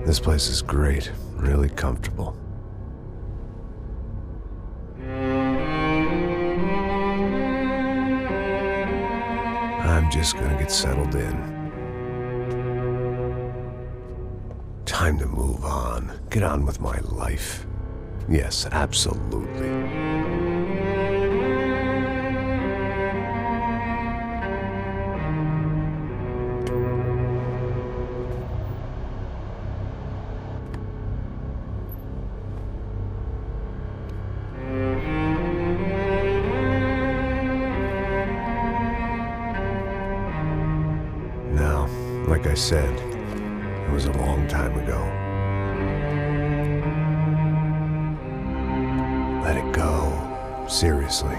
This place is great, really comfortable. I'm just gonna get settled in. Time to move on. Get on with my life. Yes, absolutely. Now, like I said, it was a long time ago. Let it go. Seriously.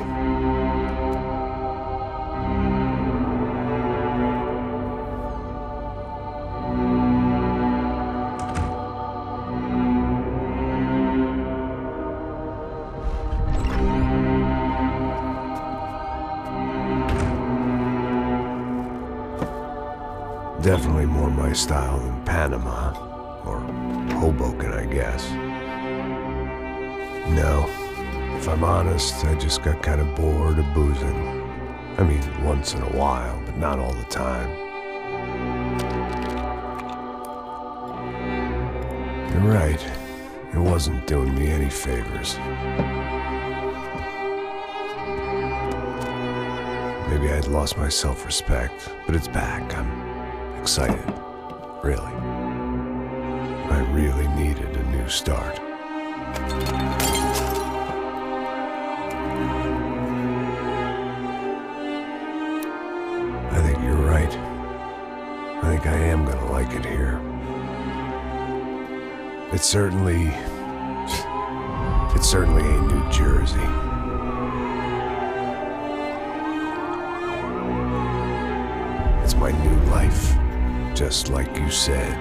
Definitely more my style than Panama, or Hoboken, I guess. No, if I'm honest, I just got kind of bored of boozing. I mean, once in a while, but not all the time. You're right, it wasn't doing me any favors. Maybe I'd lost my self-respect, but it's back. I'm excited, really. I really needed a new start. I think you're right. I think I am gonna like it here. It's certainly ain't New Jersey. It's my new life. Just like you said.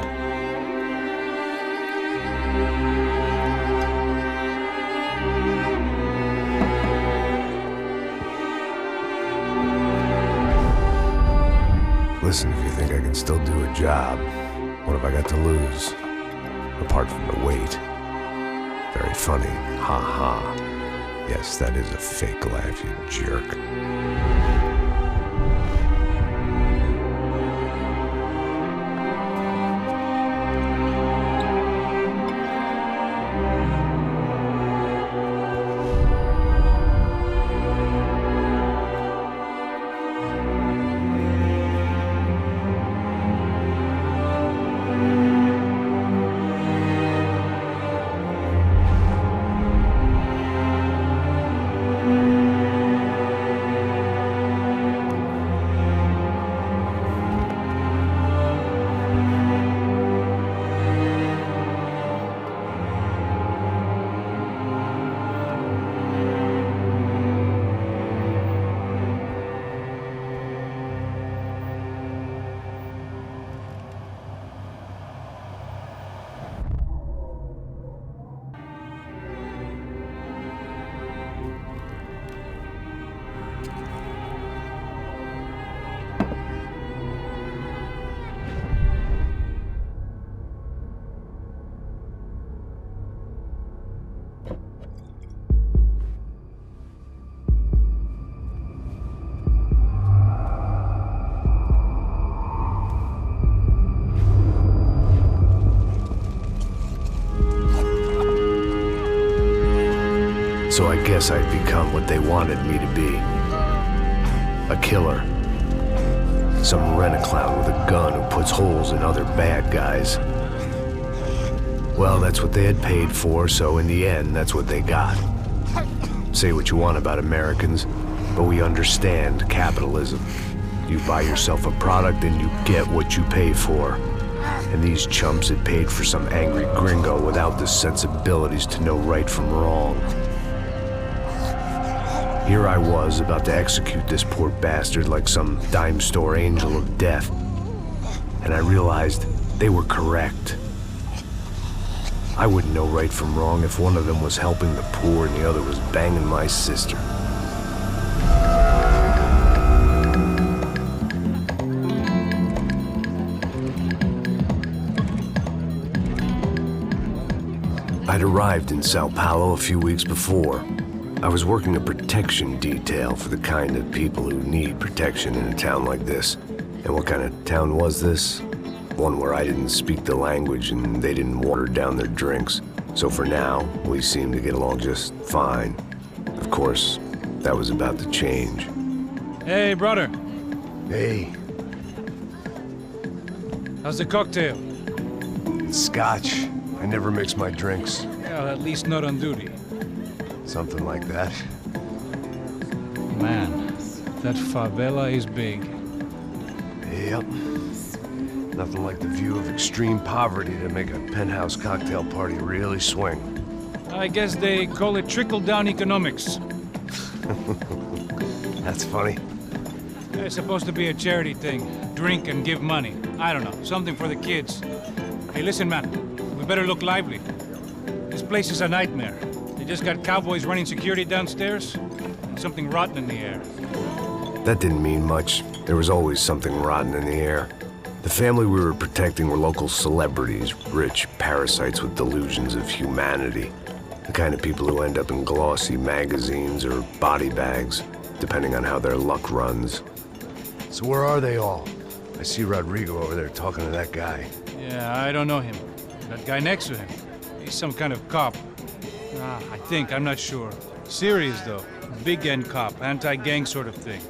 Listen, if you think I can still do a job, what have I got to lose? Apart from the weight. Very funny. Ha ha. Yes, that is a fake laugh, you jerk. So I guess I'd become what they wanted me to be. A killer. Some rent-a-clown with a gun who puts holes in other bad guys. Well, that's what they had paid for, so in the end, that's what they got. Say what you want about Americans, but we understand capitalism. You buy yourself a product and you get what you pay for. And these chumps had paid for some angry gringo without the sensibilities to know right from wrong. Here I was, about to execute this poor bastard like some dime store angel of death. And I realized they were correct. I wouldn't know right from wrong if one of them was helping the poor and the other was banging my sister. I'd arrived in Sao Paulo a few weeks before. I was working a protection detail for the kind of people who need protection in a town like this. And what kind of town was this? One where I didn't speak the language and they didn't water down their drinks. So for now, we seemed to get along just fine. Of course, that was about to change. Hey, brother. Hey. How's the cocktail? It's scotch. I never mix my drinks. Well, at least not on duty. Something like that. Man, that favela is big. Yep. Nothing like the view of extreme poverty to make a penthouse cocktail party really swing. I guess they call it trickle-down economics. That's funny. It's supposed to be a charity thing. Drink and give money. I don't know, something for the kids. Hey, listen, man. We better look lively. This place is a nightmare. They just got cowboys running security downstairs, and something rotten in the air. That didn't mean much. There was always something rotten in the air. The family we were protecting were local celebrities, rich parasites with delusions of humanity. The kind of people who end up in glossy magazines or body bags, depending on how their luck runs. So where are they all? I see Rodrigo over there talking to that guy. Yeah, I don't know him. That guy next to him, he's some kind of cop. I think, I'm not sure. Serious, though. Big end cop, anti-gang sort of thing.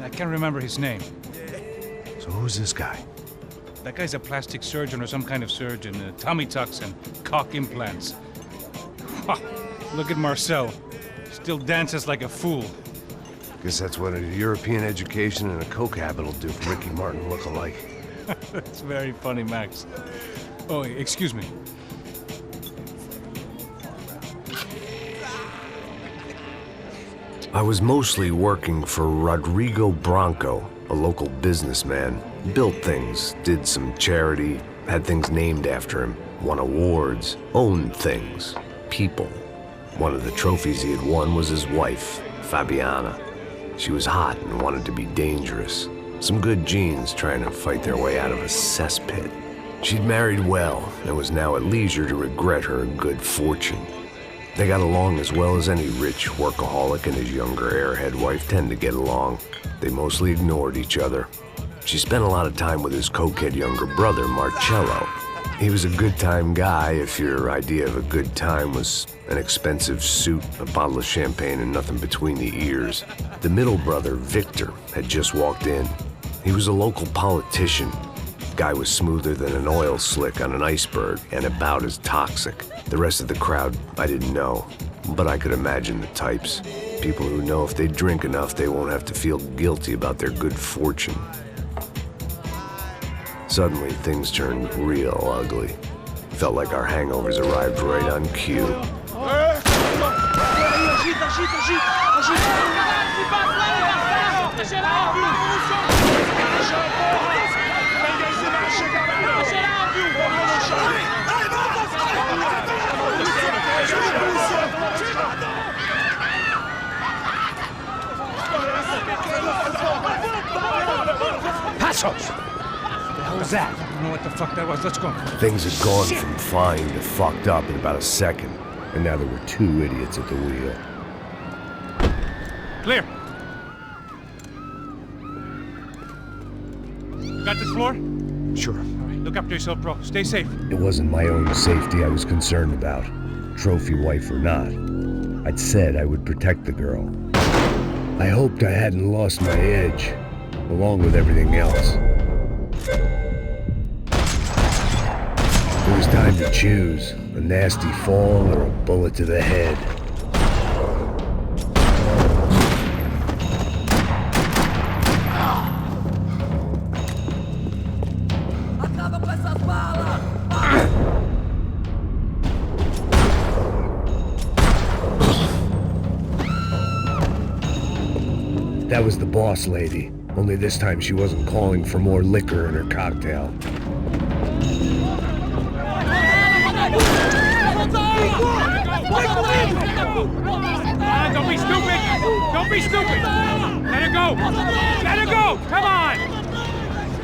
I can't remember his name. So who's this guy? That guy's a plastic surgeon or some kind of surgeon. Tummy tucks and cock implants. Look at Marcel. Still dances like a fool. Guess that's what a European education and a coke habit will do for Ricky Martin look-alike. That's very funny, Max. Oh, excuse me. I was mostly working for Rodrigo Branco, a local businessman. Built things, did some charity, had things named after him, won awards, owned things, people. One of the trophies he had won was his wife, Fabiana. She was hot and wanted to be dangerous. Some good genes trying to fight their way out of a cesspit. She'd married well and was now at leisure to regret her good fortune. They got along as well as any rich workaholic and his younger airhead wife tend to get along. They mostly ignored each other. She spent a lot of time with his cokehead younger brother, Marcello. He was a good-time guy if your idea of a good time was an expensive suit, a bottle of champagne, and nothing between the ears. The middle brother, Victor, had just walked in. He was a local politician. Guy was smoother than an oil slick on an iceberg and about as toxic. The rest of the crowd, I didn't know, but I could imagine the types. People who know if they drink enough, they won't have to feel guilty about their good fortune. Suddenly, things turned real ugly. Felt like our hangovers arrived right on cue. Passos! What the hell was that? I don't know what the fuck that was. Let's go. Things had gone from fine to fucked up in about a second, and now there were two idiots at the wheel. Clear. Got this floor? Sure. All right, look after yourself, bro. Stay safe. It wasn't my own safety I was concerned about, trophy wife or not. I'd said I would protect the girl. I hoped I hadn't lost my edge, along with everything else. It was time to choose, a nasty fall or a bullet to the head. That was the boss lady, only this time she wasn't calling for more liquor in her cocktail. Don't be stupid! Don't be stupid! Let her go! Let her go! Come on!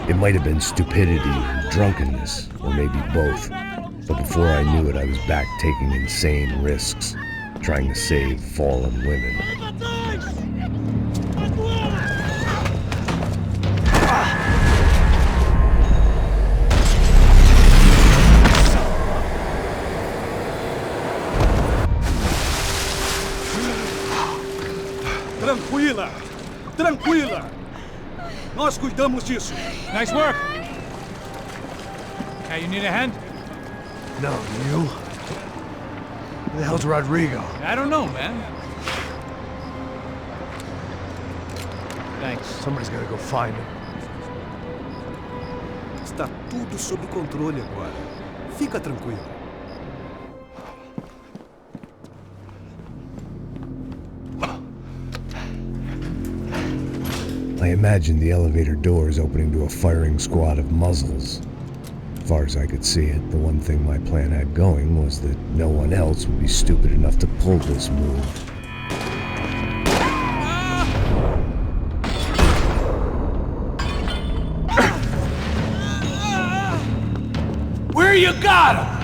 It might have been stupidity, drunkenness, or maybe both. But before I knew it, I was back taking insane risks, trying to save fallen women. Tranquila! Tranquila! Nós cuidamos disso. Nice work. Hey, you need a hand? No, you? Who the hell's Rodrigo? I don't know, man. Thanks. Somebody's gotta go find him. Está tudo sob controle agora. Fica tranquilo. I imagined the elevator doors opening to a firing squad of muzzles. As far as I could see it, the one thing my plan had going was that no one else would be stupid enough to pull this move. Where you got him?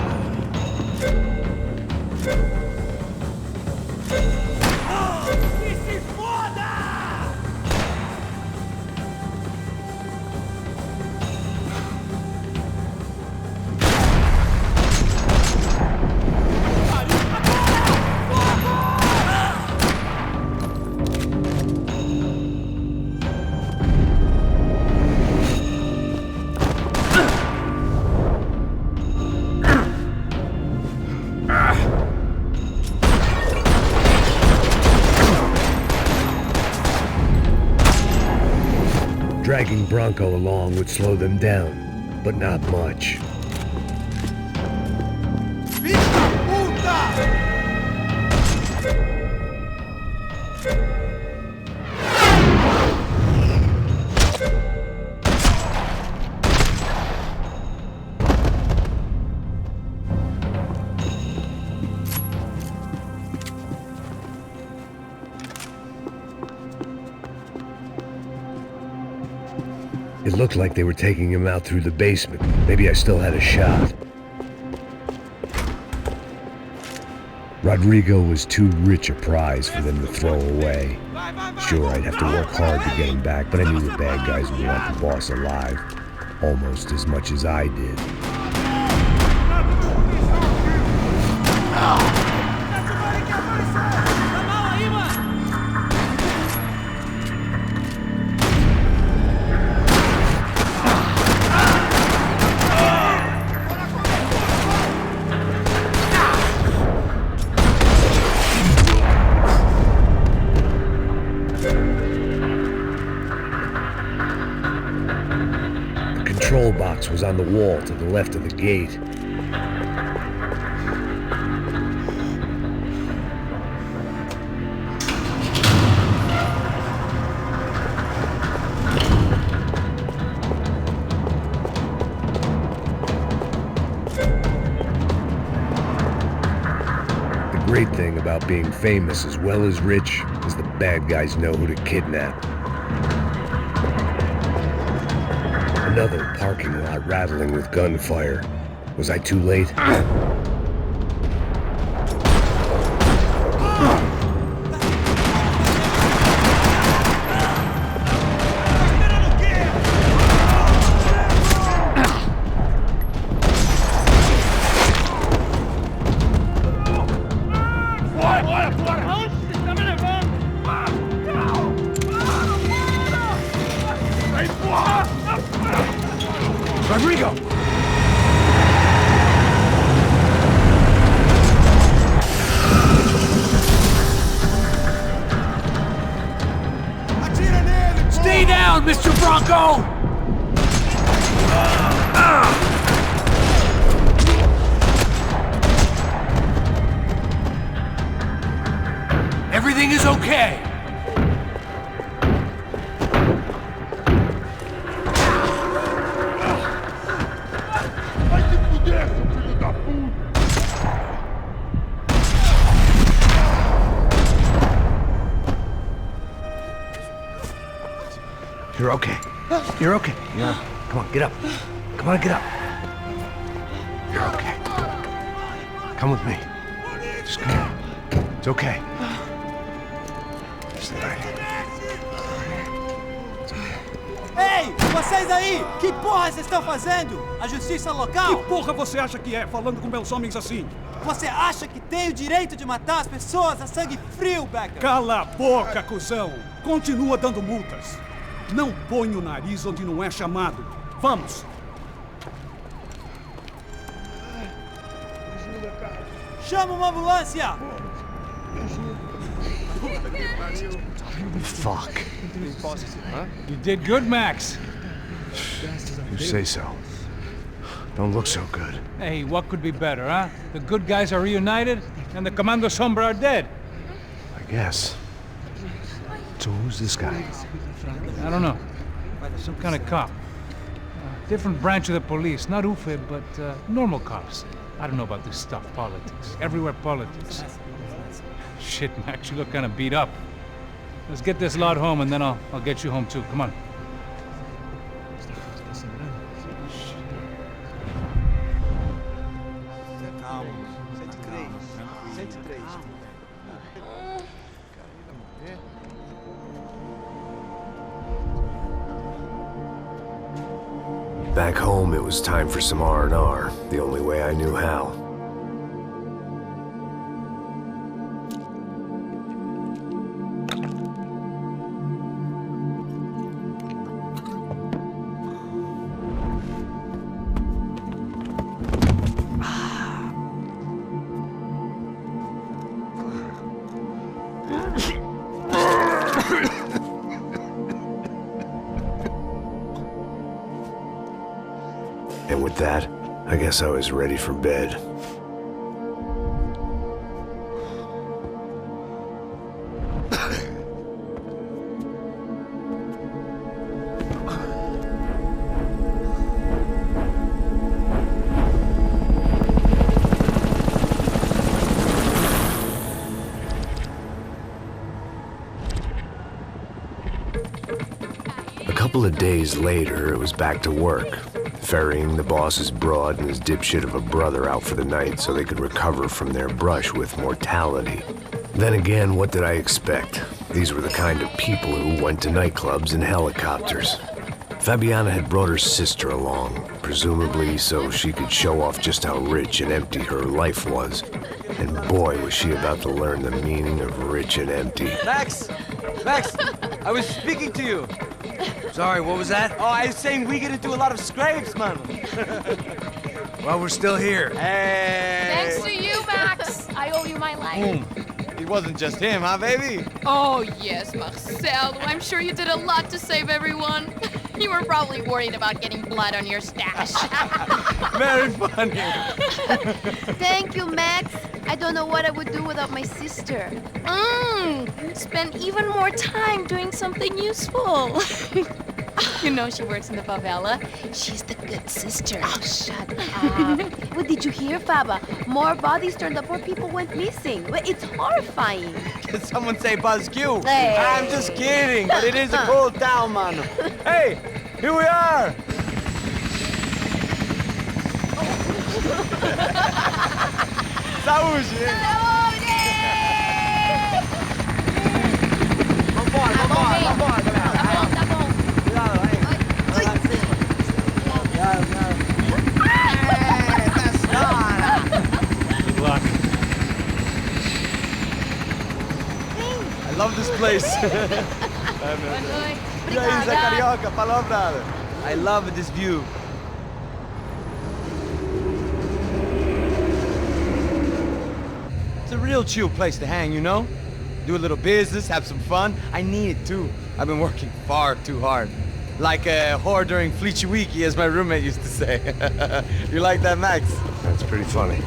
Dragging Bronco along would slow them down, but not much. It looked like they were taking him out through the basement. Maybe I still had a shot. Rodrigo was too rich a prize for them to throw away. Sure, I'd have to work hard to get him back, but I knew the bad guys would want the boss alive, almost as much as I did. The control box was on the wall to the left of the gate. The great thing about being famous as well as rich is the bad guys know who to kidnap. Another parking lot rattling with gunfire. Was I too late? Rodrigo! Stay down, Mr. Bronco! Everything is okay. You're okay. You're okay. Yeah. Come on, get up. Come on, get up. You're okay. Come with me. Just come. It's okay. Stay right here. Ei, vocês aí! Que porra vocês estão fazendo? A justiça local? Que porra você acha que é, falando com meus homens assim? Você acha que tem o direito de matar as pessoas a sangue frio, Becker? Cala a boca, cuzão! Continua dando multas. Não põe o nariz onde não é chamado. Vamos! Chama uma ambulância! Fuck. You did good, Max. You say so. Don't look so good. Hey, what could be better, huh? The good guys are reunited, and the Commando Sombra are dead. I guess. So who's this guy? I don't know. Some kind of cop. Different branch of the police. Not UFE, but normal cops. I don't know about this stuff, politics. Everywhere politics. Shit, Max, you look kind of beat up. Let's get this lot home, and then I'll get you home too. Come on. Back home, it was time for some R&R, the only way I knew how. And with that, I guess I was ready for bed. A couple of days later, it was back to work. Ferrying the boss's broad and his dipshit of a brother out for the night so they could recover from their brush with mortality. Then again, what did I expect? These were the kind of people who went to nightclubs in helicopters. Fabiana had brought her sister along, presumably so she could show off just how rich and empty her life was. And boy, was she about to learn the meaning of rich and empty. Max! Max! I was speaking to you. Sorry, what was that? Oh, I was saying we get into a lot of scrapes, man. Well, we're still here. Hey! Thanks to you, Max. I owe you my life. It wasn't just him, huh, baby? Oh, yes, Marcel. I'm sure you did a lot to save everyone. You were probably worried about getting blood on your stash. Very funny. Thank you, Max. I don't know what I would do without my sister. Spend even more time doing something useful. You know she works in the favela. She's the good sister. Oh, shut up. What did you hear, Faba? More bodies turned up where people went missing. It's horrifying. Did someone say Buzz Q? Hey. I'm just kidding, but it is a cold town, man. Hey, here we are. Saúde! Vambora, galera. Tá bom. Cuidado, aí. Vai lá em cima. Cuidado. Good luck. I love this place. E aí, Zé Carioca, falou, brother. I love this view. It's a real chill place to hang, you know? Do a little business, have some fun. I need it too. I've been working far too hard. Like a whore during Fleechy Weeky, as my roommate used to say. You like that, Max? That's pretty funny.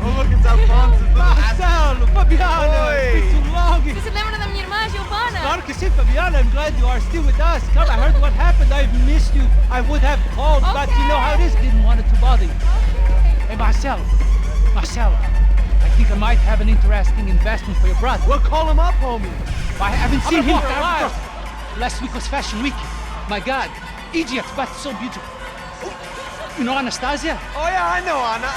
Oh, look, it's Alfonso's little Marcelo, Fabiana, Oi. it's too long. Você se lembra da minha irmã, Giovanna? Claro que sim, Fabiana. I'm glad you are still with us. Come, I heard what happened. I've missed you. I would have called, but you know how it is. Didn't want it to bother you. Hey, Marcelo, I think I might have an interesting investment for your brother. We'll call him up, homie. I haven't seen him for a while. Last week was Fashion Week. My God, Egypt, but so beautiful. You know Anastasia? Oh yeah, I know Anna.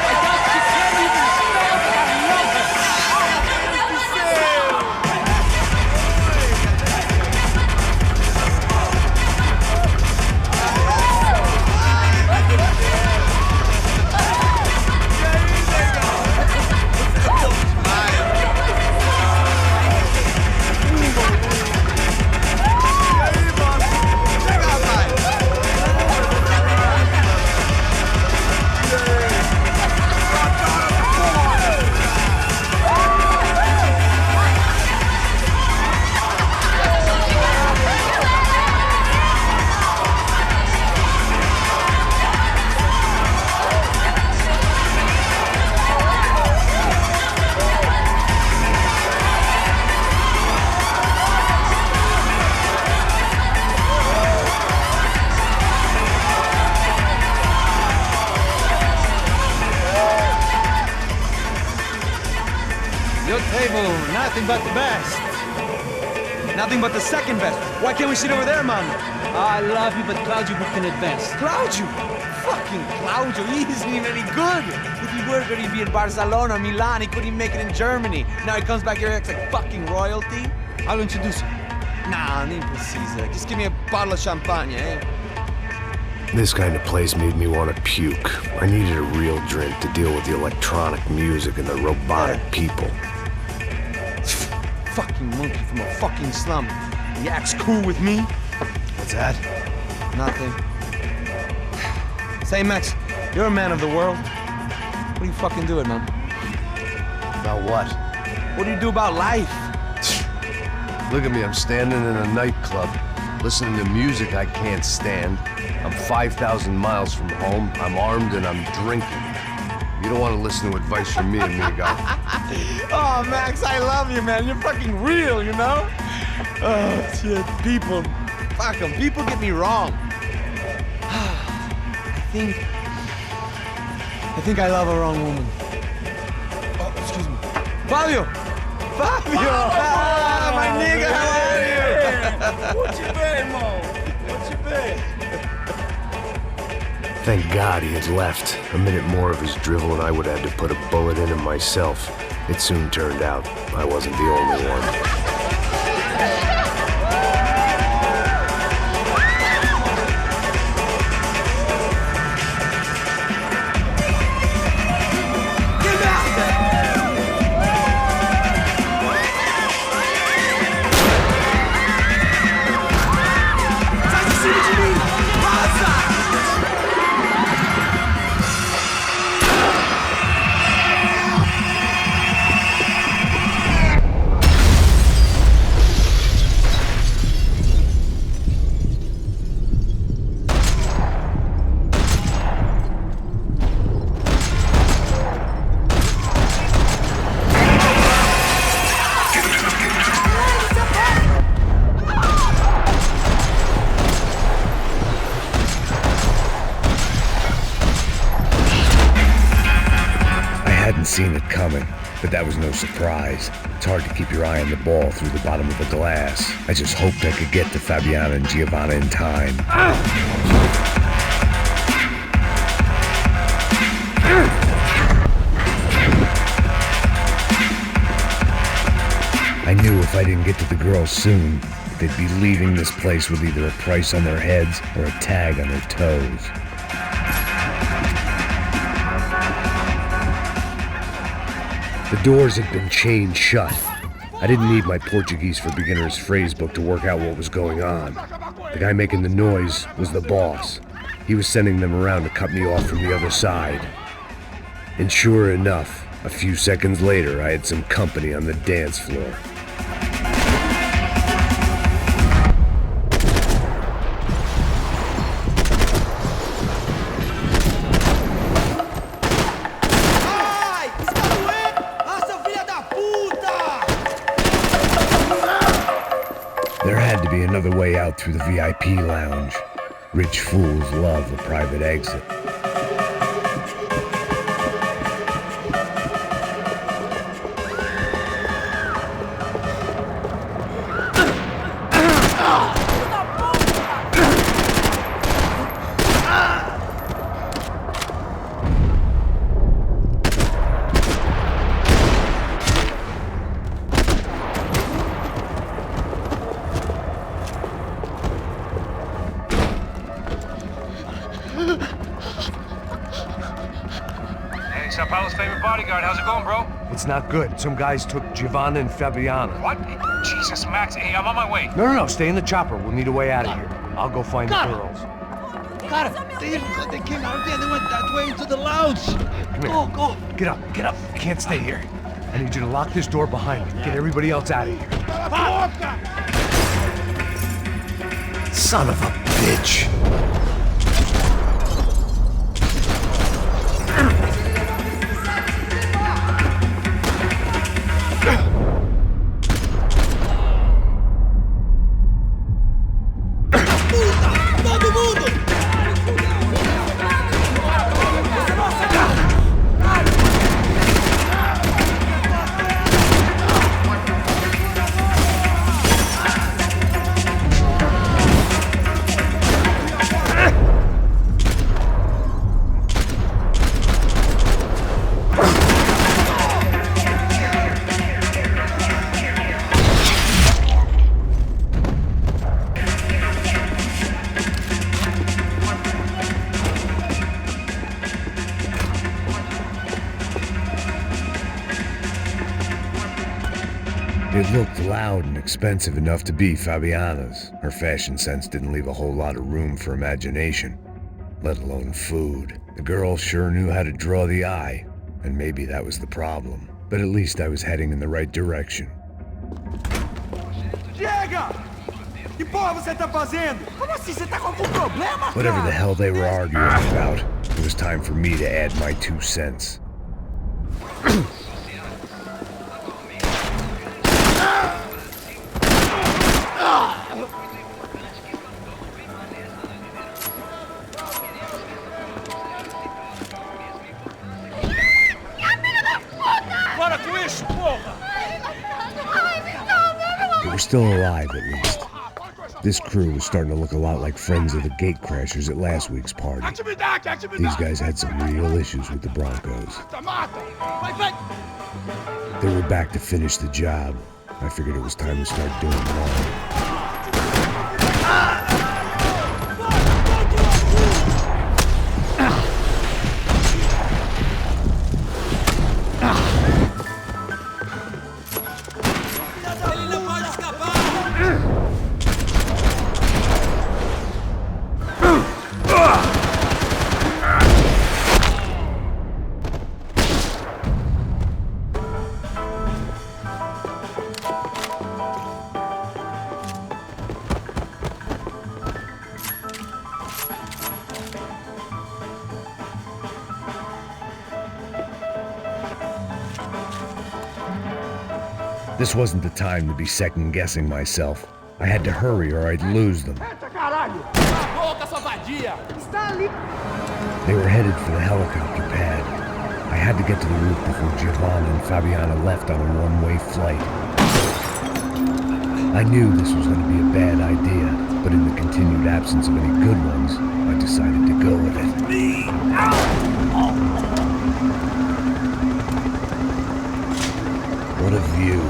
My God, she can't even spell, but I love her. Your table, nothing but the best. Nothing but the second best. Why can't we sit over there, man? I love you, but Claudio booked in advance. Claudio? Fucking Claudio, he isn't even any good. If he were good, he'd be in Barcelona, Milan, he couldn't even make it in Germany. Now he comes back here, acts like fucking royalty. I'll introduce you. Nah, imprecisa. Just give me a bottle of champagne, eh? This kind of place made me want to puke. I needed a real drink to deal with the electronic music and the robotic people. Fucking monkey from a fucking slum. He acts cool with me. What's that? Nothing. Say, Max, you're a man of the world. What do you fucking do it, man? About what? What do you do about life? Look at me, I'm standing in a nightclub, listening to music I can't stand. I'm 5,000 miles from home, I'm armed, and I'm drinking. You don't want to listen to advice from me, amigo. Oh, Max, I love you, man. You're fucking real, you know? Oh, shit. People. Fuck them. People get me wrong. I think I love a wrong woman. Oh, excuse me. Fabio! Fabio! Ah, my nigga, how are you? What you been, Mo? What you been? Thank God he had left. A minute more of his drivel and I would have had to put a bullet in him myself. It soon turned out I wasn't the only one. Seen it coming, but that was no surprise. It's hard to keep your eye on the ball through the bottom of a glass. I just hoped I could get to Fabiana and Giovanna in time. I knew if I didn't get to the girls soon, they'd be leaving this place with either a price on their heads or a tag on their toes. The doors had been chained shut. I didn't need my Portuguese for Beginners phrase book to work out what was going on. The guy making the noise was the boss. He was sending them around to cut me off from the other side. And sure enough, a few seconds later, I had some company on the dance floor. There had to be another way out through the VIP lounge. Rich fools love a private exit. It's not good. Some guys took Giovanna and Fabiana. What? Jesus, Max. Hey, I'm on my way. No, stay in the chopper. We'll need a way out of here. I'll go find the girls. Got it. They came out there. They went that way into the lounge. Come here. Go. Get up. I can't stay here. I need you to lock this door behind me. Get everybody else out of here. Son of a bitch. It looked loud and expensive enough to be Fabiana's. Her fashion sense didn't leave a whole lot of room for imagination, let alone food. The girl sure knew how to draw the eye, and maybe that was the problem. But at least I was heading in the right direction. Chega! Que porra você tá fazendo? Como assim? Você tá com algum problema? Whatever the hell they were arguing about, it was time for me to add my 2 cents. They were still alive, at least. This crew was starting to look a lot like friends of the gatecrashers at last week's party. These guys had some real issues with the Broncos. They were back to finish the job. I figured it was time to start doing more. This wasn't the time to be second-guessing myself. I had to hurry or I'd lose them. They were headed for the helicopter pad. I had to get to the roof before Giovanna and Fabiana left on a one-way flight. I knew this was going to be a bad idea, but in the continued absence of any good ones, I decided to go with it. What a view.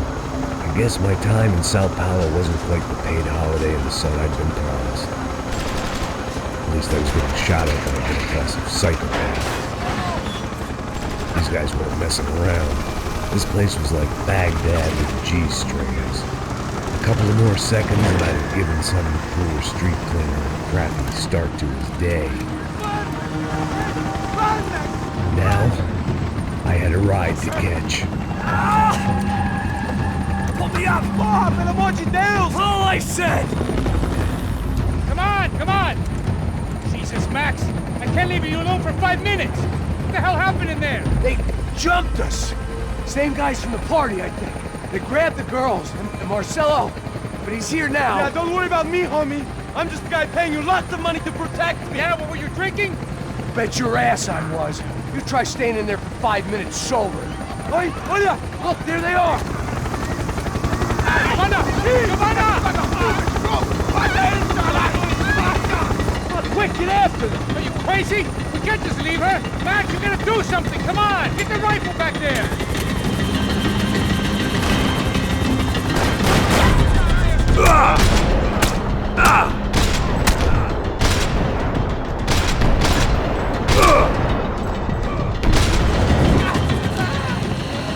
I guess my time in Sao Paulo wasn't quite the paid holiday in the sun I'd been promised. At least I was getting shot at by a compulsive psychopath. These guys weren't messing around. This place was like Baghdad with G-strings. A couple of more seconds and I'd have given some poor street cleaner a crappy start to his day. Now, I had a ride to catch. Pull me up! Porra, pelo amor de Deus! All I said! Come on! Jesus, Max, I can't leave you alone for 5 minutes. What the hell happened in there? They jumped us! Same guys from the party, I think. They grabbed the girls, and Marcelo, but he's here now. Yeah, don't worry about me, homie. I'm just the guy paying you lots of money to protect me. Yeah, what were you drinking? Bet your ass I was. You try staying in there for 5 minutes sober. Oi, olha! Look, there they are! Quick, get after them! Are you crazy? We can't just leave her! Max, you gotta do something! Come on! Get the rifle back there!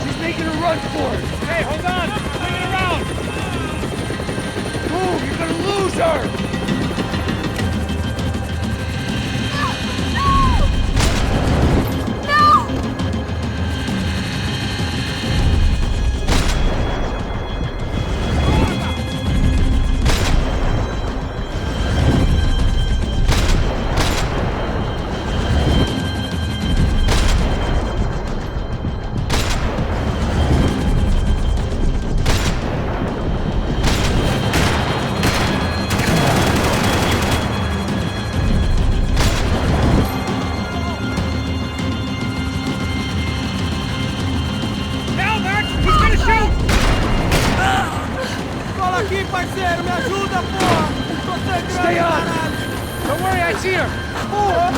She's making her loser! parceiro, me ajuda, porra! Tô sangrando, Stay on! caralho! Don't worry, I see her! Porra!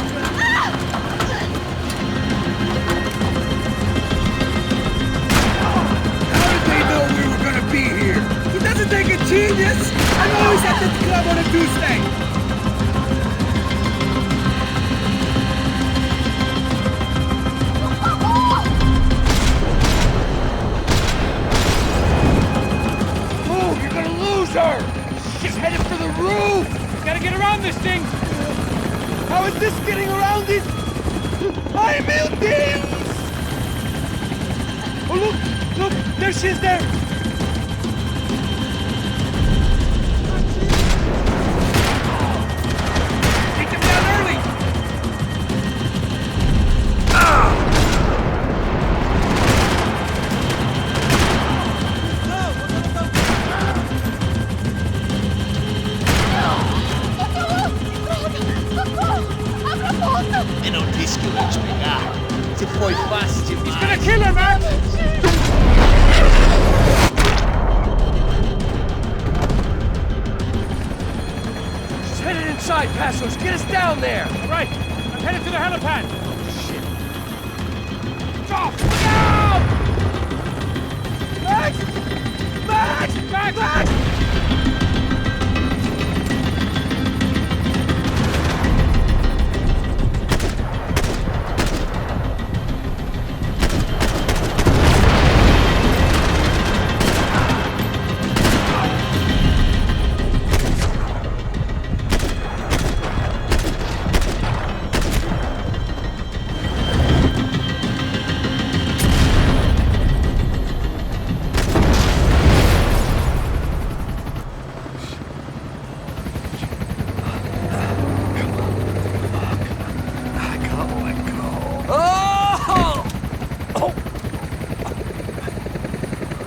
How did they know we were gonna be here? It doesn't take a genius! I'm always at this club on a Tuesday! Oh, you're gonna lose her! She's headed for the roof! Gotta get around this thing! How is this getting around it? Ai, meu Deus! Oh, look! Look! There she is there! Take them down early! Eu não disse que eu ia te pegar. Você foi fácil demais. He's gonna kill her, man! She's headed inside, Passos. Get us down there! Right, I'm headed to the helipad. Shit. Drop! Look out! Back! Back! Back! Back!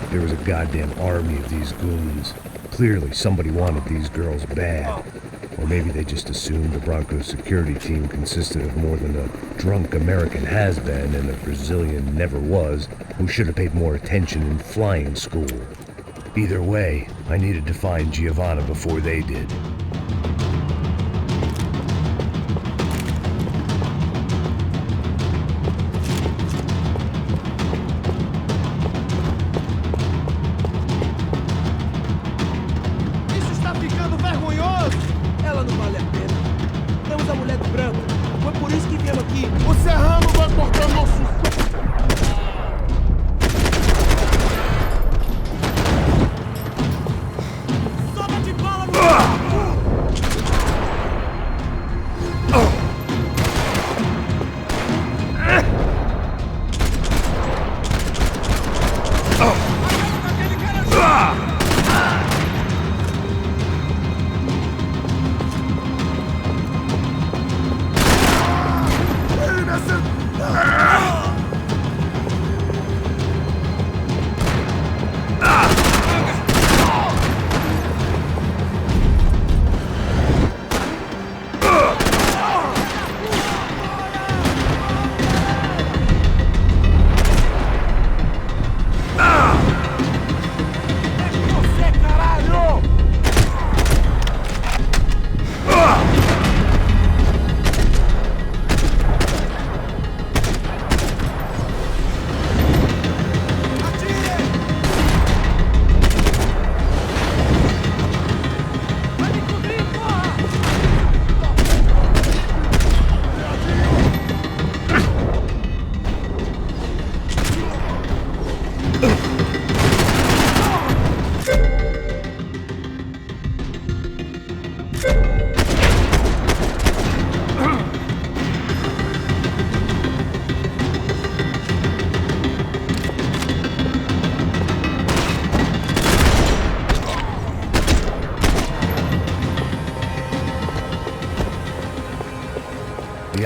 There was a goddamn army of these goons. Clearly, somebody wanted these girls bad. Or maybe they just assumed the Broncos security team consisted of more than a drunk American has-been and a Brazilian never was who should have paid more attention in flying school. Either way, I needed to find Giovanna before they did. Isso está ficando vergonhoso! Ela não vale a pena. Temos a mulher de branco. Foi por isso que viemos aqui. O Serrano vai cortar nosso... Sopa de bala no...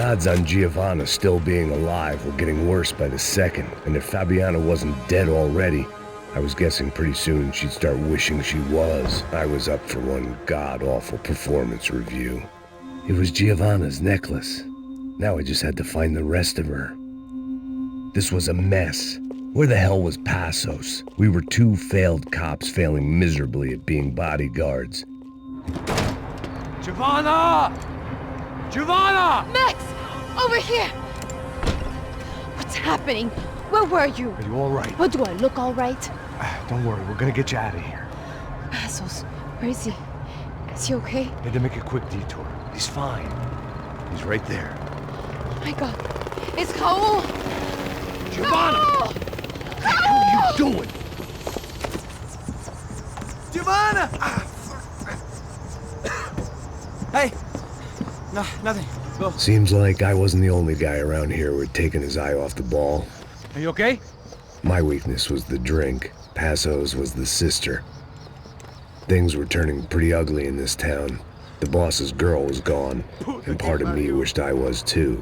odds on Giovanna still being alive were getting worse by the second, and if Fabiana wasn't dead already, I was guessing pretty soon she'd start wishing she was. I was up for one god-awful performance review. It was Giovanna's necklace. Now I just had to find the rest of her. This was a mess. Where the hell was Passos? We were two failed cops failing miserably at being bodyguards. Giovanna! Giovanna! Max! Over here! What's happening? Where were you? Are you all right? What, do I look all right? Don't worry, we're gonna get you out of here. Passos, where is he? Is he okay? Had to make a quick detour. He's fine. He's right there. Oh my God. It's Raul! Giovanna! Raul! What are you doing? Giovanna! Hey! No, nothing. Go. Seems like I wasn't the only guy around here who had taken his eye off the ball. Are you okay? My weakness was the drink. Passos was the sister. Things were turning pretty ugly in this town. The boss's girl was gone, and part of me wished I was too.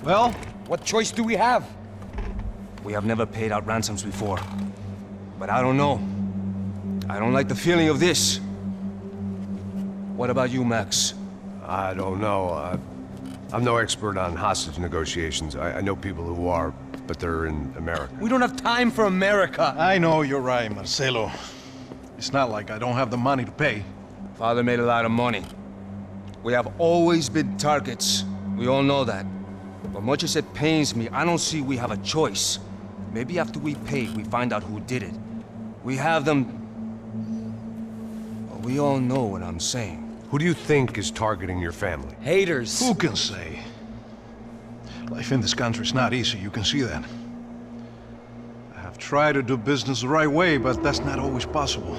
Well, what choice do we have? We have never paid out ransoms before. But I don't know. I don't like the feeling of this. What about you, Max? I don't know. I'm no expert on hostage negotiations. I know people who are, but they're in America. We don't have time for America. I know you're right, Marcelo. It's not like I don't have the money to pay. Father made a lot of money. We have always been targets. We all know that. But much as it pains me, I don't see we have a choice. Maybe after we pay, we find out who did it. We have them... Well, we all know what I'm saying. Who do you think is targeting your family? Haters. Who can say? Life in this country is not easy, you can see that. I have tried to do business the right way, but that's not always possible.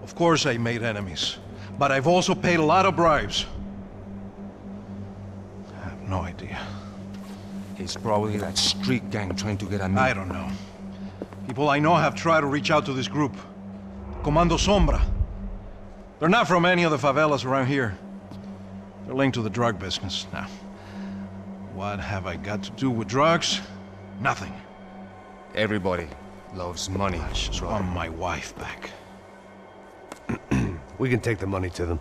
Of course I made enemies, but I've also paid a lot of bribes. I have no idea. It's probably that street gang trying to get at me. I don't know. People I know have tried to reach out to this group. Comando Sombra. They're not from any of the favelas around here. They're linked to the drug business. Now, what have I got to do with drugs? Nothing. Everybody loves money. I just want my wife back. We can take the money to them.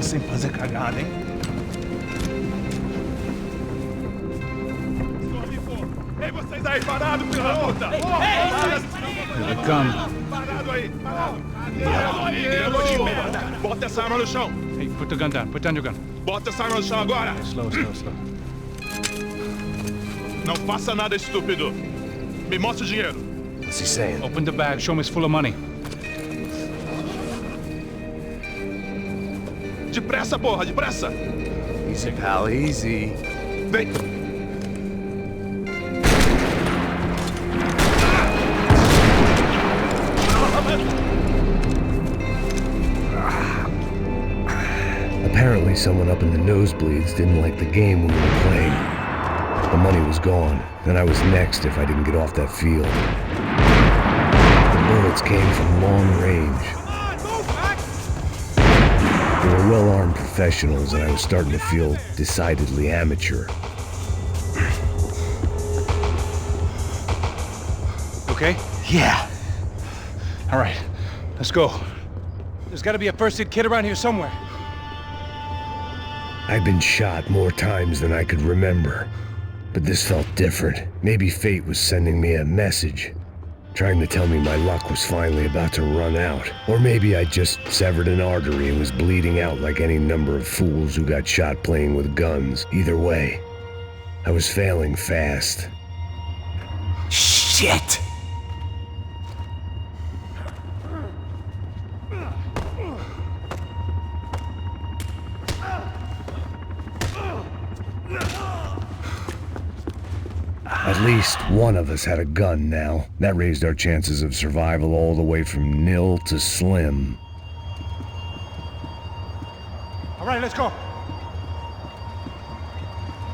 Sem fazer cagada, hein? Ei, vocês aí, parado, filha da puta! Here they come. Parado aí, parado! Parado aí, grilo de merda! Bota essa arma no chão! Hey, put the gun down. Put down your gun. Bota essa arma no chão agora! Slow. Não faça nada estúpido! Me mostre o dinheiro! What's he saying? Open the bag. Show me it's full of money. Depressa, porra, depressa! Easy, pal, easy. Vem! Apparently someone up in the nosebleeds didn't like the game we were playing. The money was gone, and I was next if I didn't get off that field. The bullets came from long range. They were well-armed professionals, and I was starting to feel decidedly amateur. Okay? Yeah. All right. Let's go. There's gotta be a first-aid kit around here somewhere. I've been shot more times than I could remember, but this felt different. Maybe fate was sending me a message, trying to tell me my luck was finally about to run out. Or maybe I just severed an artery and was bleeding out like any number of fools who got shot playing with guns. Either way, I was failing fast. Shit! At least one of us had a gun now. That raised our chances of survival all the way from nil to slim. All right, let's go.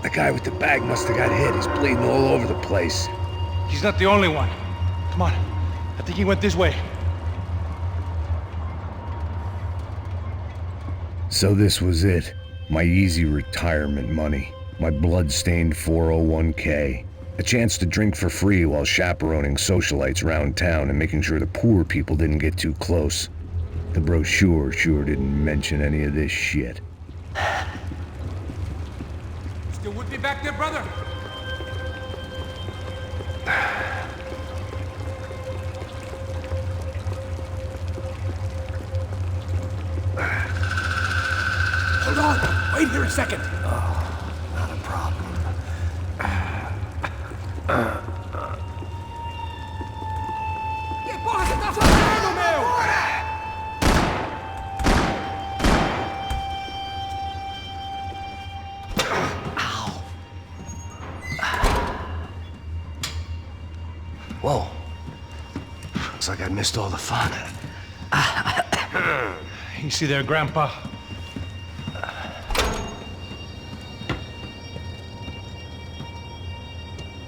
The guy with the bag must have got hit. He's bleeding all over the place. He's not the only one. Come on. I think he went this way. So this was it. My easy retirement money. My blood-stained 401k. A chance to drink for free while chaperoning socialites around town and making sure the poor people didn't get too close. The brochure sure didn't mention any of this shit. Still with me back there, brother? Hold on! Wait here a second! Not a problem. Que porra você tá fazendo, meu? Whoa. Looks like I missed all the fun. Easy there, Grandpa.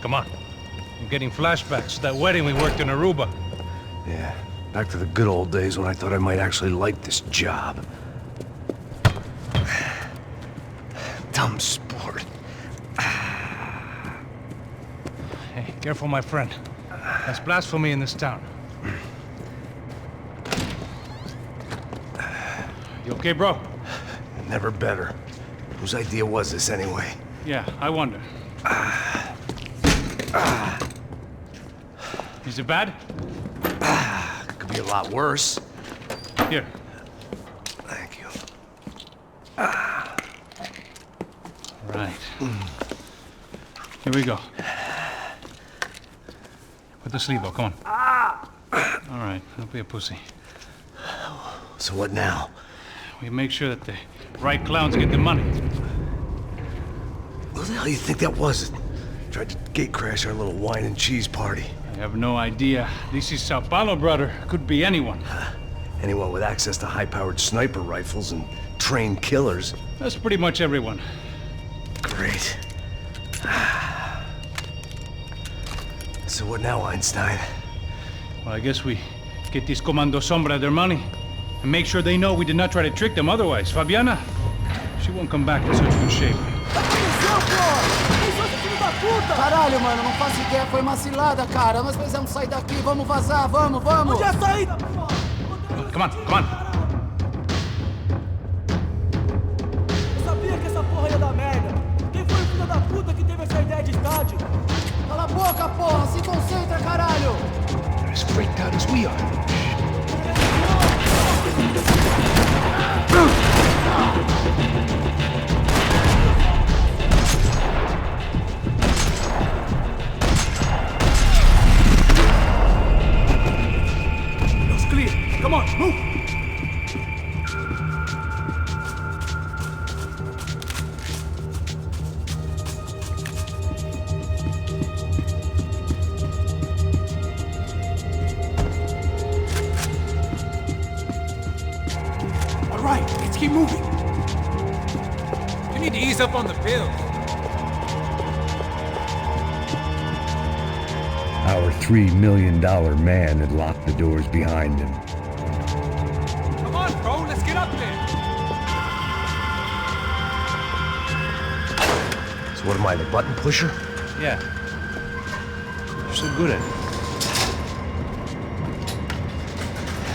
Come on. I'm getting flashbacks to that wedding we worked in Aruba. Yeah, back to the good old days when I thought I might actually like this job. Dumb sport. Hey, careful, my friend. That's blasphemy in this town. You okay, bro? Never better. Whose idea was this anyway? Yeah, I wonder. Is it bad? Could be a lot worse. Here. Thank you. Right. Here we go. Put the sleeve on, come on. All right, don't be a pussy. So what now? We make sure that the right clowns get the money. What the hell do you think that was? Tried to gatecrash our little wine and cheese party. I have no idea. This is Sao Paulo, brother. Could be anyone. Anyone with access to high-powered sniper rifles and trained killers. That's pretty much everyone. Great. So what now, Einstein? Well, I guess we get these Comando Sombra their money and make sure they know we did not try to trick them otherwise. Fabiana, she won't come back in such good shape. Caralho, mano, não faço ideia, foi uma cilada, cara. Nós precisamos sair daqui, vamos vazar, vamos! Onde é a saída? Come on, come on. Eu sabia que essa porra ia dar merda. Quem foi o filho da puta que teve essa ideia de estádio? Cala a boca, porra! Se concentra, caralho! They're as freaked out as we are. Looks clear. Come on, move! All right, let's keep moving. You need to ease up on the pills. Our $3 million man had locked the doors behind him. Come on, bro, let's get up there. So what am I, the button pusher? Yeah. You're so good at it.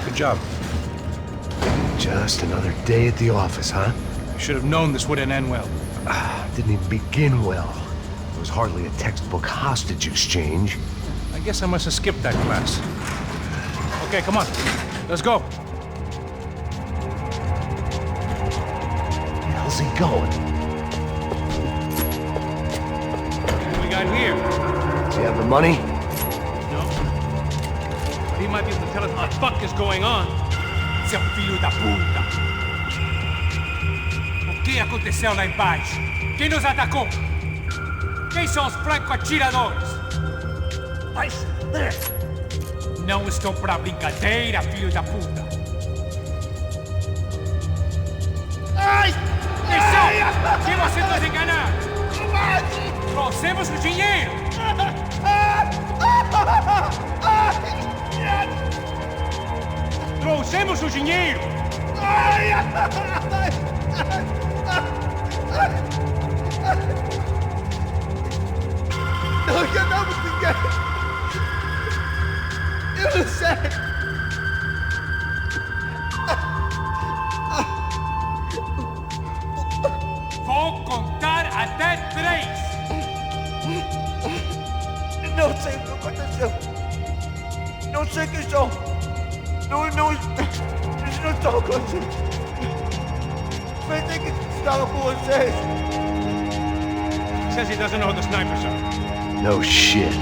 Good job. Just another day at the office, huh? You should have known this wouldn't end well. Didn't even begin well. It was hardly a textbook hostage exchange. I guess I must have skipped that class. Okay, come on. Let's go. Where the hell's he going? What do we got here? Does he have the money? No. But he might be able to tell us what the fuck is going on. Seu filho da puta! O que aconteceu lá embaixo? Quem nos atacou? Quem são os franco-atiradores? Não estou pra brincadeira, filho da puta! Ai! Atenção! Quem você nos enganar? Trouxemos o dinheiro! Trouxemos o dinheiro! Não enganamos ninguém! Eu não sei! Vou contar até 3! Não sei o que aconteceu! Não sei quem são! Eles não estão com vocês! Pensei que estava com vocês! Says he doesn't know who the snipers are. No shit.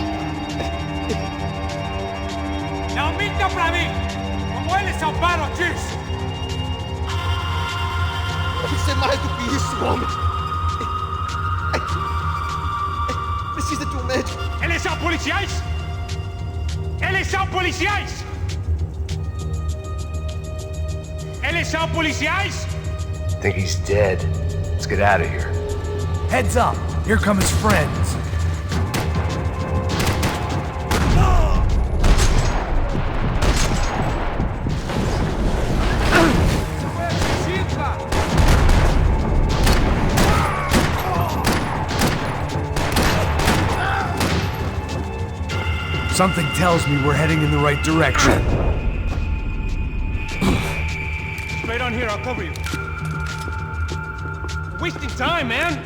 Não minta pra mim! Como eles salvaram disso! Deve ser mais do que isso, homem! Precisa de um médico! Eles são policiais? Eles são policiais? Eles são policiais? Think he's dead. Let's get out of here. Heads up! Here come his friends. Something tells me we're heading in the right direction. Straight on here, I'll cover you. Wasting time, man!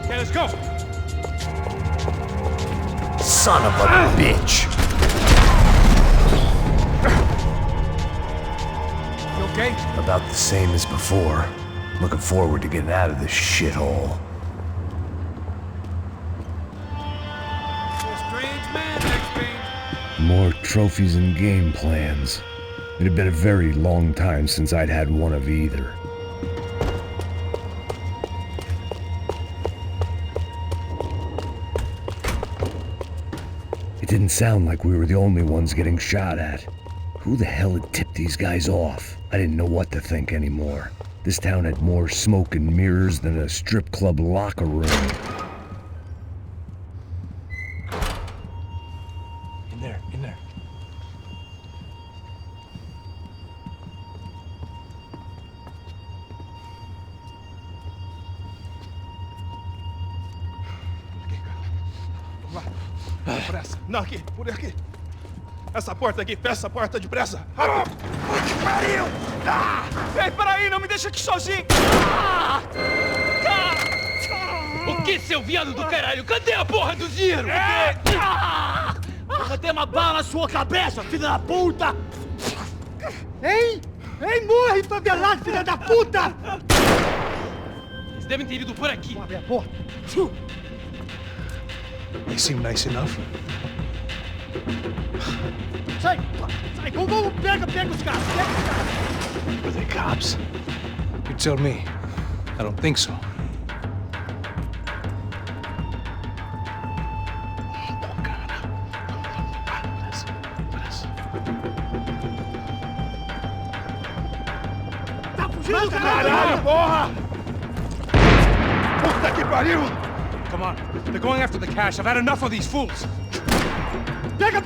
Okay, let's go! Son of a bitch! You okay? About the same as before. Looking forward to getting out of this shithole. More trophies and game plans. It had been a very long time since I'd had one of either. It didn't sound like we were the only ones getting shot at. Who the hell had tipped these guys off? I didn't know what to think anymore. This town had more smoke and mirrors than a strip club locker room. In there, in there. Depressa. Não, aqui, por aqui. Essa porta aqui, fecha essa porta depressa. Rápido. Que pariu! Ei, peraí, não me deixa aqui sozinho. O que, seu viado do caralho? Cadê a porra do dinheiro? Vou ter uma bala na sua cabeça, filha da puta! Hein? Hein, morre, favelado, filha da puta! Eles devem ter ido por aqui. Vamos abrir a porta. They seem nice enough. Sai! Sai! Vamos! Pega os caras! Pega os caras! Were they cops? You tell me. I don't think so. Tá fugindo, Caralho, porra! Puta que pariu! Come on. They're going after the cash. I've had enough of these fools. Pega!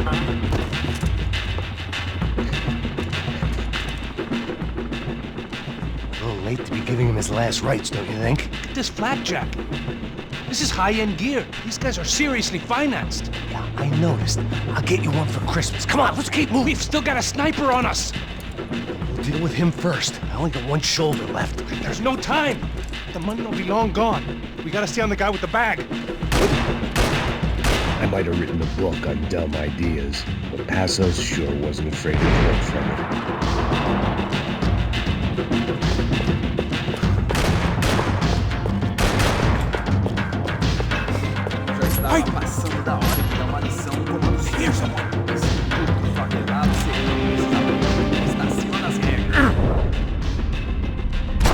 A little late to be giving him his last rites, don't you think? Look at this flakjack. This is high-end gear. These guys are seriously financed. Yeah, I noticed. I'll get you one for Christmas. Come on, let's keep moving. We've still got a sniper on us. We'll deal with him first. I only got one shoulder left. There's no time. The money will be long gone. We gotta stay on the guy with the bag. I might have written a book on dumb ideas, but Passos sure wasn't afraid to work from it.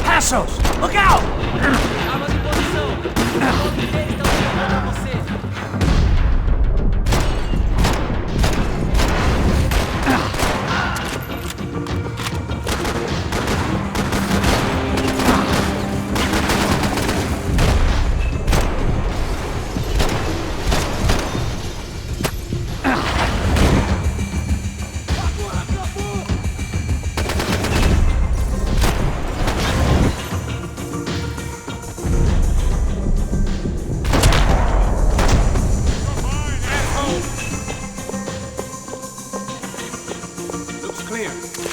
Passos, look out!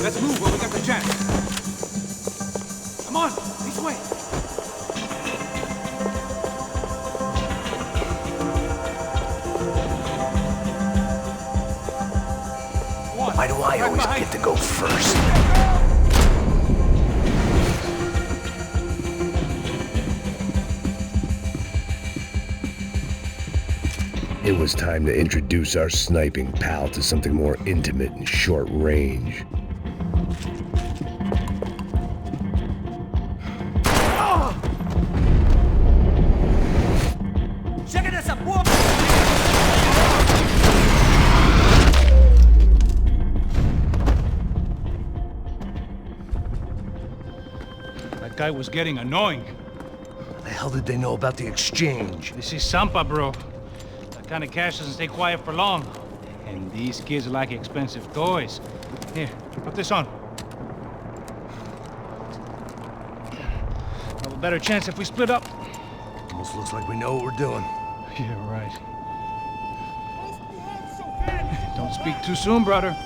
Let's move while we got the chance. Come on, this way. Why do I always get to go first? It was time to introduce our sniping pal to something more intimate and short range. That guy was getting annoying. The hell did they know about the exchange? This is Sampa, bro. That kind of cash doesn't stay quiet for long. And these kids like expensive toys. Here, put this on. Have a better chance if we split up. Almost looks like we know what we're doing. Yeah, right. Don't speak too soon, brother.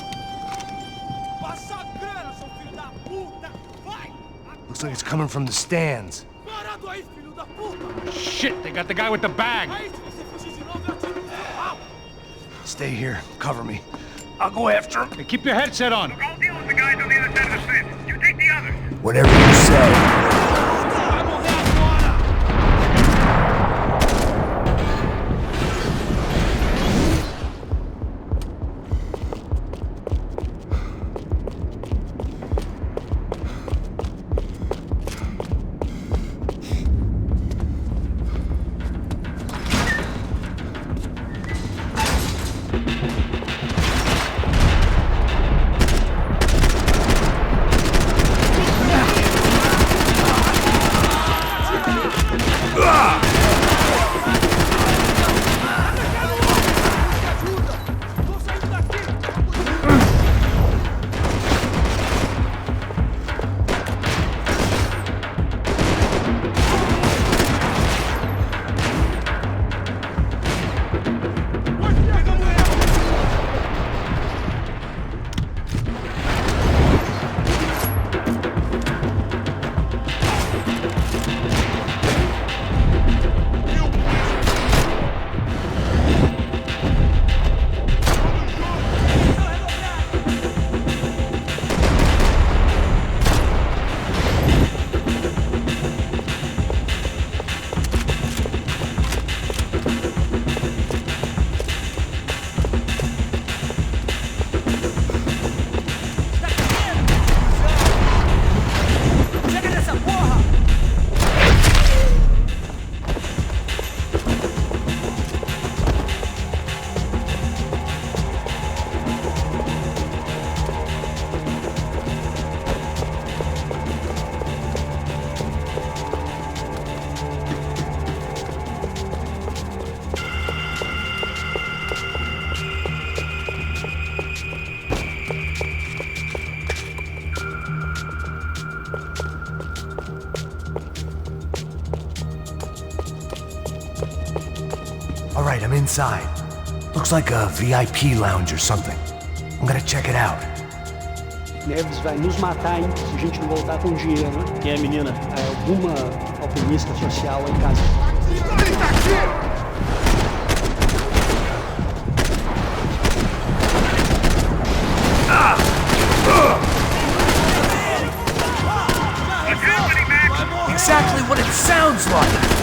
Looks like it's coming from the stands. Shit, they got the guy with the bag. Stay here. Cover me. I'll go after him. Hey, keep your headset on. Look, I'll deal with the guys on the other side of the fence. You take the others. Whatever you say. inside. Looks like a VIP lounge or something. I'm gonna check it out. Neves vai nos matar, hein, se a gente não voltar com dinheiro, né? Quem é, menina? É alguma alpinista social lá em casa. Ele tá aqui! Exactly what it sounds like!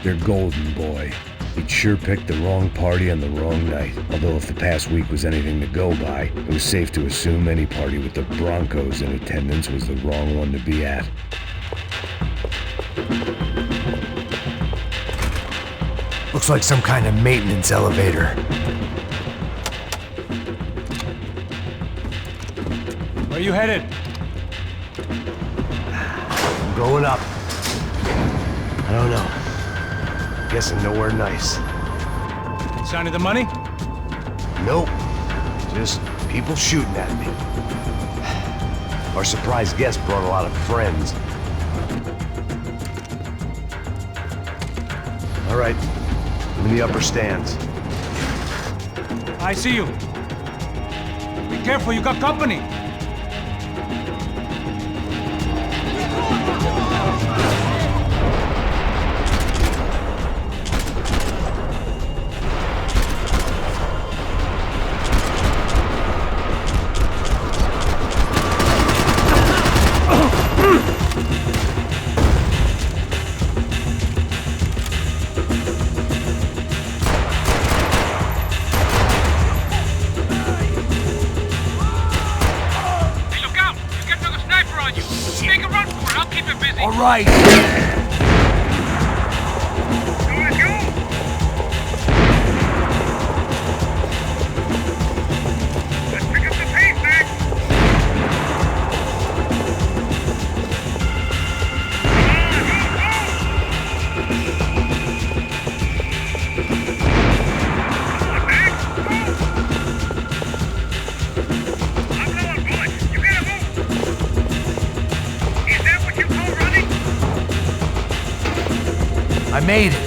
Your golden boy. He'd sure picked the wrong party on the wrong night. Although if the past week was anything to go by, it was safe to assume any party with the Broncos in attendance was the wrong one to be at. Looks like some kind of maintenance elevator. Where are you headed? I'm going up. I don't know. Guessing nowhere nice. Sign of the money? Nope. Just people shooting at me. Our surprise guest brought a lot of friends. All right. I'm in the upper stands. I see you. Be careful, you got company. Right. I made it.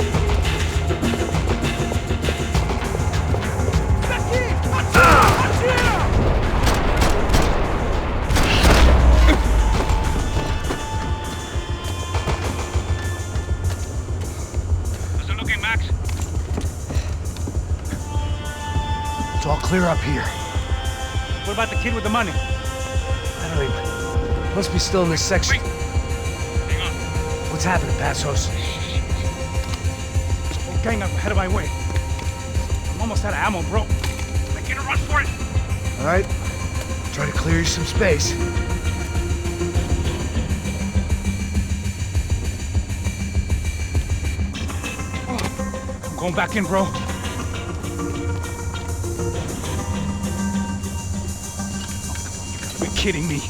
How's it looking, Max? It's all clear up here. What about the kid with the money? I don't even... Must be still in this section. Wait. Hang on. What's happening, Passos? Gang up ahead of my way. I'm almost out of ammo, bro. Making a run for it. All right. Try to clear you some space. I'm going back in, bro. You gotta be kidding me.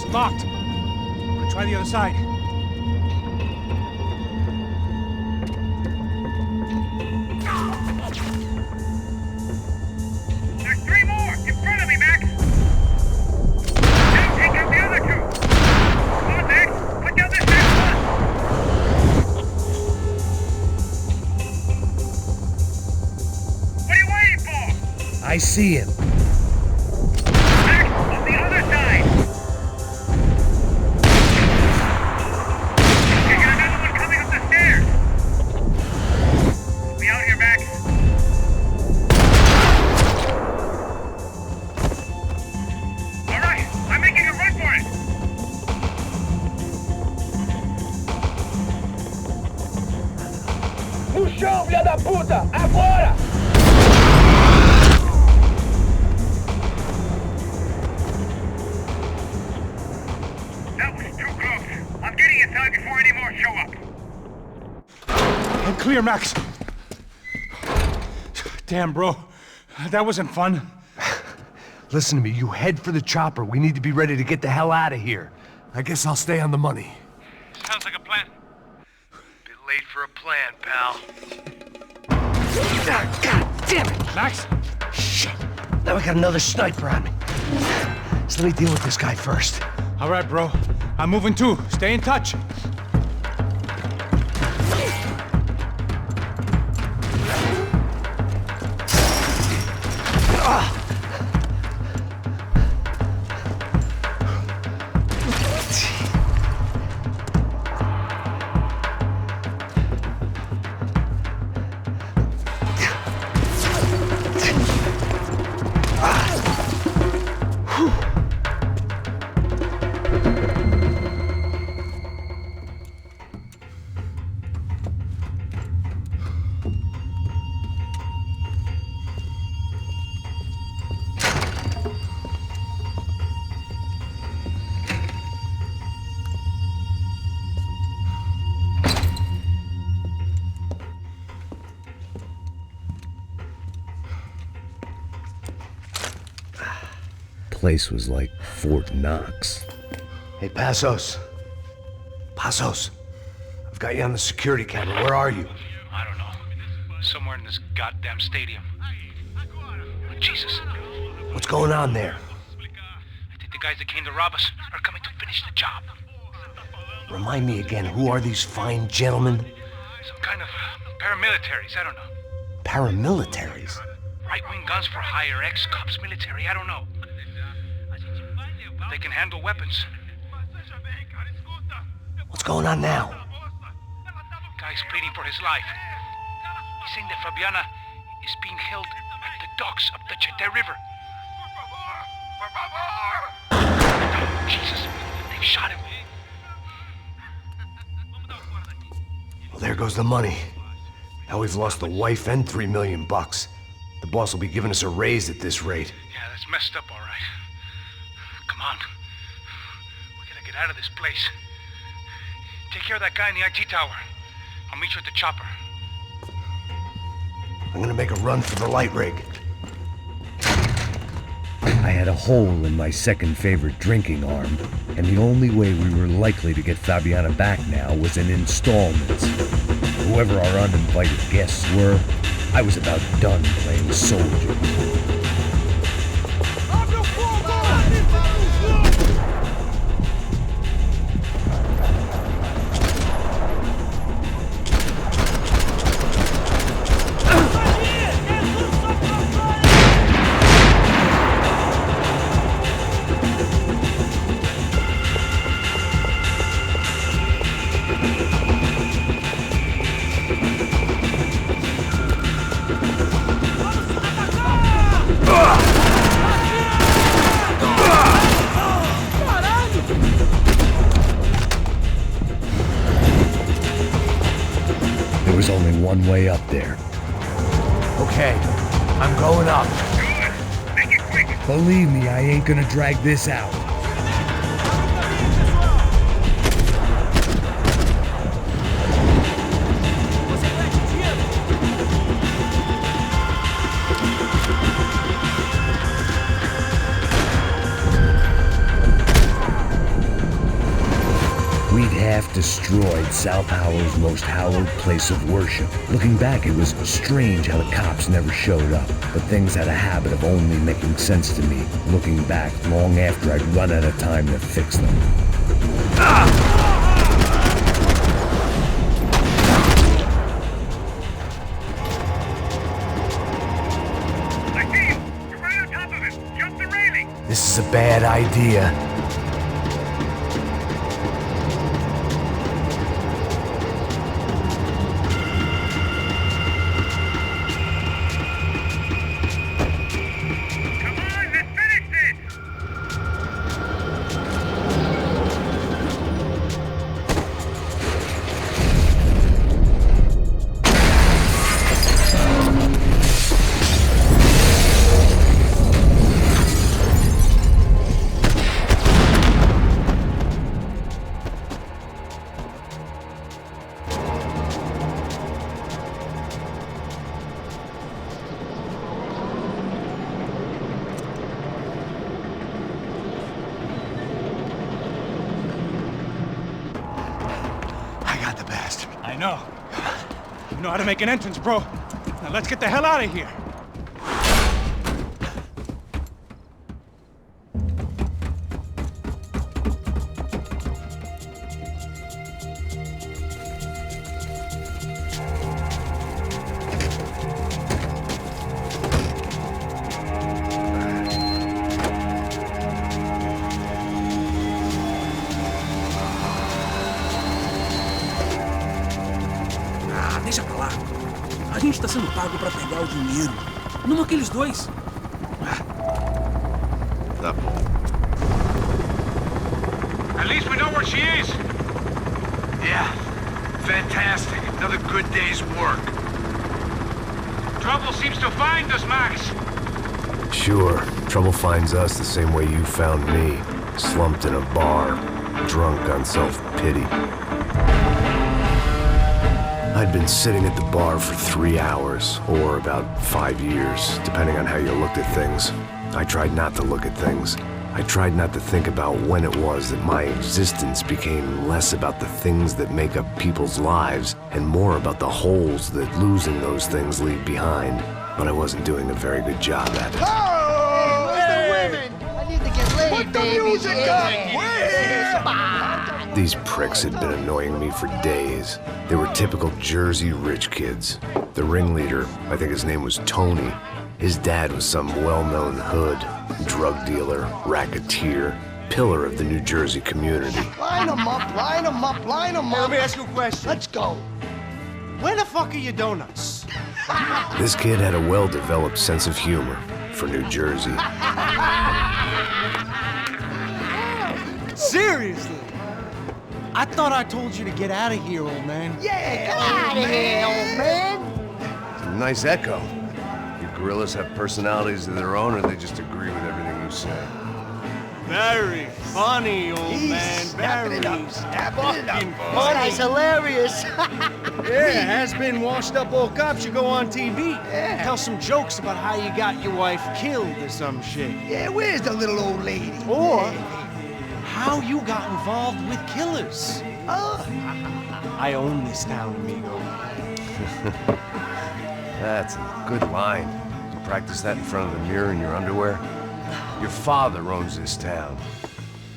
It's locked. I'm gonna try the other side. There's 3 more! In front of me, Max! Now take out the other 2! Come on, Max! Put down this next one! What are you waiting for? I see him. Max, on the other side! You got another one coming up the stairs! Be out here, Max. All right, I'm making a run for it. No chão, filha da puta! Agora! That was too close. I'm getting inside before any more show up. I'm clear, Max. Damn, bro. That wasn't fun. Listen to me, you head for the chopper. We need to be ready to get the hell out of here. I guess I'll stay on the money. Sounds like a plan. Bit late for a plan, pal. God damn it! Max? Shit. Now I got another sniper on me. So let me deal with this guy first. All right, bro. I'm moving too. Stay in touch. Place was like Fort Knox. Hey, Passos. Passos. I've got you on the security camera. Where are you? I don't know. Somewhere in this goddamn stadium. Jesus. What's going on there? I think the guys that came to rob us are coming to finish the job. Remind me again, who are these fine gentlemen? Some kind of paramilitaries, I don't know. Paramilitaries? Right-wing guns for hire, ex-cops, military, I don't know. They can handle weapons. What's going on now? Guy's pleading for his life. He's saying that Fabiana is being held at the docks of the Chete River. Jesus, they've shot him. Well, there goes the money. Now we've lost the wife and $3 million. The boss will be giving us a raise at this rate. Yeah, that's messed up, all right. Come on. We gotta get out of this place. Take care of that guy in the IT tower. I'll meet you at the chopper. I'm gonna make a run for the light rig. I had a hole in my second favorite drinking arm, and the only way we were likely to get Fabiana back now was in installments. Whoever our uninvited guests were, I was about done playing soldier. There was only one way up there. Okay, I'm going up. Good. Make it quick. Believe me, I ain't gonna drag this out. Shaft destroyed Sal Powell's most hallowed place of worship. Looking back, it was strange how the cops never showed up, but things had a habit of only making sense to me, looking back long after I'd run out of time to fix them. This is a bad idea. I know. You know how to make an entrance, bro. Now let's get the hell out of here. Deixa pra lá. A gente tá sendo pago pra pegar o dinheiro. Não aqueles dois. Tá bom. At least we know where she is. Yeah. Fantastic. Another good day's work. Trouble seems to find us, Max. Sure. Trouble finds us the same way you found me. Slumped in a bar. Drunk on self-pity. I'd been sitting at the bar for 3 hours, or about 5 years, depending on how you looked at things. I tried not to look at things. I tried not to think about when it was that my existence became less about the things that make up people's lives, and more about the holes that losing those things leave behind. But I wasn't doing a very good job at it. Oh! Where's the women? I need to get laid, Put the baby. music up! We're here! These pricks had been annoying me for days. They were typical Jersey rich kids. The ringleader, I think his name was Tony. His dad was some well-known hood, drug dealer, racketeer, pillar of the New Jersey community. Line them up, line them up, line them up. Let me ask you a question. Let's go. Where the fuck are your donuts? This kid had a well-developed sense of humor for New Jersey. Seriously? I thought I told you to get out of here, old man. Yeah, get out of here, old man. It's a nice echo. You gorillas have personalities of their own, or they just agree with everything you say? Very funny, old man. Very fucking funny. That's hilarious. Yeah, has-been washed-up old cops. You go on TV, tell some jokes about how you got your wife killed or some shit. Yeah, where's the little old lady? Or how you got involved with killers. I own this town, amigo. That's a good line. You practice that in front of the mirror in your underwear? Your father owns this town.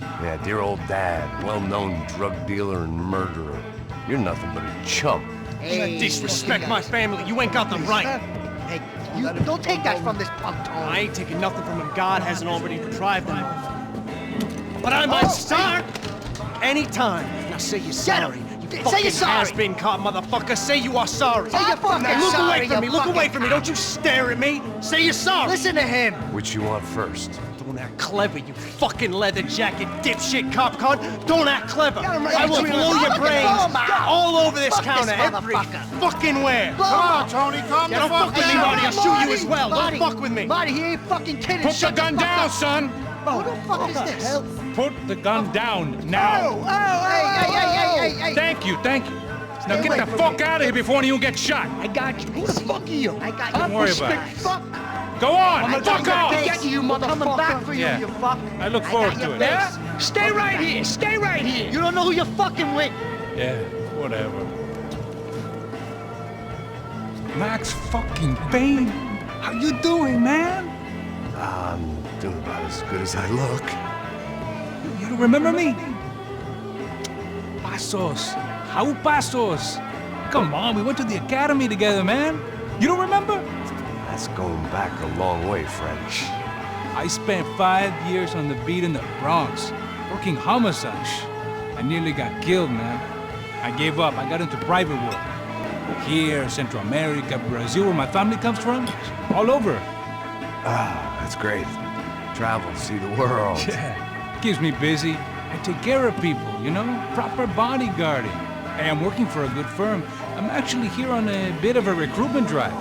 Yeah, dear old dad, well-known drug dealer and murderer. You're nothing but a chump. Hey, disrespect my family. You ain't got the right. Hey, you don't take that from this punk Tony. I ain't taking nothing from him. God hasn't already deprived him of. But I might start anytime. Now say you're sorry. Say you're sorry. Has-been caught, motherfucker. Say you are sorry. Say you're fucking Look sorry, away from me. Look away from me. Don't you stare at me. Say you're sorry. Listen to him. Which you want first? Don't act clever, you fucking leather jacket dipshit cop cunt. Don't act clever. I will blow your brains all over this counter, every fucking where. Come on, Tony, calm the fuck down. Don't fuck with me, Marty. I'll shoot you as well. Don't fuck with me. Marty, he ain't fucking kidding. Put the gun down, son. Who the fuck is this? Put the gun down now. Hey. Thank you. Now get the fuck out of here before any of you get shot. I got you. Who the fuck are you? I got you. Don't worry about it. Fuck. Go on, fuck off. Get you, motherfucker. I'm coming back for you, you fuck. I look forward to it. Yeah? Stay right here. You don't know who you're fucking with. Yeah, whatever. Max fucking Payne! How you doing, man? I'm doing about as good as I look. You don't remember me? Pasos. How Pasos? Come on, we went to the academy together, man. You don't remember? That's going back a long way, French. I spent 5 years on the beat in the Bronx, working homicide. I nearly got killed, man. I gave up. I got into private work. Here, Central America, Brazil, where my family comes from. All over. Ah, that's great. Travel, see the world. Yeah, keeps me busy. I take care of people, you know? Proper bodyguarding. Hey, I'm working for a good firm. I'm actually here on a bit of a recruitment drive.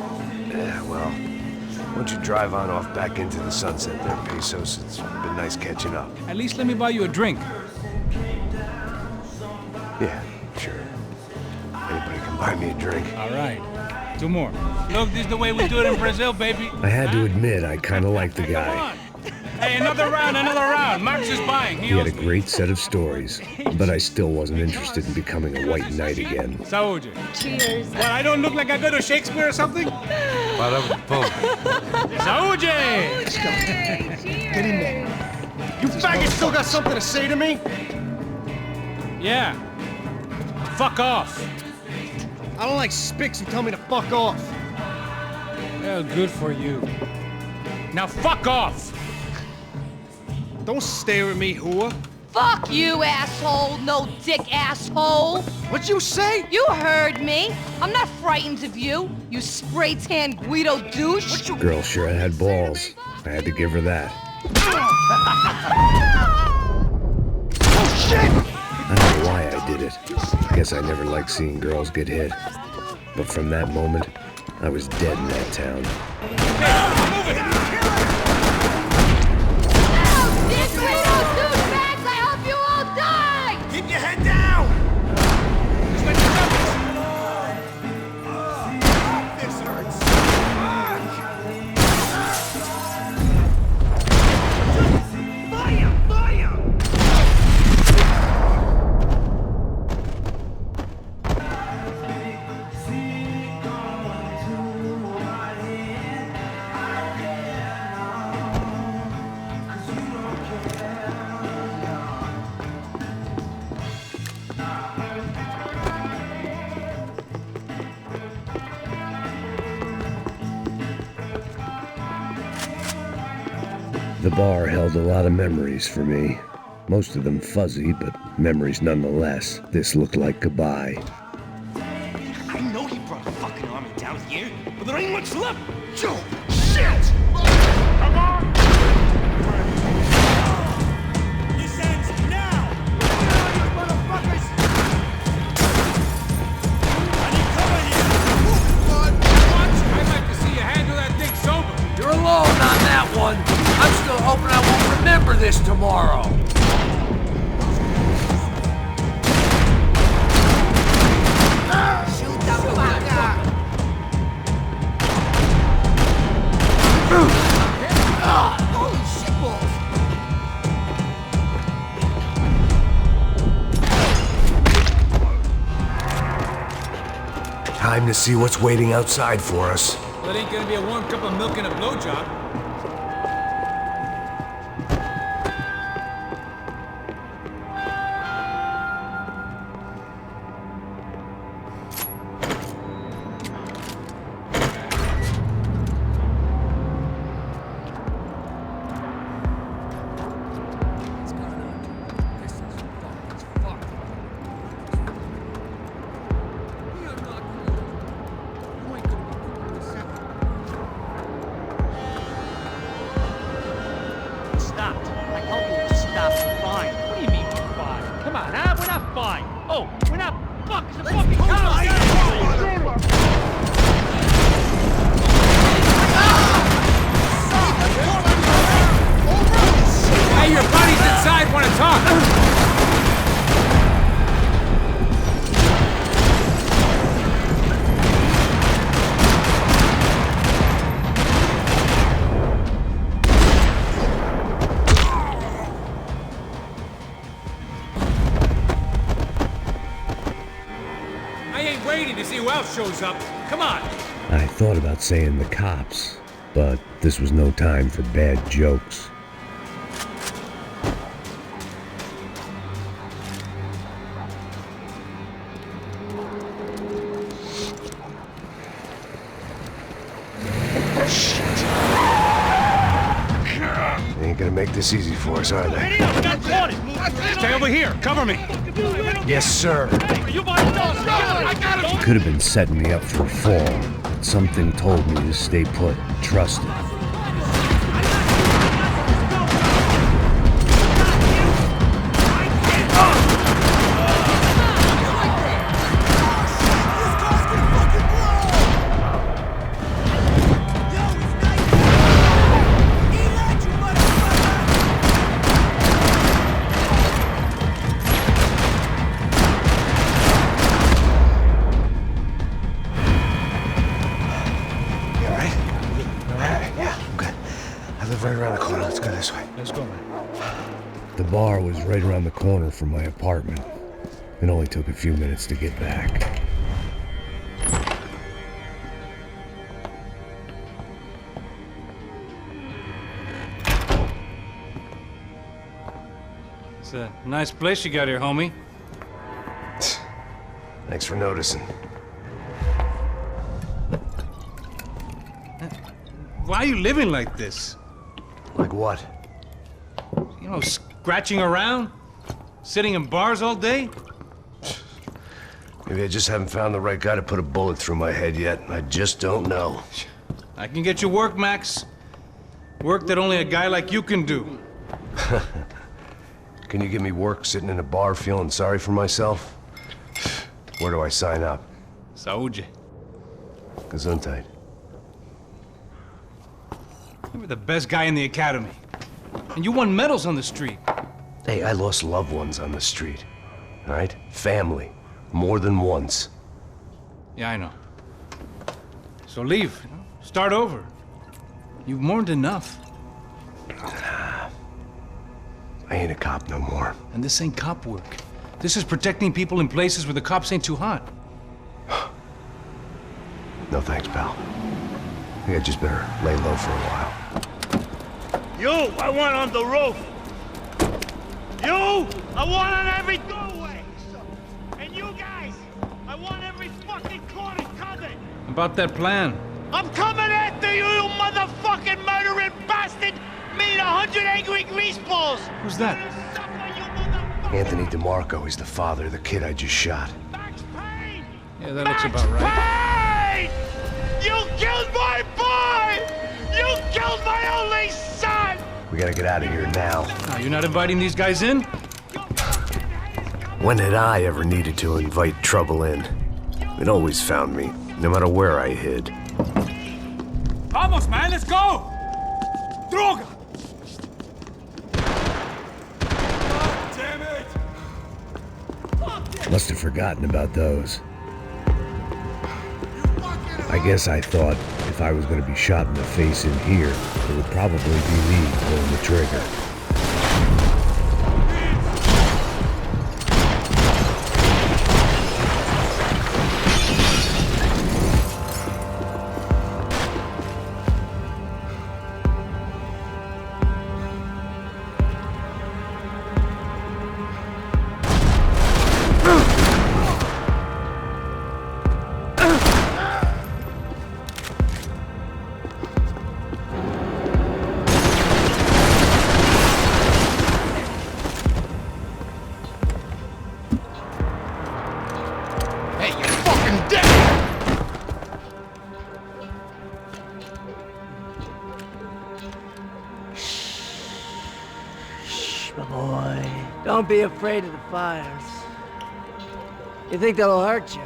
Yeah, well, why don't you drive on off back into the sunset there, Pesos? It's been nice catching up. At least let me buy you a drink. Yeah, sure. Anybody can buy me a drink. All right. 2 more. Look, this is the way we do it in Brazil, baby. I had to admit, I kind of liked the guy. Hey, another round. Max is buying. He had a great set of stories, but I still wasn't interested in becoming a white knight again. Saúde. Cheers. What, I don't look like I go to Shakespeare or something? Saúde! Let's go. Get in there. You faggot still got something to say to me? Yeah. Fuck off. I don't like spics who tell me to fuck off. Well, good for you. Now fuck off! Don't stare at me, whore. Fuck you, asshole. No dick asshole. What'd you say? You heard me. I'm not frightened of you, you spray-tan Guido douche. Girl sure had balls. I had to give her that. Oh, shit! I don't know why I did it. I guess I never liked seeing girls get hit. But from that moment, I was dead in that town. Keep your head down! This hurts. Fire! The bar held a lot of memories for me. Most of them fuzzy, but memories nonetheless. This looked like goodbye. I know he brought a fucking army down here, but there ain't much left. Joe! Shit! Come on! This ends now! You motherfuckers! I need cover here! I'd like to see you handle that thing sober. You're alone on that one. I'm still hoping I won't remember this tomorrow. Shoot the fucker! Holy shitballs! Time to see what's waiting outside for us. Well, it ain't gonna be a warm cup of milk and a blowjob. Stopped. I told you to stop. Fine. What do you mean we're fine? Come on, huh? We're not fine. Oh, we're not fucking Hey, your buddies inside want to talk. else shows up. Come on. I thought about saying the cops, but this was no time for bad jokes. They ain't gonna make this easy for us, are they? Stay over here. Cover me. Yes, sir. Could have been setting me up for a fall, but something told me to stay put, trust it. Right around the corner. Let's go this way. Let's go, man. The bar was right around the corner from my apartment. It only took a few minutes to get back. It's a nice place you got here, homie. Thanks for noticing. Why are you living like this? Like what? You know, scratching around? Sitting in bars all day? Maybe I just haven't found the right guy to put a bullet through my head yet. I just don't know. I can get you work, Max. Work that only a guy like you can do. Can you give me work sitting in a bar feeling sorry for myself? Where do I sign up? Saúde. Gesundheit. You were the best guy in the academy. And you won medals on the street. Hey, I lost loved ones on the street. All right? Family. More than once. Yeah, I know. So leave. You know? Start over. You've mourned enough. I ain't a cop no more. And this ain't cop work. This is protecting people in places where the cops ain't too hot. No thanks, pal. I think I just better lay low for a while. You, I want on the roof. You, I want on every doorway. And you guys, I want every fucking corner covered. About that plan. I'm coming after you, you motherfucking murdering bastard! Me and 100 angry greaseballs! Who's that? Anthony DeMarco. He's the father of the kid I just shot. Yeah, that looks about right. Payne! You killed my boy! You killed my only son! We gotta get out of here now. Oh, you're not inviting these guys in? When had I ever needed to invite trouble in? It always found me, no matter where I hid. Vamos, man, let's go! Droga! Damn it! Must have forgotten about those. I guess I thought if I was going to be shot in the face in here, it would probably be me pulling the trigger. Don't be afraid of the fires. You think they'll hurt you?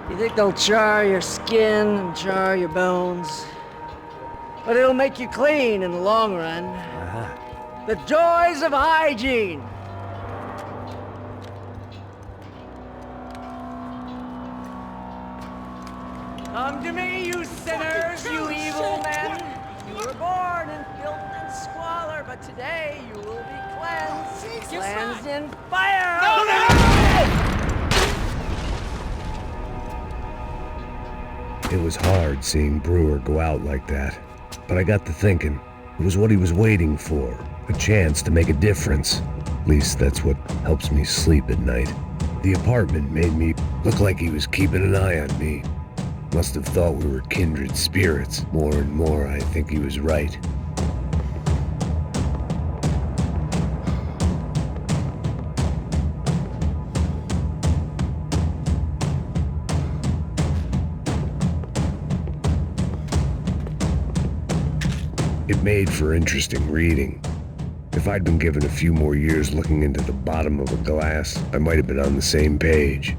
You think they'll char your skin and char your bones? But it'll make you clean in the long run. The joys of hygiene! Come to me, you sinners, you evil men! You were born in filth and squalor, but today you will be cleansed. Cleansed in fire! It was hard seeing Brewer go out like that. But I got to thinking, it was what he was waiting for. A chance to make a difference. At least that's what helps me sleep at night. The apartment made me look like he was keeping an eye on me. Must have thought we were kindred spirits. More and more, I think he was right. It made for interesting reading. If I'd been given a few more years looking into the bottom of a glass, I might have been on the same page.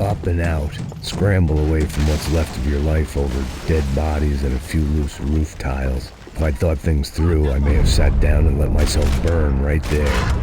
Up and out. Scramble away from what's left of your life over dead bodies and a few loose roof tiles. If I'd thought things through, I may have sat down and let myself burn right there.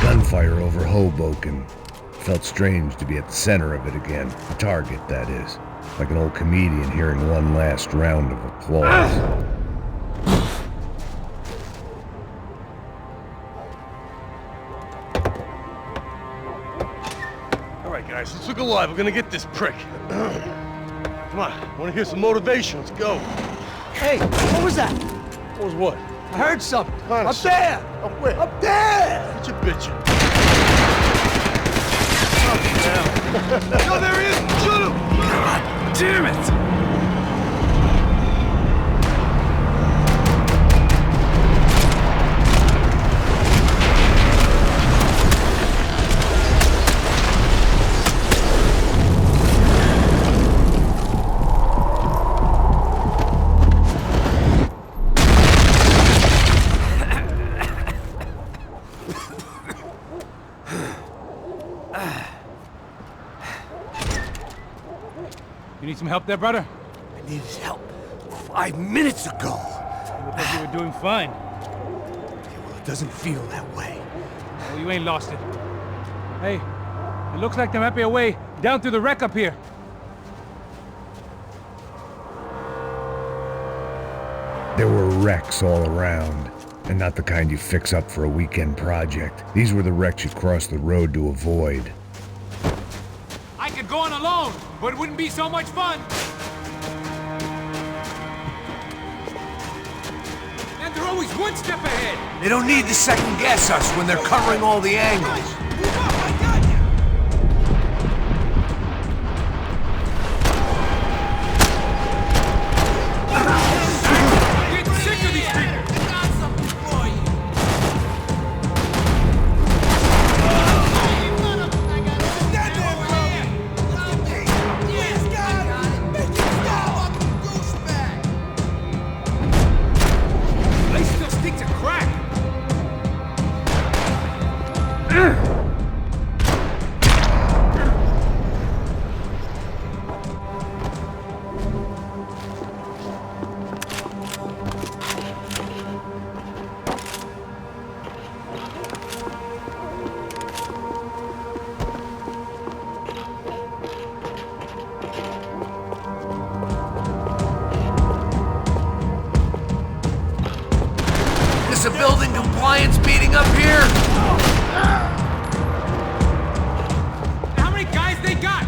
Gunfire over Hoboken. Felt strange to be at the center of it again. The target, that is. Like an old comedian hearing one last round of applause. Alright guys, let's look alive. We're gonna get this prick. Come on, I wanna hear some motivation. Let's go. Hey, what was that? What was what? I heard something. Huh, Up there! Up where? Up there! What you bitching? No, there he is! Shoot him! God damn it! You need some help there, brother? I needed help 5 minutes ago. You look like you were doing fine. Well, it doesn't feel that way. Well, you ain't lost it. Hey, it looks like there might be a way down through the wreck up here. There were wrecks all around, and not the kind you fix up for a weekend project. These were the wrecks you cross the road to avoid. I could go on alone, but it wouldn't be so much fun. And they're always one step ahead. They don't need to second guess us when they're covering all the angles. Is a building compliance meeting up here? How many guys they got?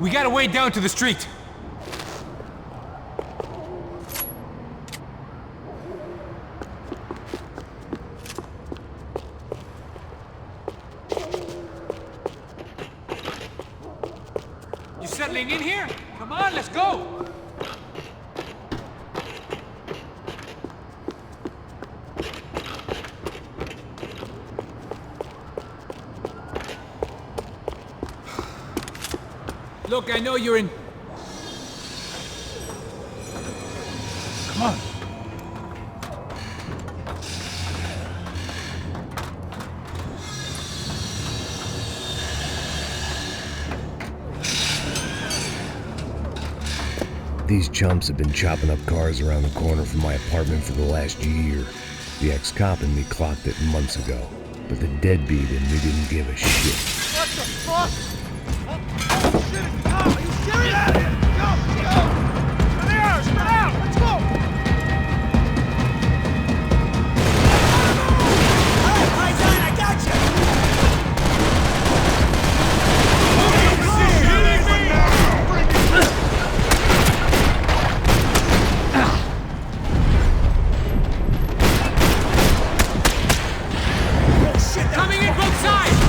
We gotta wade down to the street. You settling in here? Come on, let's go! Look, I know you're in... Come on. These chumps have been chopping up cars around the corner from my apartment for the last year. The ex-cop in me clocked it months ago, but the deadbeat in me didn't give a shit. What the fuck? Oh, shit! Are you serious? Get out of here! Go! Go! Spread out! Spread out! Let's go! All right, eyes on! I got you! Coming in both sides!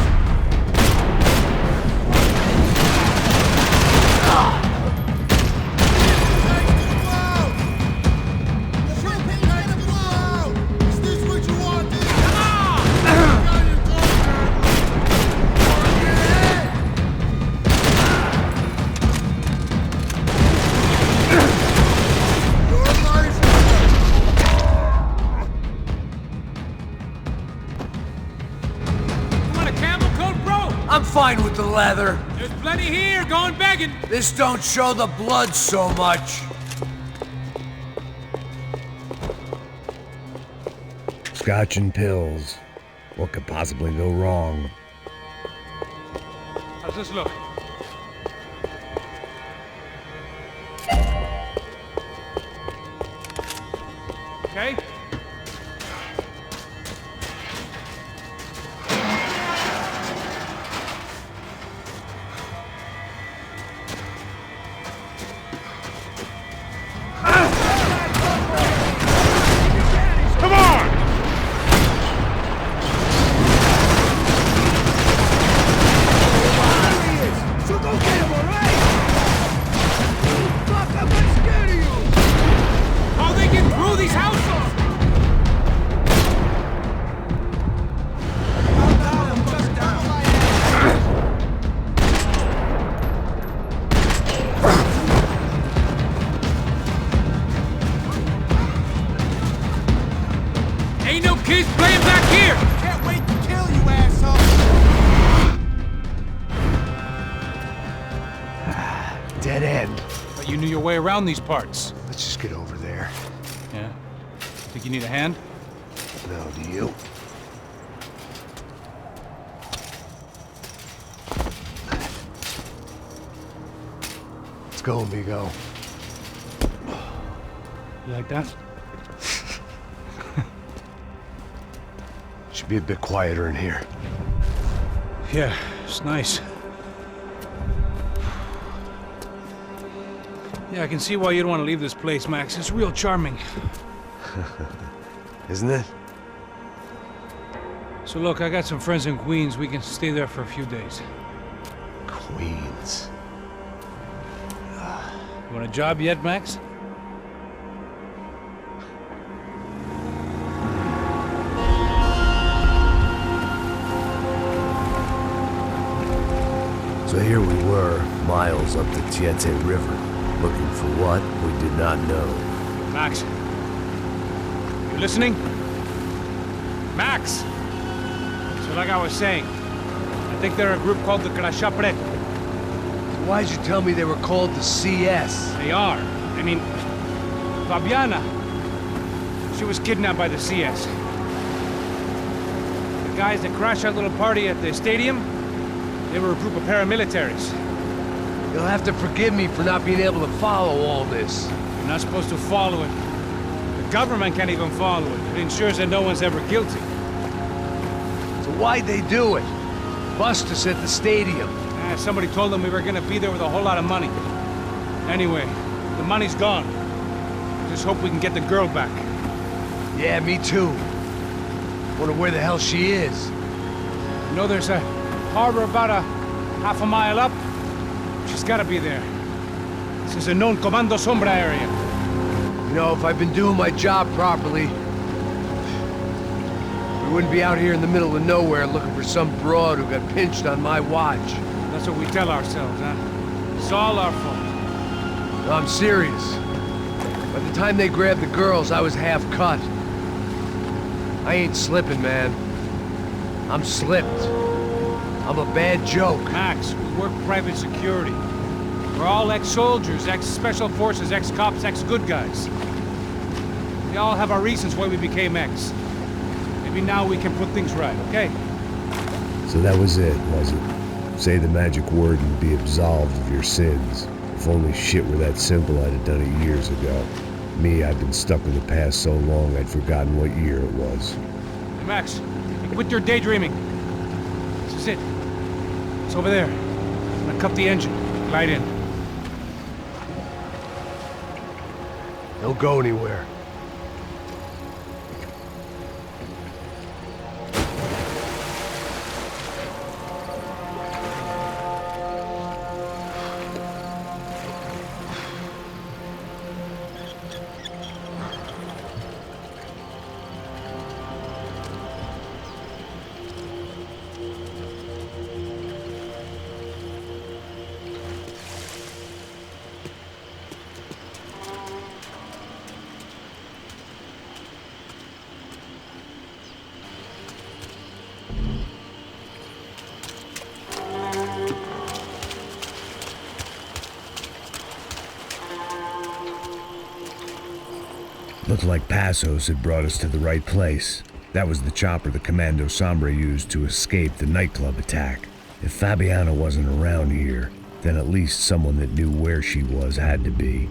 I'm fine with the leather. There's plenty here, going begging. This don't show the blood so much. Scotch and pills. What could possibly go wrong? How's this look? Okay. Kids playing back here! Can't wait to kill you, asshole! Dead end. But you knew your way around these parts. Let's just get over there. Yeah? Think you need a hand? No, do you? Let's go, amigo. You like that? Should be a bit quieter in here. Yeah, it's nice. Yeah, I can see why you'd want to leave this place, Max. It's real charming. Isn't it? So look, I got some friends in Queens. We can stay there for a few days. Queens. You want a job yet, Max? So here we were, miles up the XIII River, looking for what we did not know. Max. You listening? Max! So like I was saying, I think they're a group called the XIII. Why'd you tell me they were called the CS? They are. I mean, Fabiana, she was kidnapped by the CS. The guys that crashed that little party at the stadium, they were a group of paramilitaries. You'll have to forgive me for not being able to follow all this. You're not supposed to follow it. The government can't even follow it. It ensures that no one's ever guilty. So why'd they do it? Bust us at the stadium. Somebody told them we were gonna be there with a whole lot of money. Anyway, the money's gone. Just hope we can get the girl back. Yeah, me too. Wonder where the hell she is. You know there's a harbor about a half a mile up? She's gotta be there. This is a known Comando Sombra area. You know, if I've been doing my job properly, we wouldn't be out here in the middle of nowhere looking for some broad who got pinched on my watch. That's what we tell ourselves, huh? It's all our fault. No, I'm serious. By the time they grabbed the girls, I was half cut. I ain't slipping, man. I'm slipped. I'm a bad joke. Max, we work private security. We're all ex-soldiers, ex-special forces, ex-cops, ex-good guys. We all have our reasons why we became ex. Maybe now we can put things right, okay? So that was it, was it? Say the magic word and be absolved of your sins. If only shit were that simple, I'd have done it years ago. Me, I've been stuck in the past so long I'd forgotten what year it was. Hey, Max, quit your daydreaming. This is it. It's over there. I'm gonna cut the engine. Glide in. Don't go anywhere. Looked like Passos had brought us to the right place. That was the chopper the Comando Sombra used to escape the nightclub attack. If Fabiana wasn't around here, then at least someone that knew where she was had to be.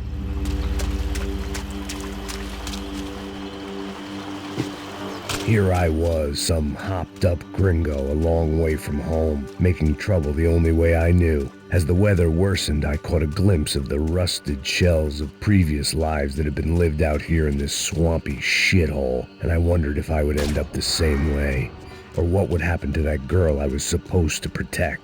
Here I was, some hopped-up gringo a long way from home, making trouble the only way I knew. As the weather worsened, I caught a glimpse of the rusted shells of previous lives that had been lived out here in this swampy shithole, and I wondered if I would end up the same way, or what would happen to that girl I was supposed to protect.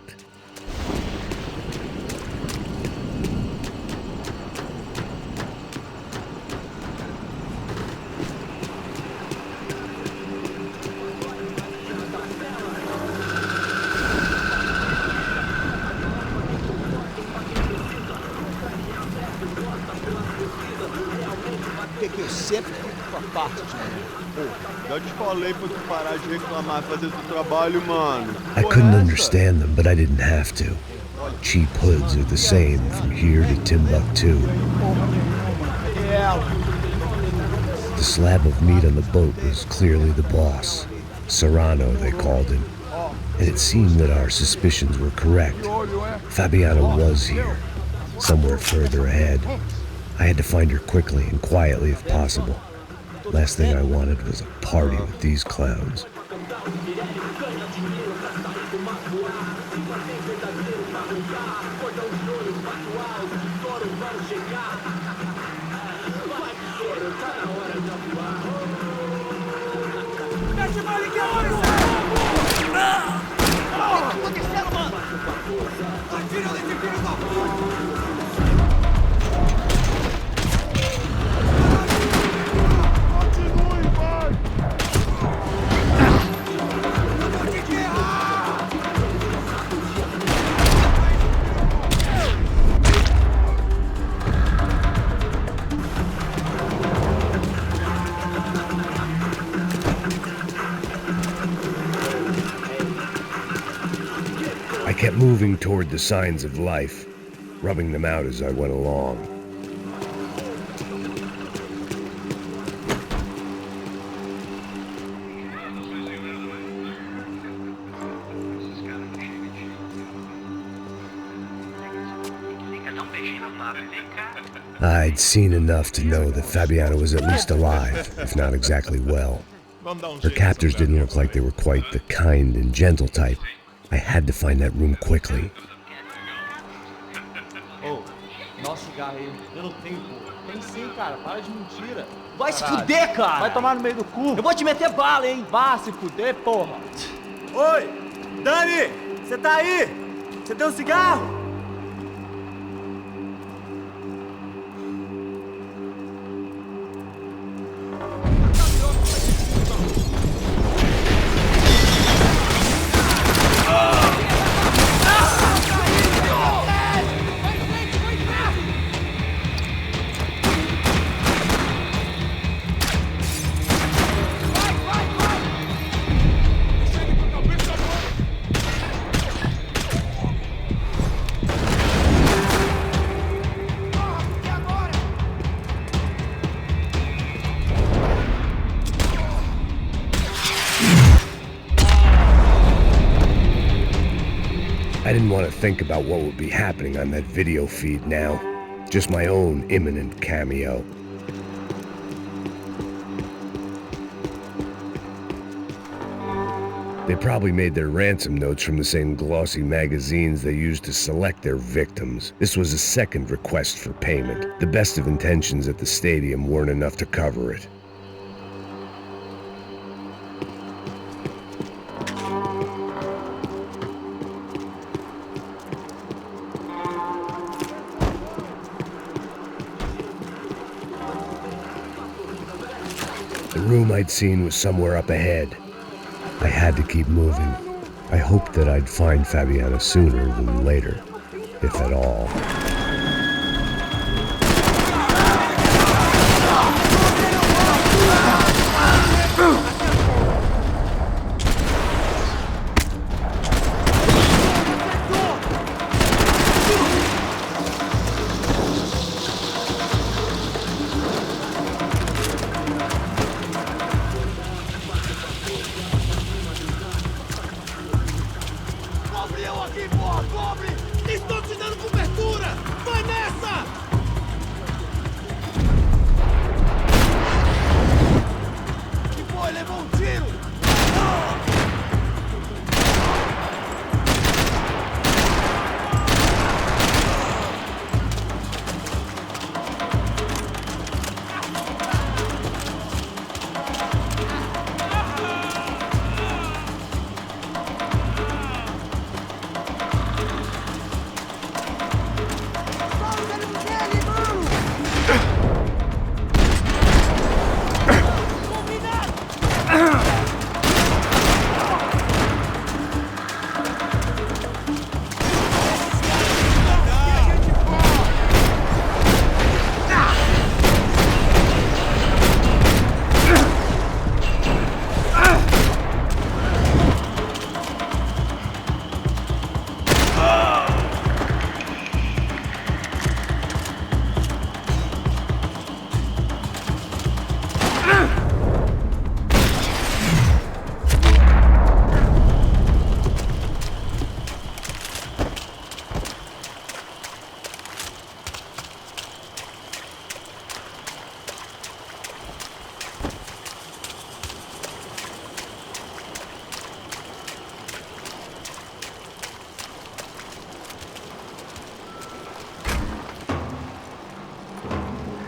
Que eu sempre fico com a parte de mim. Pô, já te falei pra tu parar de reclamar e fazer teu trabalho, mano. I couldn't understand them, but I didn't have to. Cheap hoods are the same from here to Timbuktu. The slab of meat on the boat was clearly the boss. Serrano, they called him. And it seemed that our suspicions were correct. Fabiana was here, somewhere further ahead. I had to find her quickly and quietly if possible. Last thing I wanted was a party with these clowns. I kept moving toward the signs of life, rubbing them out as I went along. I'd seen enough to know that Fabiana was at least alive, if not exactly well. Her captors didn't look like they were quite the kind and gentle type. I had to find that room quickly. Dá um cigarro aí. Eu não tenho, pô. Tem sim, cara. Para de mentira. Vai se Caralho. fuder, cara! Vai tomar no meio do cu. Eu vou te meter bala, hein? Vá se fuder, porra. Oi! Dani! Você tá aí? Você tem um cigarro? I didn't want to think about what would be happening on that video feed now. Just my own imminent cameo. They probably made their ransom notes from the same glossy magazines they used to select their victims. This was a second request for payment. The best of intentions at the stadium weren't enough to cover it. The room I'd seen was somewhere up ahead. I had to keep moving. I hoped that I'd find Fabiana sooner than later, if at all.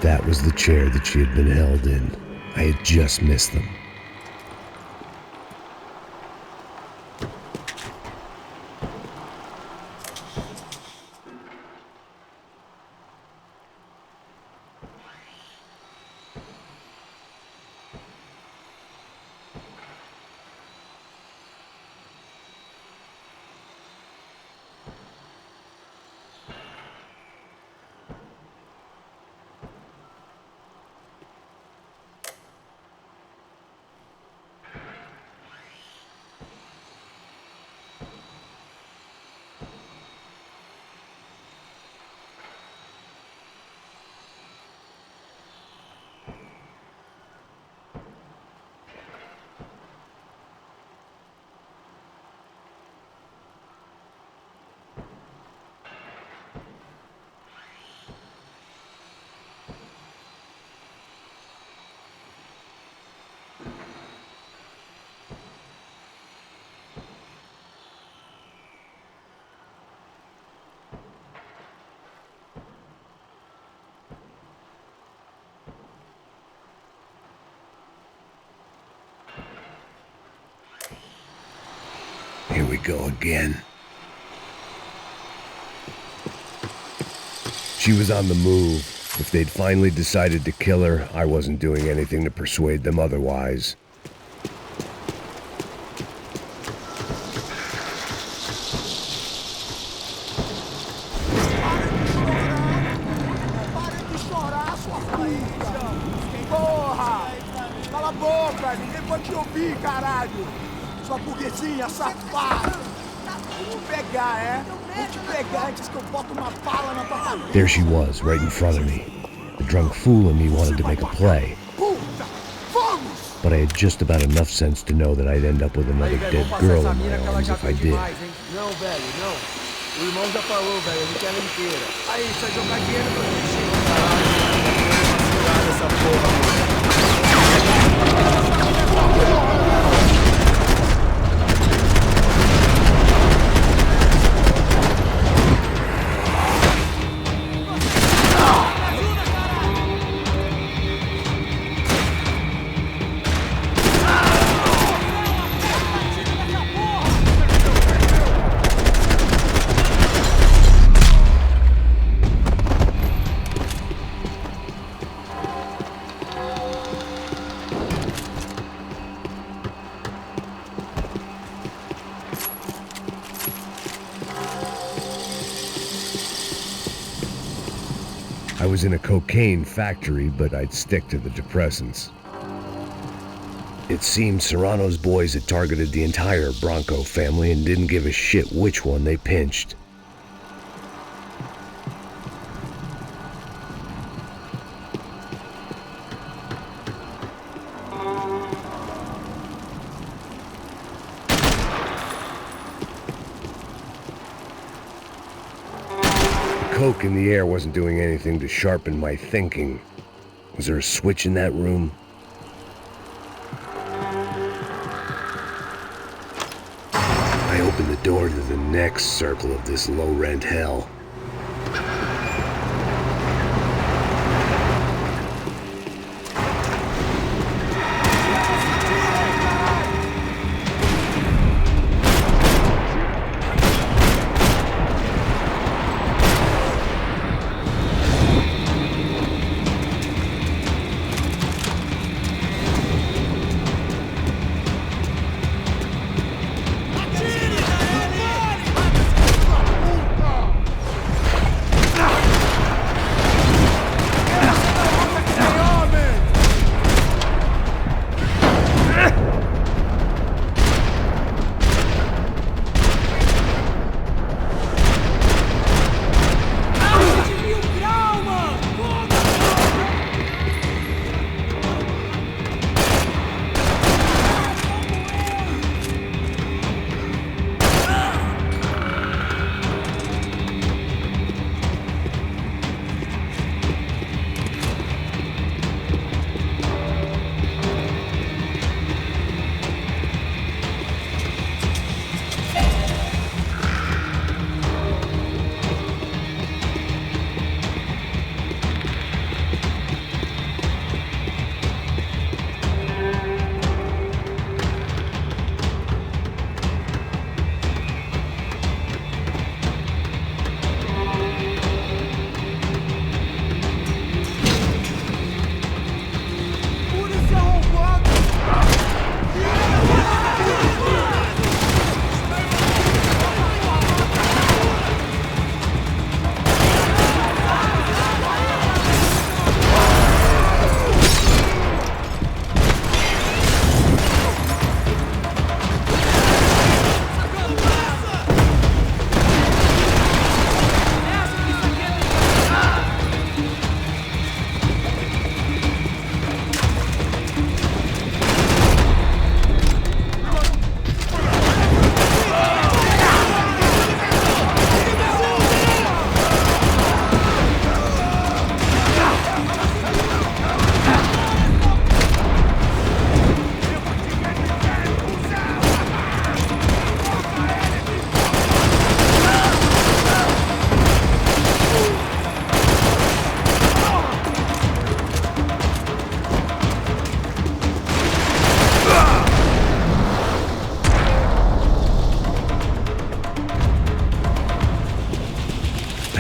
That was the chair that she had been held in. I had just missed them. Here we go again. She was on the move. If they'd finally decided to kill her, I wasn't doing anything to persuade them otherwise. Porra! Cala a boca! Ninguém pode te ouvir, caralho! Sua burguesinha safada! Vou te pegar, é? Vou te pegar antes que eu boto uma bala na tua cabeça! There she was, right in front of me. The drunk fool in me wanted to make a play. But I had just about enough sense to know that I'd end up with another dead girl in my arms if I did. Não, velho, não. O irmão já falou, velho. A gente ela inteira. Aí, você vai jogar dinheiro pra gente. Caralho, essa porra. I was in a cocaine factory, but I'd stick to the depressants. It seemed Serrano's boys had targeted the entire Bronco family and didn't give a shit which one they pinched. Coke in the air wasn't doing anything to sharpen my thinking. Was there a switch in that room? I opened the door to the next circle of this low-rent hell.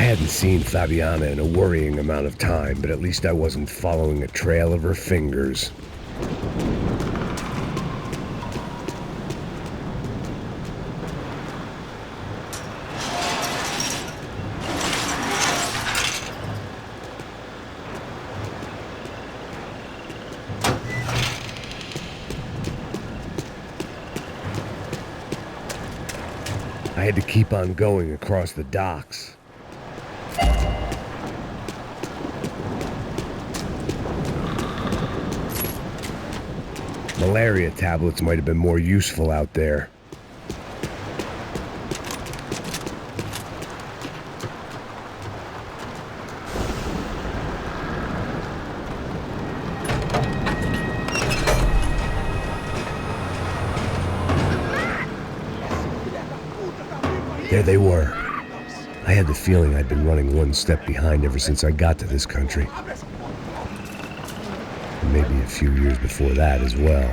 I hadn't seen Fabiana in a worrying amount of time, but at least I wasn't following a trail of her fingers. I had to keep on going across the docks. Malaria tablets might have been more useful out there. There they were. I had the feeling I'd been running one step behind ever since I got to this country. And maybe a few years before that as well.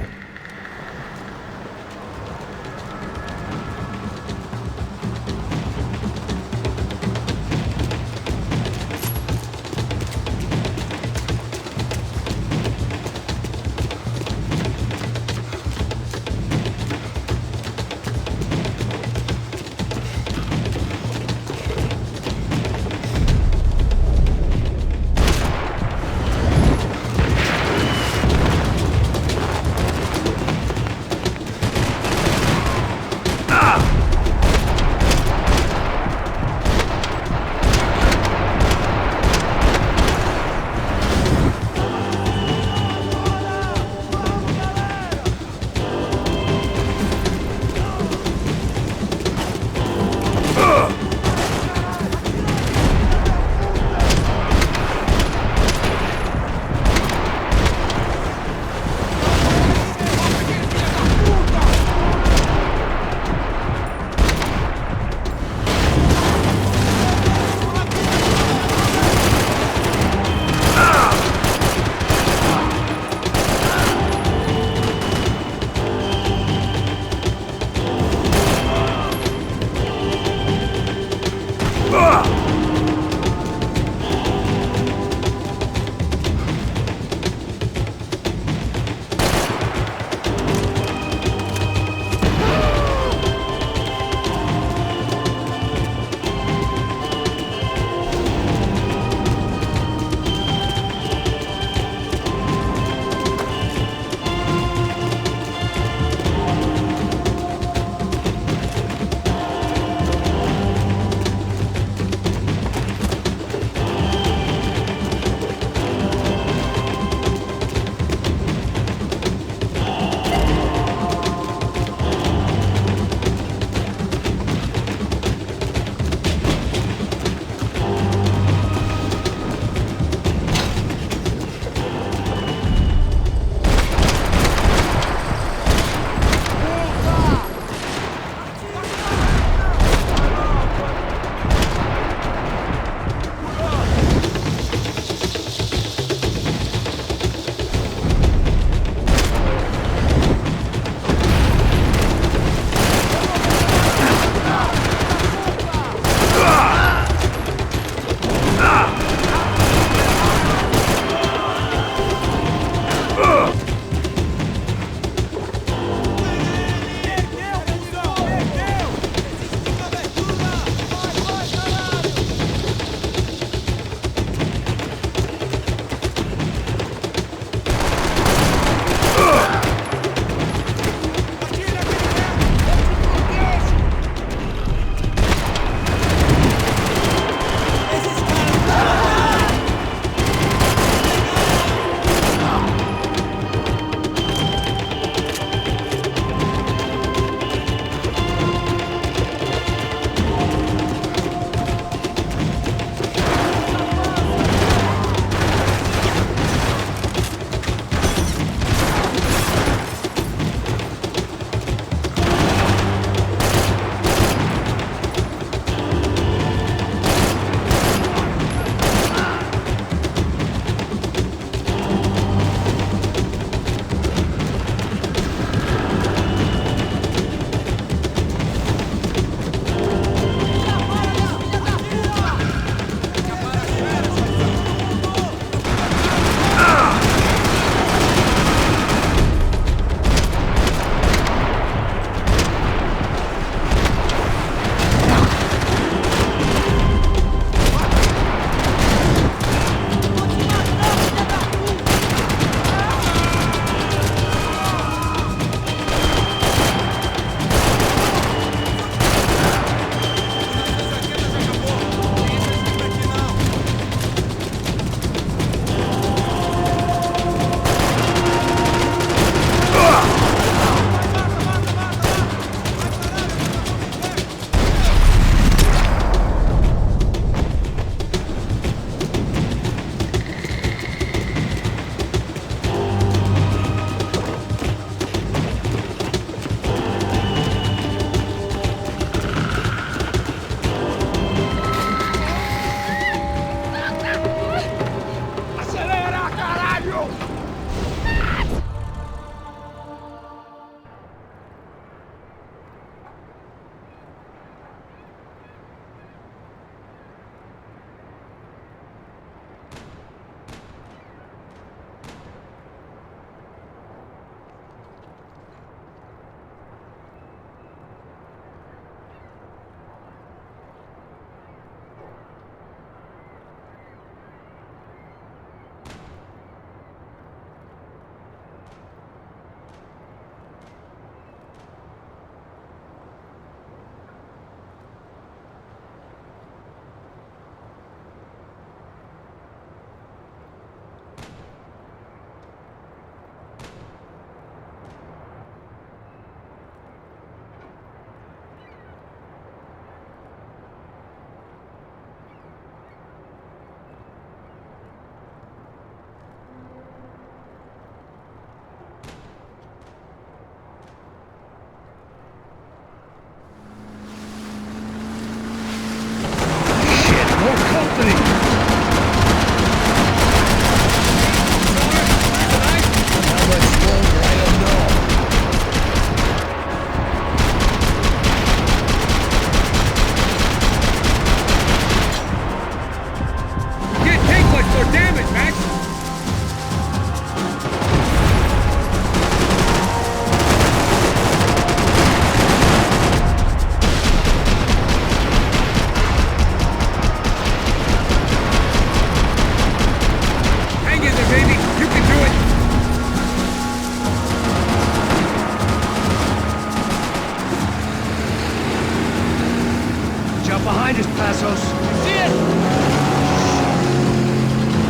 close! See it?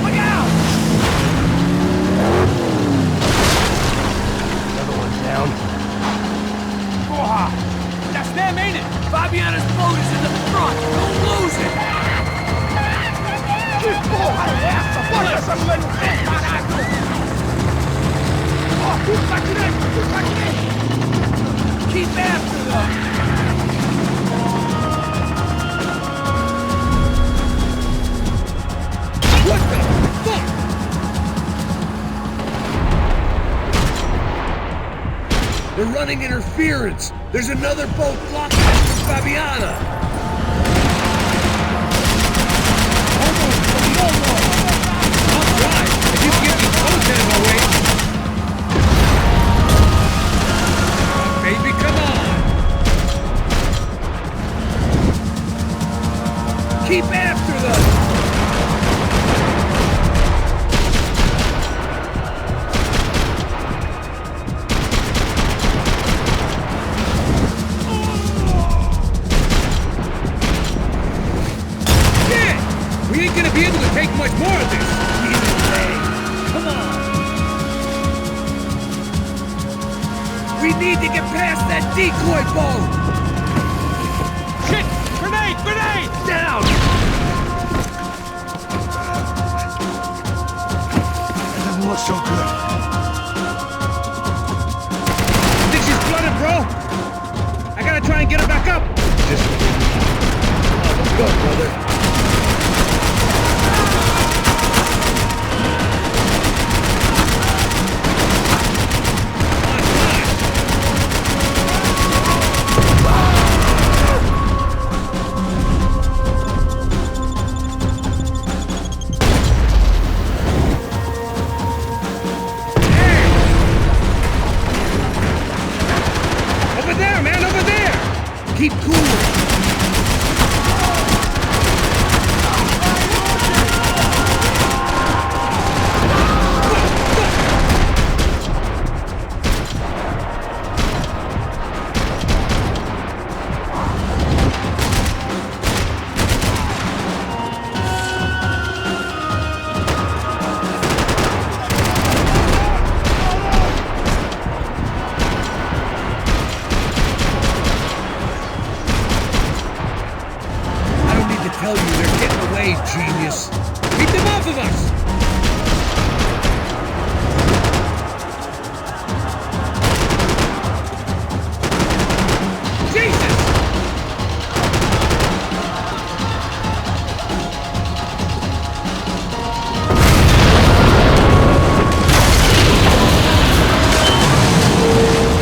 Look out! Another one down. Porra! That's them, ain't it? Fabiana's boat is in the front! Don't lose it! Que porra é essa? Bota essa mulher no pé, caralho! Ó, tudo pra direita, tudo pra direita! Keep after them! What the fuck? We're running interference. There's another boat blocking us from Fabiana. I'll drive if you can get these boats out of my way. Baby, come on! Keep after them! Shit! We ain't gonna be able to take much more of this! Neither way. Come on! We need to get past that decoy boat! Shit! Grenade! Grenade! Down! That doesn't look so good. Think she's flooded, bro? I gotta try and get her back up! Just let's go, brother. Over there, man, over there! Keep cool! Tell you they're getting away, genius. Keep them off of us! Jesus!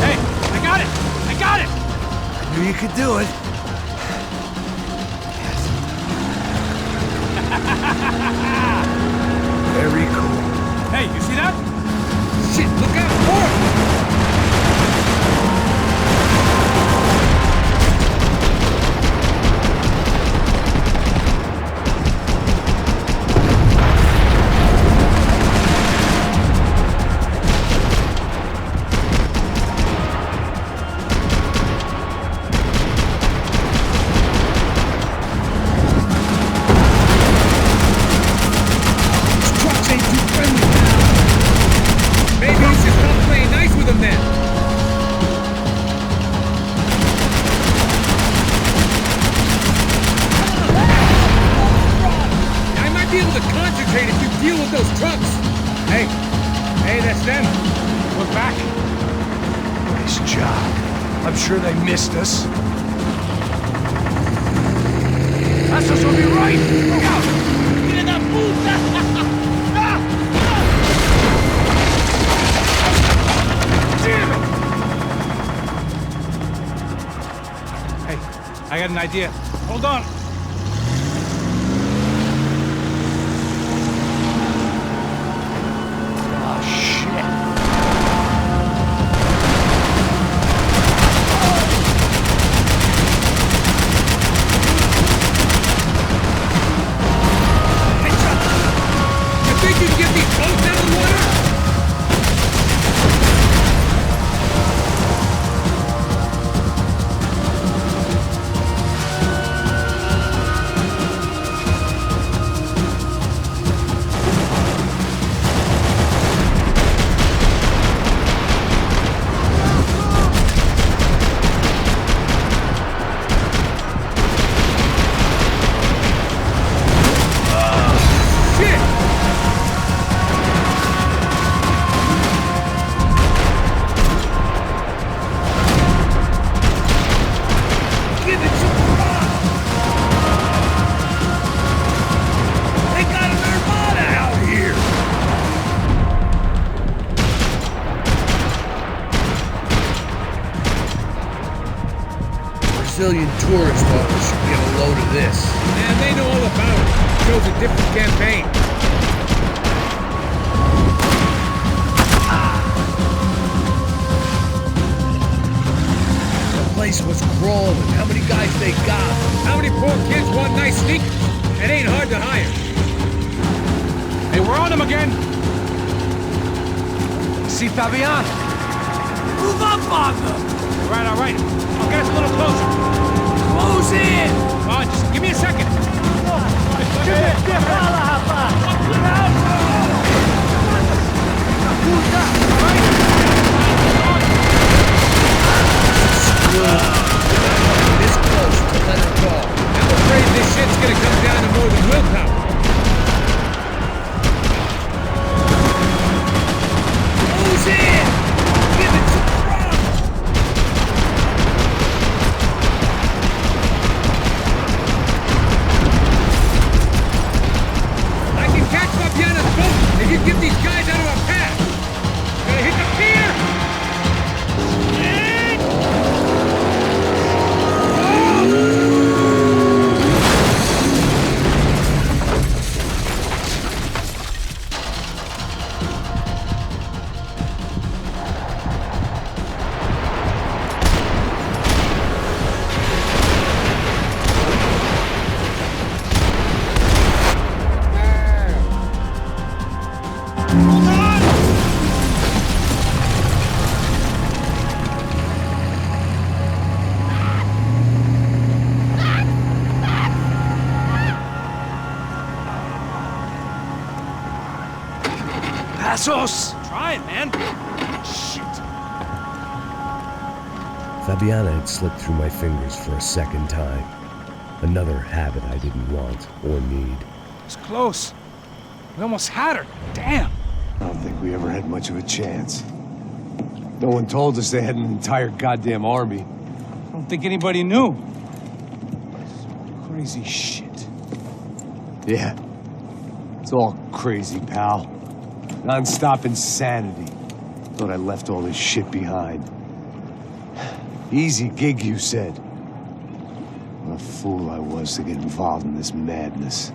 Hey, I got it! I got it! I knew you could do it. Very cool. Hey, you see that? Shit, look out! More! I'm sure they missed us. That's us on the right! Look out! Get in that puta! Damn it! Hey, I got an idea. Hold on. Oh, shit. civilian tourist office should get a load of this. Man, they know all about it. Shows a different campaign. The place was crawling. How many guys they got? How many poor kids want nice sneakers? It ain't hard to hire. Hey, we're on him again. See Fabian? Move up, Martha! All right. I'll get us a little closer. Close in! Come on, just give me a second. This close to let it go. I'm afraid this shit's gonna come down to more than willpower. Close in! Give it some front! I can catch Fabiana's boat if you get these guys out of our path. Gonna hit the pier! Passos! Try it, man. Shit. Fabiana had slipped through my fingers for a second time. Another habit I didn't want or need. It's close. We almost had her. Damn. I don't think we ever had much of a chance. No one told us they had an entire goddamn army. I don't think anybody knew. Crazy shit. Yeah. It's all crazy, pal. Non-stop insanity. Thought I left all this shit behind. Easy gig, you said. What a fool I was to get involved in this madness.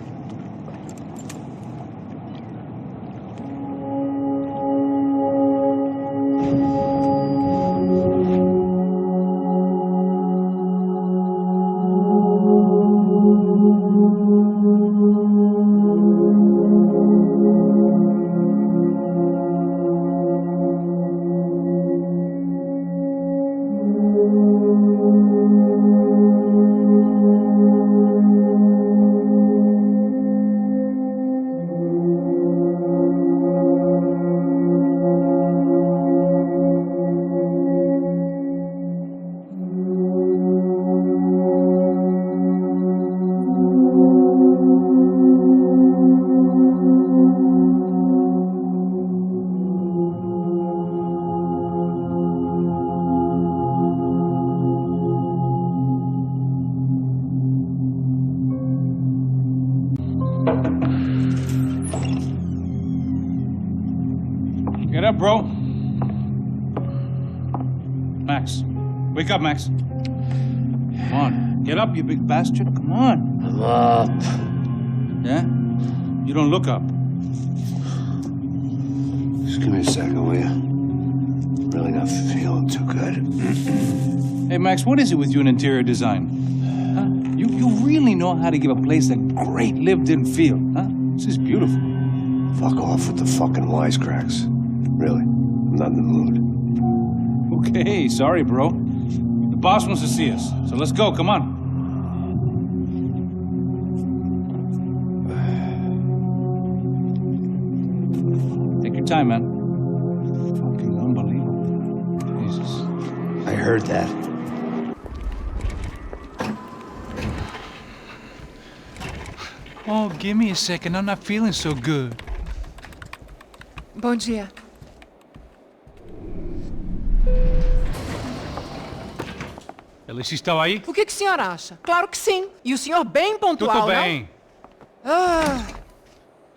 Get up, bro. Max. Wake up, Max. Come on. Get up, you big bastard. Come on. I'm up. Yeah? You don't look up. Just give me a second, will you? Really not feeling too good. Hey, Max, what is it with you in interior design? Huh? You really know how to give a place a great lived-in feel, huh? This is beautiful. Fuck off with the fucking wisecracks. Really, I'm not in the mood. Okay, sorry, bro. The boss wants to see us, so let's go, come on. Take your time, man. Fucking unbelievable. Jesus. I heard that. Oh, give me a second. I'm not feeling so good. Bom dia. Alice estava aí? O que o senhor acha? Claro que sim. E o senhor bem pontual, Tudo bem. não? Ah.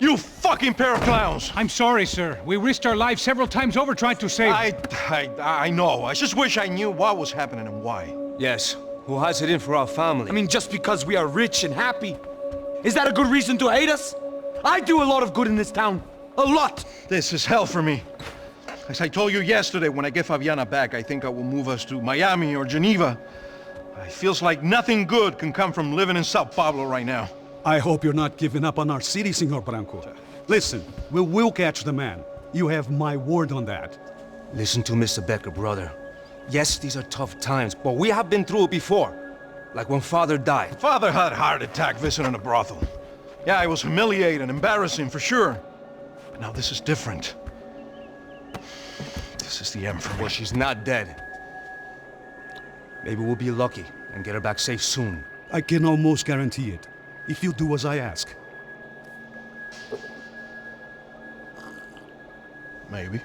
You fucking pair of clowns! I'm sorry, sir. We risked our lives several times over trying to save... I know. I just wish I knew what was happening and why. Yes, who has it in for our family. I mean, just because we are rich and happy, is that a good reason to hate us? I do a lot of good in this town. A lot! This is hell for me. As I told you yesterday, when I get Fabiana back, I think I will move us to Miami or Geneva. It feels like nothing good can come from living in Sao Paulo right now. I hope you're not giving up on our city, Senor Branco. Listen, we will catch the man. You have my word on that. Listen to Mr. Becker, brother. Yes, these are tough times, but we have been through it before. Like when Father died. Father had a heart attack visiting a brothel. Yeah, it was humiliating, embarrassing, for sure. But now this is different. This is the end for me. Well, she's not dead. Maybe we'll be lucky and get her back safe soon. I can almost guarantee it, if you do as I ask. Maybe.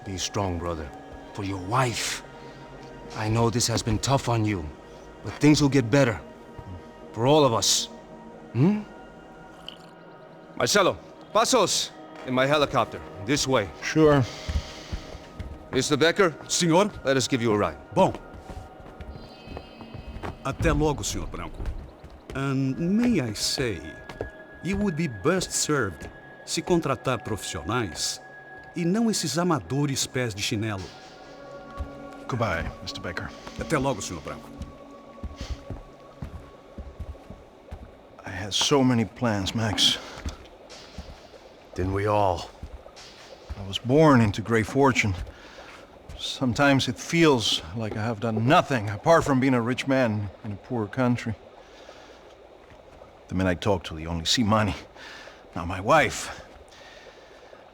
Be strong, brother. For your wife. I know this has been tough on you, but things will get better. For all of us. Hmm? Marcelo, pasos in my helicopter. This way. Sure. Mr. Becker? Senhor? Let us give you a ride. Bom. Até logo, Senhor Branco. And may I say, you would be best served se contratar profissionais e não esses amadores pés de chinelo. Goodbye, Mr. Becker. Até logo, Senhor Branco. I had so many plans, Max. Didn't we all? I was born into great fortune. Sometimes it feels like I have done nothing apart from being a rich man in a poor country. The men I talk to, they only see money. Now my wife,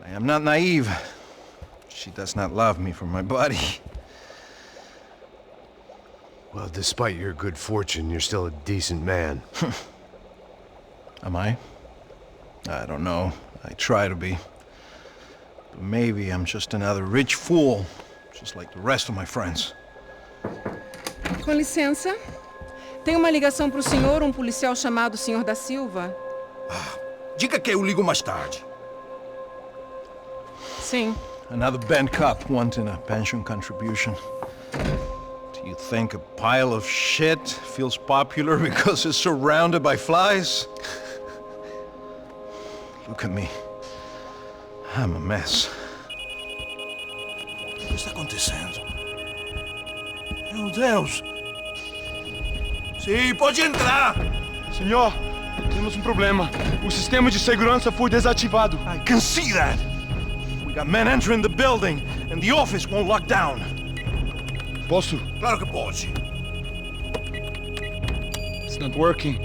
I am not naive. She does not love me for my body. Well, despite your good fortune, you're still a decent man. Am I? I don't know. I try to be. But maybe I'm just another rich fool, just like the rest of my friends. Com licença. Tem uma ligação para o senhor, policial chamado Sr. da Silva. Diga que eu ligo mais tarde. Sim. Another bent cop wanting a pension contribution. Do you think a pile of shit feels popular because it's surrounded by flies? Look at me. I'm a mess. O que está acontecendo? Meu Deus! Sim, pode entrar! Senhor, temos problema. O sistema de segurança foi desativado. I can see that! We got men entering the building, and the office won't lock down. Posso? Claro que pode. It's not working.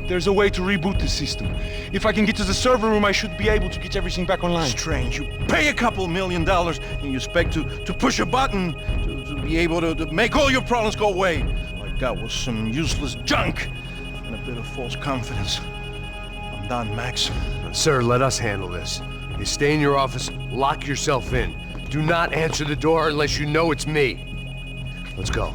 There's a way to reboot the system. If I can get to the server room, I should be able to get everything back online. Strange. You pay a couple $1 million, and you expect to push a button to be able to make all your problems go away. All I got was some useless junk and a bit of false confidence. I'm done, Max. Sir, let us handle this. You stay in your office, lock yourself in. Do not answer the door unless you know it's me. Let's go.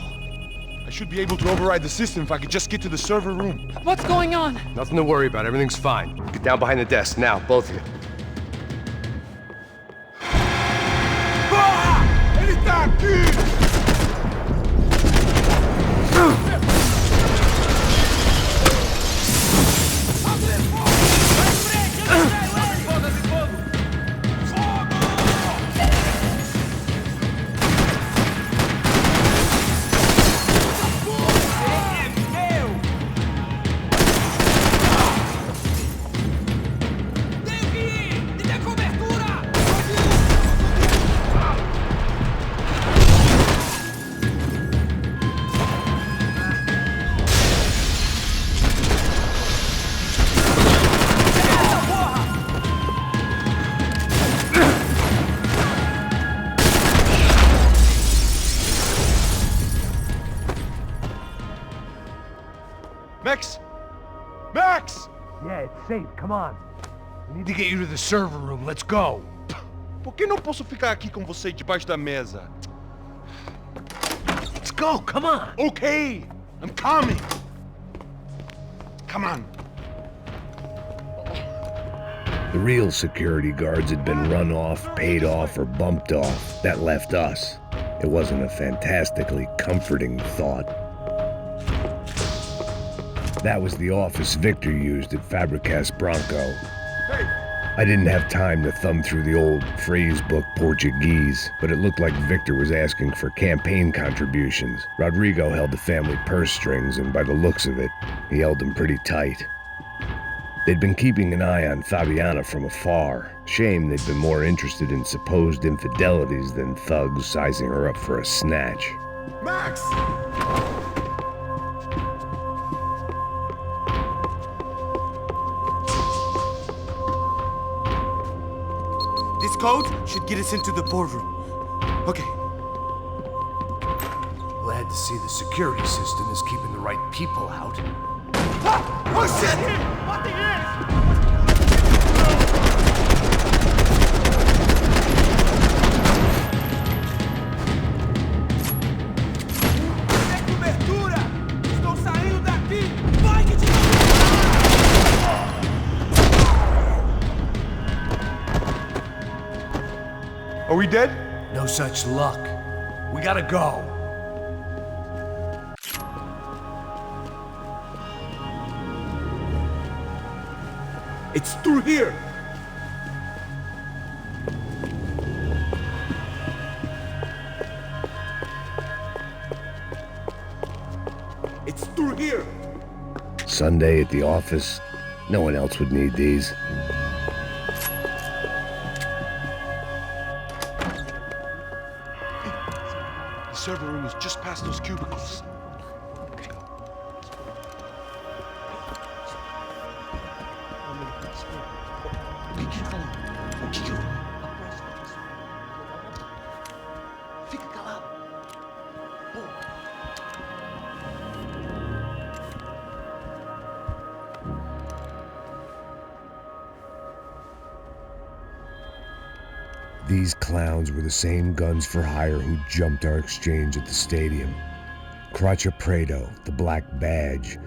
I should be able to override the system if I could just get to the server room. What's going on? Nothing to worry about. Everything's fine. Get down behind the desk now, both of you. Ele tá aqui! Max! Max! Yeah, it's safe. Come on. We need to get you to the server room. Let's go. Por que não posso ficar aqui com você debaixo da mesa? Let's go. Come on. Okay, I'm coming. Come on. The real security guards had been run off, paid off, or bumped off. That left us. It wasn't a fantastically comforting thought. That was the office Victor used at Fabricas Bronco. I didn't have time to thumb through the old phrase book Portuguese, but it looked like Victor was asking for campaign contributions. Rodrigo held the family purse strings, and by the looks of it, he held them pretty tight. They'd been keeping an eye on Fabiana from afar. Shame they'd been more interested in supposed infidelities than thugs sizing her up for a snatch. Max! This code should get us into the boardroom. Okay. Glad to see the security system is keeping the right people out. Ah! Oh shit! What the hell? Are we dead? No such luck. We gotta go. It's through here. It's through here. Sunday at the office? No one else would need these. The server room is just past those cubicles. These clowns were the same guns for hire who jumped our exchange at the stadium. Cracha Prado, the Black Badge,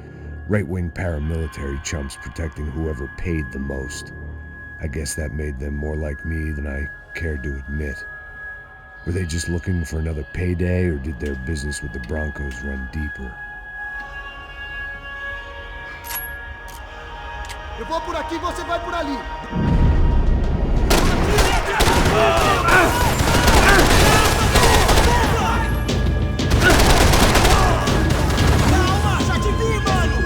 right-wing paramilitary chumps protecting whoever paid the most. I guess that made them more like me than I cared to admit. Were they just looking for another payday, or did their business with the Broncos run deeper? Eu vou por aqui, você vai por ali. Calma, já te vi, mano!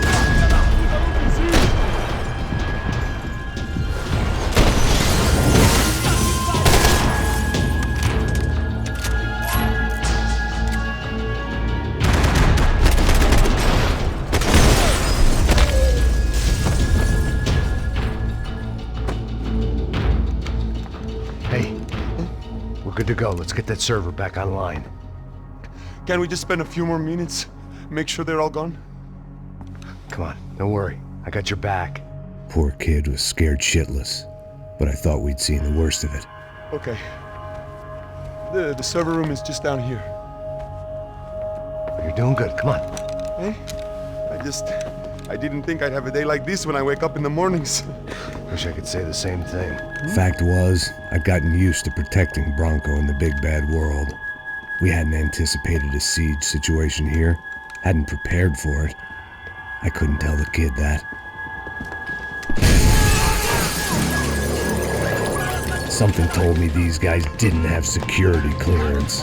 Good to go. Let's get that server back online. Can't we just spend a few more minutes? Make sure they're all gone? Come on, don't worry. I got your back. Poor kid was scared shitless, but I thought we'd seen the worst of it. Okay. The server room is just down here. You're doing good. Come on. Hey? I didn't think I'd have a day like this when I wake up in the mornings. Wish I could say the same thing. Fact was, I'd gotten used to protecting Bronco in the big bad world. We hadn't anticipated a siege situation here, hadn't prepared for it. I couldn't tell the kid that. Something told me these guys didn't have security clearance.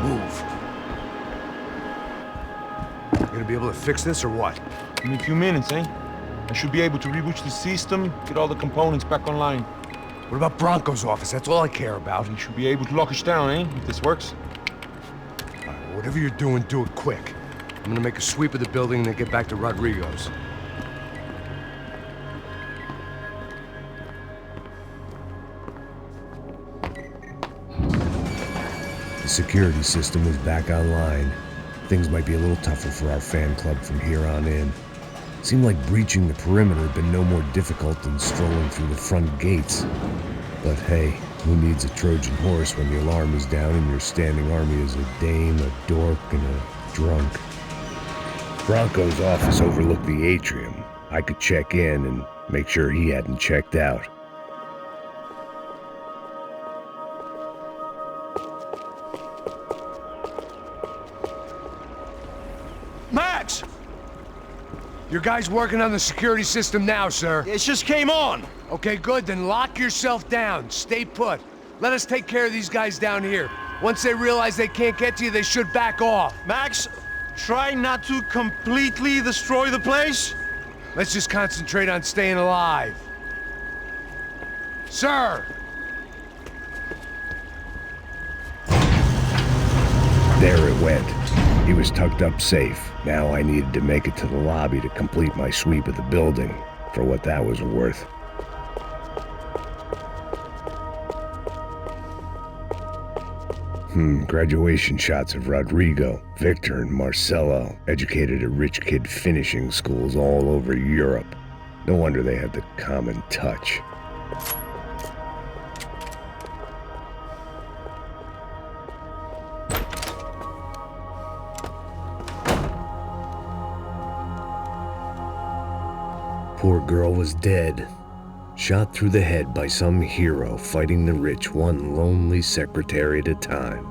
Move. You gonna be able to fix this or what? In a few minutes, eh? I should be able to reboot the system, get all the components back online. What about Bronco's office? That's all I care about. You should be able to lock us down, eh? If this works. All right, well, whatever you're doing, do it quick. I'm gonna make a sweep of the building and then get back to Rodrigo's. The security system was back online. Things might be a little tougher for our fan club from here on in. Seemed like breaching the perimeter had been no more difficult than strolling through the front gates. But hey, who needs a Trojan horse when the alarm is down and your standing army is a dame, a dork, and a drunk? Bronco's office overlooked the atrium. I could check in and make sure he hadn't checked out. Max! Your guy's working on the security system now, sir. It just came on. Okay, good. Then lock yourself down. Stay put. Let us take care of these guys down here. Once they realize they can't get to you, they should back off. Max, try not to completely destroy the place. Let's just concentrate on staying alive. Sir! There it went. He was tucked up safe. Now I needed to make it to the lobby to complete my sweep of the building, for what that was worth. Graduation shots of Rodrigo, Victor, and Marcelo, educated at rich kid finishing schools all over Europe. No wonder they had the common touch. Poor girl was dead, shot through the head by some hero fighting the rich one lonely secretary at a time.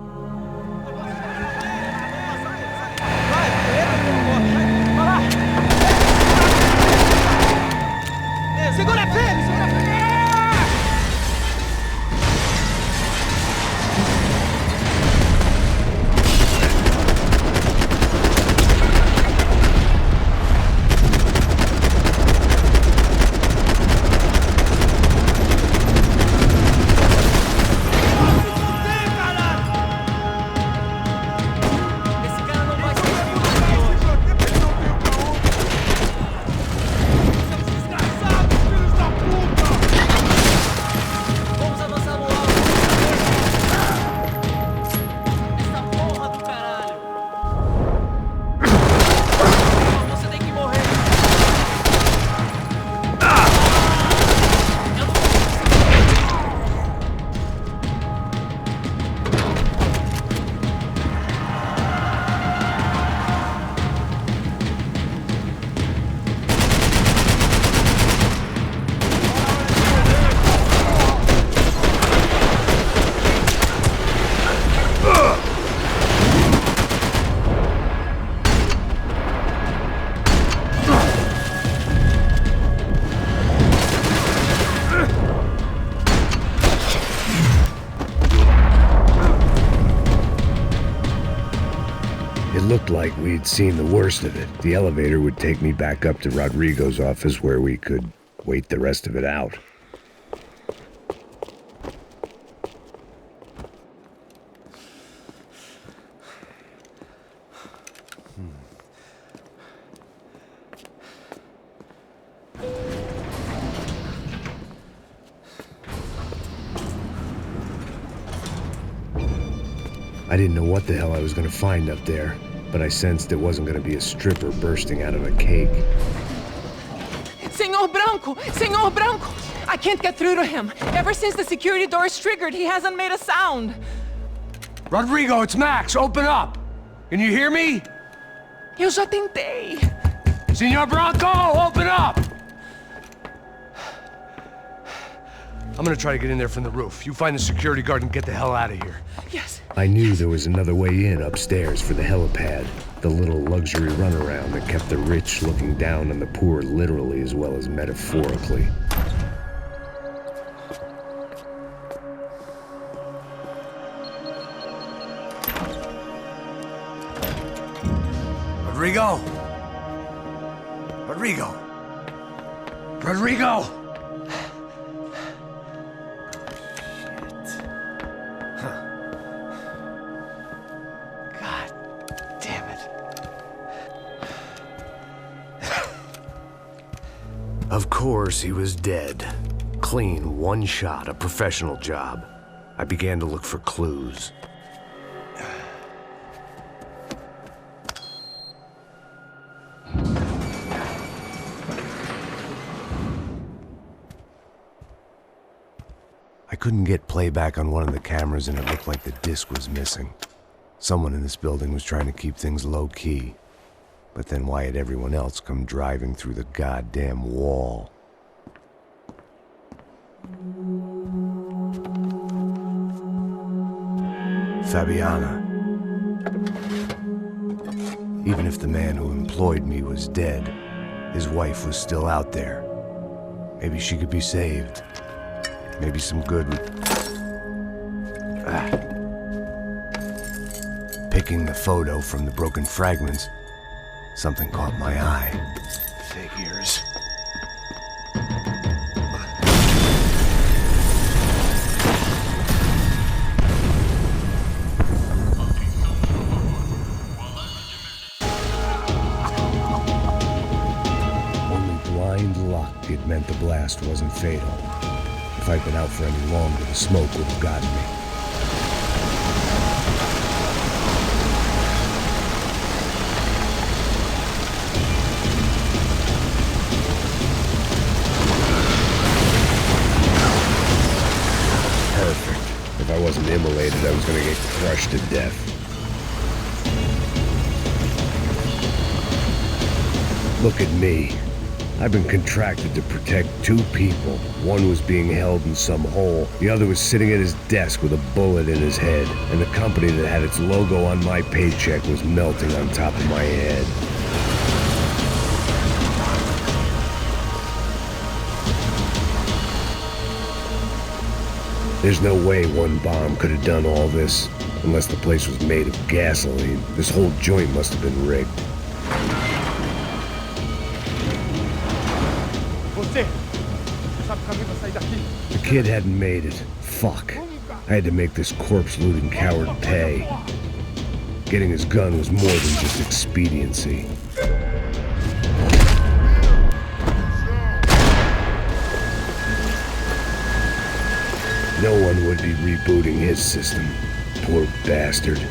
Looked like we'd seen the worst of it. The elevator would take me back up to Rodrigo's office where we could wait the rest of it out. I didn't know what the hell I was going to find up there, but I sensed it wasn't going to be a stripper bursting out of a cake. Senor Branco! I can't get through to him. Ever since the security door is triggered, he hasn't made a sound. Rodrigo, it's Max. Open up. Can you hear me? Eu já tentei. Senor Branco, open up! I'm gonna try to get in there from the roof. You find the security guard and get the hell out of here. Yes. I knew there was another way in upstairs for the helipad, the little luxury runaround that kept the rich looking down on the poor literally as well as metaphorically. Rodrigo? Rodrigo? Rodrigo! Of course, he was dead. Clean, one shot, a professional job. I began to look for clues. I couldn't get playback on one of the cameras and it looked like the disc was missing. Someone in this building was trying to keep things low-key. But then why had everyone else come driving through the goddamn wall? Fabiana. Even if the man who employed me was dead, his wife was still out there. Maybe she could be saved. Maybe some good would... Picking the photo from the broken fragments, something caught my eye. Figures. Only blind luck had meant the blast wasn't fatal. If I'd been out for any longer, the smoke would have gotten me. Perfect. If I wasn't immolated, I was gonna get crushed to death. Look at me. I've been contracted to protect two people. One was being held in some hole. The other was sitting at his desk with a bullet in his head. And the company that had its logo on my paycheck was melting on top of my head. There's no way one bomb could have done all this. Unless the place was made of gasoline. This whole joint must have been rigged. The kid hadn't made it. Fuck. I had to make this corpse-looting coward pay. Getting his gun was more than just expediency. No one would be rebooting his system. Poor bastard.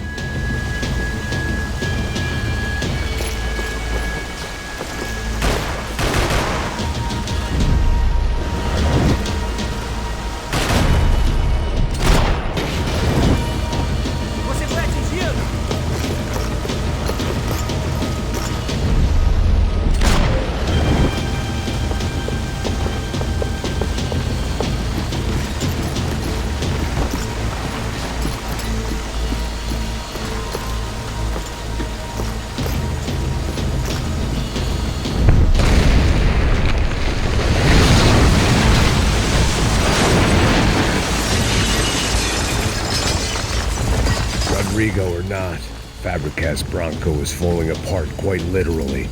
Rodrigo or not, Fabricat's Bronco is falling apart quite literally.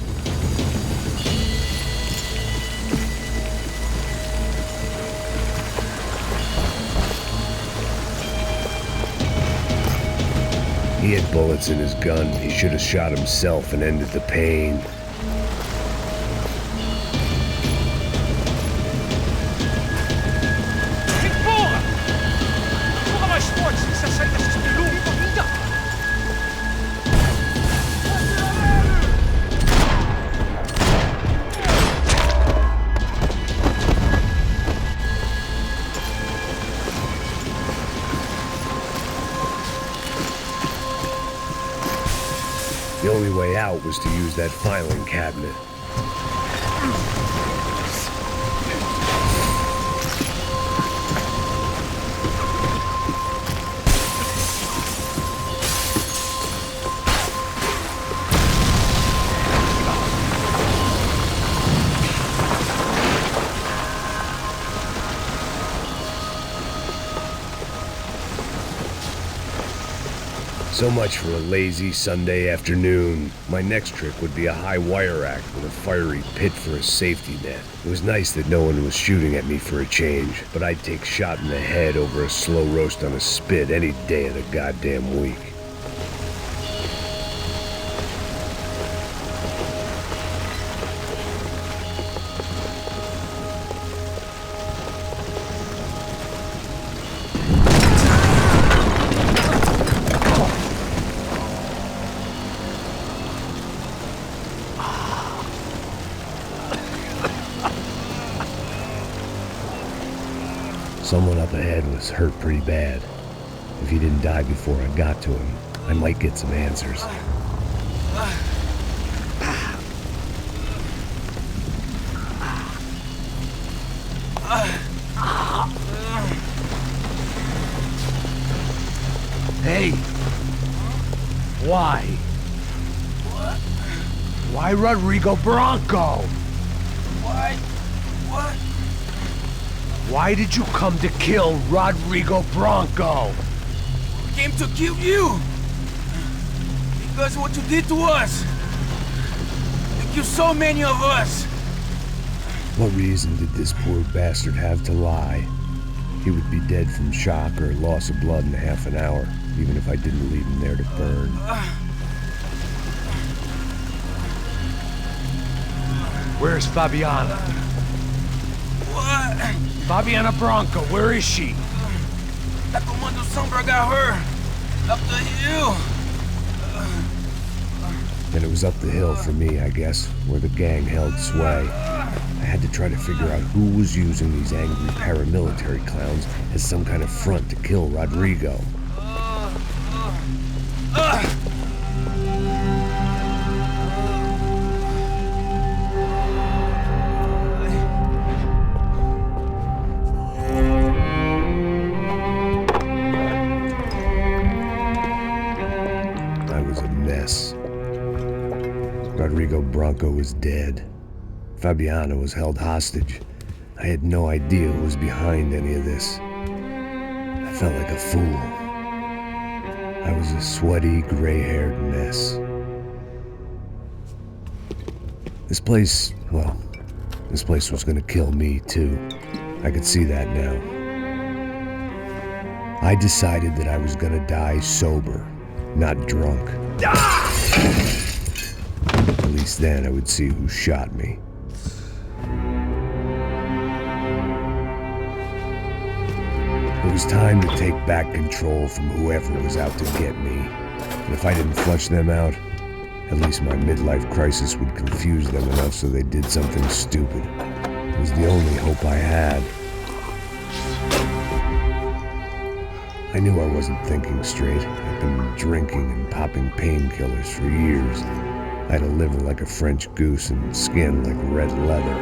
He had bullets in his gun. He should have shot himself and ended the pain. The only way out was to use that filing cabinet. So much for a lazy Sunday afternoon. My next trick would be a high wire rack with a fiery pit for a safety net. It was nice that no one was shooting at me for a change, but I'd take shot in the head over a slow roast on a spit any day of the goddamn week. Someone up ahead was hurt pretty bad. If he didn't die before I got to him, I might get some answers. Hey! Why? Why Rodrigo Bronco? Why? What? Why did you come to kill Rodrigo Bronco? We came to kill you! Because of what you did to us! You killed so many of us! What reason did this poor bastard have to lie? He would be dead from shock or loss of blood in half an hour, even if I didn't leave him there to burn. Where's Fabiana? What? Fabiana Bronco, where is she? That Comando Sombra got her! Up the hill! And it was up the hill for me, I guess, where the gang held sway. I had to try to figure out who was using these angry paramilitary clowns as some kind of front to kill Rodrigo. I was a mess. Rodrigo Bronco was dead. Fabiana was held hostage. I had no idea who was behind any of this. I felt like a fool. I was a sweaty, gray-haired mess. This place was gonna kill me too. I could see that now. I decided that I was gonna die sober, not drunk. At least then I would see who shot me. It was time to take back control from whoever was out to get me. And if I didn't flush them out, at least my midlife crisis would confuse them enough so they did something stupid. It was the only hope I had. I knew I wasn't thinking straight. I'd been drinking and popping painkillers for years. I had a liver like a French goose and skin like red leather.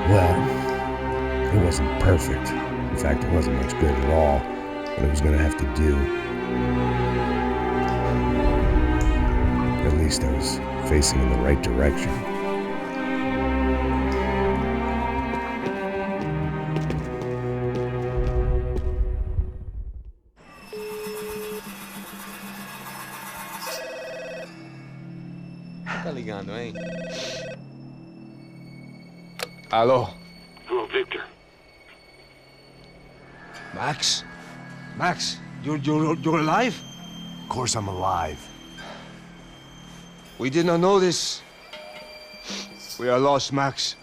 Well, it wasn't perfect. In fact, it wasn't much good at all, but it was gonna have to do. At least I was facing in the right direction. Tá ligando, hein? Alô? Hello, Victor. Max? Max, you're alive? Of course I'm alive. We did not know this. We are lost, Max.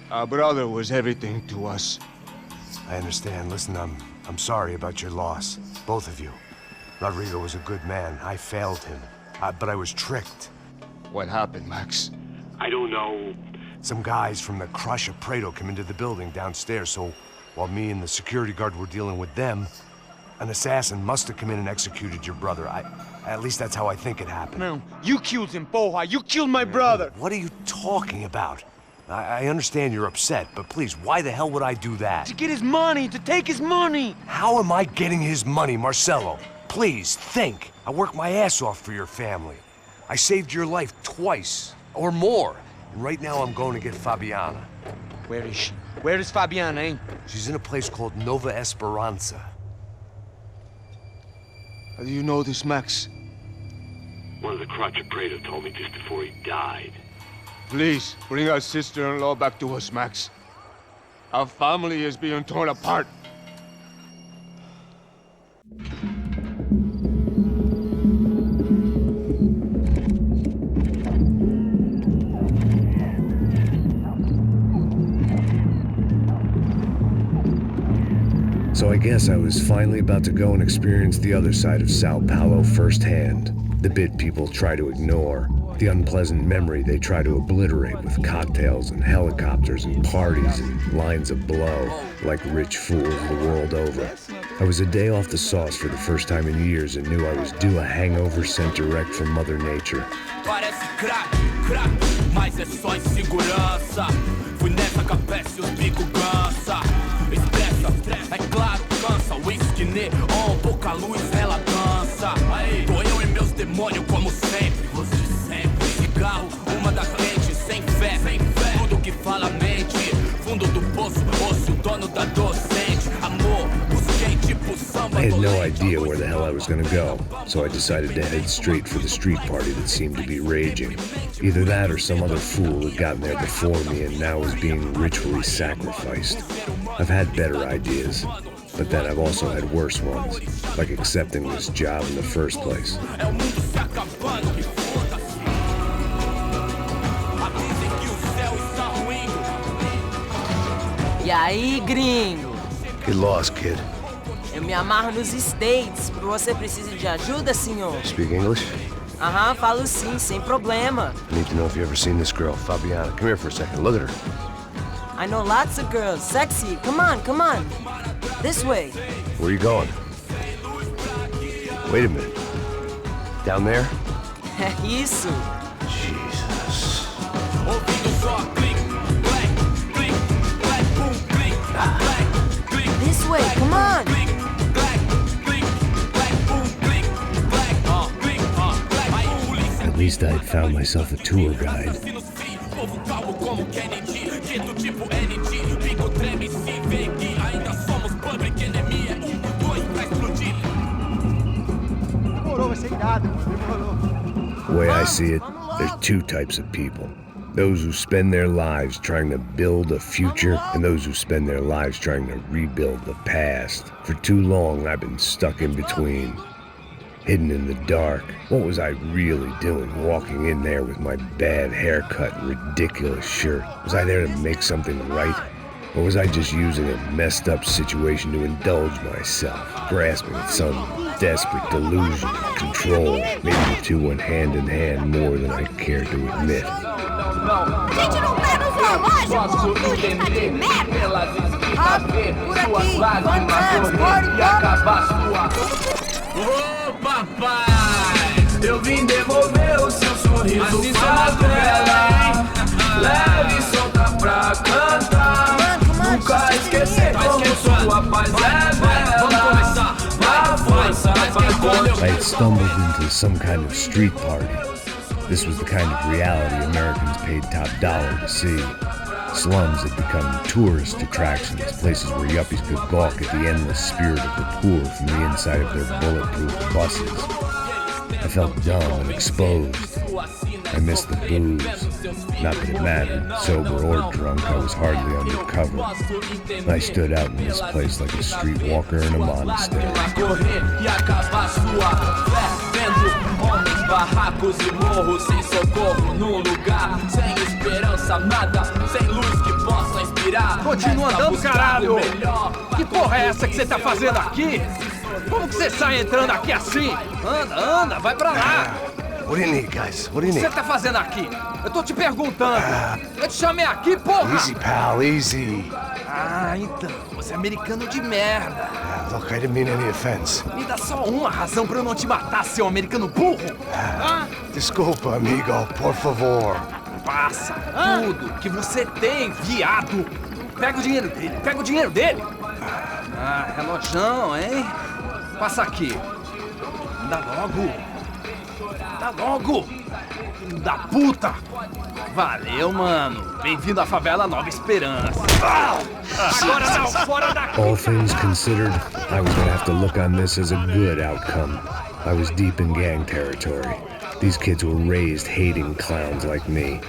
Our brother was everything to us. I understand. Listen, I'm sorry about your loss. Both of you. Rodrigo was a good man. I failed him. But I was tricked. What happened, Max? I don't know. Some guys from the Crush of Prado came into the building downstairs, so while me and the security guard were dealing with them, an assassin must have come in and executed your brother. At least that's how I think it happened. Man, you killed him, Poha. You killed my brother. What are you talking about? I understand you're upset, but please, why the hell would I do that? To get his money, to take his money! How am I getting his money, Marcelo? Please, think. I worked my ass off for your family. I saved your life twice, or more. And right now I'm going to get Fabiana. Where is she? Where is Fabiana, eh? She's in a place called Nova Esperanza. How do you know this, Max? One of the Crotch Prado told me just before he died. Please, bring our sister-in-law back to us, Max. Our family is being torn apart. So I guess I was finally about to go and experience the other side of Sao Paulo firsthand. The bit people try to ignore. The unpleasant memory they try to obliterate with cocktails and helicopters and parties and lines of blow, like rich fools the world over. I was a day off the sauce for the first time in years and knew I was due a hangover sent direct from Mother Nature. Parece crack, mas é só insegurança. Fui nessa capeste os bico gansa. Estressa, é claro, cansa. Whisky neon, pouca luz, ela dança. Tô eu e meus demônios como sempre. Cigarro, uma da frente, sem fé. Tudo que fala mente. Fundo do poço, osso, dono da docente. Amor, busquei tipo samba. I had no idea where the hell I was gonna go, so I decided to head straight for the street party that seemed to be raging. Either that or some other fool had gotten there before me and now was being ritually sacrificed. I've had better ideas, but then I've also had worse ones, like accepting this job in the first place. E aí, gringo? Get lost, kid. Eu me amarro nos States. Você precisa de ajuda, senhor? Speak English? Aham, falo sim, sem problema. I need to know if you've ever seen this girl, Fabiana. Come here for a second. Look at her. I know lots of girls. Sexy. Come on, come on. This way. Where are you going? Wait a minute. Down there? Isso. Jesus. This way, come on. At least I'd found myself a tour guide. The way I see it, there's two types of people. Those who spend their lives trying to build a future, and those who spend their lives trying to rebuild the past. For too long, I've been stuck in between. Hidden in the dark. What was I really doing walking in there with my bad haircut and ridiculous shirt? Was I there to make something right? Or was I just using a messed up situation to indulge myself, grasping at some desperate delusion of control? Maybe the two went hand in hand more than I cared to admit. Gente, não tá no zoológico! Turista de merda! Rápido, por aqui! One transport, Ô papai, eu vim devolver o seu sorriso favela. Leve e solta pra cantar. Nunca esquecer como sua paz é bela. Na força, I had stumbled into some kind of street party. This was the kind of reality Americans paid top dollar to see. Slums had become tourist attractions, places where yuppies could gawk at the endless spirit of the poor from the inside of their bulletproof buses. I felt dumb and exposed. I missed the booze. Not that it mattered, sober or drunk, I was hardly undercover. I stood out in this place like a streetwalker in a monastery. Barracos e morros sem socorro num lugar sem esperança, nada, sem luz que possa inspirar. Continua andando, caralho! Que porra é essa que você tá fazendo aqui? Como que você sai entrando aqui assim? Anda, anda, vai pra lá! What do you need, guys? What do you O que need? você tá fazendo aqui? Eu tô te perguntando. Eu te chamei aqui, porra! Easy, pal, easy. Ah, então. Você é americano de merda. Look, I didn't mean any offense. Me dá só uma razão pra eu não te matar, seu americano burro. Desculpa, amigo, por favor. passa tudo que você tem, viado. Pega o dinheiro dele, pega o dinheiro dele. Ah, relojão, hein? Passa aqui. Dá logo. Dá logo. Filho da puta. Valeu, mano. Bem-vindo à favela Nova Esperança. Agora não, fora daqui. All things considered, I was gonna have to look on this as a good outcome. I was deep in gang territory. These kids were raised hating clowns like me.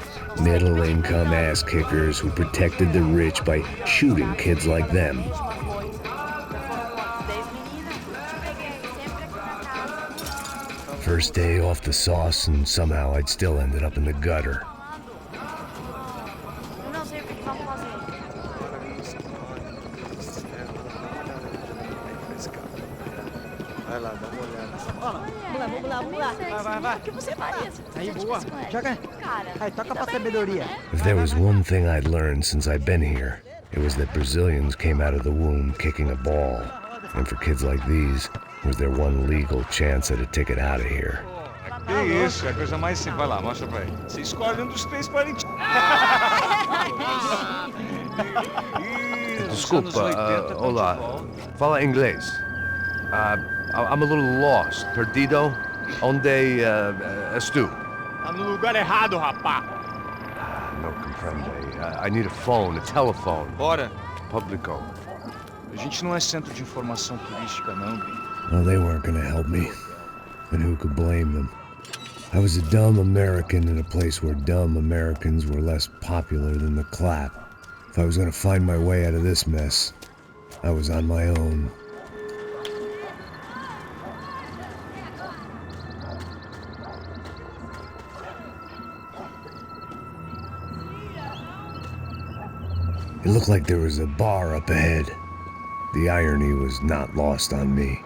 Middle-income ass-kickers who protected the rich by shooting kids like them. First day off the sauce, and somehow I'd still ended up in the gutter. Vai lá, dá uma olhada. Vamos lá. Vai. O que você faria se Aí, você boa. tivesse moleque? Joga. Cara, Aí, toca pra sabedoria. If there was one thing I'd learned since I've been here, it was that Brazilians came out of the womb kicking a ball. And for kids like these, was their one legal chance at a ticket out of here. Que isso, é a coisa mais simples. Vai lá, mostra pra ele. Você escolhe um dos três parentes. Desculpa, olá. Fala inglês. I'm a little lost. Perdido? Onde estou? Tá no lugar errado, rapá. Não compreende. I need a phone, a telephone. Bora. Publico. A gente não é centro de informação turística, não, Bi. Well, they weren't gonna help me. And who could blame them? I was a dumb American in a place where dumb Americans were less popular than the clap. If I was gonna find my way out of this mess, I was on my own. It looked like there was a bar up ahead. The irony was not lost on me.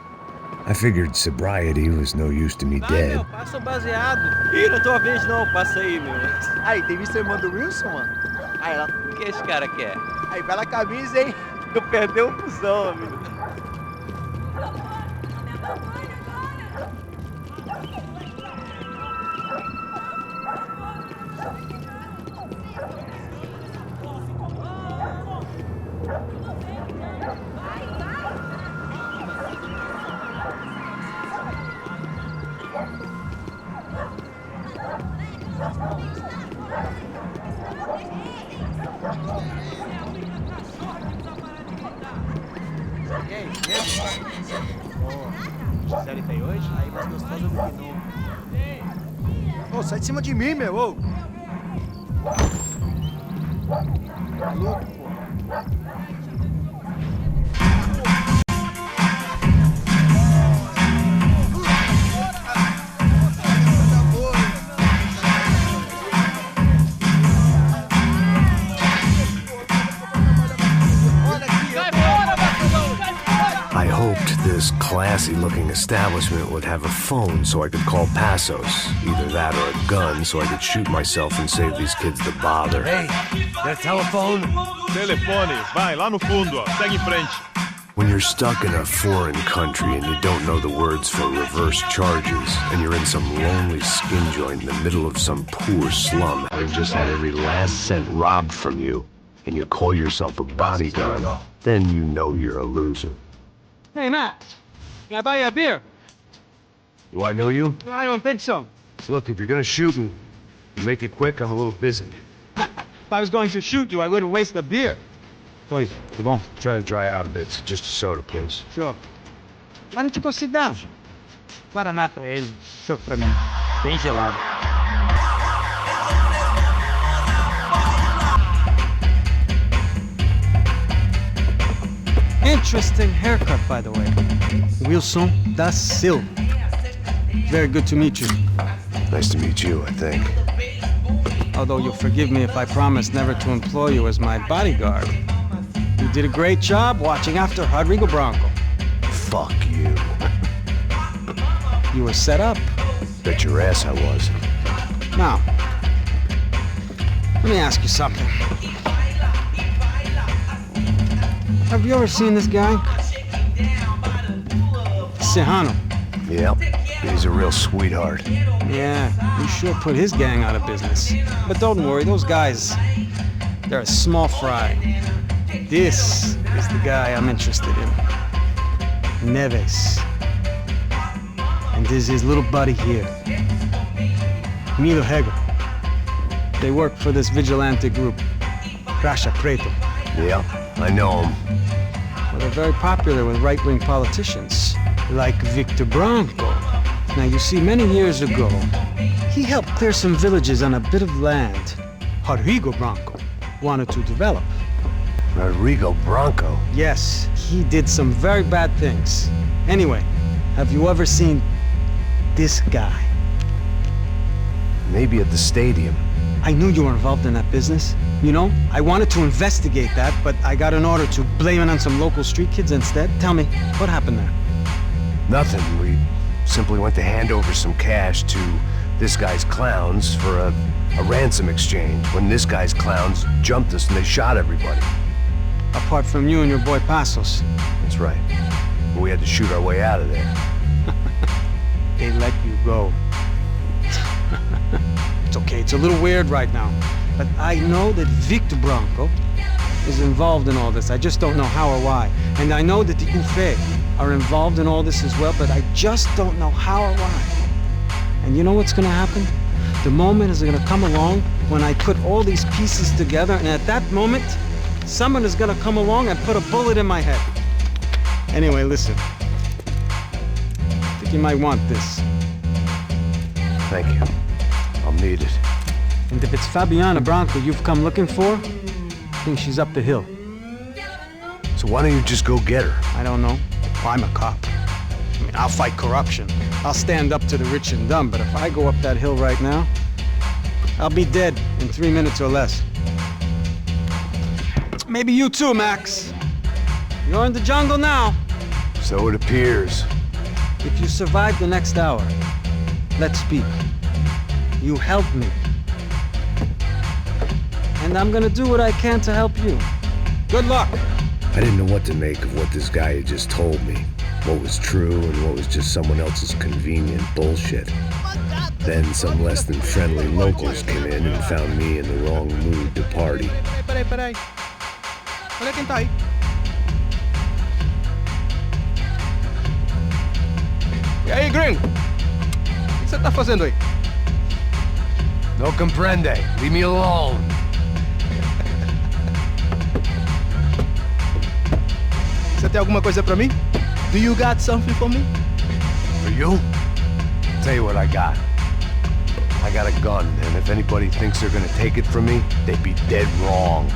I figured sobriety was no use to me dead. Meu, passa o baseado. Ih, não tô a vez não, passa aí, meu. Aí, tem visto a irmã do Wilson, mano? Aí, ela... O que esse cara quer? Aí, bela camisa, hein? Eu perdi um cuzão, amigo. E aí, mesmo? Gisele tem hoje? Aí, mais gostosa do que novo. Ô, sai de cima de mim, meu, ô! Tá louco, pô? I hoped this classy-looking establishment would have a phone so I could call Passos. Either that or a gun so I could shoot myself and save these kids the bother. Hey, got a telephone? Telefone, vai lá no fundo, ó. Segue em frente. When you're stuck in a foreign country and you don't know the words for reverse charges, and you're in some lonely skin joint in the middle of some poor slum, having just had every last cent robbed from you, and you call yourself a bodyguard, then you know you're a loser. Hey, Matt, can I buy you a beer? Do I know you? I don't think so. Look, if you're gonna shoot and make it quick, I'm a little busy. If I was going to shoot you, I wouldn't waste the beer. Please, come on. Try to dry out a bit. Just a soda, please. Sure. Why don't you go sit down? Guaraná pra ele, choco pra mim. Bem gelado. Interesting haircut, by the way. Wilson da Silva. Very good to meet you. Nice to meet you, I think. Although you'll forgive me if I promise never to employ you as my bodyguard. You did a great job watching after Rodrigo Bronco. Fuck you. You were set up. Bet your ass I was. Now, let me ask you something. Have you ever seen this guy? Serrano. Yep. He's a real sweetheart. Yeah, he sure put his gang out of business. But don't worry, those guys, they're a small fry. This is the guy I'm interested in. Neves. And this is his little buddy here. Milo Hegel. They work for this vigilante group, Crasha Preto. Yeah, I know him. Well, they're very popular with right-wing politicians, like Victor Branco. Now, you see, many years ago, he helped clear some villages on a bit of land Rodrigo Branco wanted to develop. Rodrigo Branco? Yes, he did some very bad things. Anyway, have you ever seen this guy? Maybe at the stadium. I knew you were involved in that business. You know, I wanted to investigate that, but I got an order to blame it on some local street kids instead. Tell me, what happened there? Nothing. We simply went to hand over some cash to this guy's clowns for a ransom exchange when this guy's clowns jumped us and they shot everybody. Apart from you and your boy Passos. That's right. But we had to shoot our way out of there. They let you go. It's okay, it's a little weird right now. But I know that Victor Branco is involved in all this. I just don't know how or why. And I know that the UFE are involved in all this as well, but I just don't know how or why. And you know what's gonna happen? The moment is gonna come along when I put all these pieces together, and at that moment, someone is gonna come along and put a bullet in my head. Anyway, listen. I think you might want this. Thank you. I'll need it. And if it's Fabiana Branco you've come looking for, I think she's up the hill. So why don't you just go get her? I don't know. Well, I'm a cop. I mean, I'll fight corruption. I'll stand up to the rich and dumb, but if I go up that hill right now, I'll be dead in 3 minutes or less. Maybe you too, Max. You're in the jungle now. So it appears. If you survive the next hour, let's speak. You help me. And I'm gonna do what I can to help you. Good luck! I didn't know what to make of what this guy had just told me. What was true and what was just someone else's convenient bullshit. Then some less than friendly locals came in and found me in the wrong mood to party. Peraí. Olha quem tá aí. E aí, gringo? O que você tá fazendo aí? No comprende. Leave me alone. Você tem alguma coisa pra mim? Do you got something for me? For you? Tell you what I got. I got a gun, and if anybody thinks they're gonna take it from me, they'd be dead wrong.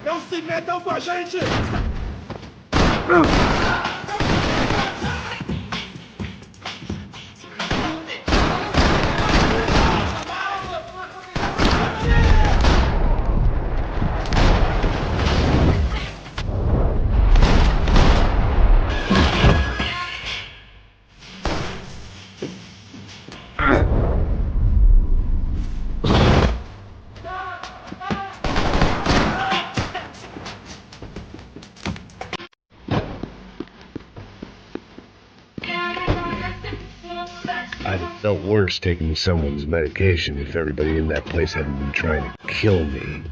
Não se metam com a gente! I'd have felt worse taking someone's medication if everybody in that place hadn't been trying to kill me.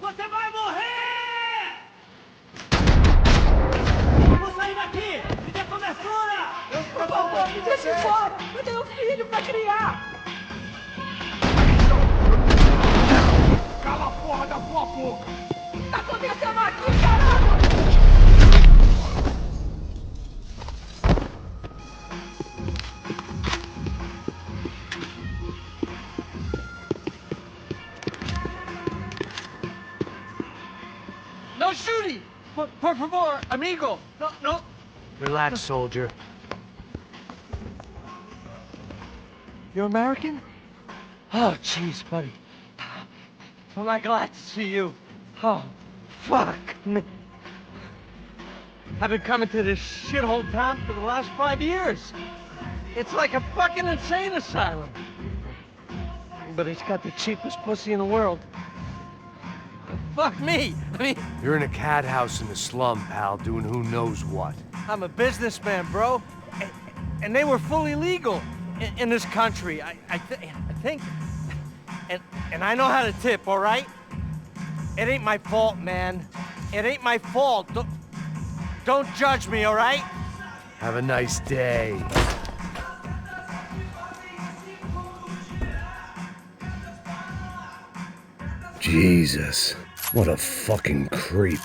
Você vai morrer! Vou sair daqui! Me dê cobertura! Por favor, me deixe fora! Eu tenho um filho pra criar! Cala a porra da tua boca! O que tá acontecendo aqui, caralho? Por favor, amigo. No, no. Relax, soldier. You're American? Oh, jeez, buddy. Am I glad to see you? Oh, fuck me. I've been coming to this shithole town for the last 5 years. It's like a fucking insane asylum. But it's got the cheapest pussy in the world. Fuck me. I mean, You're in a cat house in the slum, pal, doing who knows what. I'm a businessman, bro. And they were fully legal in this country. I think. And I know how to tip, all right? It ain't my fault, man. It ain't my fault. Don't judge me, all right? Have a nice day. Jesus, what a fucking creep.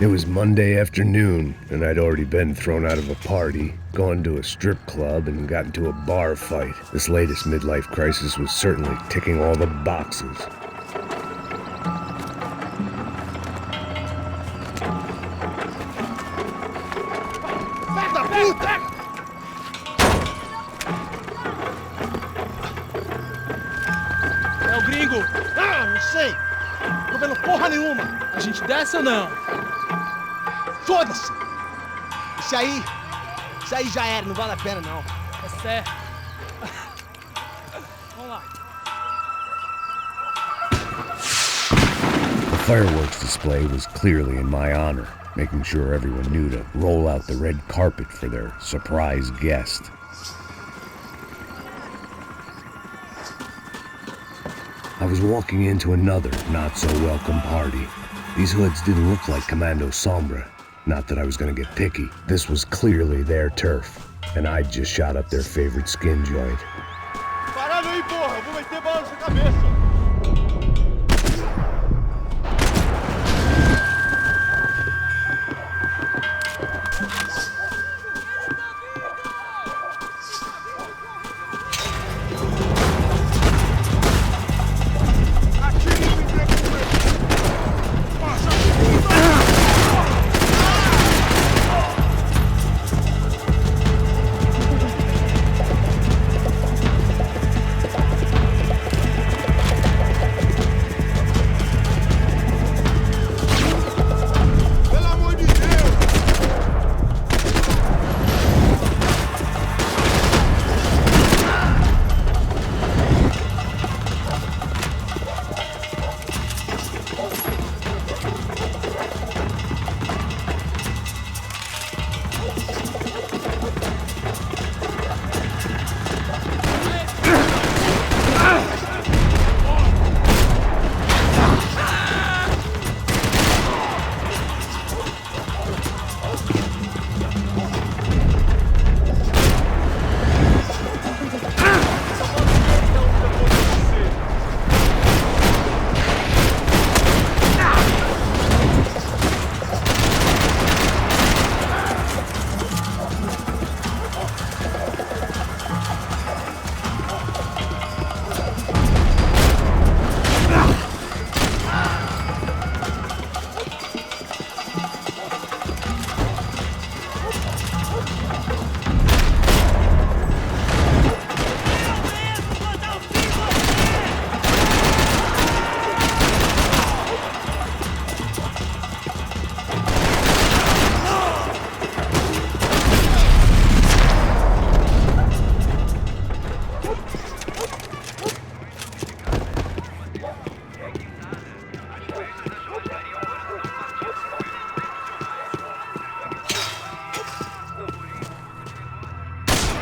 It was Monday afternoon, and I'd already been thrown out of a party, gone to a strip club, and got into a bar fight. This latest midlife crisis was certainly ticking all the boxes. É o gringo. Ah, não sei. Tô vendo porra nenhuma. A gente desce ou não? Foda-se. Isso aí já era, não vale a pena não. É certo. Vamos lá. The fireworks display was clearly in my honor, making sure everyone knew to roll out the red carpet for their surprise guest. I was walking into another not-so-welcome party. These hoods didn't look like Commando Sombra. Not that I was gonna get picky. This was clearly their turf, and I'd just shot up their favorite skin joint. Parado aí, porra! Eu vou meter bala na sua cabeça!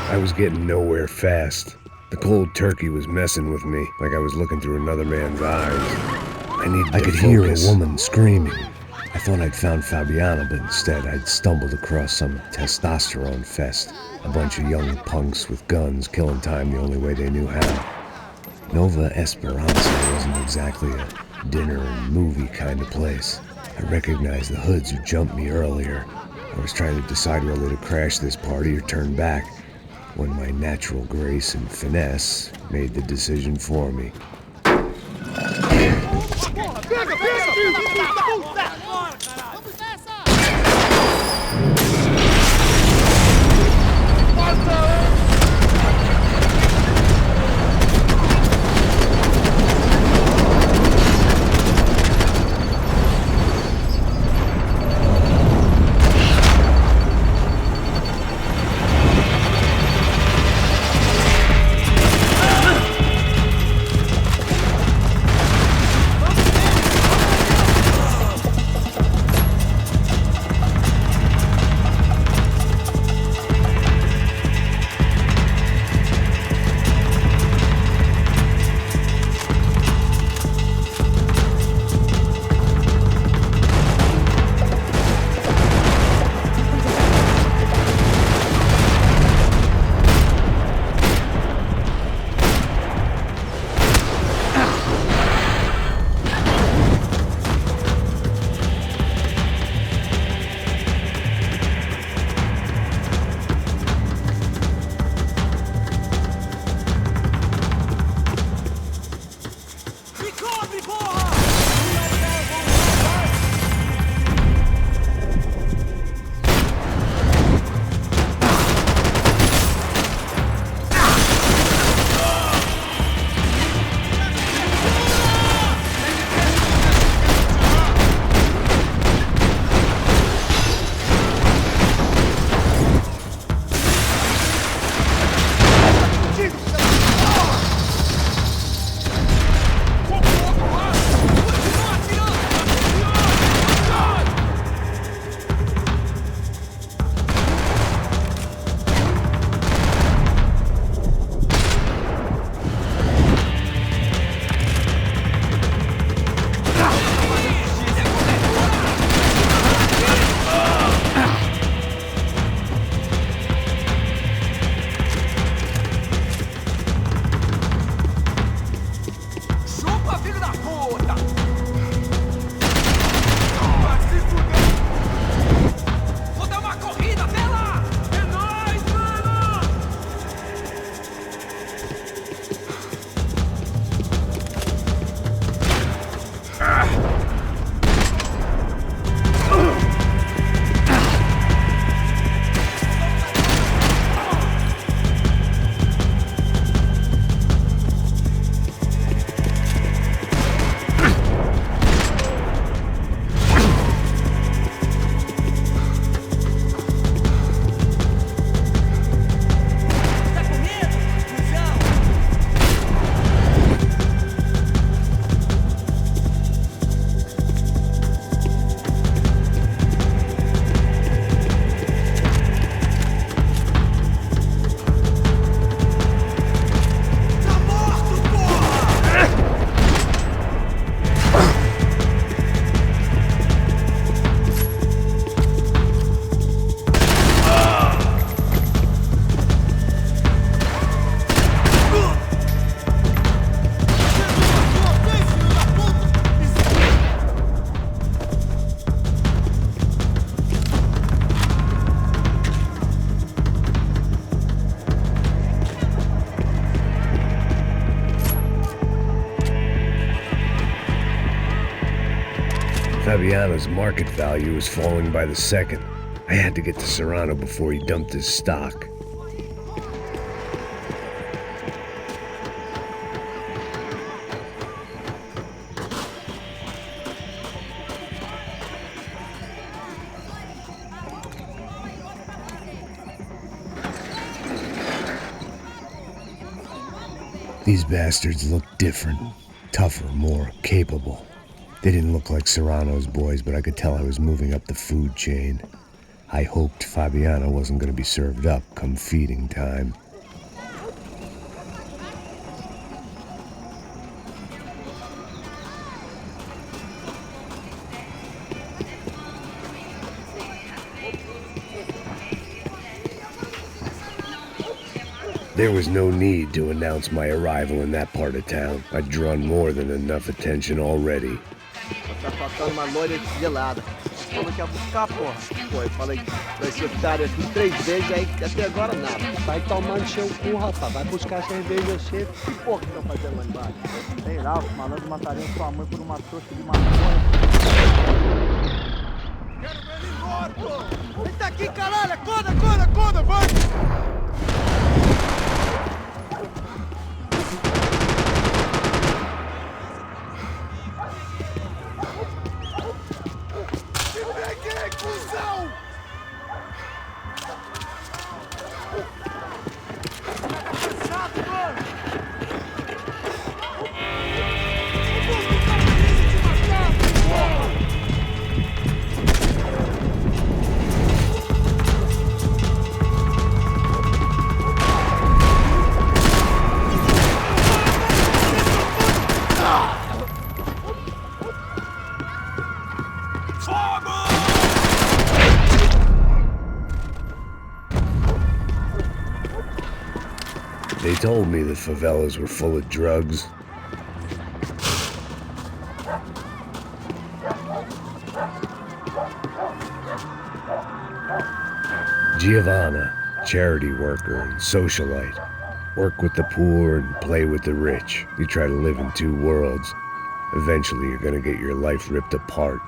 I was getting nowhere fast. The cold turkey was messing with me, like I was looking through another man's eyes. I could hear a woman screaming. I thought I'd found Fabiana, but instead I'd stumbled across some testosterone fest. A bunch of young punks with guns killing time the only way they knew how. Nova Esperanza wasn't exactly a dinner and movie kind of place. I recognized the hoods who jumped me earlier. I was trying to decide whether to crash this party or turn back, when my natural grace and finesse made the decision for me. Pega, pega! Fabiano's market value was falling by the second. I had to get to Serrano before he dumped his stock. These bastards looked different, tougher, more capable. They didn't look like Serrano's boys, but I could tell I was moving up the food chain. I hoped Fabiano wasn't going to be served up come feeding time. There was no need to announce my arrival in that part of town. I'd drawn more than enough attention already. Tá faltando uma loira gelada. Falou que ia buscar, porra. Pô, eu falei que vai ser otário aqui 3 vezes, aí até agora nada. Vai tomando seu cu, rapaz. Vai buscar cerveja cedo. Que porra que estão fazendo lá embaixo? Sei lá, os malandros matariam sua mãe por uma trouxa de maconha. Quero ver ele morto! Ele tá aqui, caralho! Acorda, vai! They told me the favelas were full of drugs. Giovanna, charity worker and socialite. Work with the poor and play with the rich. You try to live in 2 worlds. Eventually you're gonna get your life ripped apart.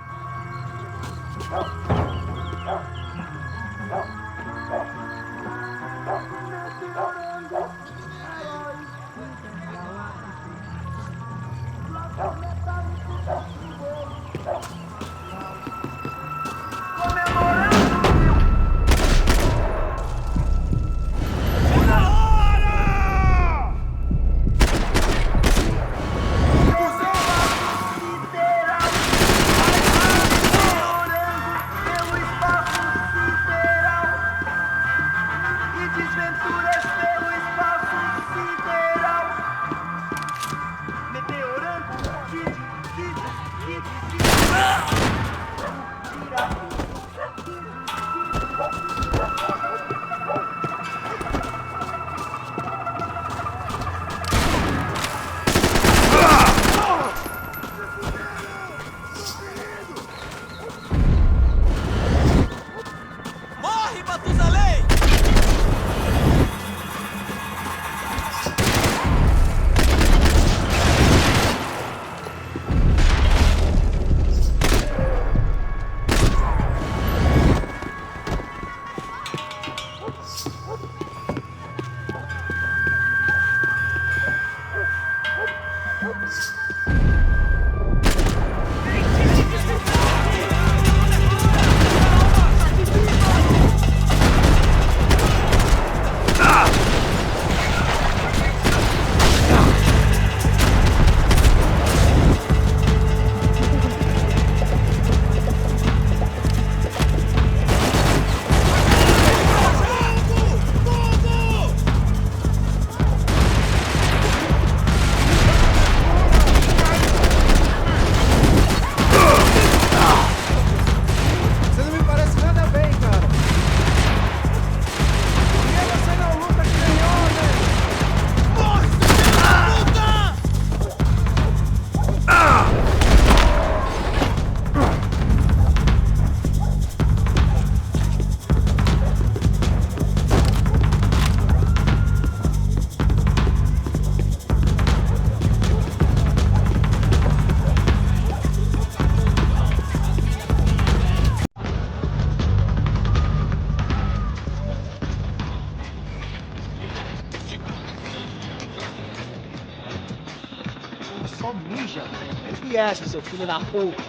viesse, seu filho da puta.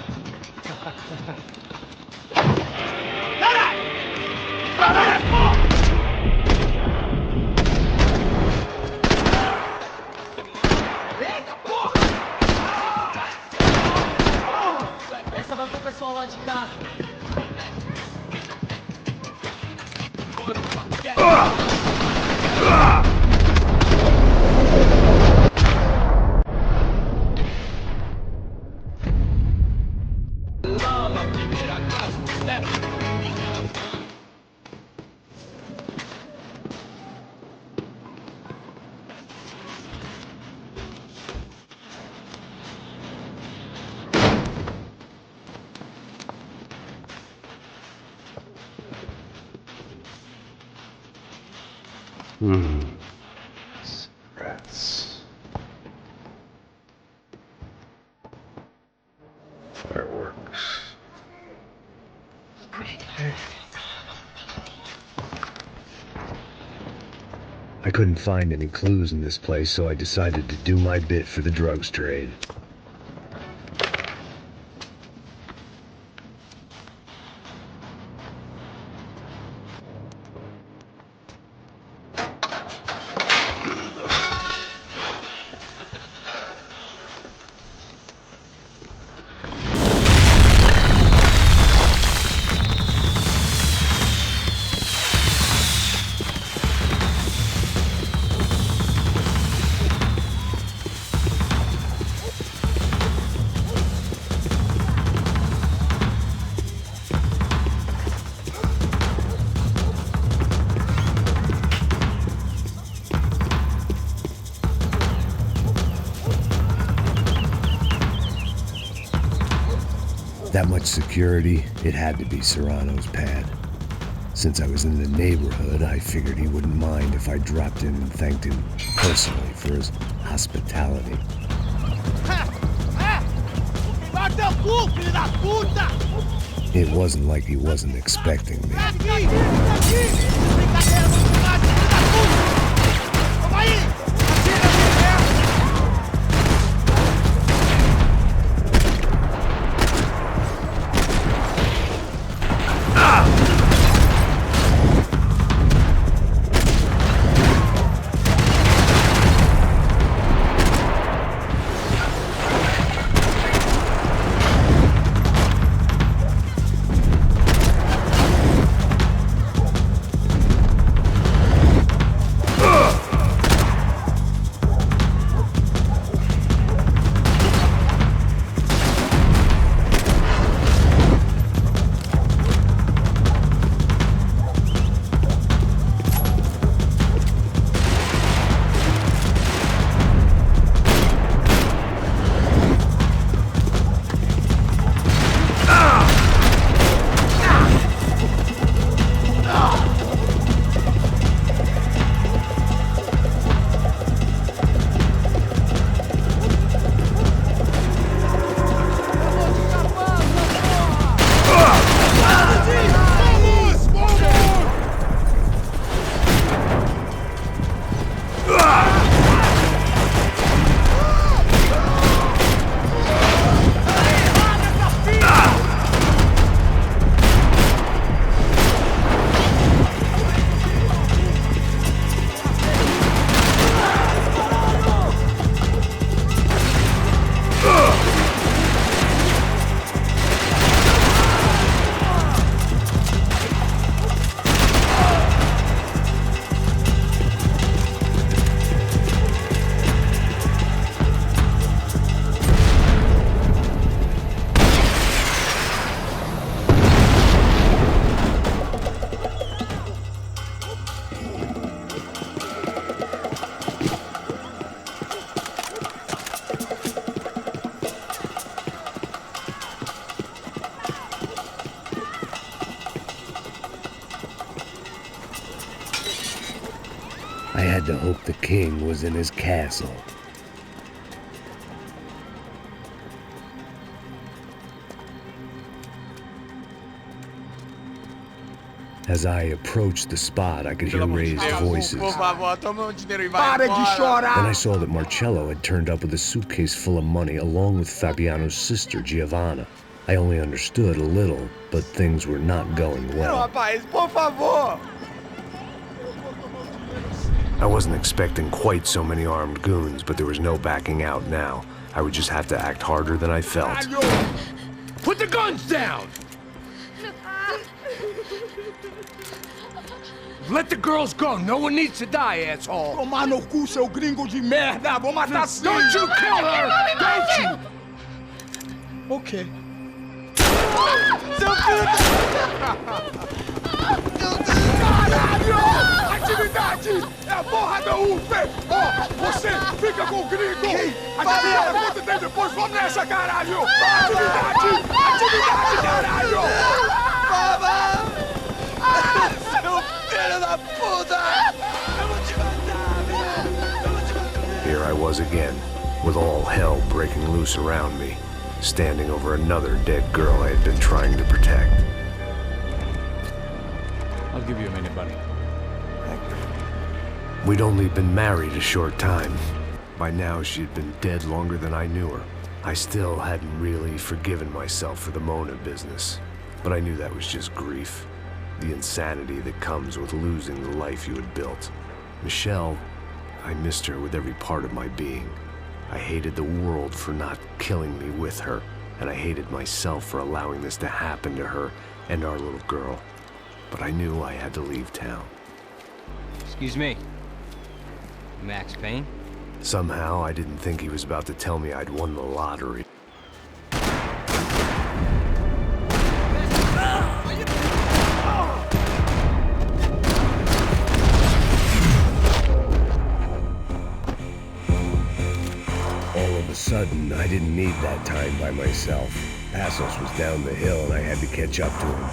Eita, porra! Essa vai pro pessoal lá de casa. Rats. Fireworks. I couldn't find any clues in this place, so I decided to do my bit for the drugs trade. That much security, it had to be Serrano's pad. Since I was in the neighborhood, I figured he wouldn't mind if I dropped in and thanked him personally for his hospitality. It wasn't like he wasn't expecting me. I had to hope the king was in his castle. As I approached the spot, I could hear raised voices. Por favor, toma um dinheiro e vai Para de embora. chorar! Then I saw that Marcello had turned up with a suitcase full of money along with Fabiano's sister, Giovanna. I only understood a little, but things were not going Não, well. rapaz, por favor. I wasn't expecting quite so many armed goons, but there was no backing out now. I would just have to act harder than I felt. Put the guns down! Let the girls go. No one needs to die, asshole. Tomar no cu, seu gringo de merda! Vou matar sim! Don't you kill her! Don't you! Ok. Seu filho Caralho! Atividade! É a porra da UF! Ó, você fica com o gringo! Atividade, quanto tem depois? Vamos nessa, caralho! Atividade! Atividade, caralho! Seu filho da puta! Eu vou te matar, meu! Here I was again, with all hell breaking loose around me, standing over another dead girl I had been trying to protect. I'll give you a minute, buddy. We'd only been married a short time. By now, she had been dead longer than I knew her. I still hadn't really forgiven myself for the Mona business, but I knew that was just grief. The insanity that comes with losing the life you had built. Michelle, I missed her with every part of my being. I hated the world for not killing me with her, and I hated myself for allowing this to happen to her and our little girl. But I knew I had to leave town. Excuse me. Max Payne? Somehow, I didn't think he was about to tell me I'd won the lottery. All of a sudden, I didn't need that time by myself. Passos was down the hill and I had to catch up to him.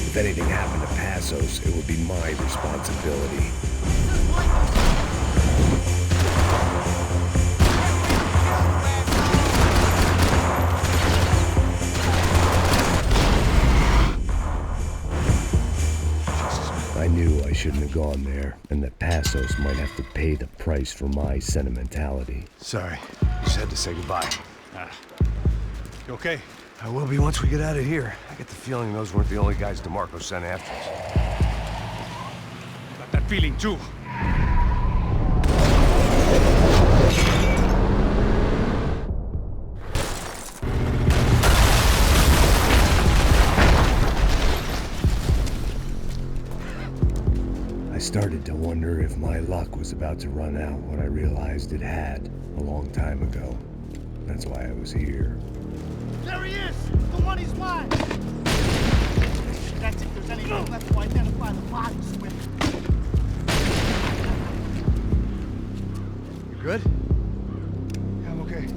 If anything happened to Passos, it would be my responsibility. I knew I shouldn't have gone there, and that Passos might have to pay the price for my sentimentality. Sorry, just had to say goodbye. You okay? I will be once we get out of here. I get the feeling those weren't the only guys DeMarco sent after us. Got that feeling too. I started to wonder if my luck was about to run out when I realized it had, a long time ago. That's why I was here. There he is! The one he's mine! That's if there's anything left to identify the bodies with. You good? Yeah, I'm okay.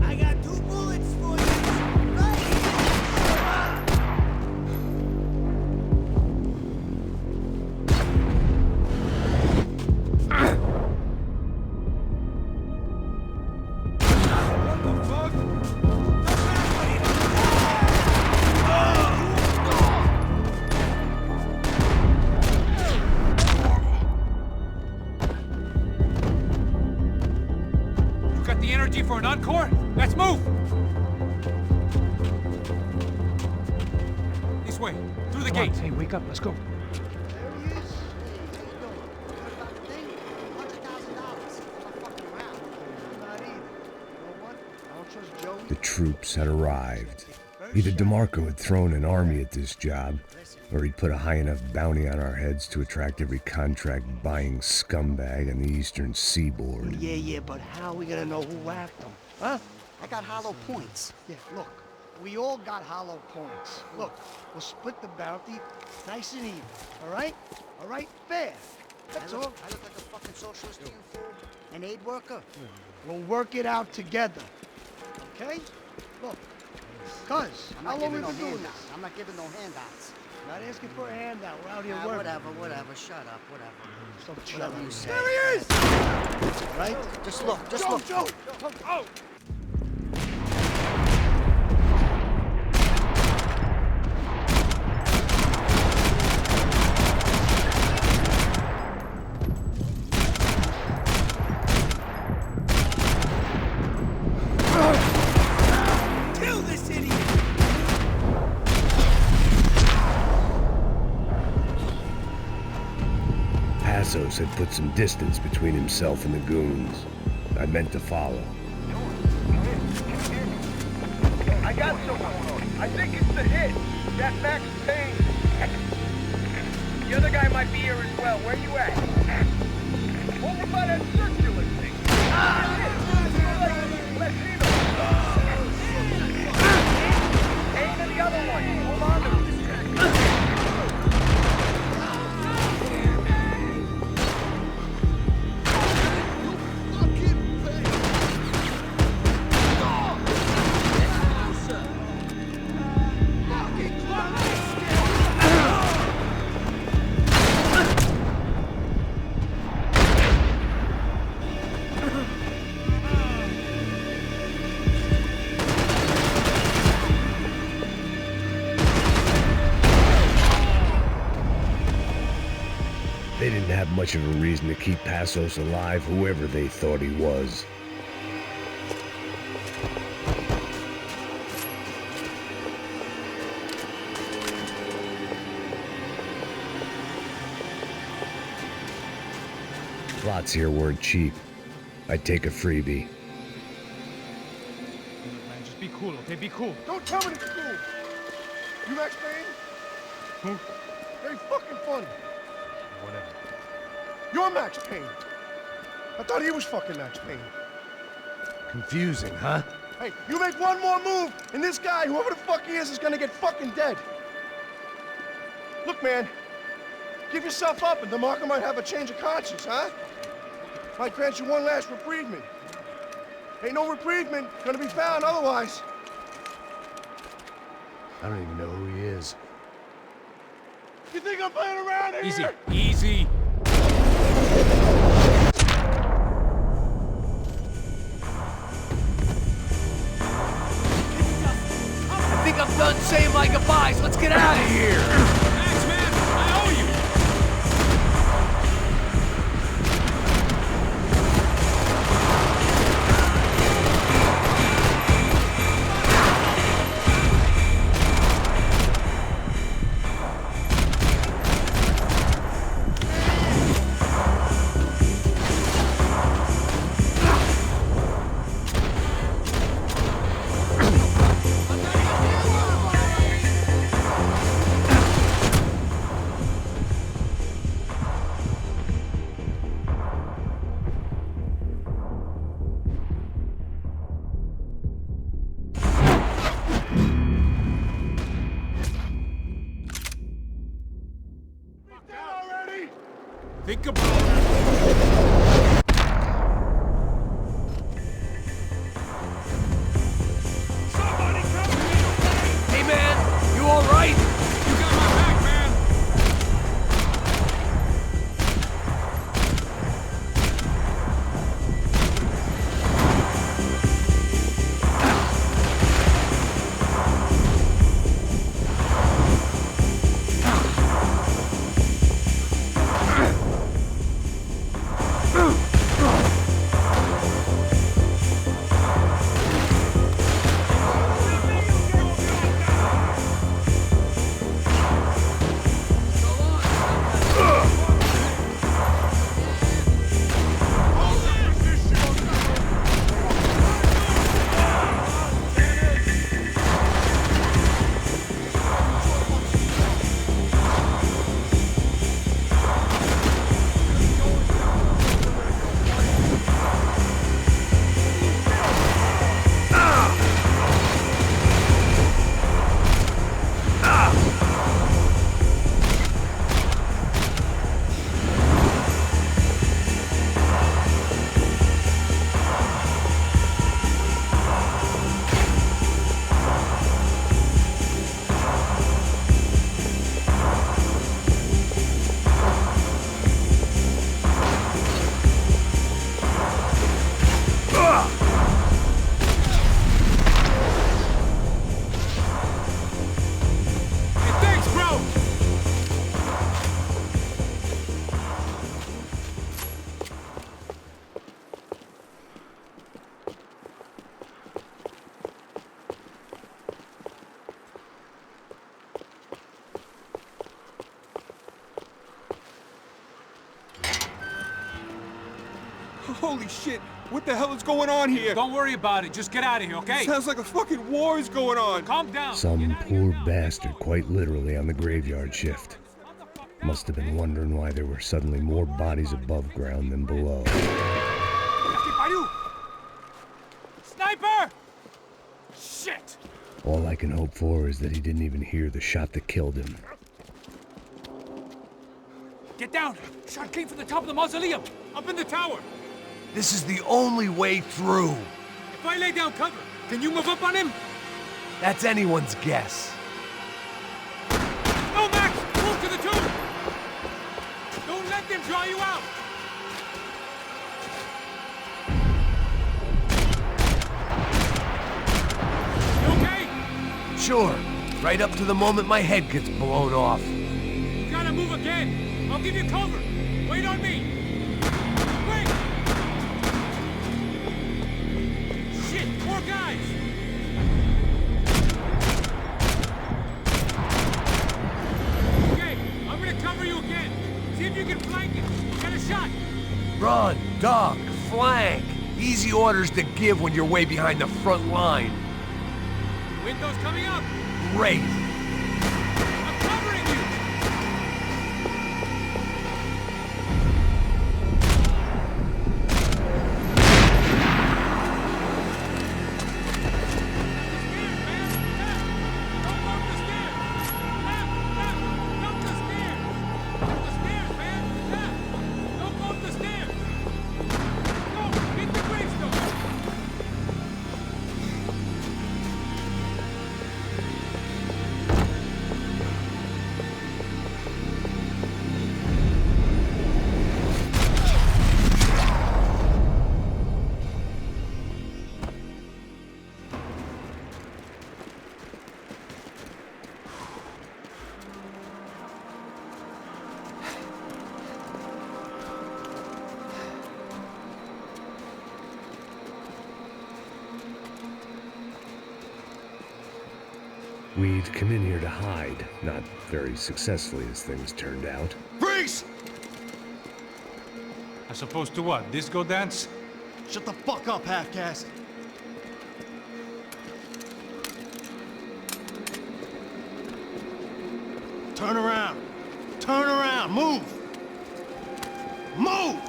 I got 2 bullets for you. Right You got the energy for an encore? Let's move! This way, through the gate. Hey, wake up. Let's go. The troops had arrived. Either DeMarco had thrown an army at this job, or he'd put a high enough bounty on our heads to attract every contract-buying scumbag on the eastern seaboard. Yeah, but how are we gonna know who whacked them? Huh? I got hollow points. Yeah, look, we all got hollow points. Look, we'll split the bounty nice and even, all right? All right, fair. That's all. I look like a fucking socialist to you, fool? An aid worker? We'll work it out together, okay? Look, cuz, how long have we been doing this? I'm not giving no handouts. Not asking for a handout. We're out here working. Whatever. Shut up, whatever. Whatever you say. There he is! Right? Just look. Joe! Oh! Kill this idiot! Passos had put some distance between himself and the goons. I meant to follow. I got someone. I think it's the hit. That Max Payne. The other guy might be here as well. Where you at? Over by that circular thing. Payne and the other one. Hold on to him. They didn't have much of a reason to keep Passos alive, whoever they thought he was. Lots here weren't cheap. I'd take a freebie. Man, just be cool, okay? Be cool. Don't tell me it's cool. You Max Payne? Who? Very fucking funny. Whatever. You're Max Payne. I thought he was fucking Max Payne. Confusing, huh? Hey, you make one more move, and this guy, whoever the fuck he is gonna get fucking dead. Look, man, give yourself up, and DeMarco might have a change of conscience, huh? Might grant you one last reprievement. Ain't no reprievement gonna be found otherwise. I don't even know who he is. You think I'm playing around here? Easy, easy. I think I'm done saying my goodbyes. Let's get out of here. Max, man, I owe you. Already? Think about it. Holy shit! What the hell is going on here? Don't worry about it. Just get out of here, okay? Sounds like a fucking war is going on. Calm down. Some poor bastard quite literally on the graveyard shift. Must have been wondering why there were suddenly more bodies above ground than below. Sniper! Shit! All I can hope for is that he didn't even hear the shot that killed him. Get down! Shot came from the top of the mausoleum! Up in the tower! This is the only way through. If I lay down cover, can you move up on him? That's anyone's guess. No, Max! Move to the tomb! Don't let them draw you out! You okay? Sure. Right up to the moment my head gets blown off. You gotta move again! I'll give you cover! Wait on me! Quick! Shit! More guys! Okay, I'm gonna cover you again. See if you can flank it. Get a shot. Run, duck, flank. Easy orders to give when you're way behind the front line. Window's coming up. Great. I'm covering you. We'd come in here to hide, not very successfully as things turned out. Freeze! As opposed to what? Disco dance? Shut the fuck up, half-caste. Turn around. Turn around. Move. Move!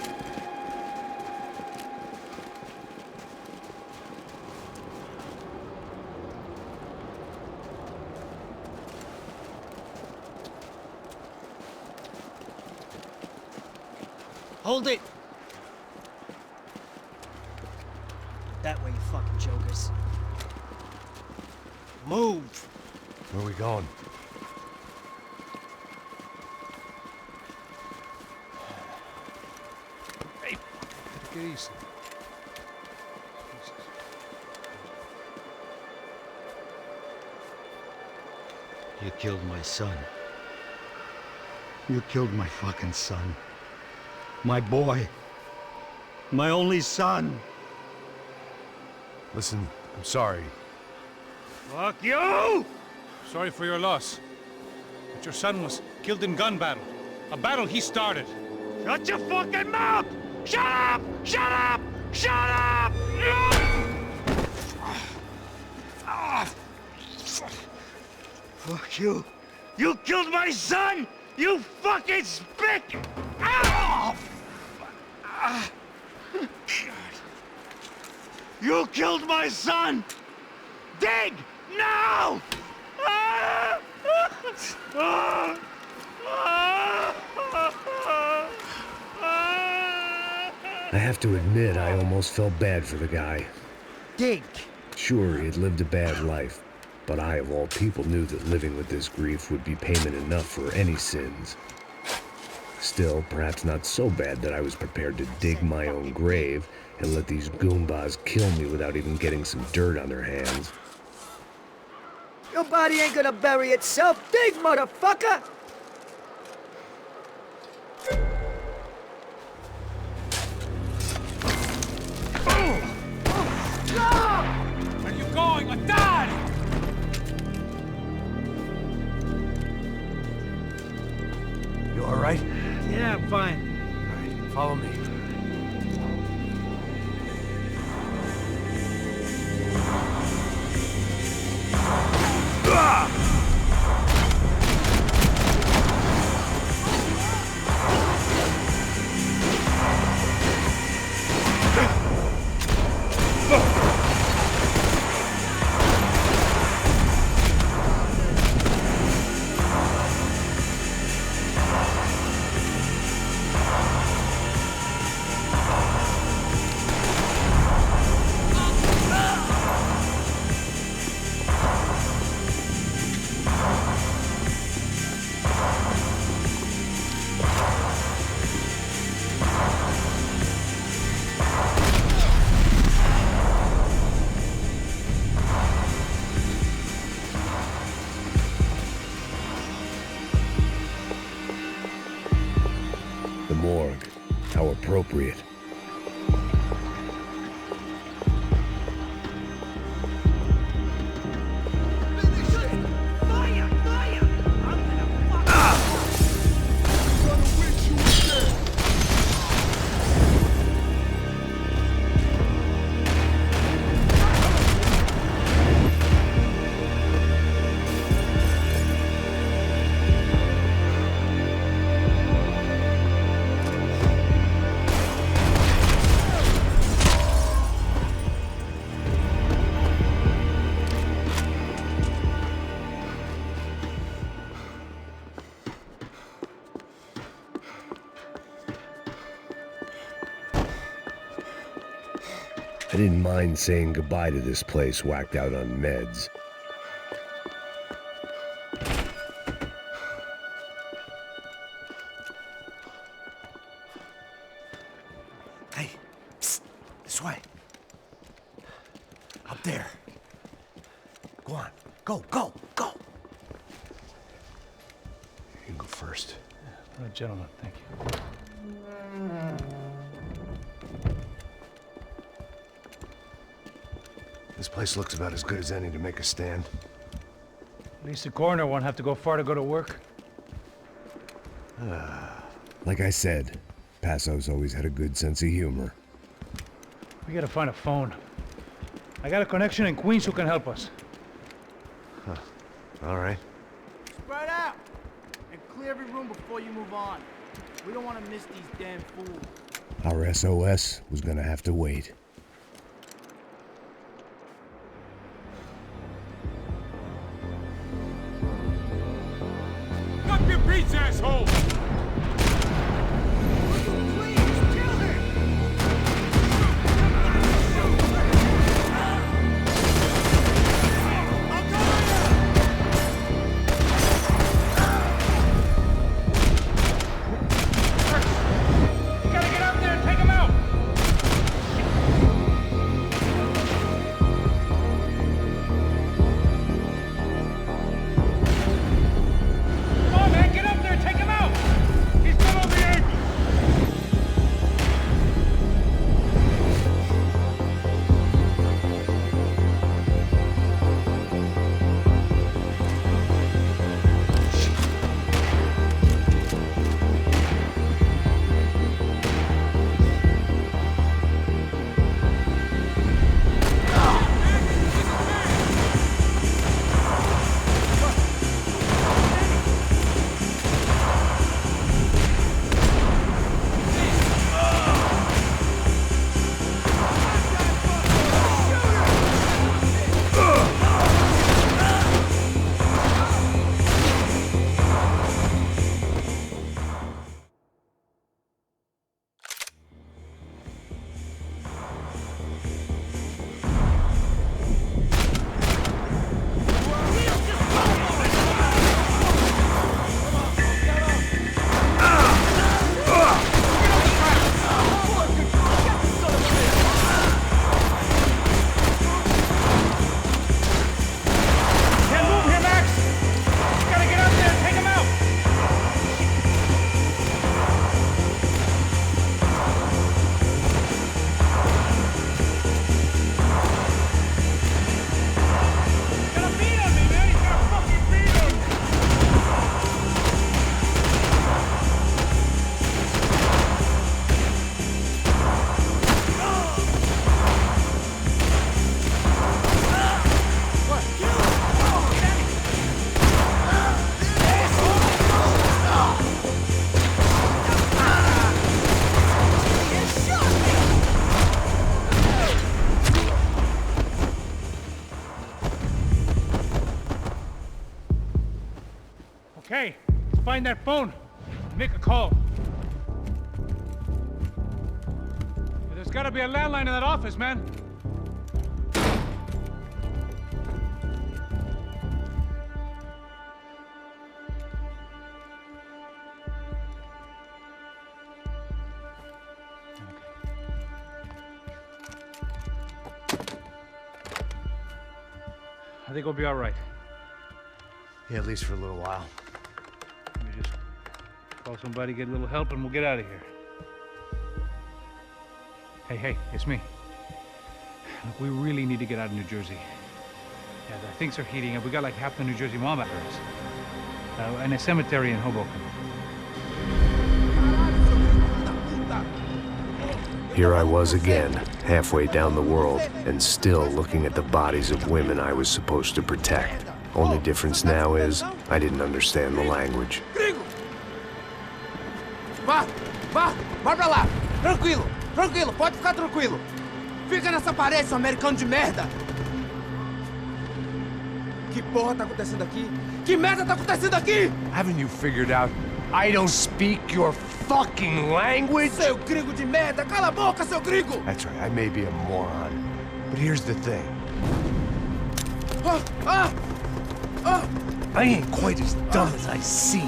Hold it! That way, you fucking jokers. Move! Where are we going? Hey, take it easy. You killed my son. You killed my fucking son. My boy. My only son. Listen, I'm sorry. Fuck you! Sorry for your loss. But your son was killed in gun battle. A battle he started. Shut your fucking mouth! Shut up! Shut up! Shut up! Fuck you. You killed my son! You fucking spick! Ow! You killed my son! Dig! Now! I have to admit, I almost felt bad for the guy. Dig! Sure, he had lived a bad life, but I, of all people, knew that living with this grief would be payment enough for any sins. Still, perhaps not so bad that I was prepared to dig my own grave and let these goombas kill me without even getting some dirt on their hands. Your body ain't gonna bury itself. Dig, motherfucker! Where are you going? I'm dead! You all right? Yeah, I'm fine. All right, follow me. The morgue. How appropriate. I didn't mind saying goodbye to this place whacked out on meds. Hey, psst, this way. Up there. Go on, go, go, go. You go first. All right, gentlemen, thank you. This place looks about as good as any to make a stand. At least the coroner won't have to go far to go to work. Like I said, Passo's always had a good sense of humor. We gotta find a phone. I got a connection in Queens who can help us. Huh. All right. Spread out! And clear every room before you move on. We don't want to miss these damn fools. Our SOS was gonna have to wait. Up your beats, asshole! Okay, let's find that phone. Make a call. There's gotta be a landline in that office, man. I think we'll be all right. Yeah, at least for a little while. Let me just Call somebody, get a little help, and we'll get out of here. Hey, it's me. Look, we really need to get out of New Jersey. Yeah, things are heating up. We got like half the New Jersey mob after us. And a cemetery in Hoboken. Here I was again, halfway down the world, and still looking at the bodies of women I was supposed to protect. Only difference now is, I didn't understand the language. Vai pra lá! Tranquilo, pode ficar tranquilo! Fica nessa parede, seu americano de merda! Que porra tá acontecendo aqui? Que merda tá acontecendo aqui? Haven't you figured out I don't speak your fucking language? Seu gringo de merda! Cala a boca, seu gringo! That's right, I may be a moron, but here's the thing. I ain't quite as dumb as I seem.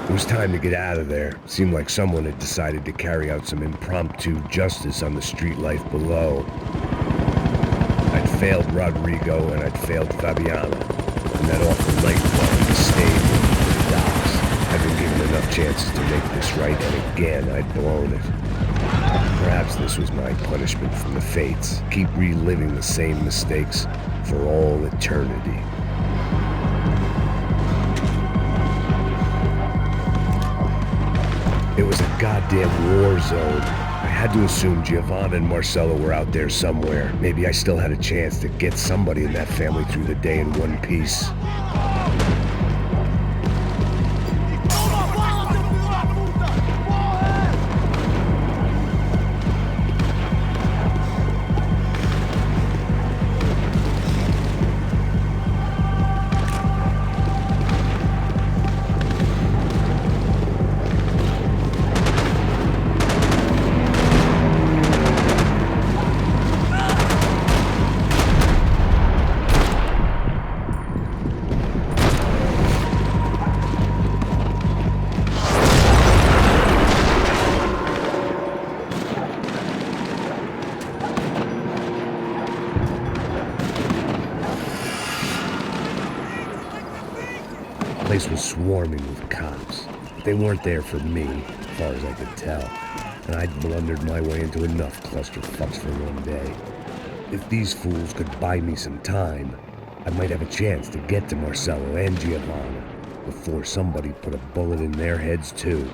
It was time to get out of there. Seemed like someone had decided to carry out some impromptu justice on the street life below. I'd failed Rodrigo and I'd failed Fabiana. And that awful nightclub in the stable, the docks. I'd been given enough chances to make this right, and again I'd blown it. Perhaps this was my punishment from the fates. Keep reliving the same mistakes for all eternity. It was a goddamn war zone. I had to assume Giovanna and Marcelo were out there somewhere. Maybe I still had a chance to get somebody in that family through the day in one piece. The place was swarming with cops. But they weren't there for me, as far as I could tell. And I'd blundered my way into enough clusterfucks for one day. If these fools could buy me some time, I might have a chance to get to Marcelo and Giovanna before somebody put a bullet in their heads too.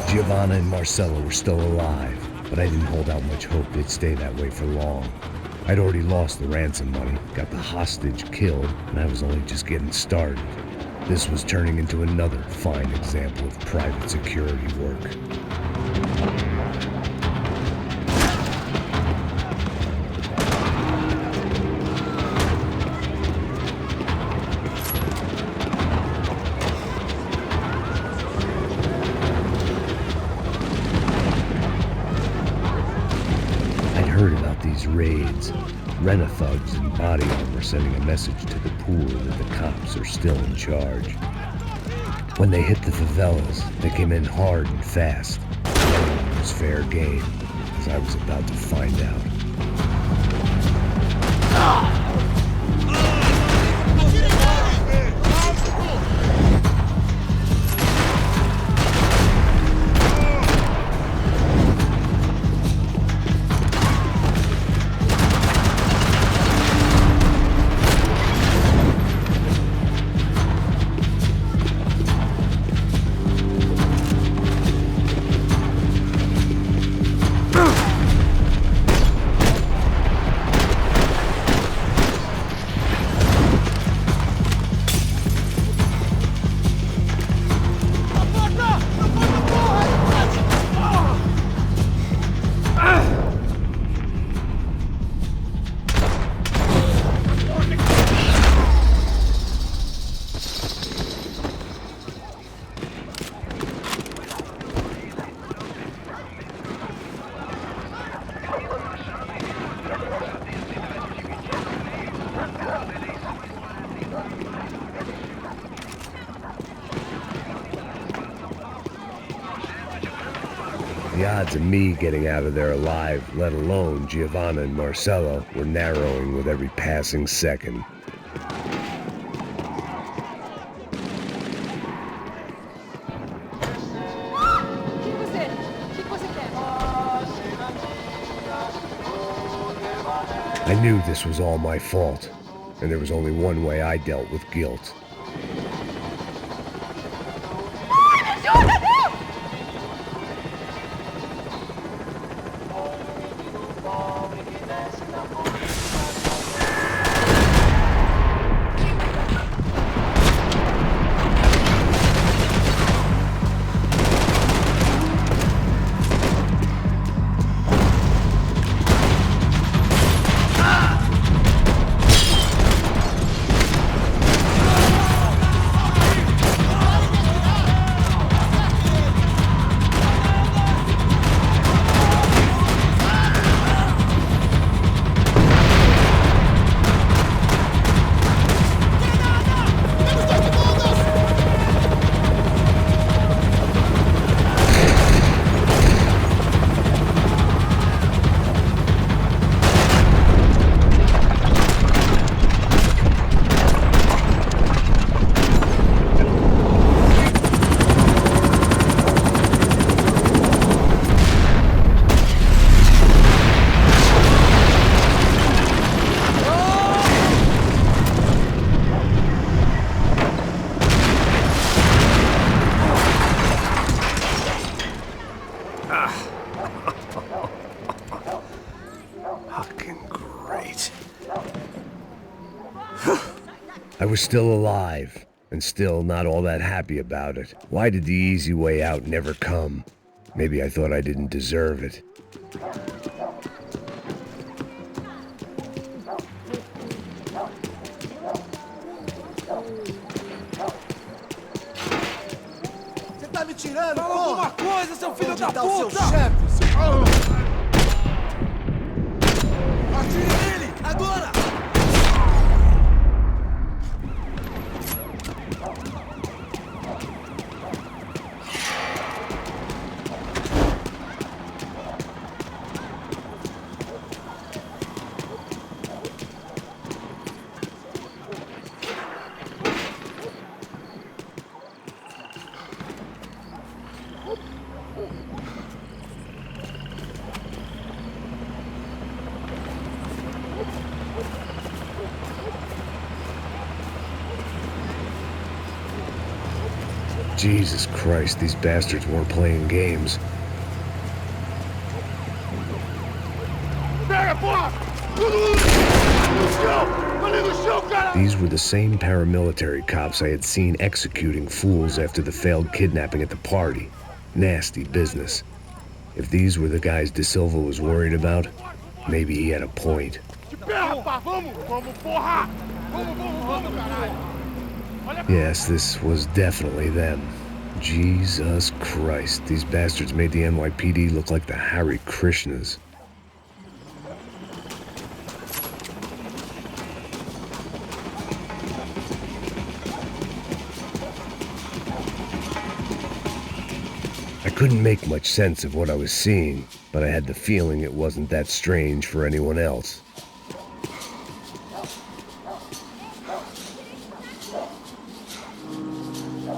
Giovanna and Marcelo were still alive, but I didn't hold out much hope they'd stay that way for long. I'd already lost the ransom money, got the hostage killed, and I was only just getting started. This was turning into another fine example of private security work. Raids. Rena-thugs in body armor sending a message to the poor that the cops are still in charge. When they hit the favelas, they came in hard and fast. It was fair game, as I was about to find out. The odds of me getting out of there alive, let alone Giovanna and Marcello, were narrowing with every passing second. I knew this was all my fault, and there was only one way I dealt with guilt. I was still alive, and still not all that happy about it. Why did the easy way out never come? Maybe I thought I didn't deserve it. Você tá me tirando, Fala porra? alguma coisa, seu filho da Onde tá o seu puta! chefe, seu... Atire nele! Agora! Jesus Christ, these bastards weren't playing games. These were the same paramilitary cops I had seen executing fools after the failed kidnapping at the party. Nasty business. If these were the guys De Silva was worried about, maybe he had a point. Yes, this was definitely them. Jesus Christ, these bastards made the NYPD look like the Hare Krishnas. I couldn't make much sense of what I was seeing, but I had the feeling it wasn't that strange for anyone else.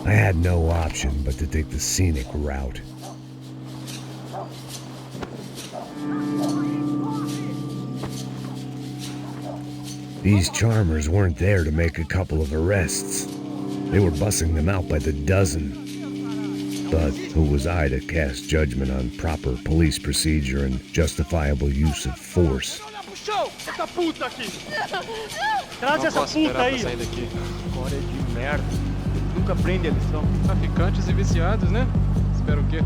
I had no option but to take the scenic route. These charmers weren't there to make a couple of arrests. They were bussing them out by the dozen. But who was I to cast judgment on proper police procedure and justifiable use of force? Traz essa puta aí! Agora é de merda. Nunca aprende a lição. Traficantes e viciados, né? Espero o quê?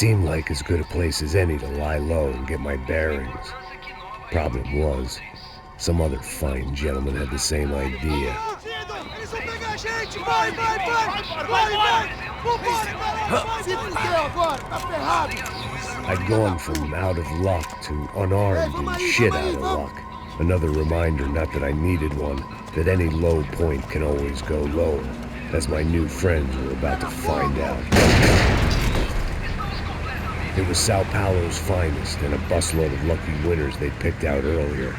seemed like as good a place as any to lie low and get my bearings. Problem was, some other fine gentleman had the same idea. I'd gone from out of luck to unarmed and shit out of luck. Another reminder, not that I needed one, that any low point can always go lower, as my new friends were about to find out. It was Sao Paulo's finest and a busload of lucky winners they'd picked out earlier.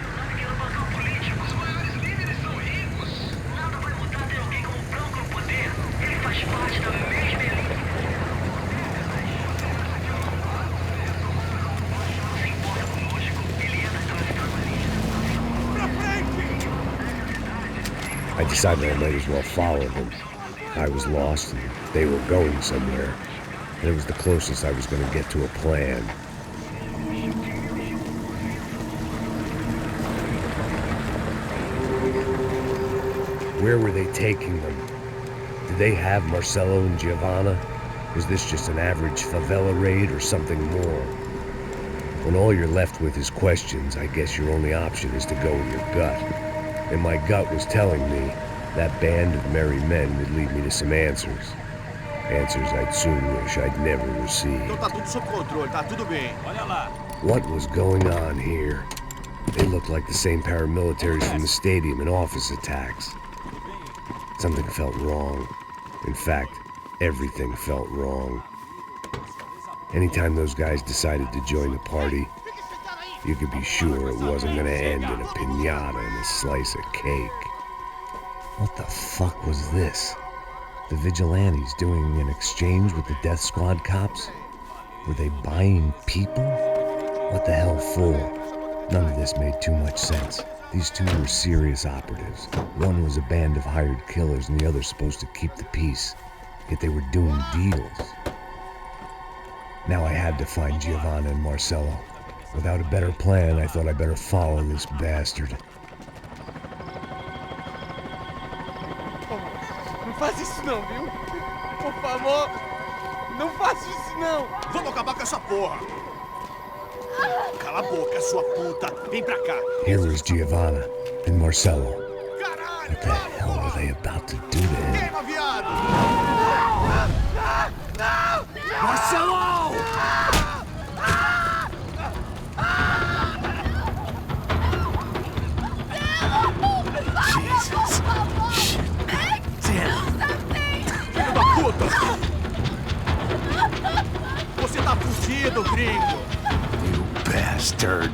I decided I might as well follow them. I was lost and they were going somewhere, and it was the closest I was going to get to a plan. Where were they taking them? Did they have Marcelo and Giovanna? Was this just an average favela raid or something more? When all you're left with is questions, I guess your only option is to go with your gut. And my gut was telling me that band of merry men would lead me to some answers. Answers I'd soon wish I'd never received. What was going on here? They looked like the same paramilitaries from the stadium and office attacks. Something felt wrong. In fact, everything felt wrong. Anytime those guys decided to join the party, you could be sure it wasn't gonna end in a piñata and a slice of cake. What the fuck was this? The vigilantes doing an exchange with the death squad cops? Were they buying people? What the hell for? None of this made too much sense. These two were serious operatives. One was a band of hired killers and the other supposed to keep the peace. Yet they were doing deals. Now I had to find Giovanna and Marcelo. Without a better plan, I thought I better follow this bastard. Não faz isso não, viu? Por favor, não faça isso não. Vamos acabar com essa porra. Cala a boca, sua puta. Vem pra cá. Here was Giovanna and Marcelo. What the hell were they about to do to him? Queima, viado! Marcelo! Jesus. Filho da puta! Você tá fugido, gringo! You bastard!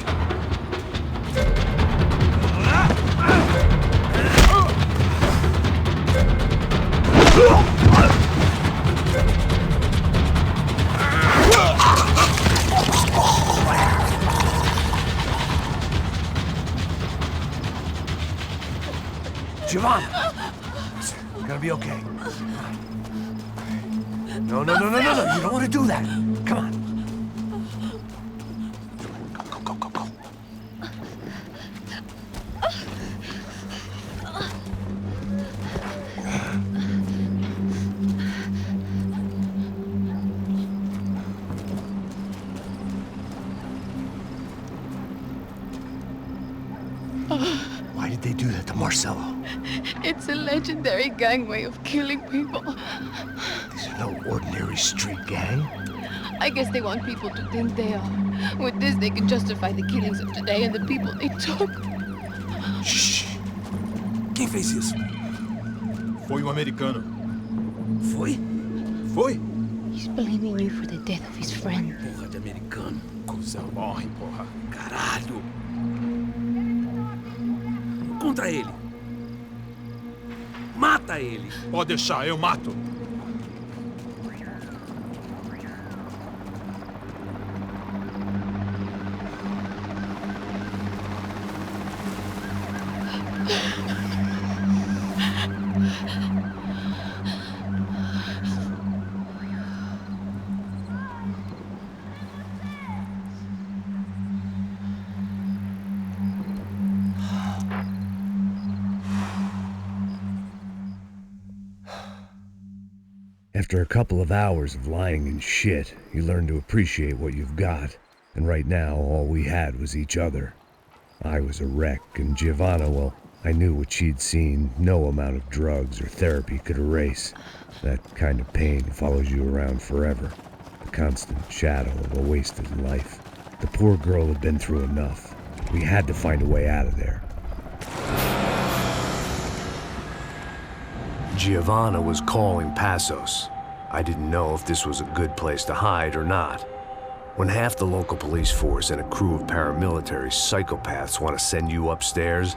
Giovanna! It's gonna be okay. No. You don't want to do that. Come on. Go. Why did they do that to Marcelo? It's a legendary gang way of killing people. These are no ordinary street gang. I guess they want people to think they are. With this, they can justify the killings of today and the people they took. Shh. Quem fez isso? Foi americano. Foi? He's blaming you for the death of his friend. Porra de americano. Cusão. Morre, porra. Caralho. Contra ele. Mata ele. Pode deixar, eu mato. After a couple of hours of lying and shit, you learn to appreciate what you've got. And right now, all we had was each other. I was a wreck, and Giovanna, well, I knew what she'd seen no amount of drugs or therapy could erase. That kind of pain follows you around forever. The constant shadow of a wasted life. The poor girl had been through enough. We had to find a way out of there. Giovanna was calling Passos. I didn't know if this was a good place to hide or not. When half the local police force and a crew of paramilitary psychopaths want to send you upstairs,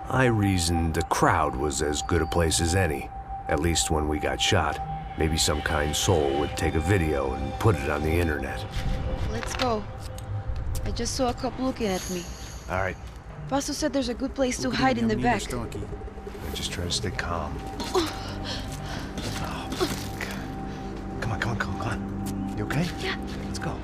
I reasoned the crowd was as good a place as any. At least when we got shot, maybe some kind soul would take a video and put it on the internet. Let's go. I just saw a cop looking at me. All right. Passos said there's a good place to hide in the back. Just try to stay calm. Come on. You okay? Yeah. Let's go.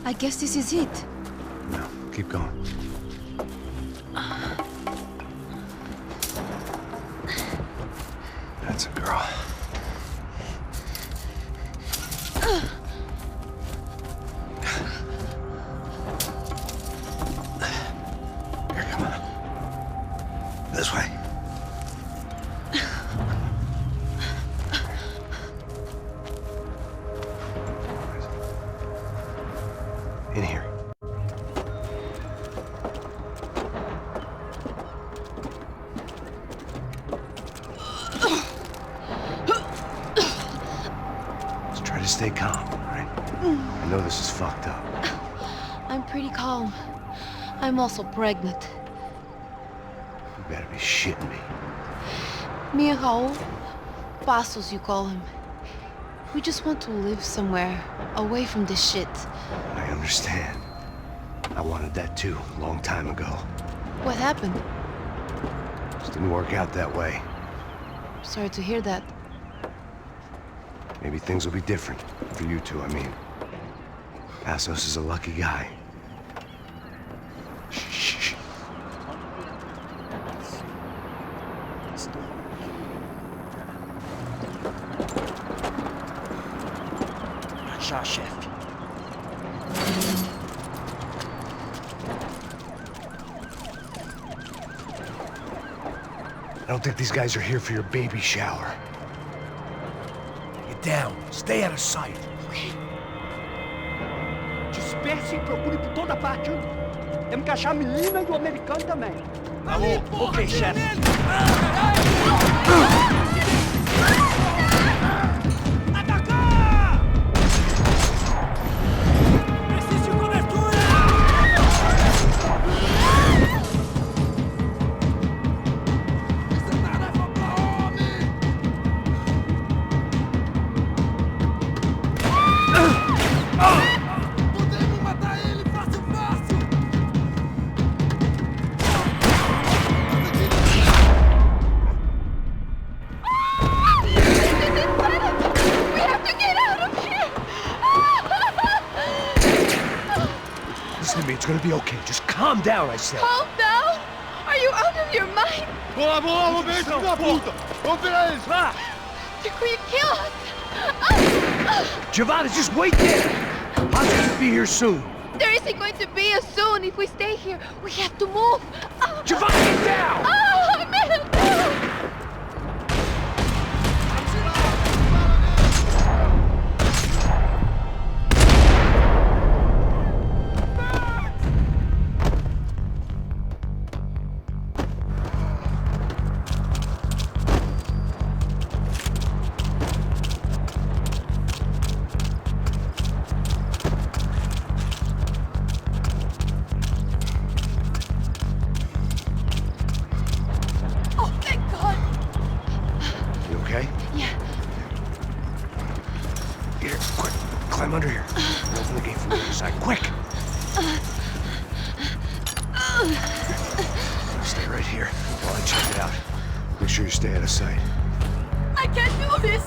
I guess this is it. No, keep going. That's a girl. Here, come on. This way. In here. Just try to stay calm, all right? I know this is fucked up. I'm pretty calm. I'm also pregnant. You better be shitting me. Me and Raul, Passos you call him. We just want to live somewhere, away from this shit. I understand. I wanted that too, a long time ago. What happened? Just didn't work out that way. Sorry to hear that. Maybe things will be different. For you two, I mean. Passos is a lucky guy. Shh. Já, chefe. I don't think these guys are here for your baby shower. Get down. Stay out of sight. Disperse e procure por toda parte. Temos que achar a menina e o americano também. Ali, porra, Ok, chefe. Atacar! Preciso de cobertura! Essa tarefa pra homem! Podemos matar ele fácil! Listen to me, it's gonna be okay. Just calm down, I said. Calm down? Are you out of your mind? Boa, vamos ver esse filho da puta! Vamos virar eles, vá! You're going to kill us! Giovanna, just wait there! Passos will be here soon. There isn't going to be a soon if we stay here. We have to move. Giovanna, get down! Oh, man! Climb under here. Open the gate from the other side. Quick! Stay right here while I check it out. Make sure you stay out of sight. I can't do this!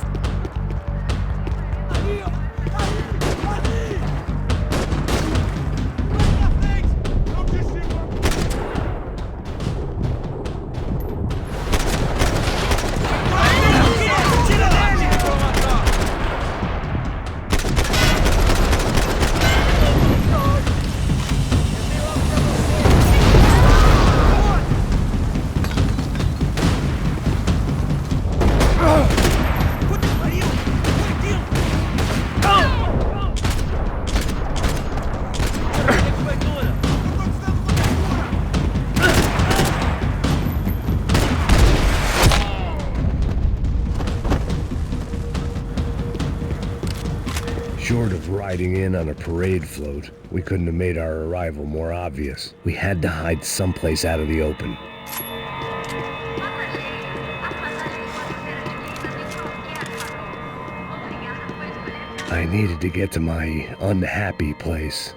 Short of riding in on a parade float, we couldn't have made our arrival more obvious. We had to hide someplace out of the open. I needed to get to my unhappy place.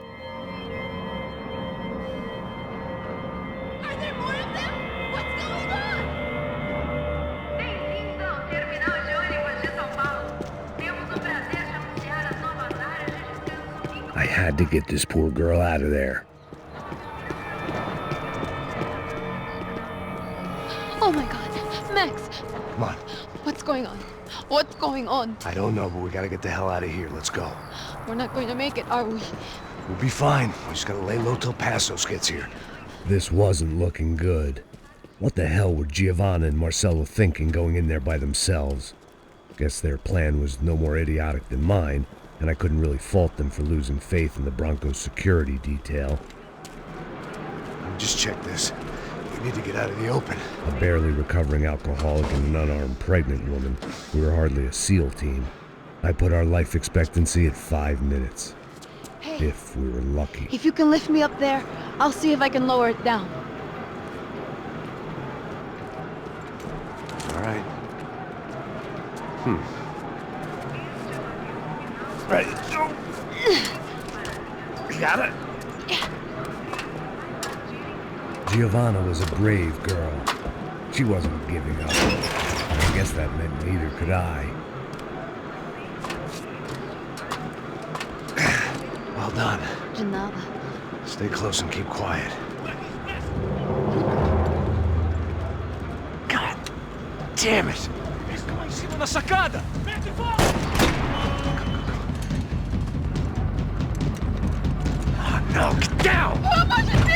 Are there more of them? What's going on? Bem-vindo ao terminal de ônibus de São Paulo. Temos o prazer de anunciar as novas áreas de descanso. I had to get this poor girl out of there. Oh my god. Max, Come on. what's going on? What's going on? I don't know, but we gotta get the hell out of here. Let's go. We're not going to make it, are we? We'll be fine. We just gotta lay low till Passos gets here. This wasn't looking good. What the hell were Giovanna and Marcello thinking going in there by themselves? Guess their plan was no more idiotic than mine, and I couldn't really fault them for losing faith in the Broncos security detail. Just check this. We need to get out of the open. A barely recovering alcoholic and an unarmed pregnant woman. We were hardly a SEAL team. I put our life expectancy at 5 minutes. Hey. If we were lucky. If you can lift me up there, I'll see if I can lower it down. All right. Ready, go. You got it? Giovanna was a brave girl. She wasn't giving up. I guess that meant neither could I. Well done. De nada. Stay close and keep quiet. God damn it! Em cima da sacada! Oh, no, get down! Pelo amor de Deus!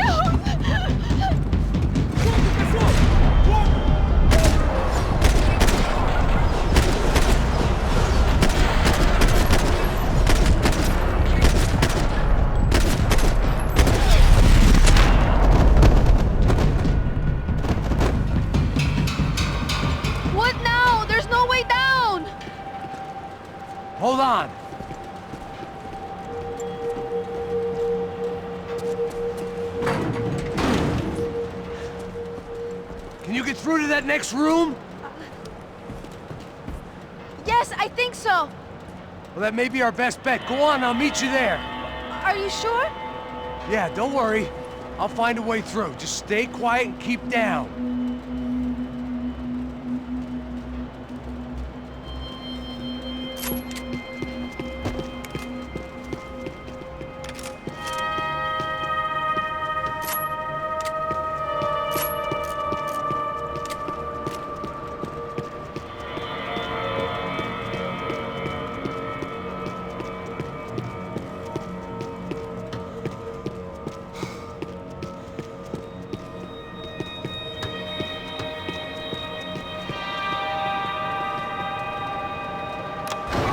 What now? There's no way down! Hold on. Can you get through to that next room? Yes, I think so. Well, that may be our best bet. Go on, I'll meet you there. Are you sure? Yeah, don't worry. I'll find a way through. Just stay quiet and keep down.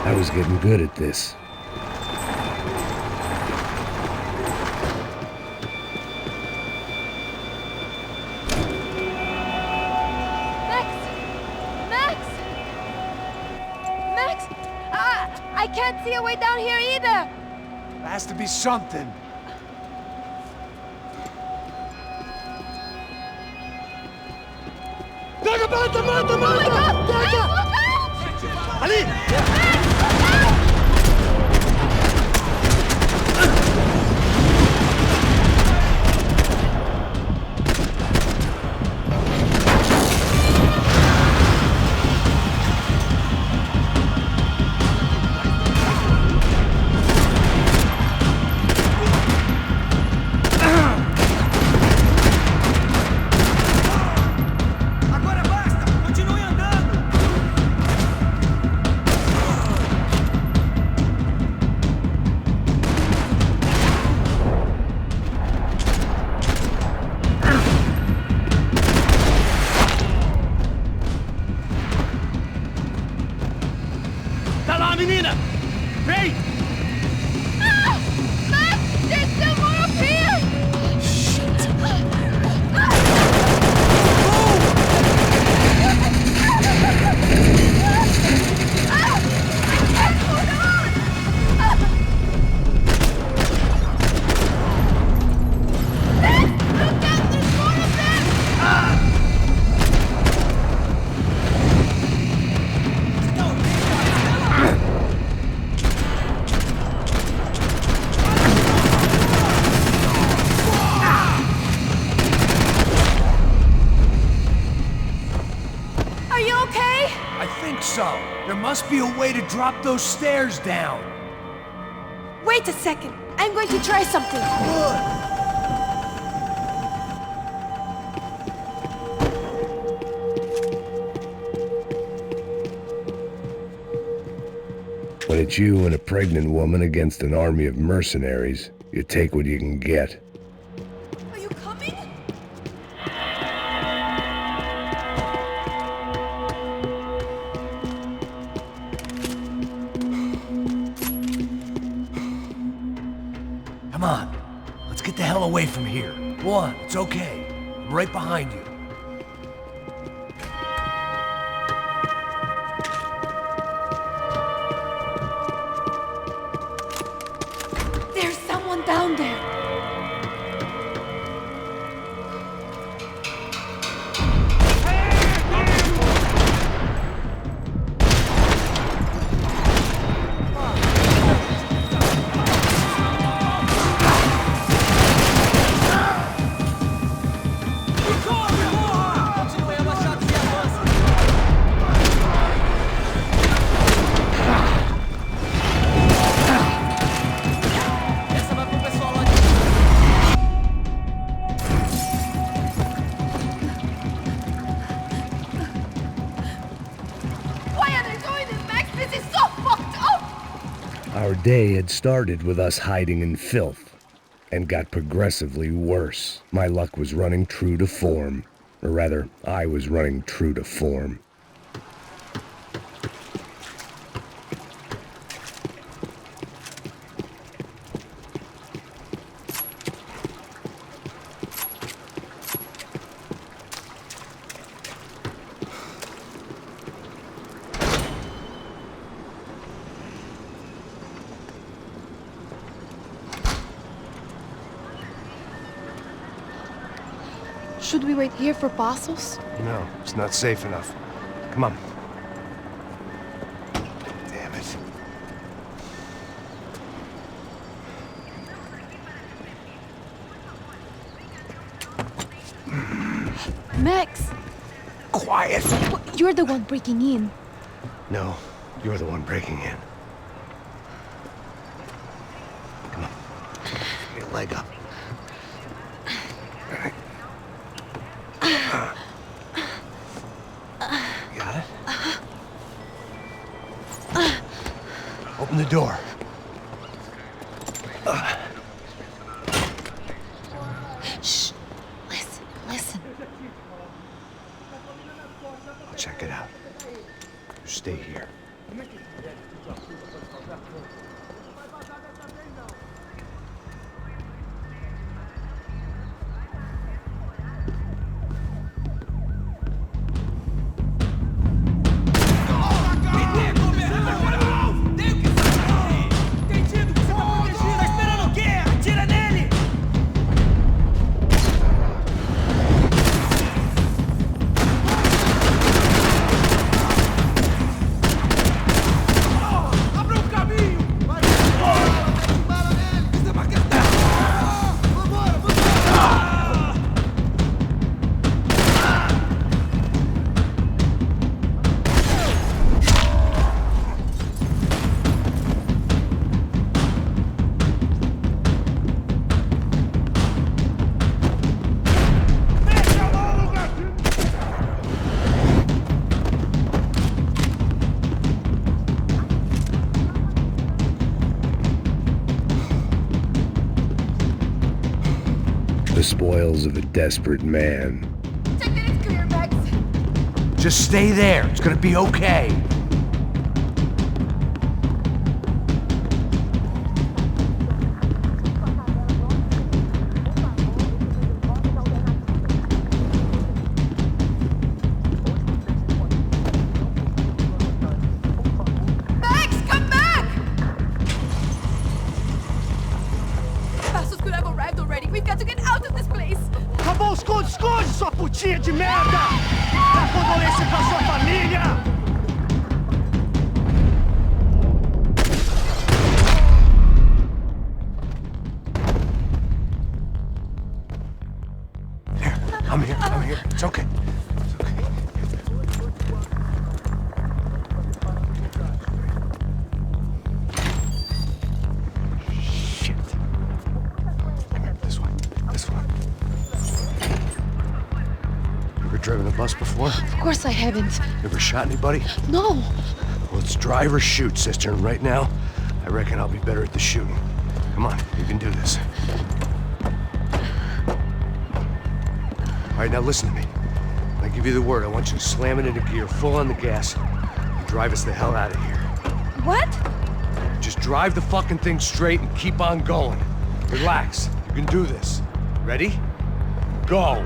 I was getting good at this. Max! I can't see a way down here either! There has to be something. Oh my God! Max, look out! Ali! Agora basta! Continue andando! Tá lá, menina! Vem! Ah! Max, there's still more up here! think so. There must be a way to drop those stairs down. Wait a second. I'm going to try something. When it's you and a pregnant woman against an army of mercenaries, you take what you can get. Are you coming? Come on. Let's get the hell away from here. Go on, it's okay. I'm right behind you. There's someone down there. Our day had started with us hiding in filth, and got progressively worse. My luck was running true to form. Or rather, I was running true to form. Should we wait here for Passos? No, it's not safe enough. Come on. Damn it. Max! Quiet! You're the one breaking in. No, you're the one breaking in. Come on. Get your leg up. Got it? Open the door. Shh. Listen. Check it out. You stay here. The spoils of a desperate man. Check that it's clear, Max. Just stay there. It's gonna be okay. Max, come back! Passos could have arrived already. We've got to get out of this place. Tá bom, esconde, sua putinha de merda! Dá condolência pra sua família! I'm here. It's okay. before? Of course I haven't. Ever shot anybody? No. Well, it's drive or shoot, sister, and right now, I reckon I'll be better at the shooting. Come on, you can do this. All right, now listen to me. When I give you the word, I want you to slam it into gear, full on the gas, and drive us the hell out of here. What? Just drive the fucking thing straight and keep on going. Relax. You can do this. Ready? Go!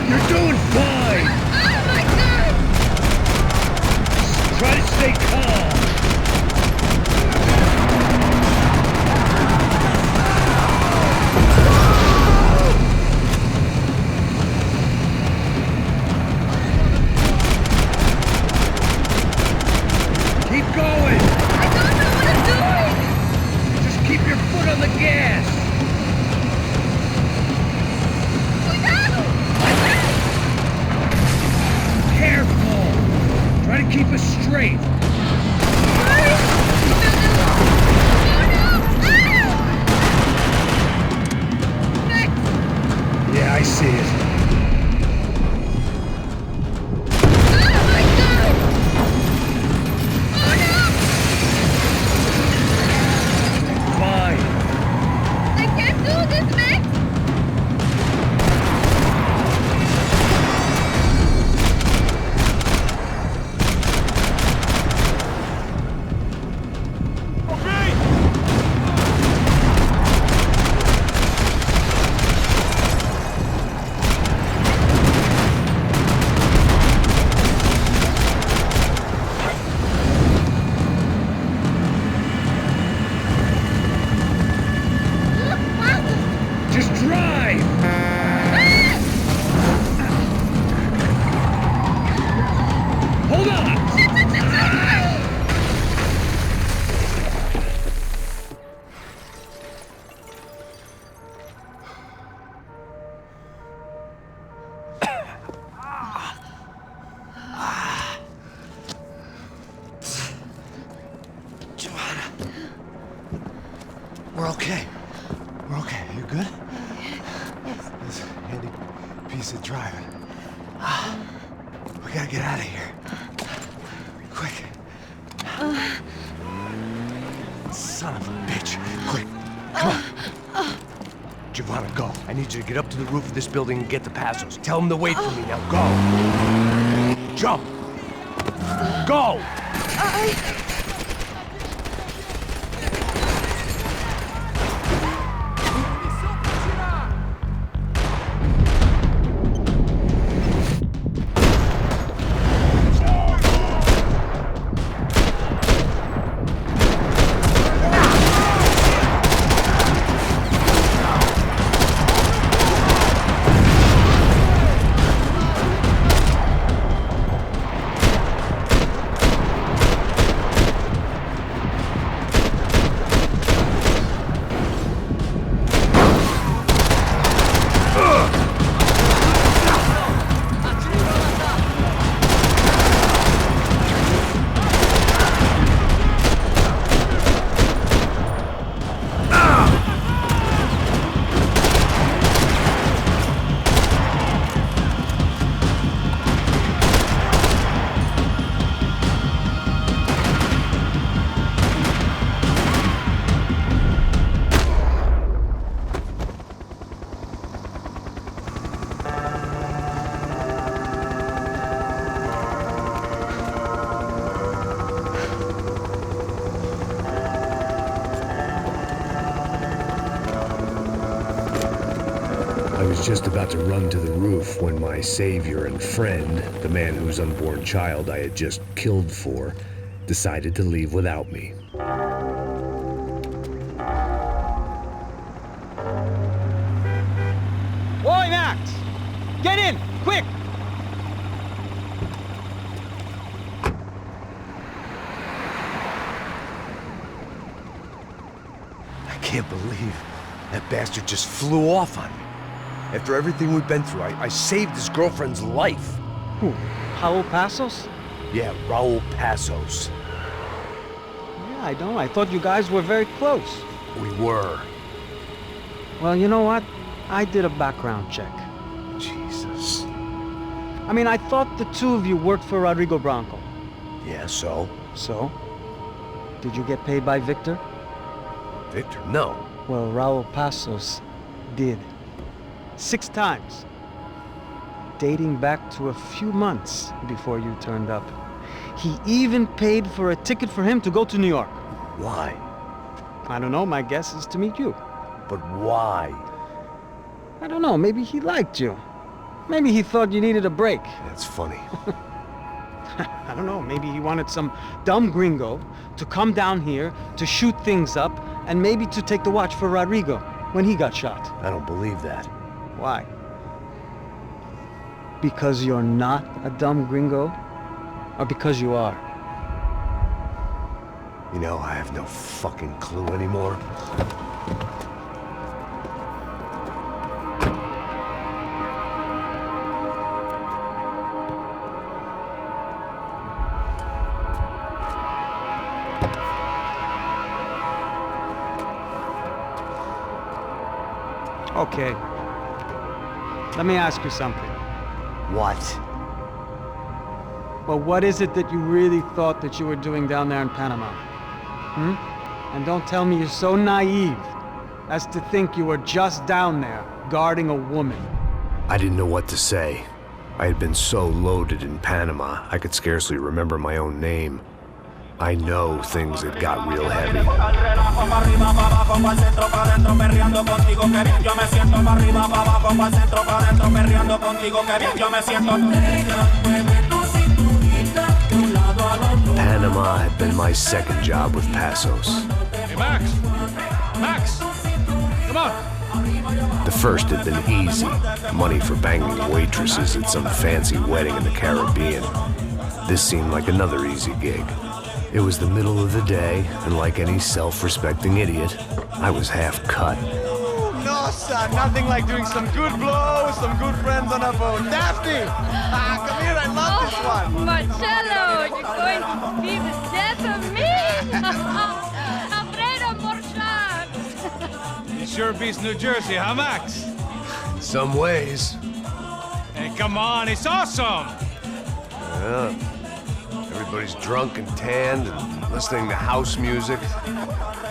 You're doing fine! Oh my god! Try to stay calm! Keep going! I don't know what I'm doing! Just keep your foot on the gas! Careful! Try to keep us straight. Yeah, I see it. Oh my god! Oh no! Fine. I can't do this, Max! Just drive! Hold on! We're okay. We're okay. You good? This handy piece of driving. We gotta get out of here. Quick. Son of a bitch. Quick. Come on. Giovanna, go. I need you to get up to the roof of this building and get the Passos. Tell them to wait for me now. Go. Jump. Go. I was just about to run to the roof when my savior and friend, the man whose unborn child I had just killed for, decided to leave without me. Oi, Max! Get in! Quick! I can't believe that bastard just flew off on me. After everything we've been through, I saved his girlfriend's life. Who? Raul Passos? Yeah, Raul Passos. Yeah, I know. I thought you guys were very close. We were. Well, you know what? I did a background check. Jesus. I mean, I thought the two of you worked for Rodrigo Branco. Yeah, so? So? Did you get paid by Victor? Victor? No. Well, Raul Passos did. 6 times. Dating back to a few months before you turned up. He even paid for a ticket for him to go to New York. Why? I don't know, my guess is to meet you. But why? I don't know, maybe he liked you. Maybe he thought you needed a break. That's funny. I don't know, maybe he wanted some dumb gringo to come down here to shoot things up and maybe to take the watch for Rodrigo when he got shot. I don't believe that. Why? Because you're not a dumb gringo? Or because you are? You know, I have no fucking clue anymore. Okay. Let me ask you something. What? Well, what is it that you really thought that you were doing down there in Panama? And don't tell me you're so naive as to think you were just down there guarding a woman. I didn't know what to say. I had been so loaded in Panama, I could scarcely remember my own name. I know things had got real heavy. Panama had been my second job with Passos. Hey, Max! Max! Come on! The first had been easy. Money for banging waitresses at some fancy wedding in the Caribbean. This seemed like another easy gig. It was the middle of the day, and like any self-respecting idiot, I was half cut. No, son, nothing like doing some good blows, some good friends on a boat. Daphne! Come here, I love this one. Marcello, you're going to be the death of me? Alfredo Borchardt. It sure beats New Jersey, huh, Max? In some ways. Hey, come on, it's awesome! Yeah. Everybody's drunk and tanned and listening to house music.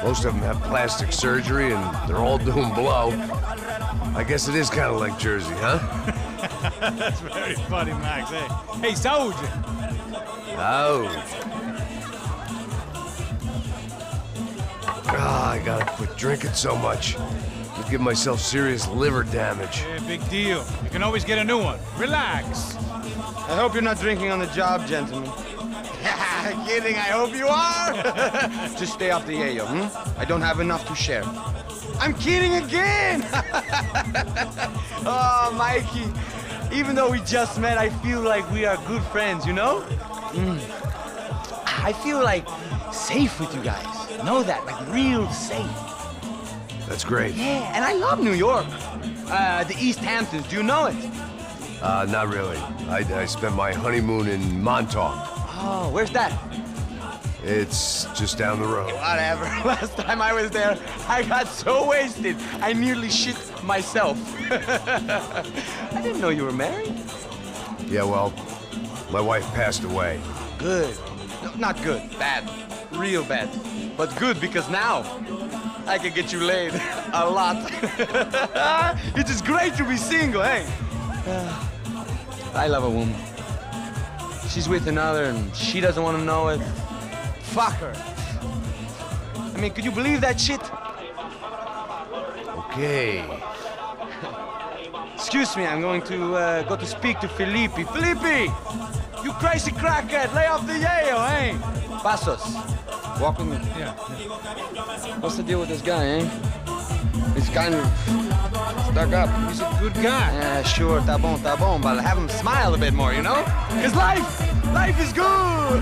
Most of them have plastic surgery and they're all doing blow. I guess it is kind of like Jersey, huh? That's very funny, Max. Hey, Saúde! Saúde. I gotta quit drinking so much. I'll give myself serious liver damage. Hey, big deal. You can always get a new one. Relax. I hope you're not drinking on the job, gentlemen. Kidding, I hope you are! Just stay off the yayo, I don't have enough to share. I'm kidding again! Oh, Mikey, even though we just met, I feel like we are good friends, you know? I feel like safe with you guys. Know that, like real safe. That's great. Yeah, and I love New York. The East Hamptons, do you know it? Not really. I spent my honeymoon in Montauk. Oh, where's that? It's just down the road. Whatever. Last time I was there, I got so wasted, I nearly shit myself. I didn't know you were married. Yeah, well, my wife passed away. Good. No, not good. Bad. Real bad. But good because now I can get you laid a lot. It is great to be single, hey? I love a woman. She's with another and she doesn't want to know it. Fuck her. I mean, could you believe that shit? Okay. Excuse me, I'm going to go to speak to Felipe. Felipe! You crazy crackhead, lay off the yayo, eh? Passos, walk with me. Yeah. What's the deal with this guy, eh? He's kind of stuck up. He's a good guy. Yeah, sure, tá bom, but have him smile a bit more, you know? Because life is good!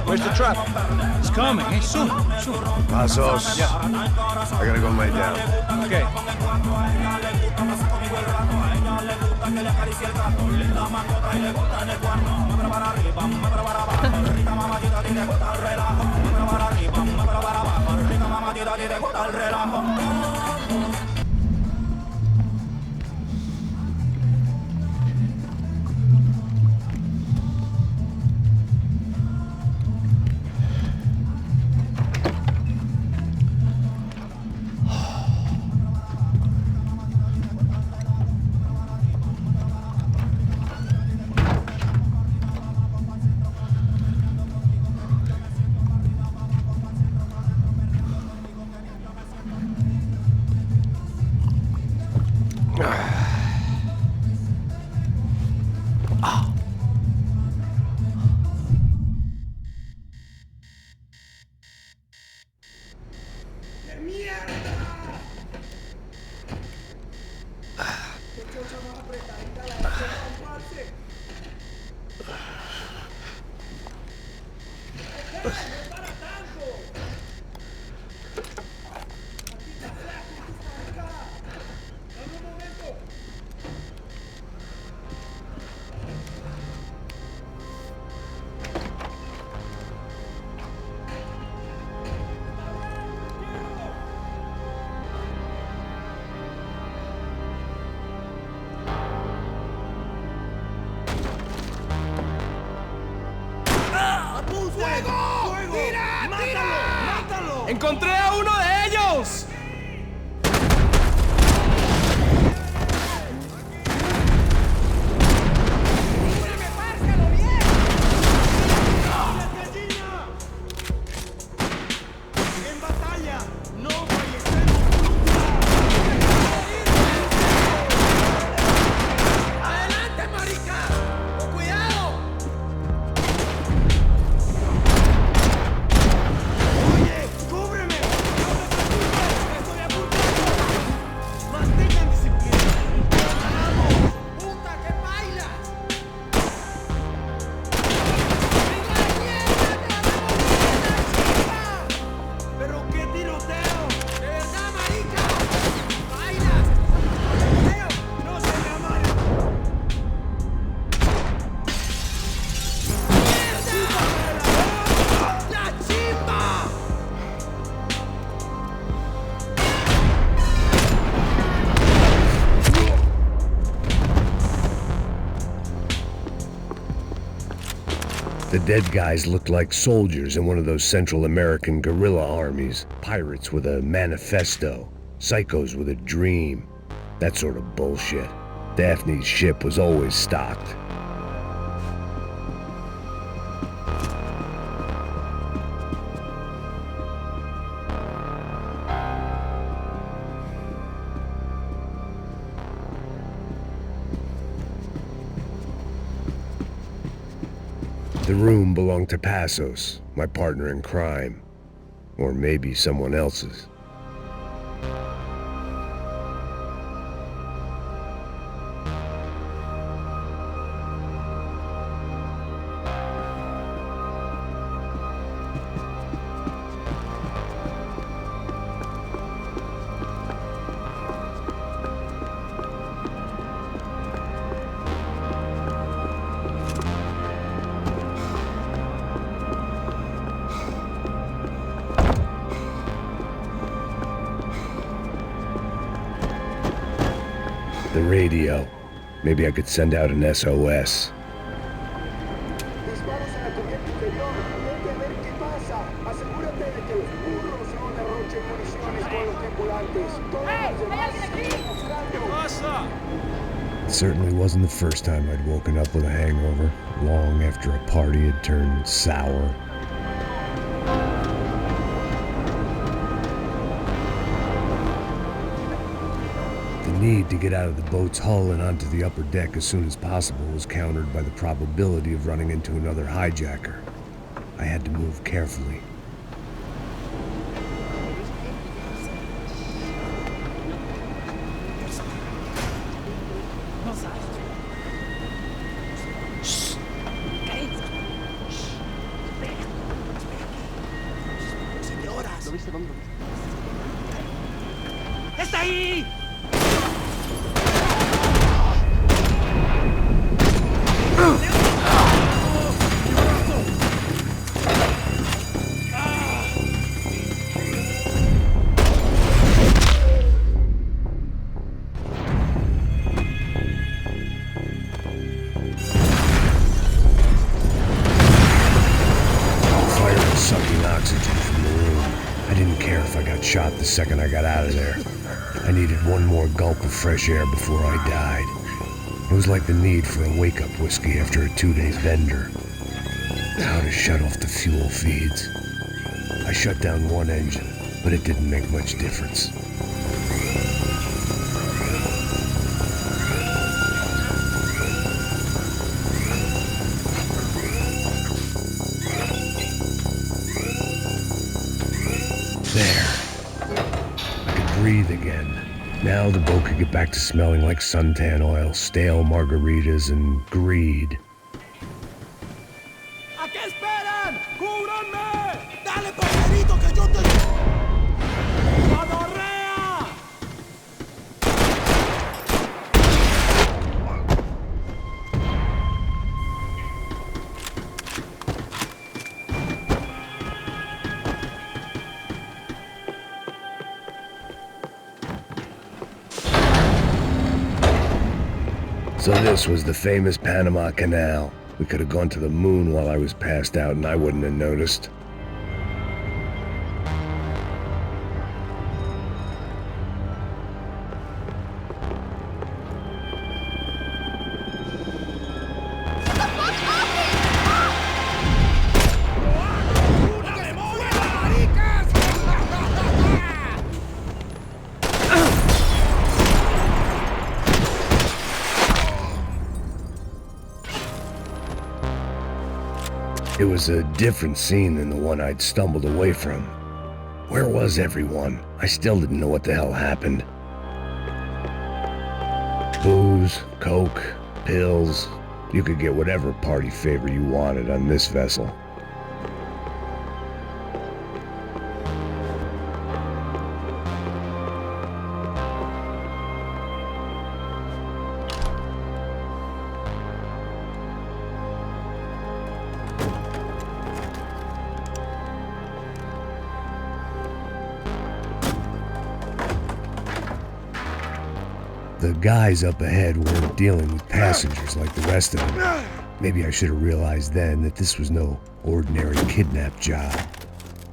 Where's the truck? It's coming, hey, soon. Passos. Yeah. I gotta go lay down. Okay. gusta que le acaricie el gato. Linda mascota y le gusta en el cuarto. Muévelo para arriba, muévelo para abajo. Rica mamacita, a ti te gusta el relajo. Muévelo para arriba, muévelo para abajo. Rica mamacita, a ti te gusta el relajo. ¡Encontré a uno de ellos! The dead guys looked like soldiers in one of those Central American guerrilla armies. Pirates with a manifesto. Psychos with a dream. That sort of bullshit. Daphne's ship was always stocked. The room belonged to Passos, my partner in crime. Or maybe someone else's. The radio. Maybe I could send out an SOS. It certainly wasn't the first time I'd woken up with a hangover, long after a party had turned sour. The need to get out of the boat's hull and onto the upper deck as soon as possible was countered by the probability of running into another hijacker. I had to move carefully. ¡Está ahí! if I got shot the second I got out of there. I needed one more gulp of fresh air before I died. It was like the need for a wake-up whiskey after a 2-day bender. How to shut off the fuel feeds. I shut down one engine, but it didn't make much difference. Breathe again. Now the boat could get back to smelling like suntan oil, stale margaritas, and greed. ¿A qué esperan? ¡Cúbranme! ¡Dale, parcerito, que yo te... ¡Gonorrea! So this was the famous Panama Canal. We could have gone to the moon while I was passed out and I wouldn't have noticed. It was a different scene than the one I'd stumbled away from. Where was everyone? I still didn't know what the hell happened. Booze, coke, pills. You could get whatever party favor you wanted on this vessel. The guys up ahead weren't dealing with passengers like the rest of them. Maybe I should have realized then that this was no ordinary kidnap job.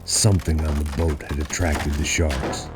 Something on the boat had attracted the sharks.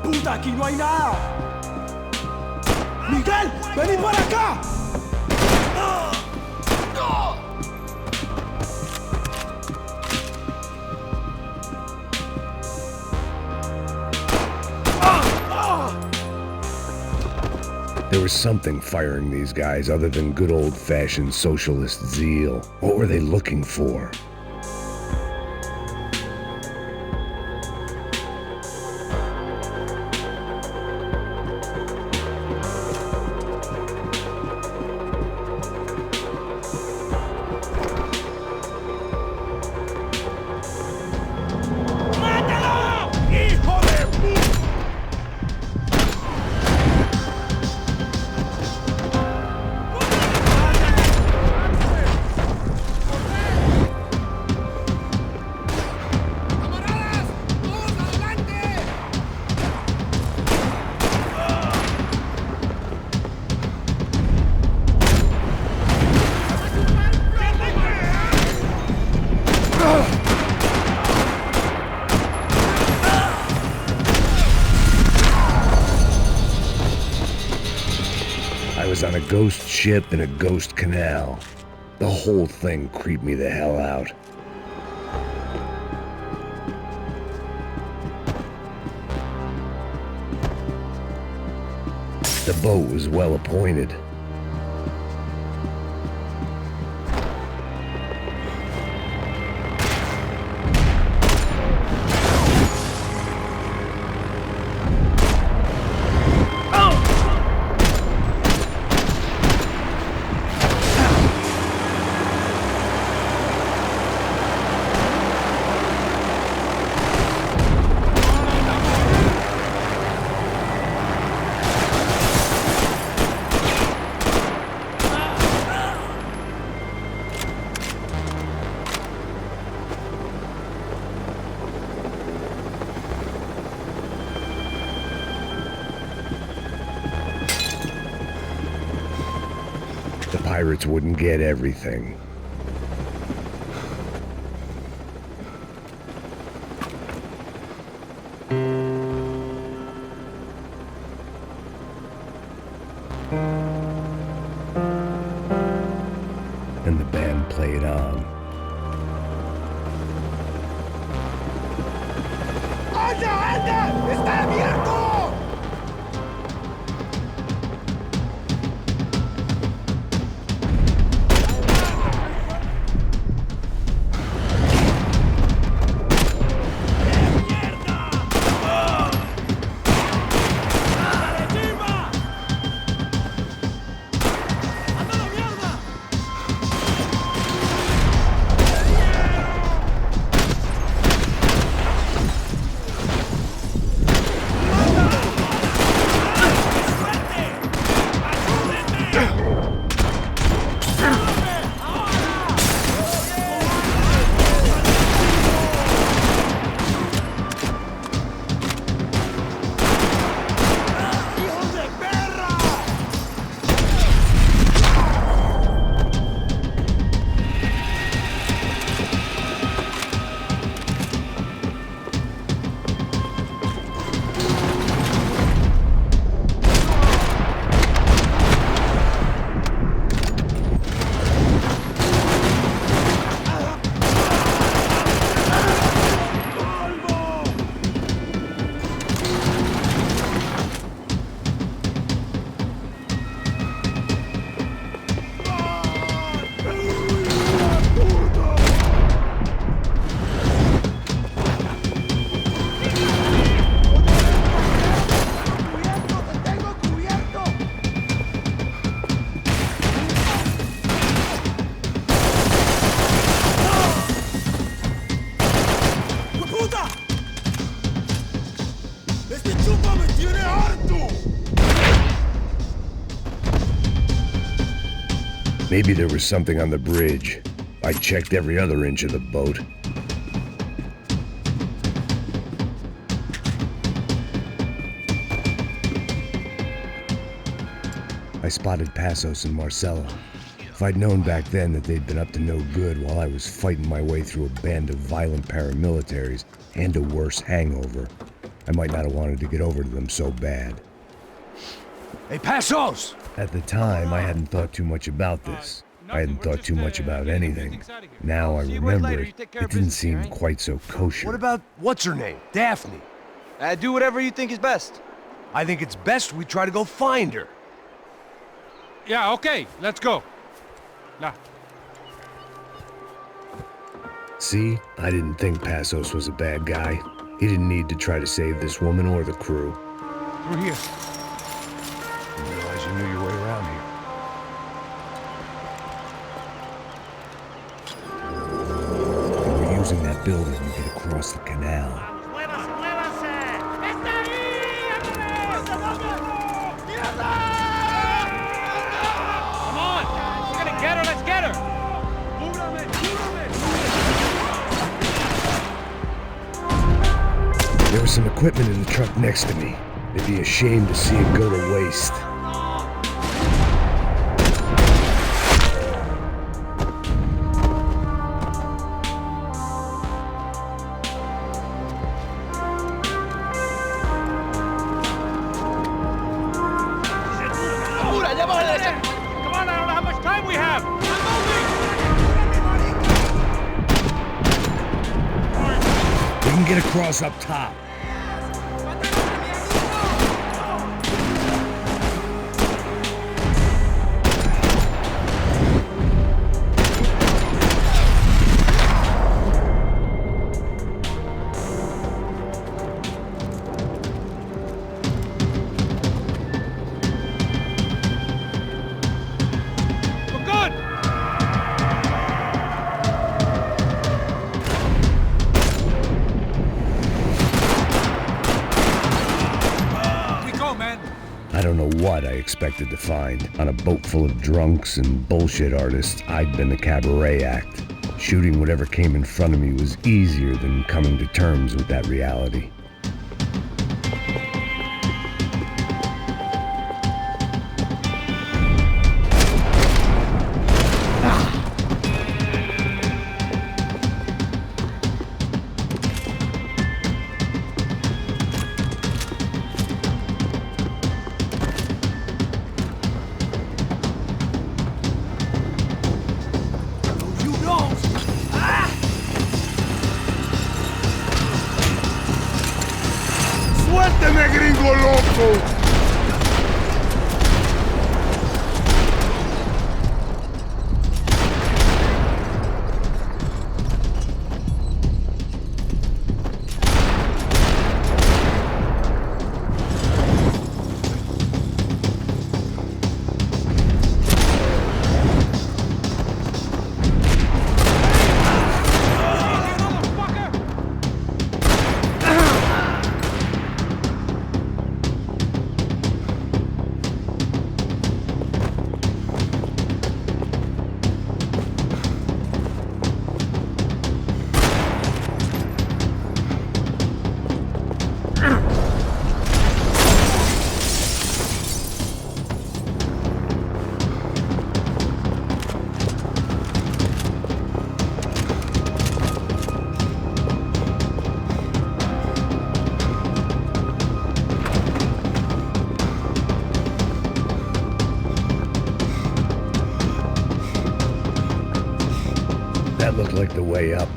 ¡Puta, aquí no hay nada! ¡Miguel, vení para acá! There was something firing these guys other than good old-fashioned socialist zeal. What were they looking for? I was on a ghost ship in a ghost canal. The whole thing creeped me the hell out. The boat was well appointed. pirates wouldn't get everything. And the band played on. ¡Anda, anda! ¡Está abierto! Maybe there was something on the bridge. I checked every other inch of the boat. I spotted Passos and Marcella. If I'd known back then that they'd been up to no good while I was fighting my way through a band of violent paramilitaries and a worse hangover, I might not have wanted to get over to them so bad. Hey, Passos! At the time, I hadn't thought too much about this. I hadn't thought too much about anything. Now I remember it didn't seem quite so kosher. What about what's-her-name? Daphne? Do whatever you think is best. I think it's best we try to go find her. Yeah, okay, let's go. Nah. See, I didn't think Passos was a bad guy. He didn't need to try to save this woman or the crew. Through here. I didn't realize you knew your way around here. They were using that building to get across the canal. Come on! We're gonna get her, let's get her! There was some equipment in the truck next to me. It'd be a shame to see it go to waste. Come on, I don't know how much time we have! We can get across up top. I don't know what I expected to find. On a boat full of drunks and bullshit artists, I'd been the cabaret act. Shooting whatever came in front of me was easier than coming to terms with that reality. ¡Máteme, gringo loco! That looked like the way up,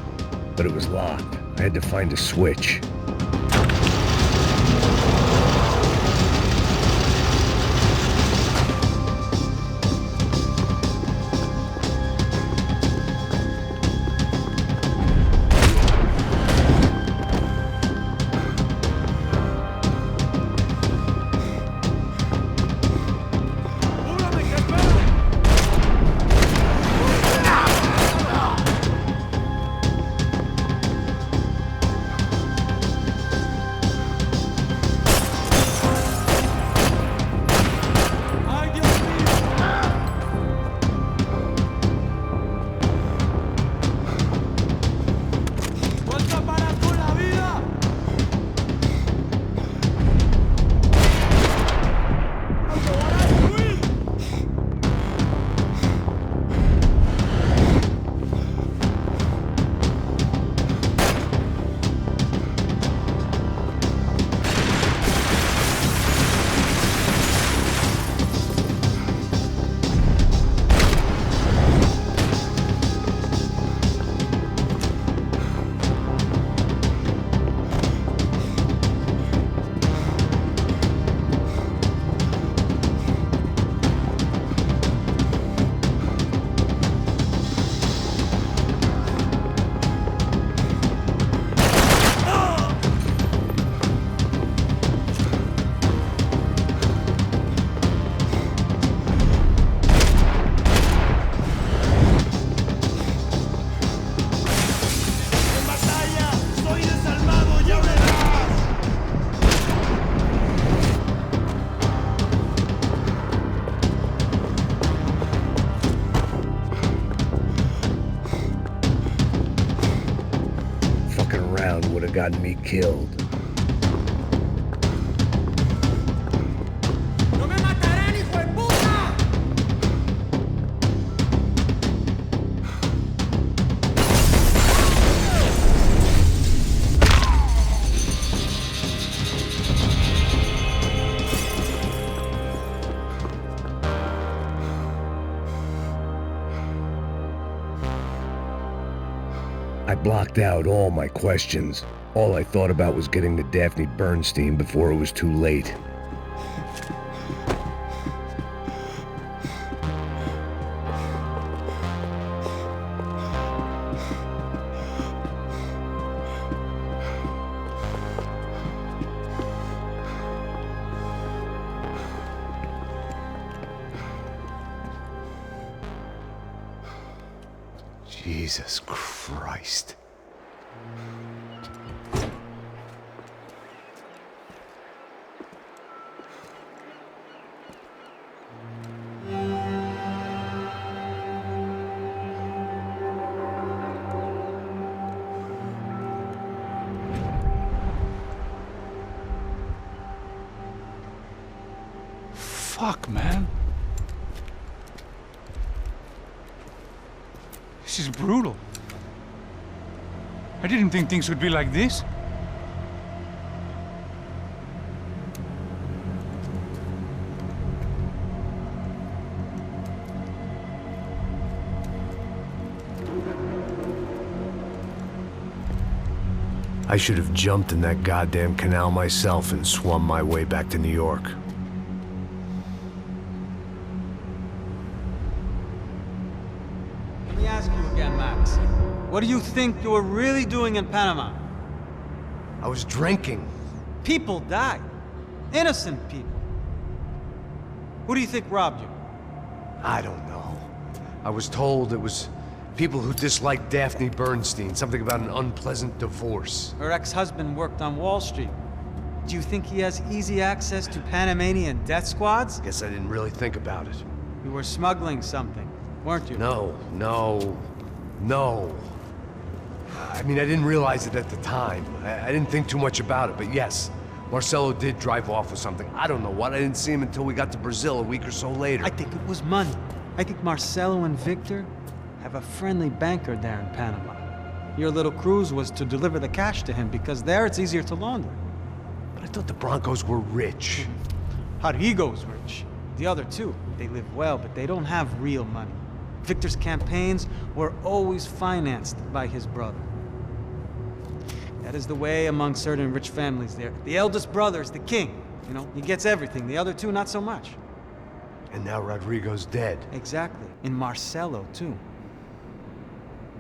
but it was locked. I had to find a switch. Would have gotten me killed. I blocked out all my questions. All I thought about was getting to Daphne Bernstein before it was too late. Jesus Christ. Fuck, man. This is brutal. I didn't think things would be like this. I should have jumped in that goddamn canal myself and swum my way back to New York. Let me ask you again, Max. What do you think you were really doing in Panama? I was drinking. People died. Innocent people. Who do you think robbed you? I don't know. I was told it was people who disliked Daphne Bernstein, something about an unpleasant divorce. Her ex-husband worked on Wall Street. Do you think he has easy access to Panamanian death squads? Guess I didn't really think about it. You were smuggling something, weren't you? No. I mean, I didn't realize it at the time. I didn't think too much about it, but yes, Marcelo did drive off with something. I don't know what. I didn't see him until we got to Brazil a week or so later. I think it was money. I think Marcelo and Victor have a friendly banker there in Panama. Your little cruise was to deliver the cash to him because there it's easier to launder. But I thought the Broncos were rich. Rodrigo's rich. The other two, they live well, but they don't have real money. Victor's campaigns were always financed by his brother. That is the way among certain rich families there. The eldest brother is the king. You know, he gets everything. The other two, not so much. And now Rodrigo's dead. Exactly. And Marcelo, too.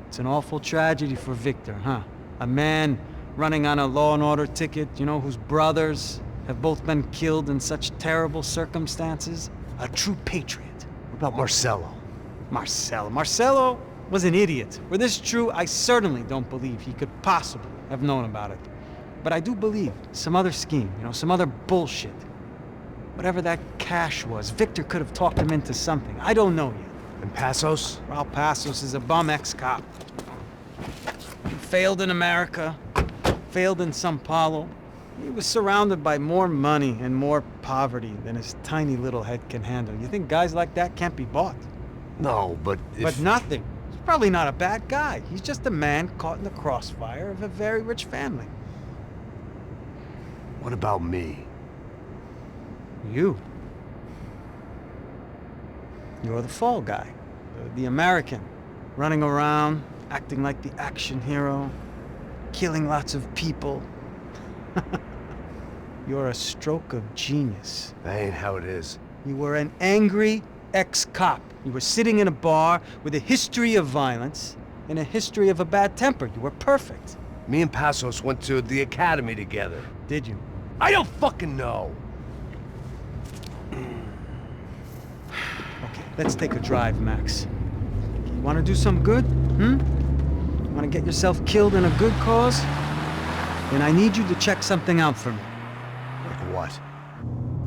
It's an awful tragedy for Victor, huh? A man running on a law and order ticket, you know, whose brothers have both been killed in such terrible circumstances. A true patriot. What about Marcelo? Marcelo was an idiot. Were this true, I certainly don't believe he could possibly have known about it. But I do believe some other scheme, you know, some other bullshit. Whatever that cash was, Victor could have talked him into something. I don't know yet. And Passos? Raul Passos is a bum ex-cop. He failed in America, failed in Sao Paulo. He was surrounded by more money and more poverty than his tiny little head can handle. You think guys like that can't be bought? No, but if... But nothing. He's probably not a bad guy. He's just a man caught in the crossfire of a very rich family. What about me? You. You're the fall guy. The American. Running around, acting like the action hero. Killing lots of people. You're a stroke of genius. That ain't how it is. You were an angry ex-cop. You were sitting in a bar with a history of violence and a history of a bad temper. You were perfect. Me and Passos went to the academy together. Did you? I don't fucking know. Okay, let's take a drive, Max. You want to do some good? Want to get yourself killed in a good cause? Then I need you to check something out for me. Like what?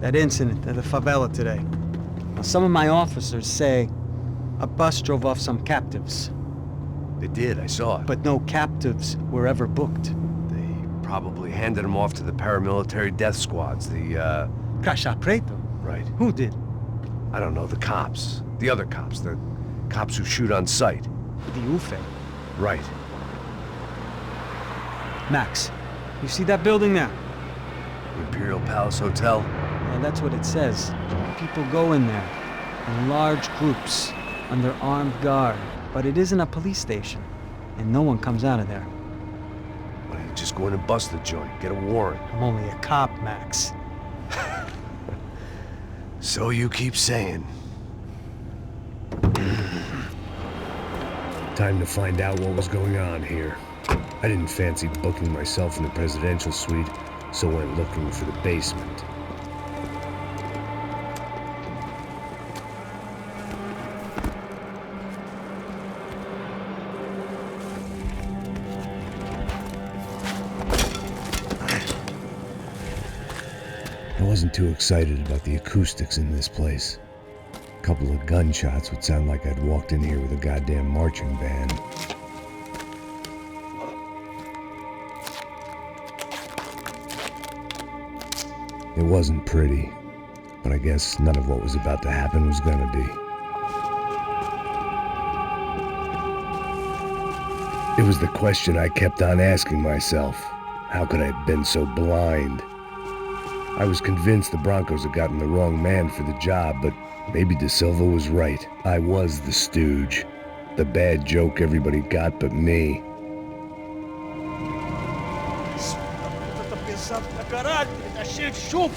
That incident at the favela today. Now, some of my officers say a bus drove off some captives. They did, I saw it. But no captives were ever booked. They probably handed them off to the paramilitary death squads, the, Caixa Preto? Right. Who did? I don't know, the cops. The other cops, the cops who shoot on sight. The UFE. Right. Max, you see that building there? Imperial Palace Hotel? Yeah, that's what it says. People go in there, in large groups, under armed guard. But it isn't a police station, and no one comes out of there. Why don't you just go in and bust the joint, get a warrant? I'm only a cop, Max. So you keep saying. Time to find out what was going on here. I didn't fancy booking myself in the presidential suite, so went looking for the basement. I wasn't too excited about the acoustics in this place. A couple of gunshots would sound like I'd walked in here with a goddamn marching band. It wasn't pretty, but I guess none of what was about to happen was gonna be. It was the question I kept on asking myself. How could I have been so blind? I was convinced the Broncos had gotten the wrong man for the job, but maybe De Silva was right. I was the stooge. The bad joke everybody got but me. cansado pra caralho, tá cheio de chumbo.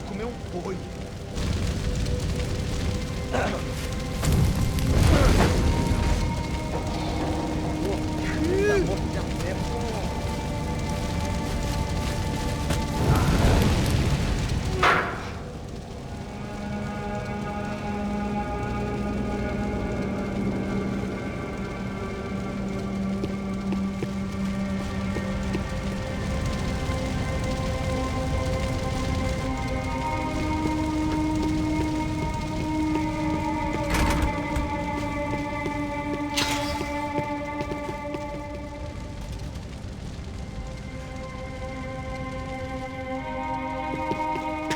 Comeu um boi.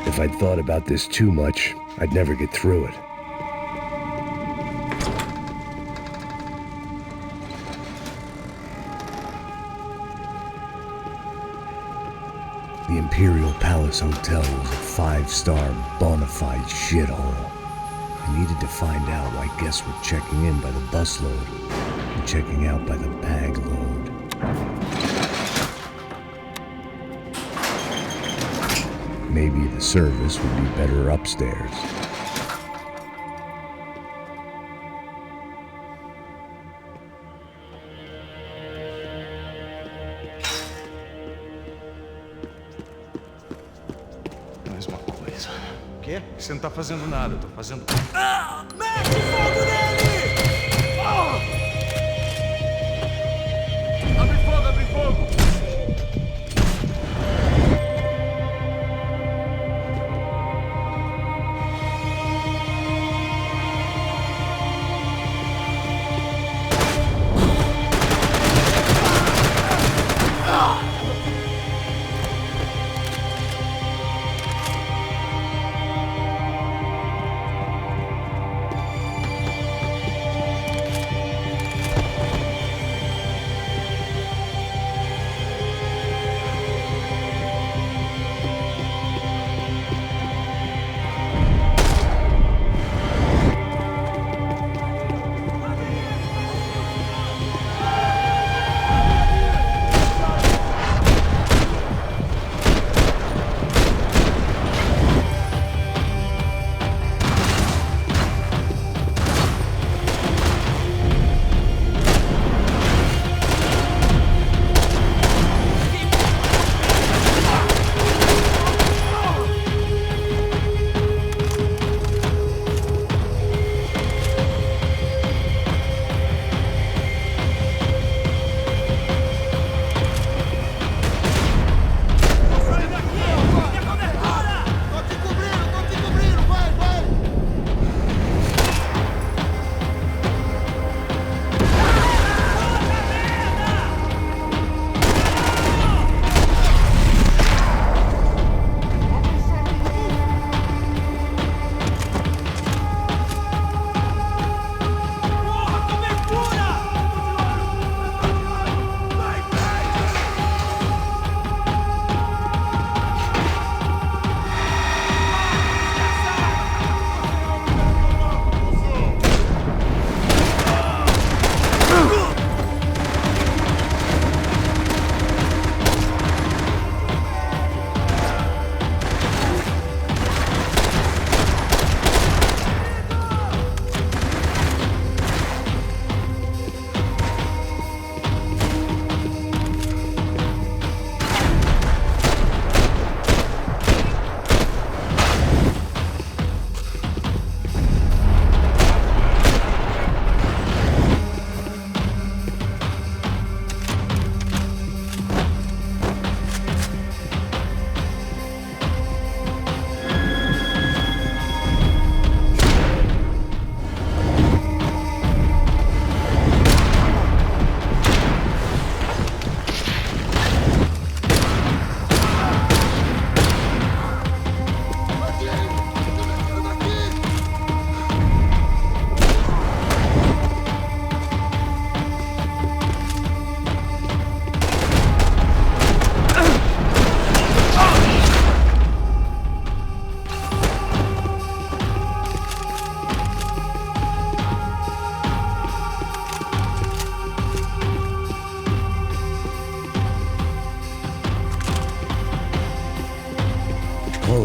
If I'd thought about this too much, I'd never get through it. The Imperial Palace Hotel was a 5-star bona fide shithole. I needed to find out why guests were checking in by the busload and checking out by the bag load. Maybe the service would be better upstairs. Mais uma coisa. O quê? Você não tá fazendo nada, eu tô fazendo... Mete fogo nele! Abre fogo, abre fogo!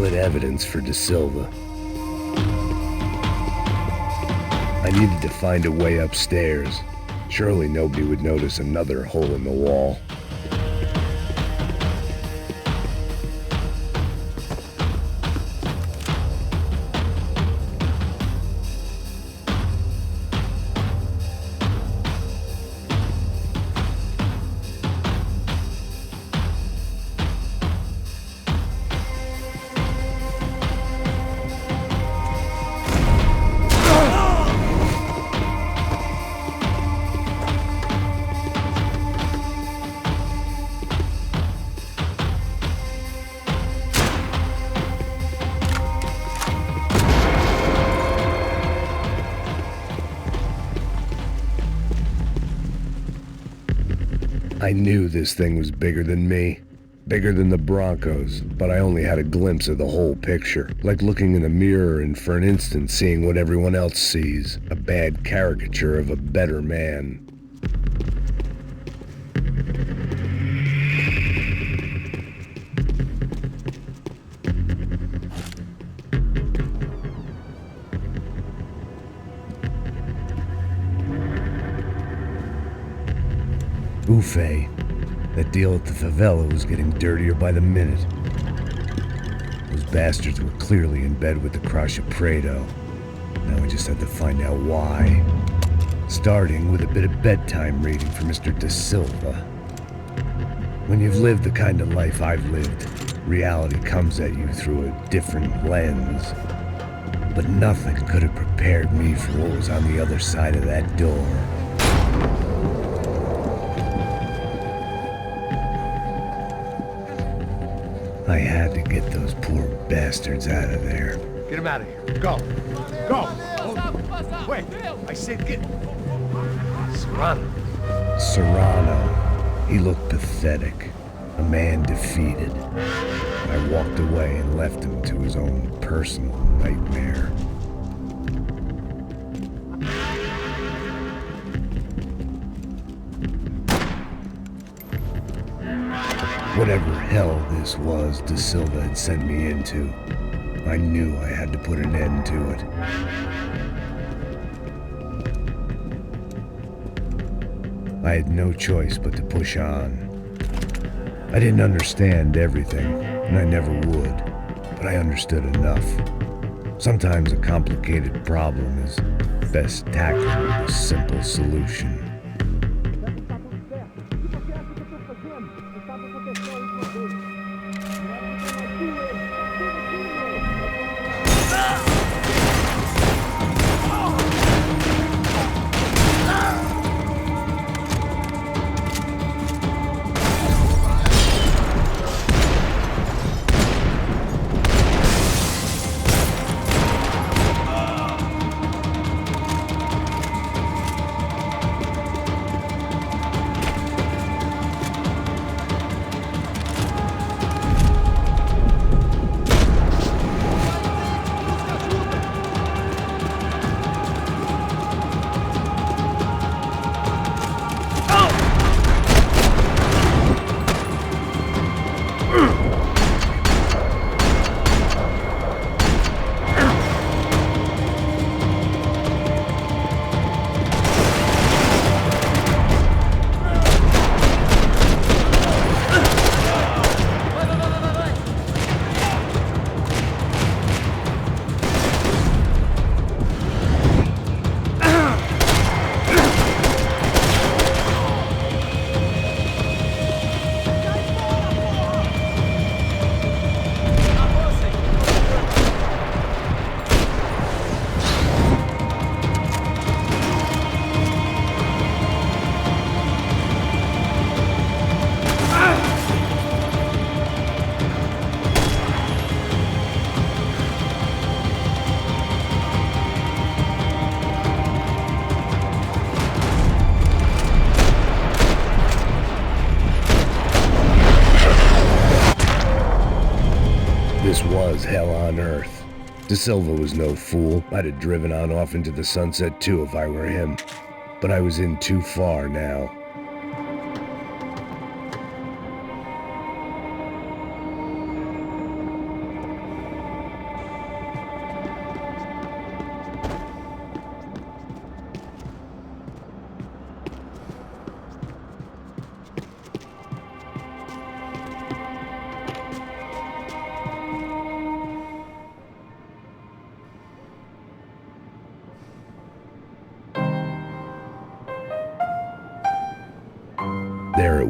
solid evidence for De Silva. I needed to find a way upstairs. Surely nobody would notice another hole in the wall. I knew this thing was bigger than me, bigger than the Broncos, but I only had a glimpse of the whole picture, like looking in a mirror and for an instant seeing what everyone else sees, a bad caricature of a better man. Buffet. That deal at the favela was getting dirtier by the minute. Those bastards were clearly in bed with the Crusher Prado. Now we just had to find out why. Starting with a bit of bedtime reading for Mr. De Silva. When you've lived the kind of life I've lived, reality comes at you through a different lens. But nothing could have prepared me for what was on the other side of that door. I had to get those poor bastards out of there. Get him out of here. Go. Go. Oh, wait. I said get... Serrano. He looked pathetic. A man defeated. I walked away and left him to his own personal nightmare. Whatever hell this was De Silva had sent me into, I knew I had to put an end to it. I had no choice but to push on. I didn't understand everything, and I never would, but I understood enough. Sometimes a complicated problem is best tackled with a simple solution. Was hell on earth. De Silva was no fool. I'd have driven on off into the sunset too if I were him. But I was in too far now.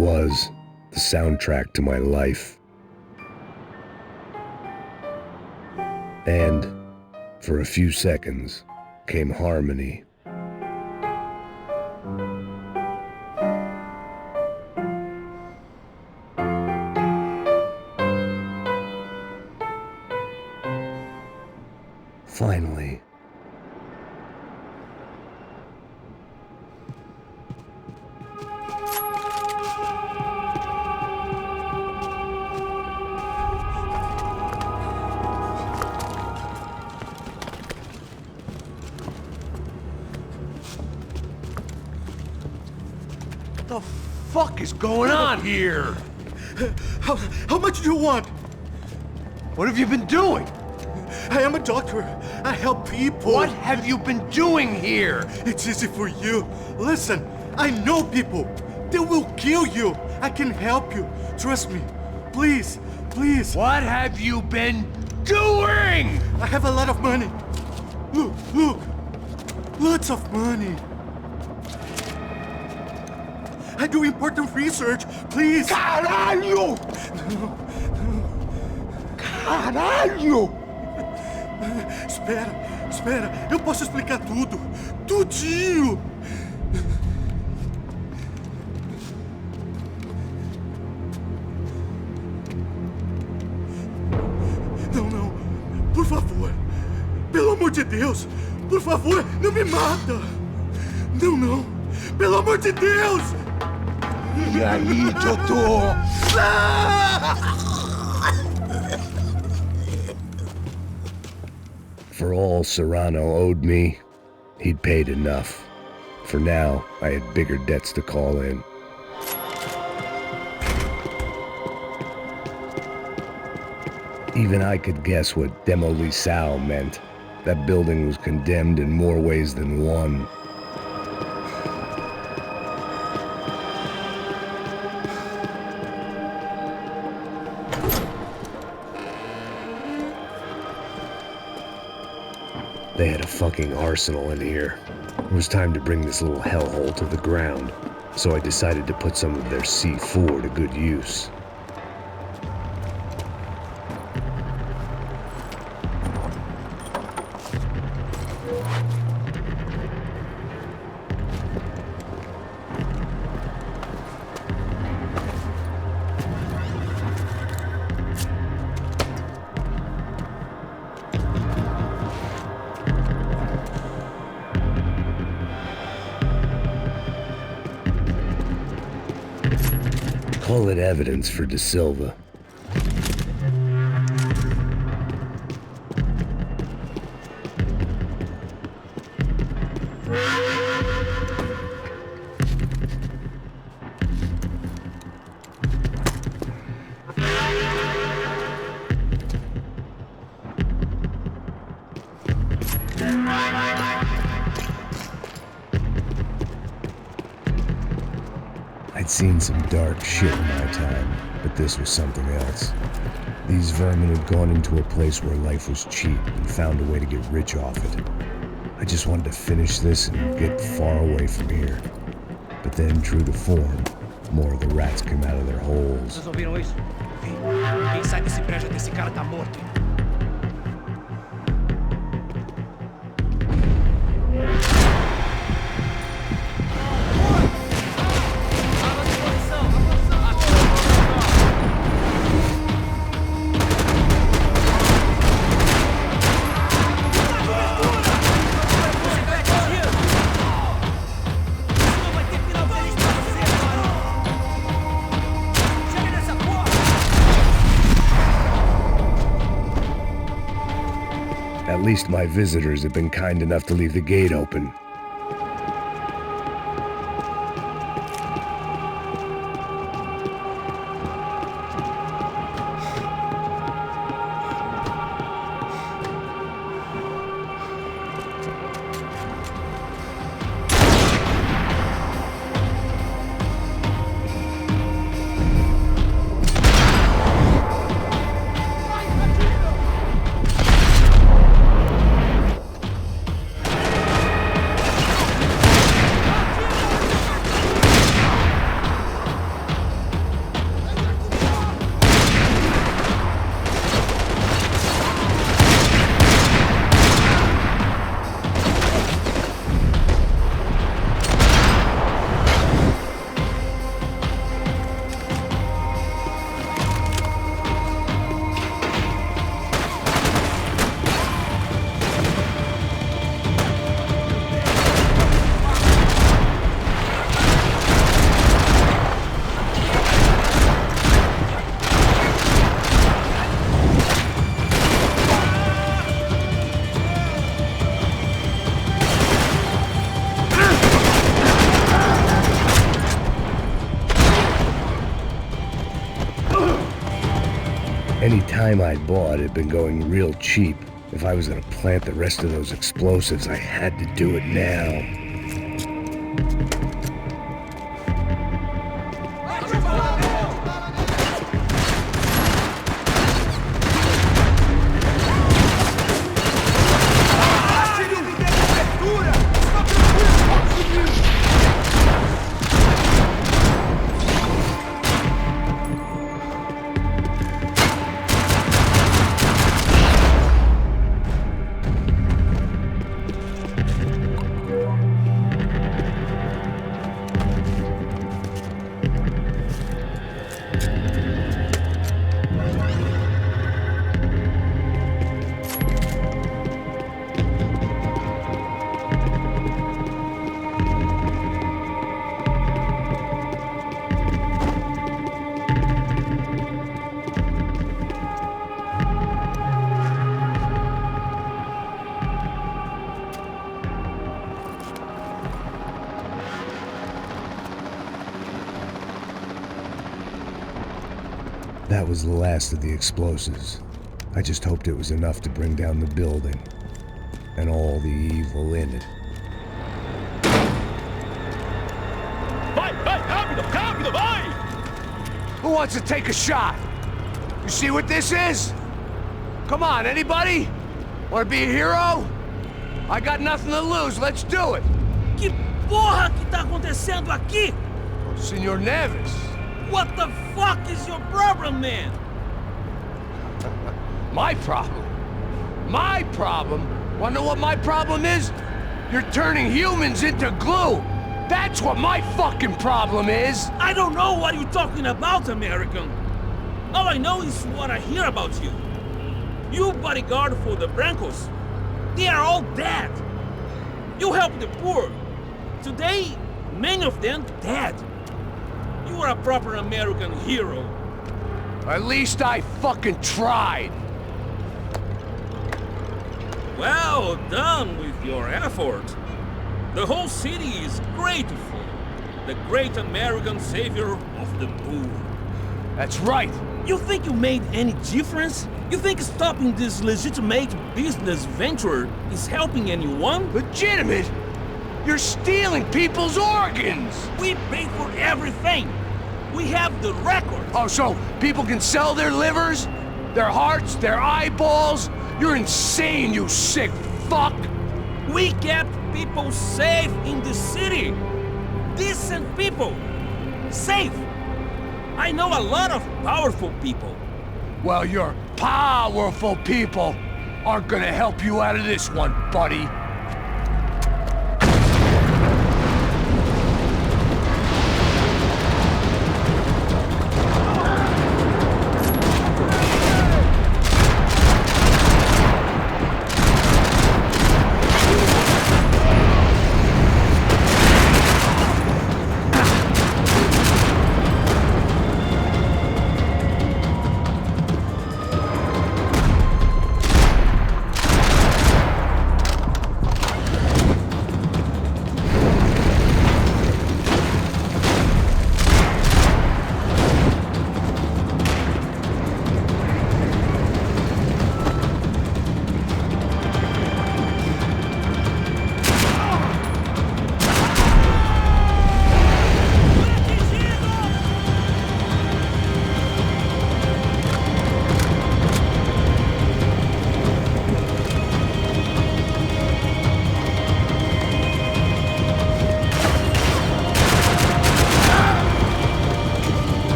was the soundtrack to my life. And for a few seconds came harmony. Finally. What the fuck is going on here? How much do you want? What have you been doing? I am a doctor. I help people. What have you been doing here? It's easy for you. Listen, I know people. They will kill you. I can help you. Trust me. Please, please. What have you been doing? I have a lot of money. Look, look. Lots of money. I do important research. Please. Caralho! Caralho! Espera. Eu posso explicar tudo. Tudinho. Não. Por favor. Pelo amor de Deus. Por favor, não me mata. Não. Pelo amor de Deus. E aí, doutor? For all Serrano owed me, he'd paid enough. For now, I had bigger debts to call in. Even I could guess what demolissao meant. That building was condemned in more ways than one. They had a fucking arsenal in here. It was time to bring this little hellhole to the ground, so I decided to put some of their C4 to good use. Call it evidence for De Silva. I'd seen some dark shit in my time, but this was something else. These vermin had gone into a place where life was cheap and found a way to get rich off it. I just wanted to finish this and get far away from here. But then, true to form, more of the rats came out of their holes. Vocês ouviram isso? Quem sai desse prédio até esse cara tá morto. At least my visitors have been kind enough to leave the gate open. Any time I bought had been going real cheap. If I was gonna plant the rest of those explosives, I had to do it now. That was the last of the explosives. I just hoped it was enough to bring down the building and all the evil in it. Vai, rápido, rápido, vai! Who wants to take a shot? You see what this is? Come on, anybody? Want to be a hero? I got nothing to lose, let's do it! Que porra que tá acontecendo aqui? Senor Neves. What the fuck is your problem, man? My problem? My problem? Wanna know what my problem is? You're turning humans into glue! That's what my fucking problem is! I don't know what you're talking about, American. All I know is what I hear about you. You bodyguard for the Brancos. They are all dead. You help the poor. Today, many of them dead. You are a proper American hero. At least I fucking tried. Well done with your effort. The whole city is grateful. The great American savior of the poor. That's right. You think you made any difference? You think stopping this legitimate business venture is helping anyone? Legitimate? You're stealing people's organs! We pay for everything! We have the record! Oh, so people can sell their livers? Their hearts? Their eyeballs? You're insane, you sick fuck! We kept people safe in the city! Decent people! Safe! I know a lot of powerful people. Well, your powerful people aren't gonna help you out of this one, buddy.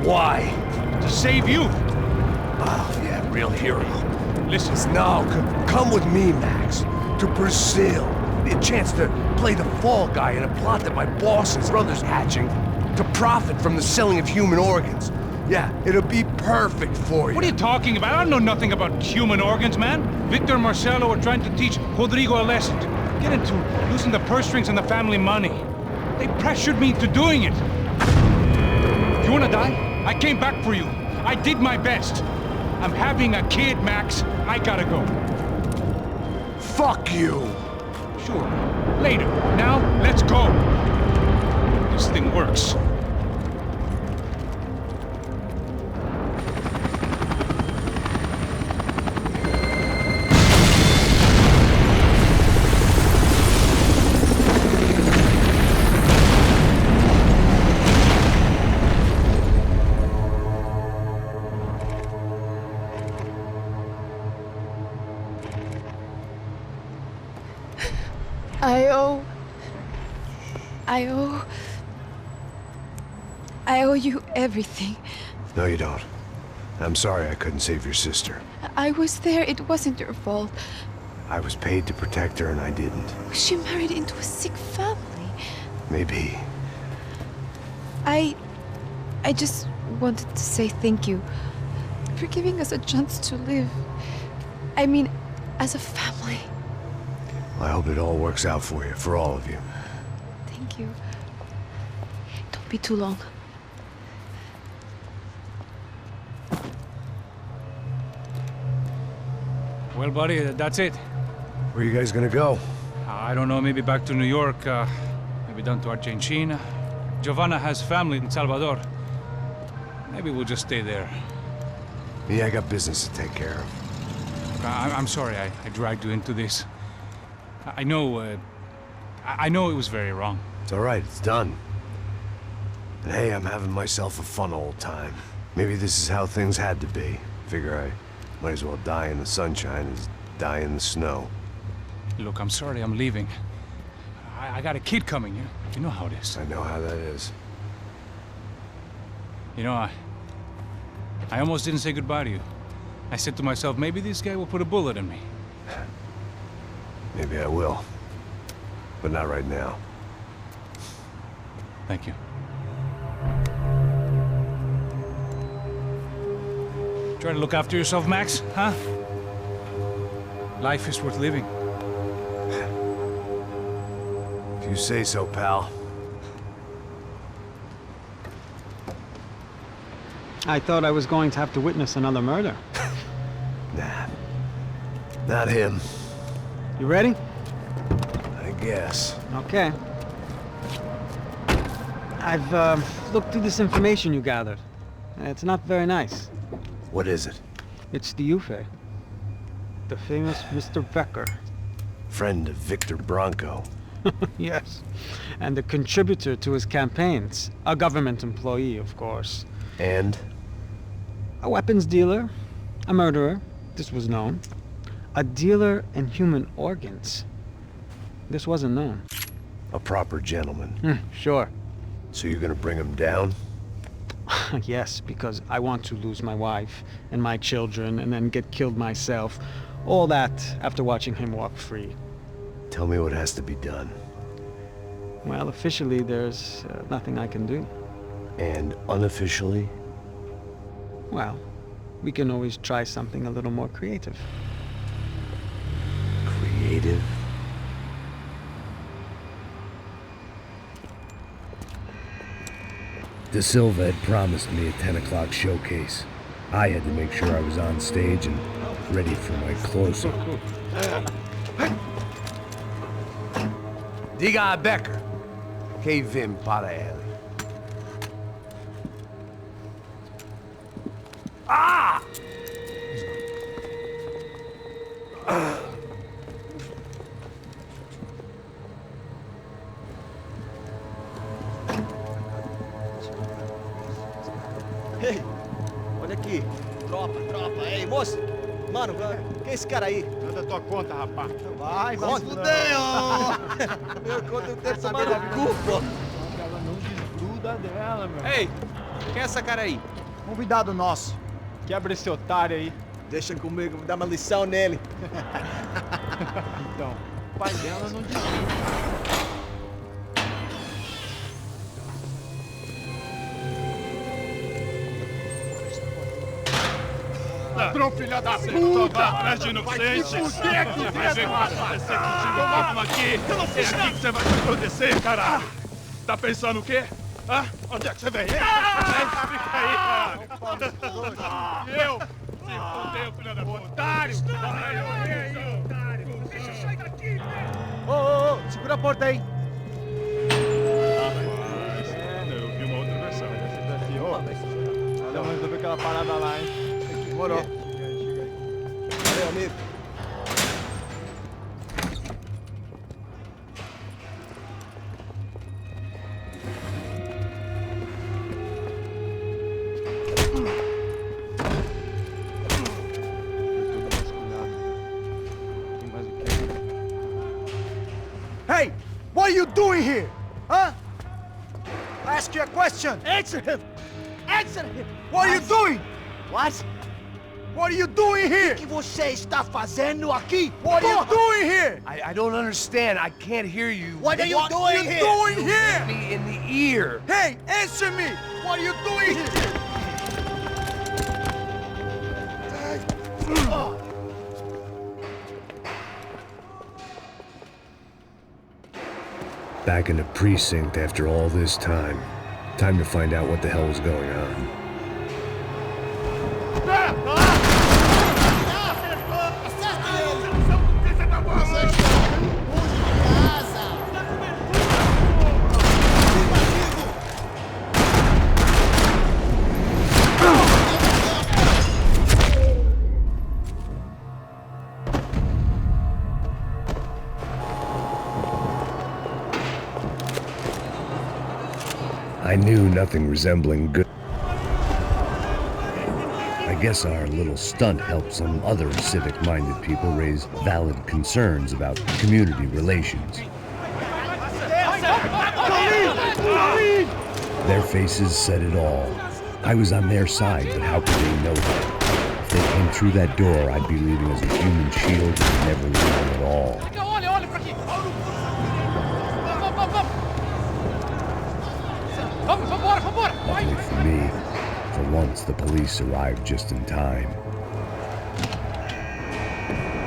Why? To save you. Oh, yeah, real hero. Listen. No, come with me, Max. To Brazil. A chance to play the fall guy in a plot that my boss's brother's hatching to profit from the selling of human organs. Yeah, it'll be perfect for you. What are you talking about? I don't know nothing about human organs, man. Victor and Marcelo are trying to teach Rodrigo a lesson. Get into losing the purse strings and the family money. They pressured me into doing it. You wanna die? I came back for you. I did my best. I'm having a kid, Max. I gotta go. Fuck you! Sure. Later. Now, let's go. This thing works. I owe you everything. No, you don't. I'm sorry I couldn't save your sister. I was there. It wasn't your fault. I was paid to protect her and I didn't. She married into a sick family. Maybe. I just wanted to say thank you for giving us a chance to live. I mean, as a family. I hope it all works out for you, for all of you. Thank you. Don't be too long. Well, buddy, that's it. Where are you guys gonna go? I don't know, maybe back to New York, maybe down to Argentina. Giovanna has family in Salvador. Maybe we'll just stay there. Yeah, I got business to take care of. I'm sorry I dragged you into this. I know it was very wrong. It's all right, it's done. And hey, I'm having myself a fun old time. Maybe this is how things had to be. Figure I might as well die in the sunshine as die in the snow. Look, I'm sorry I'm leaving. I got a kid coming, you know how it is. I know how that is. You know, I almost didn't say goodbye to you. I said to myself, maybe this guy will put a bullet in me. Maybe I will. But not right now. Thank you. Try to look after yourself, Max, huh? Life is worth living. If you say so, pal. I thought I was going to have to witness another murder. Nah. Not him. You ready? I guess. Okay. I've looked through this information you gathered. It's not very nice. What is it? It's the Ufe. The famous Mr. Becker. Friend of Victor Bronco. Yes. And a contributor to his campaigns. A government employee, of course. And? A weapons dealer. A murderer. This was known. A dealer in human organs. This wasn't known. A proper gentleman. Sure. So you're gonna bring him down? Yes, because I want to lose my wife and my children and then get killed myself. All that after watching him walk free. Tell me what has to be done. Well, officially, there's nothing I can do. And unofficially? Well, we can always try something a little more creative. Creative? De Silva had promised me a 10 o'clock showcase. I had to make sure I was on stage and ready for my close-up. Diga a Becker. Que vim para ele. Ah! Ei, olha aqui. Tropa. Ei, moço. Mano, quem é esse cara aí? Manda tua conta, rapaz. Vai se fuder, ó. Meu conta não tem que tomar no cu, pô. Ela não desgruda dela, meu. Hey, Quem é essa cara aí? Convidado nosso. Quebra esse otário aí. Deixa comigo, vou dar uma lição nele. Então, o pai dela não desiste. Ladrão, filha da puta! Atrás de inocentes! Vai ver o que vai acontecer contigo mesmo aqui! É aqui que você vai se acontecer, caralho! Tá pensando o quê? Hã? Onde é que você vem? Fica aí, caralho! Eu? Se fodeu, filha da puta! Otário! Otário! Deixa eu sair daqui! Ô, segura a porta aí! Rapaz, eu vi uma outra versão. Vamos resolver aquela parada lá, hein? Demorou. Chega aí. Valeu, amigo. Hey, what are you doing here? Huh? I ask you a question. Answer him. Answer him. What are you doing? What? What are you doing here? O que você está fazendo aqui? What are you doing here? I don't understand. I can't hear you. What are you doing here? What are you doing here? Me in the ear. Hey, answer me. What are you doing here? Back in the precinct after all this time. Time to find out what the hell was going on. I knew nothing resembling good. I guess our little stunt helped some other civic-minded people raise valid concerns about community relations. Their faces said it all. I was on their side, but how could they know that? If they came through that door, I'd be leaving as a human shield and never leaving at all. Luckily for me, for once the police arrived just in time.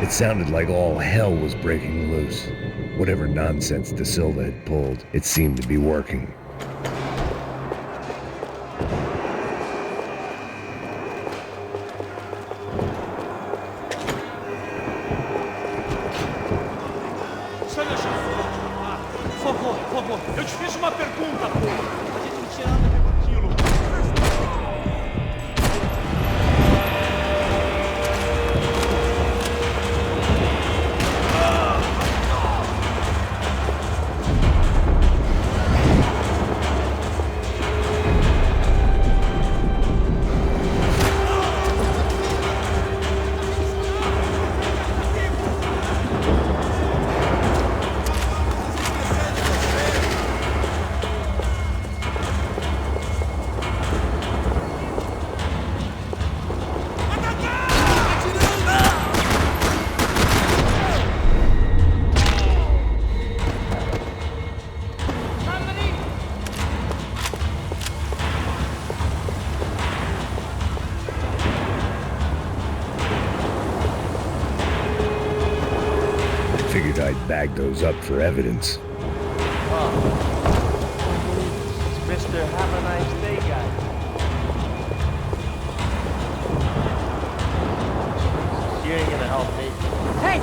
It sounded like all hell was breaking loose. Whatever nonsense De Silva had pulled, it seemed to be working. Por favor, eu te fiz uma pergunta, pô. A gente não tinha nada a ver com aquilo. Figured I'd bag those up for evidence. It's Mr. Have a Nice Day guy. You ain't gonna help me. Hey,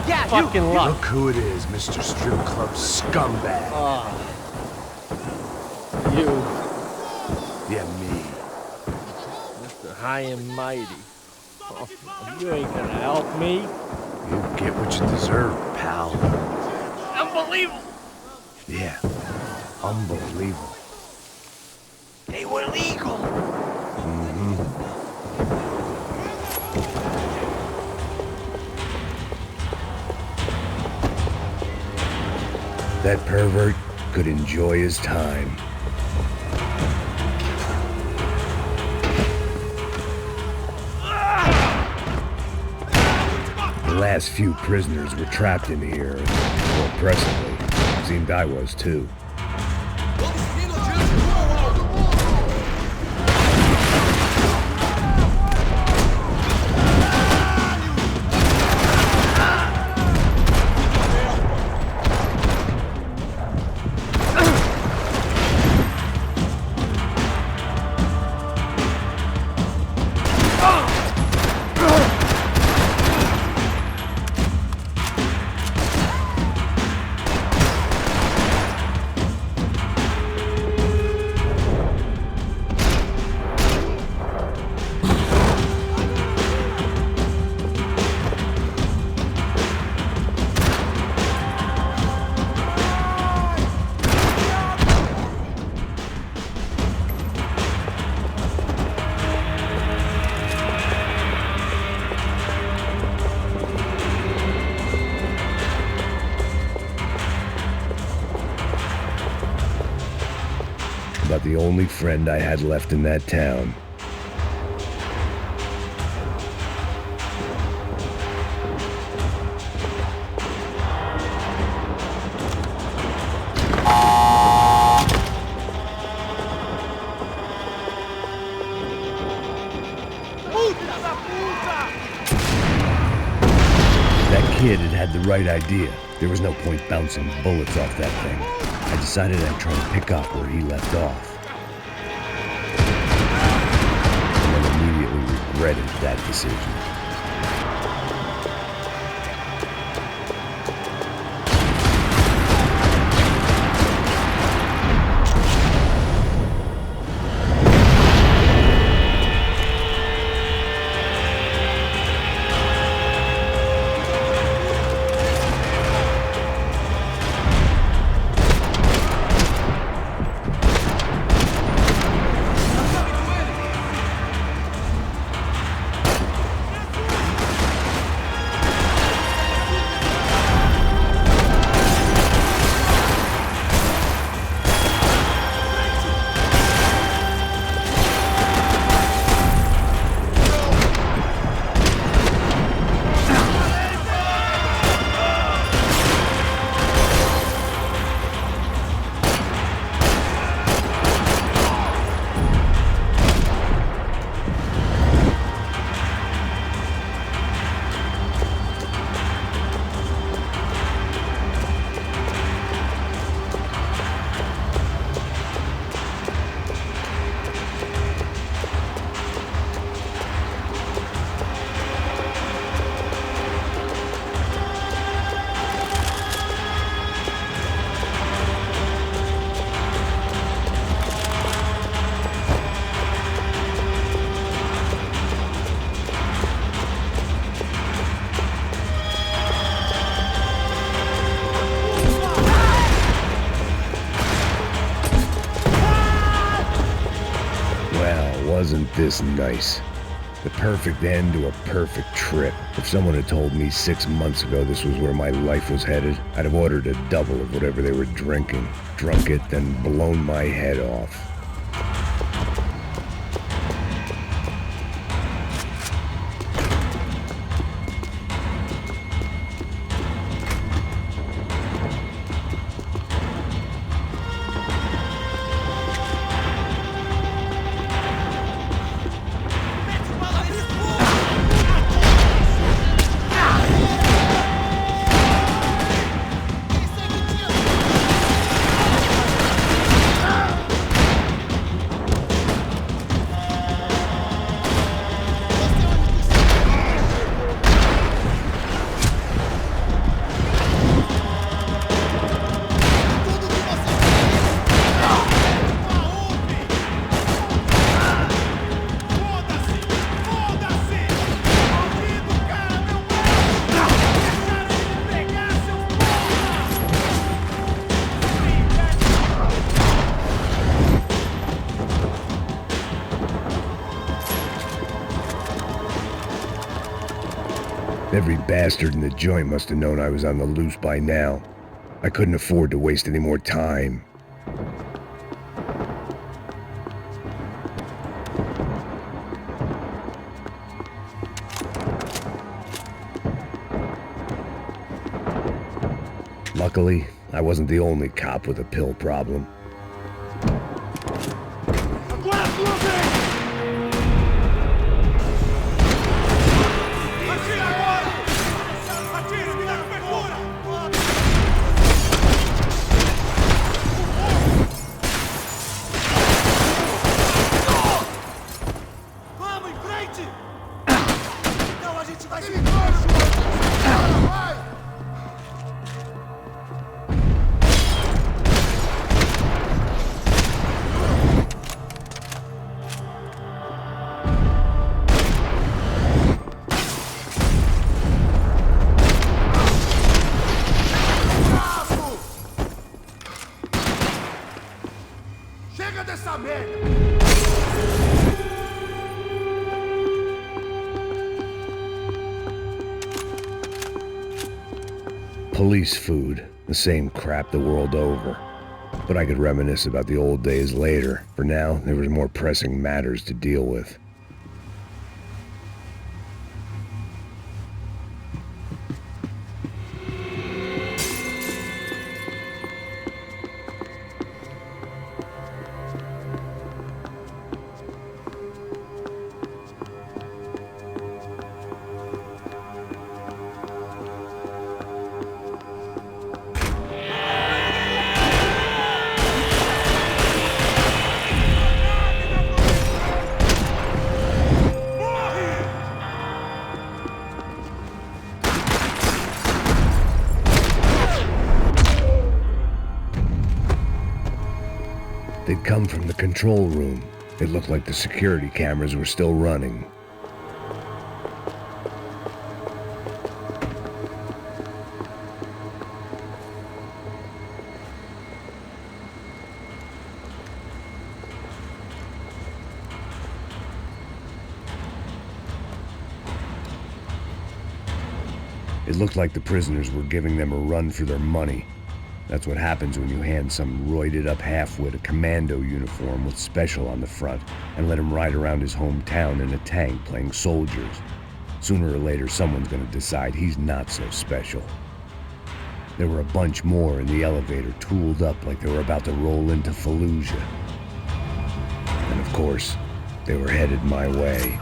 yeah, Fucking luck. Look who it is, Mr. Strip Club Scumbag. You, Yeah, me. Mr. High and Mighty. Oh, you ain't gonna help me. You get what you deserve, pal. Unbelievable! Yeah, unbelievable. They were legal. That pervert could enjoy his time. last few prisoners were trapped in here, and more pressingly, seemed I was too. About the only friend I had left in that town. That kid had the right idea. There was no point bouncing bullets off that thing. I decided I'd try to pick up where he left off. And then immediately regretted that decision. Wasn't this nice? The perfect end to a perfect trip. If someone had told me 6 months ago this was where my life was headed, I'd have ordered a double of whatever they were drinking, drunk it, then blown my head off. Every bastard in the joint must have known I was on the loose by now. I couldn't afford to waste any more time. Luckily, I wasn't the only cop with a pill problem. Police food, the same crap the world over. But I could reminisce about the old days later. For now, there was more pressing matters to deal with. They'd come from the control room. It looked like the security cameras were still running. It looked like the prisoners were giving them a run for their money. That's what happens when you hand some roided-up halfwit a commando uniform with special on the front and let him ride around his hometown in a tank playing soldiers. Sooner or later, someone's gonna decide he's not so special. There were a bunch more in the elevator, tooled up like they were about to roll into Fallujah. And of course, they were headed my way.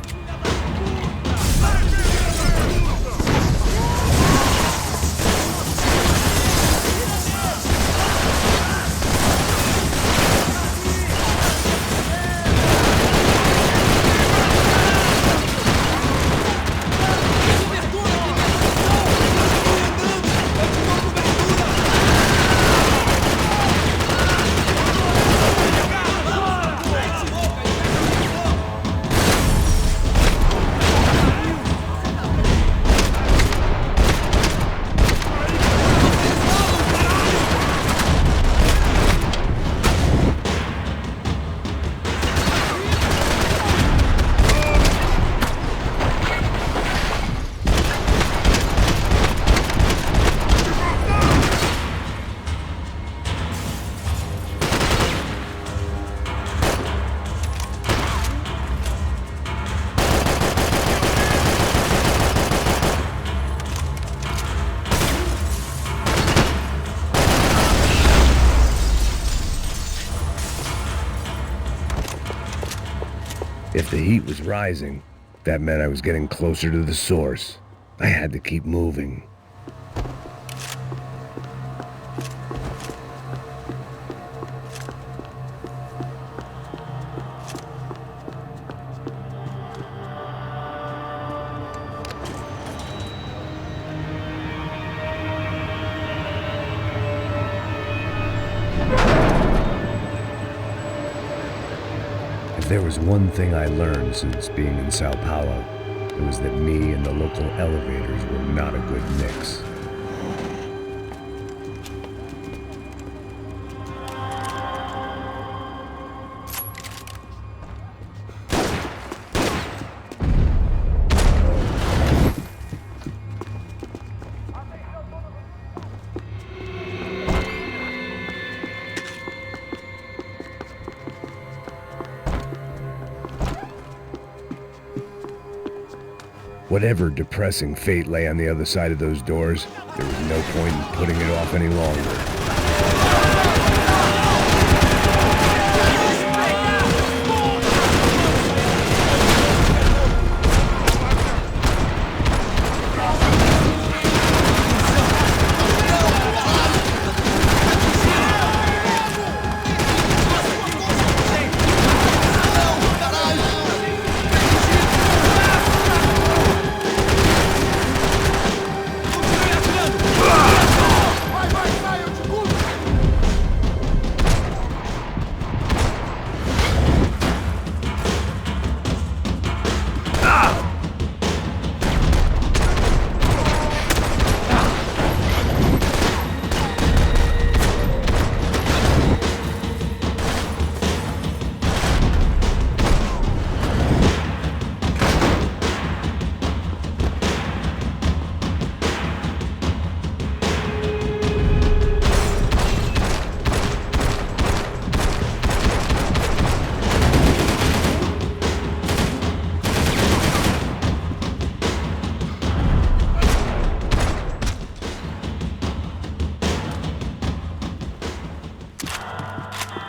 If the heat was rising, that meant I was getting closer to the source. I had to keep moving. If there was one thing I learned since being in Sao Paulo, it was that me and the local elevators were not a good mix. Whatever depressing fate lay on the other side of those doors, there was no point in putting it off any longer.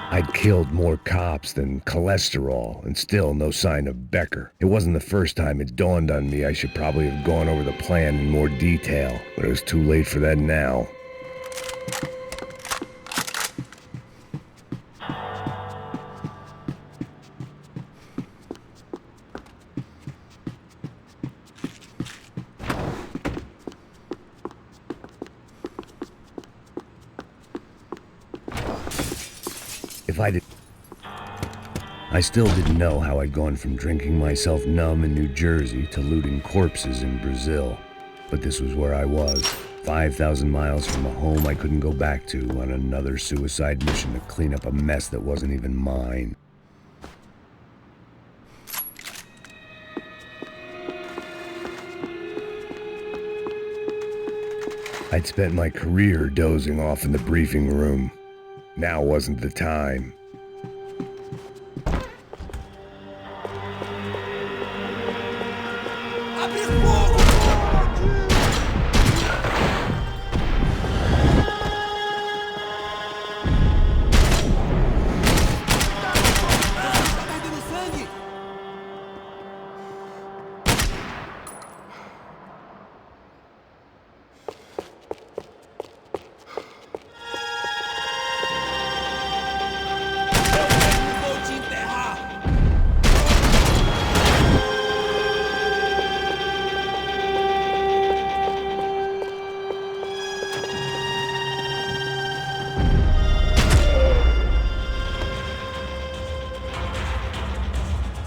I'd killed more cops than cholesterol, and still no sign of Becker. It wasn't the first time it dawned on me I should probably have gone over the plan in more detail, but it was too late for that now. I still didn't know how I'd gone from drinking myself numb in New Jersey to looting corpses in Brazil. But this was where I was, 5,000 miles from a home I couldn't go back to, on another suicide mission to clean up a mess that wasn't even mine. I'd spent my career dozing off in the briefing room. Now wasn't the time.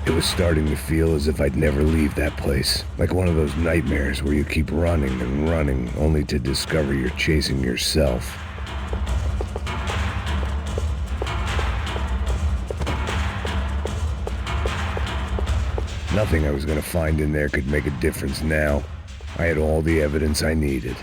It was starting to feel as if I'd never leave that place. Like one of those nightmares where you keep running and running, only to discover you're chasing yourself. Nothing I was gonna find in there could make a difference now. I had all the evidence I needed.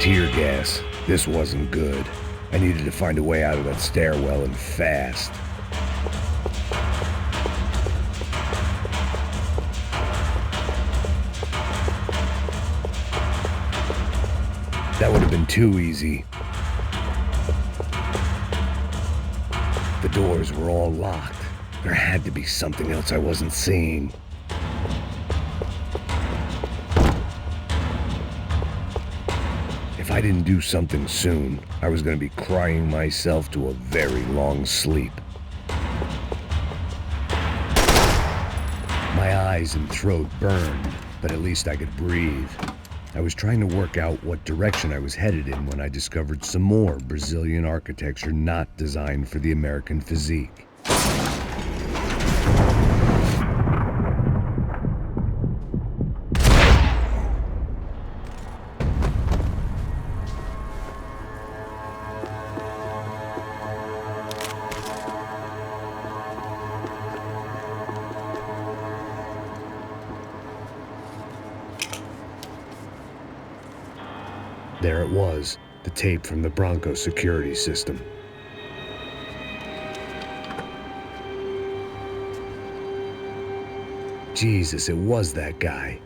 Tear gas. This wasn't good. I needed to find a way out of that stairwell, and fast. That would have been too easy. The doors were all locked. There had to be something else I wasn't seeing. If I didn't do something soon, I was going to be crying myself to a very long sleep. My eyes and throat burned, but at least I could breathe. I was trying to work out what direction I was headed in when I discovered some more Brazilian architecture not designed for the American physique. There it was, the tape from the Bronco security system. Jesus, it was that guy.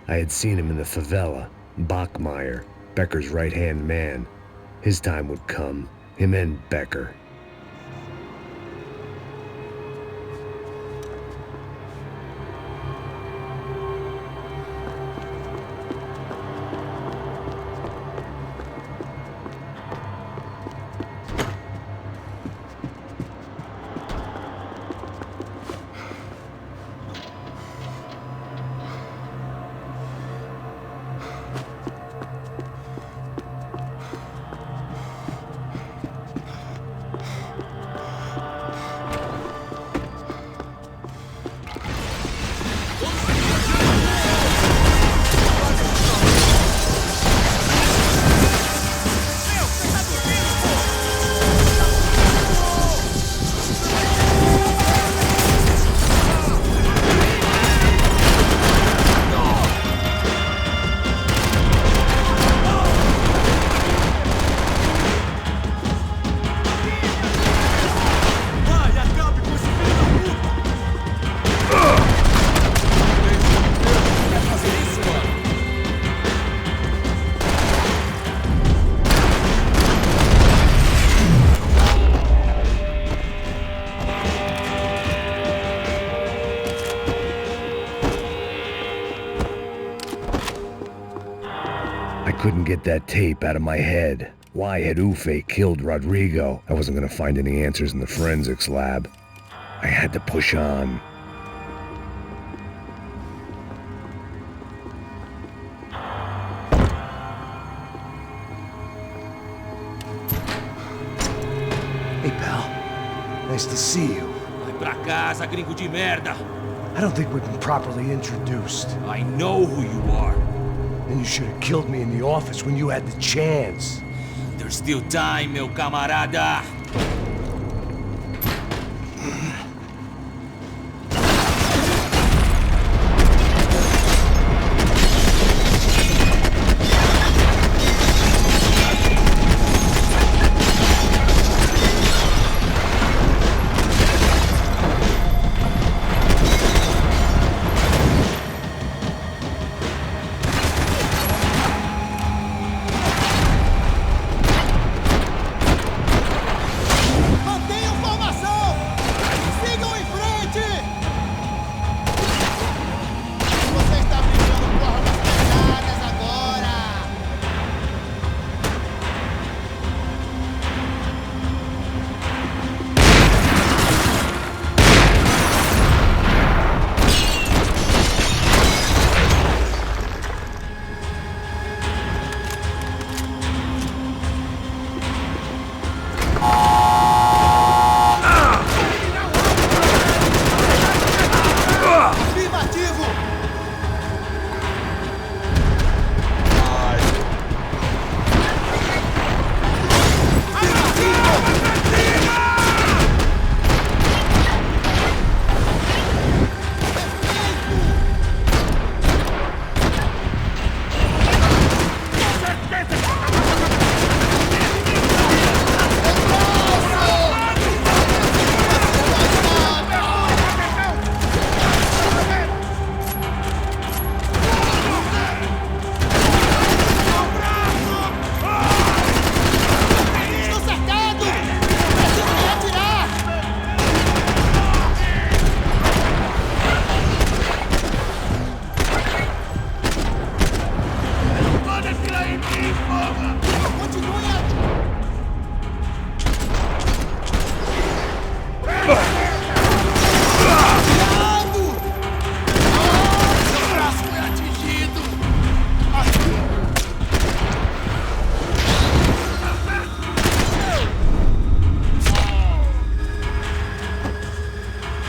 I had seen him in the favela. Bachmeyer, Becker's right-hand man. His time would come. Him and Becker. Couldn't get that tape out of my head. Why had Ufe killed Rodrigo? I wasn't gonna find any answers in the forensics lab. I had to push on. Hey, pal. Nice to see you. Vai pra casa, gringo de merda. I don't think we've been properly introduced. I know who you are. Then you should have killed me in the office when you had the chance. There's still time, meu camarada.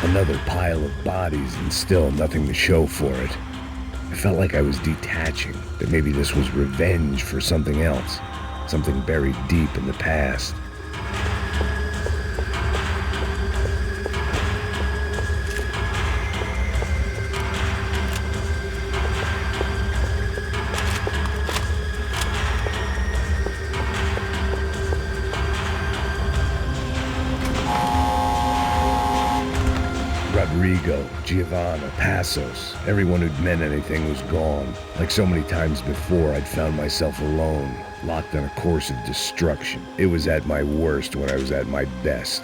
Another pile of bodies and still nothing to show for it. I felt like I was detaching, that maybe this was revenge for something else, something buried deep in the past. Vigo, Giovanna, Passos. Everyone who'd meant anything was gone. Like so many times before, I'd found myself alone, locked on a course of destruction. It was at my worst when I was at my best.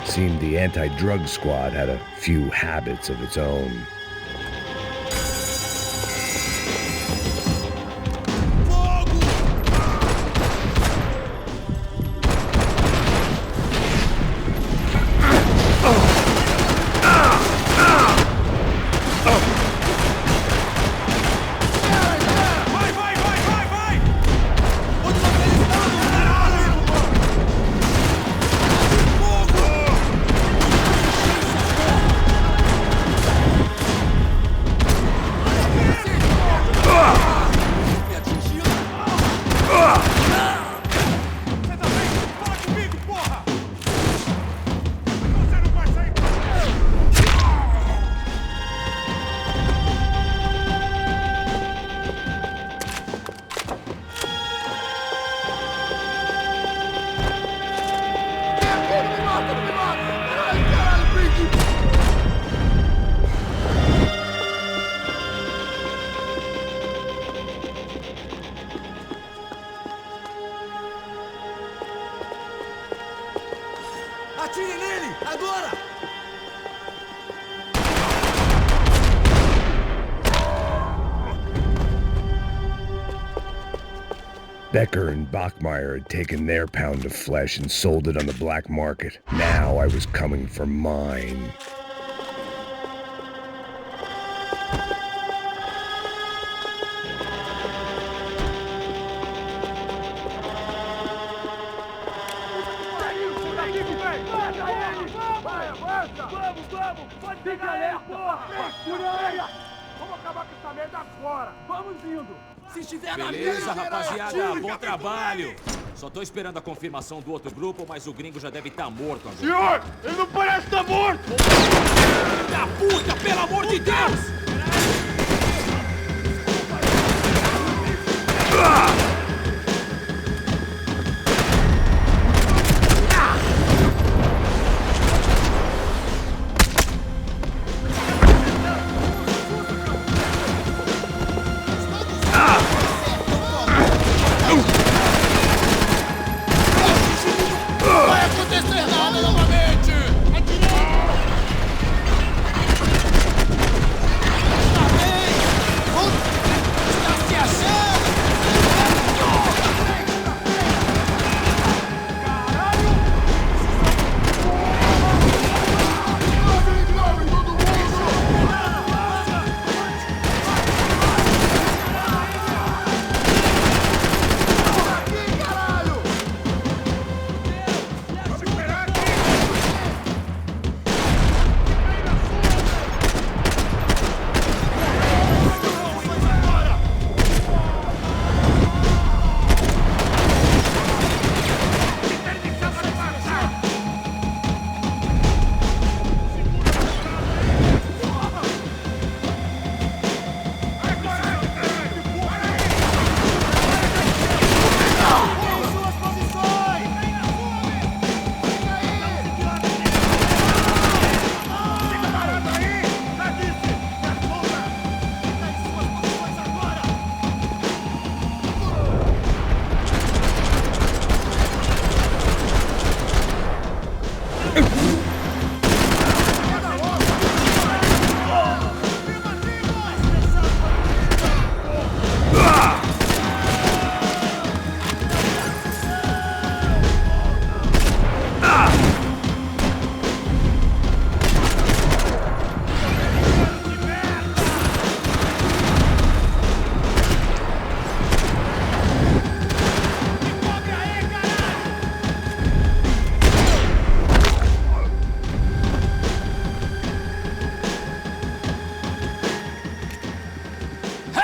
Seemed the anti-drug squad had a few habits of its own. Atire nele! Agora! Becker and Bachmeyer had taken their pound of flesh and sold it on the black market. Now I was coming for mine. Vamos acabar com essa merda agora! Vamos indo! Se estiver na Beleza, rapaziada, bom trabalho! Só tô esperando a confirmação do outro grupo, mas o gringo já deve estar morto agora. Senhor, ele não parece estar morto! Filho da puta, pelo amor de Deus!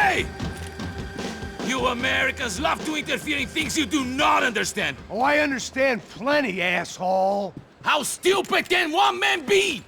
Hey! You Americans love to interfere in things you do not understand. Oh, I understand plenty, asshole. How stupid can one man be?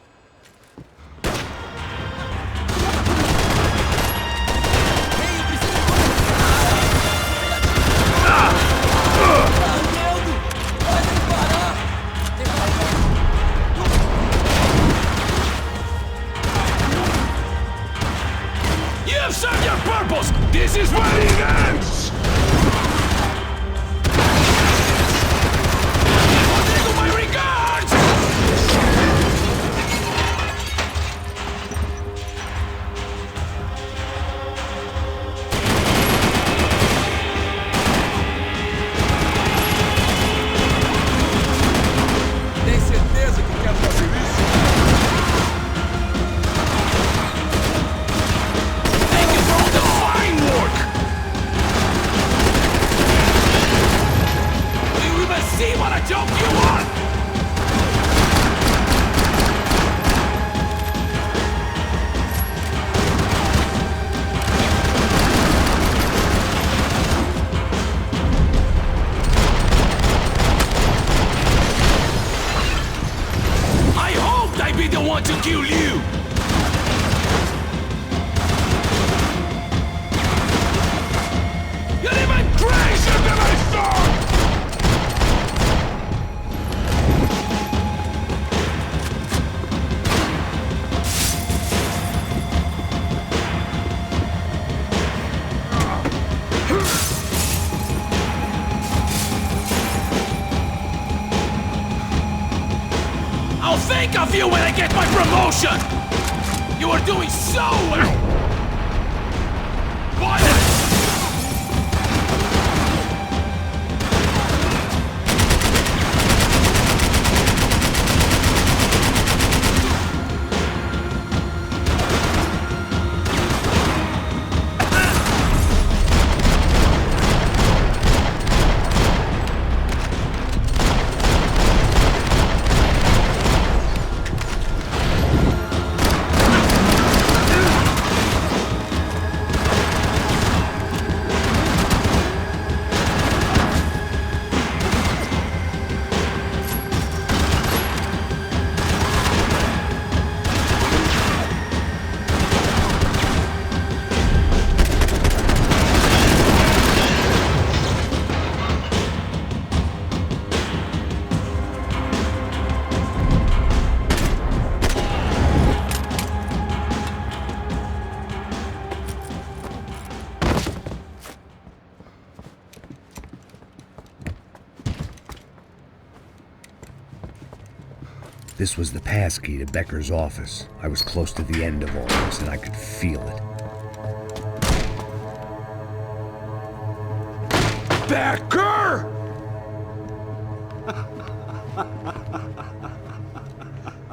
You have served your purpose! This is where it ends! Take my regards! Tem certeza que quer fazer isso? Thank you for all the fine work! Do you even see what a joke you are? I hoped I'd be the one to kill you! You're even crazier than I thought! I'll think of you when I get my promotion! You are doing so well! Quiet! This was the passkey to Becker's office. I was close to the end of all this, and I could feel it. Becker!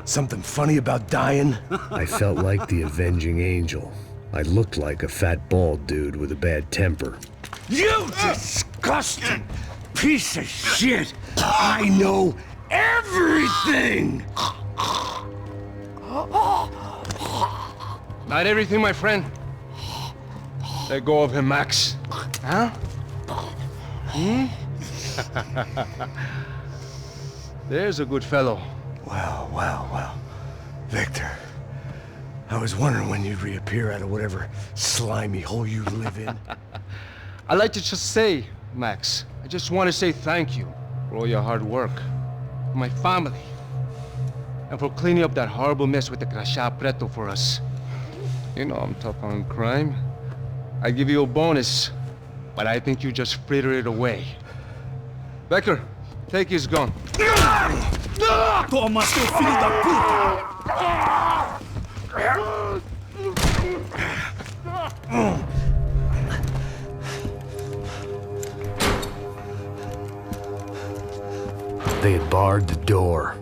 Something funny about dying? I felt like the avenging angel. I looked like a fat bald dude with a bad temper. You disgusting piece of shit! I know everything! Not everything, my friend. Let go of him, Max. Huh? Hmm? There's a good fellow. Well, well, well. Victor, I was wondering when you'd reappear out of whatever slimy hole you live in. I'd like to just say, Max, I just want to say thank you for all your hard work, for my family, and for cleaning up that horrible mess with the Crachá Preto for us. You know I'm tough on crime. I give you a bonus, but I think you just frittered it away. Becker, take his gun. Toma, seu filho da puta! They had barred the door.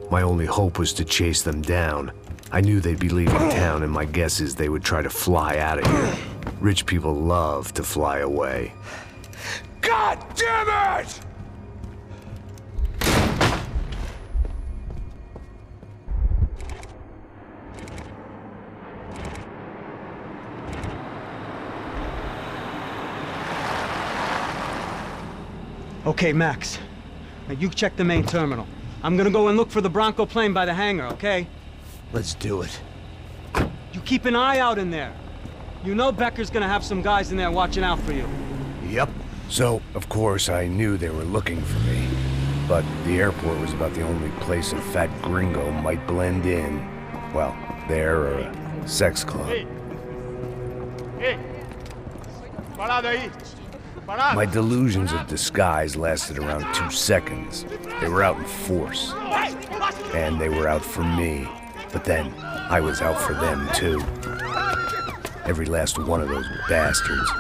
My only hope was to chase them down. I knew they'd be leaving town, and my guess is they would try to fly out of here. Rich people love to fly away. God damn it! Okay, Max. Now you check the main terminal. I'm gonna go and look for the Bronco plane by the hangar, okay? Let's do it. You keep an eye out in there. You know Becker's gonna have some guys in there watching out for you. Yep. So, of course, I knew they were looking for me. But the airport was about the only place a fat gringo might blend in. Well, there or a sex club. My delusions of disguise lasted around 2 seconds. They were out in force. And they were out for me. But then, I was out for them too. Every last one of those bastards.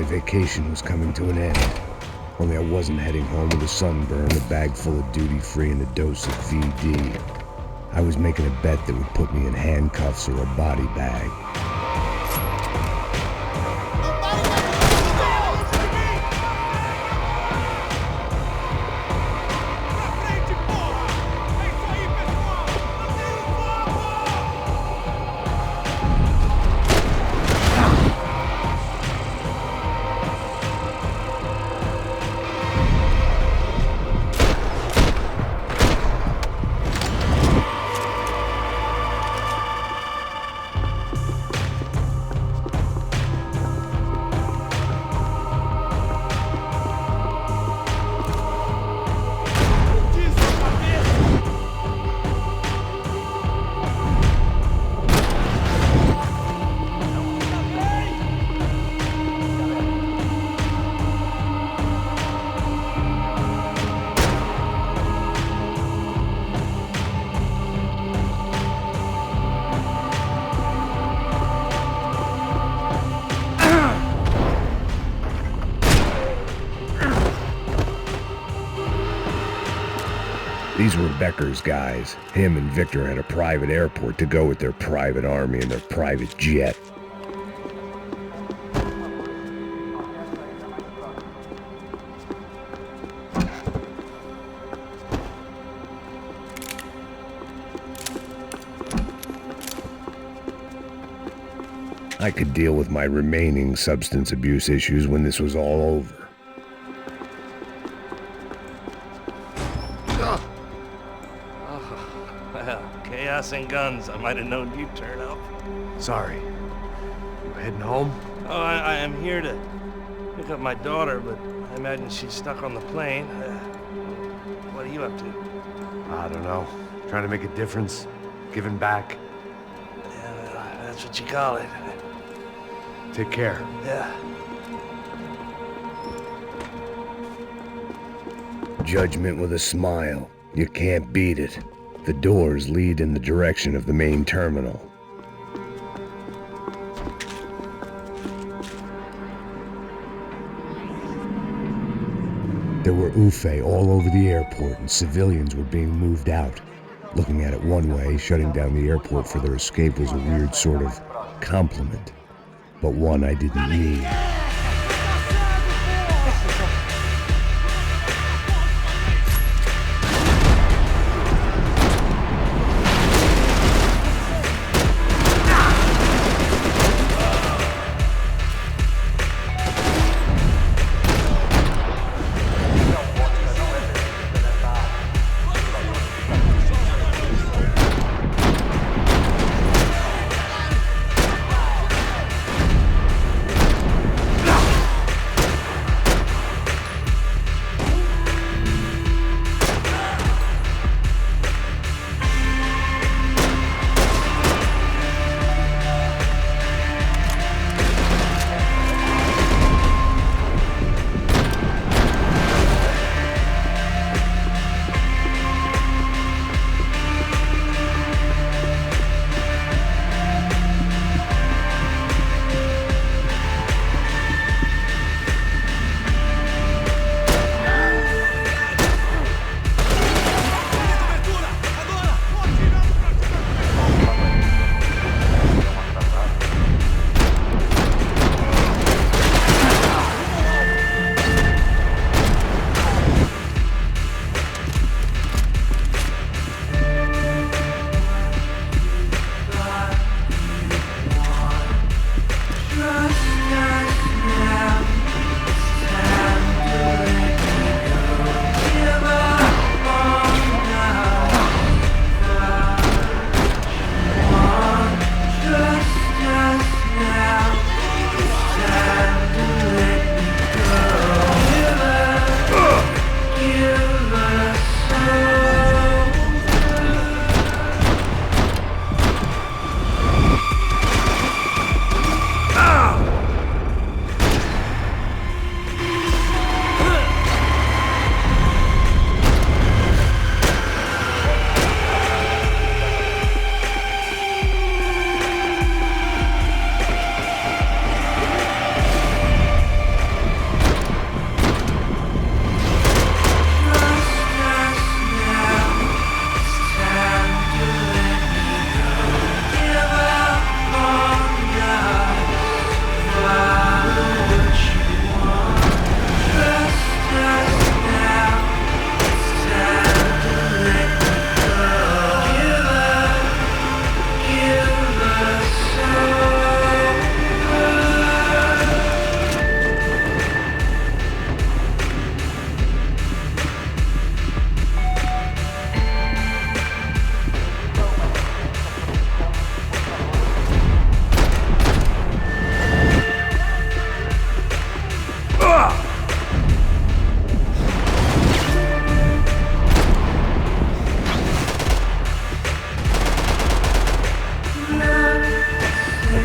Vacation was coming to an end. Only I wasn't heading home with a sunburn, a bag full of duty-free, and a dose of VD. I was making a bet that would put me in handcuffs or a body bag. These were Becker's guys. Him and Victor had a private airport to go with their private army and their private jet. I could deal with my remaining substance abuse issues when this was all over. Well, chaos and guns. I might have known you'd turn up. Sorry. You heading home? Oh, I am here to pick up my daughter, but I imagine she's stuck on the plane. What are you up to? I don't know. Trying to make a difference. Giving back. Yeah, well, that's what you call it. Take care. Yeah. Judgment with a smile. You can't beat it. The doors lead in the direction of the main terminal. There were UFE all over the airport, and civilians were being moved out. Looking at it one way, shutting down the airport for their escape was a weird sort of compliment, but one I didn't need.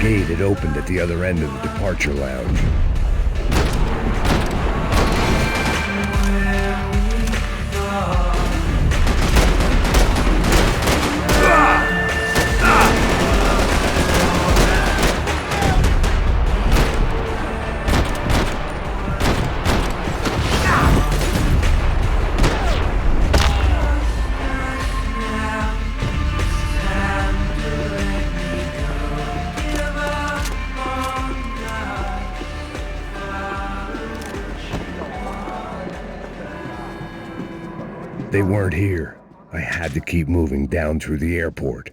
gate had opened at the other end of the departure lounge. They weren't here. I had to keep moving down through the airport.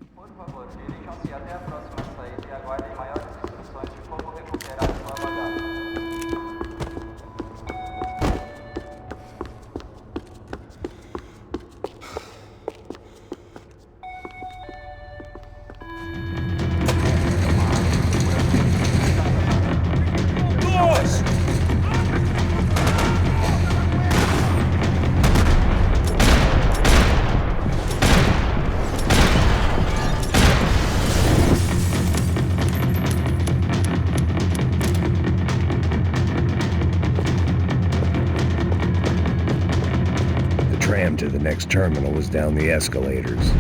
To the next terminal was down the escalators.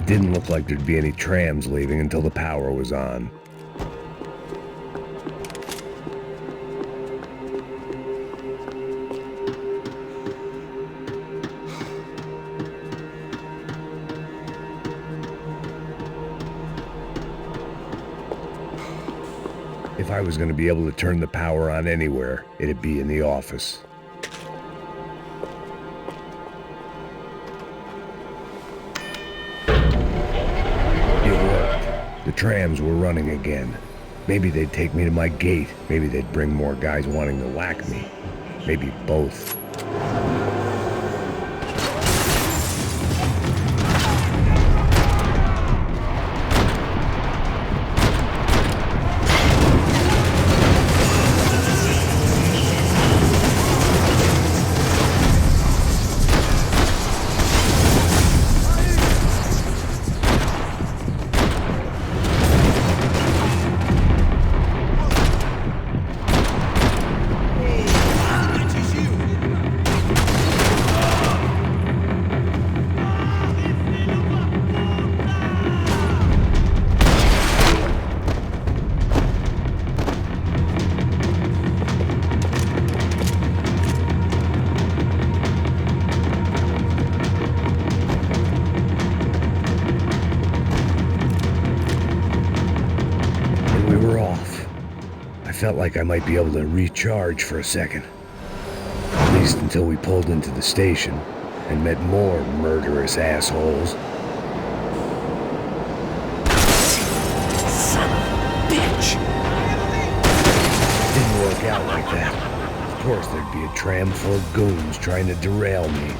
Didn't look like there'd be any trams leaving until the power was on. If I was going to be able to turn the power on anywhere, it'd be in the office. The trams were running again. Maybe they'd take me to my gate. Maybe they'd bring more guys wanting to whack me. Maybe both. Felt like I might be able to recharge for a second. At least until we pulled into the station and met more murderous assholes. Son of a bitch! Didn't work out like that. Of course there'd be a tram full of goons trying to derail me.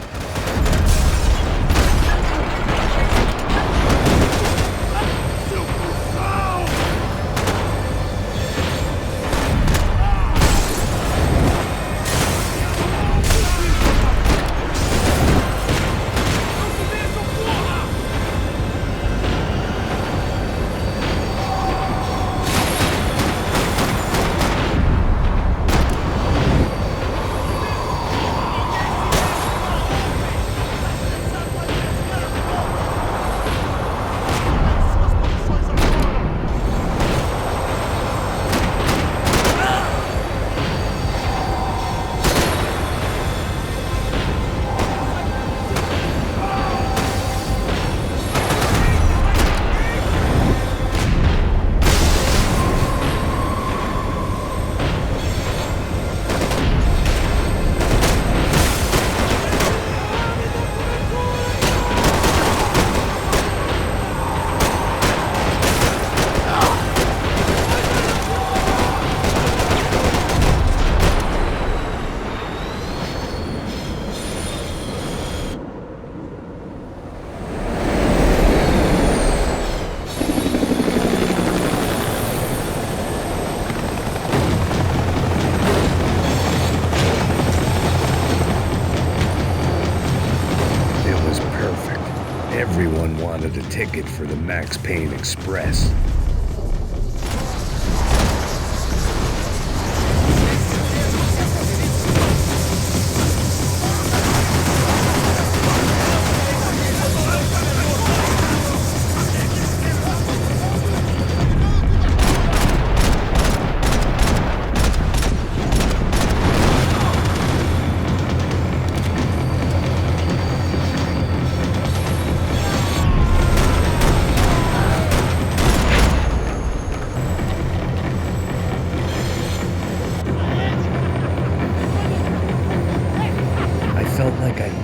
was perfect. Everyone wanted a ticket for the Max Payne Express.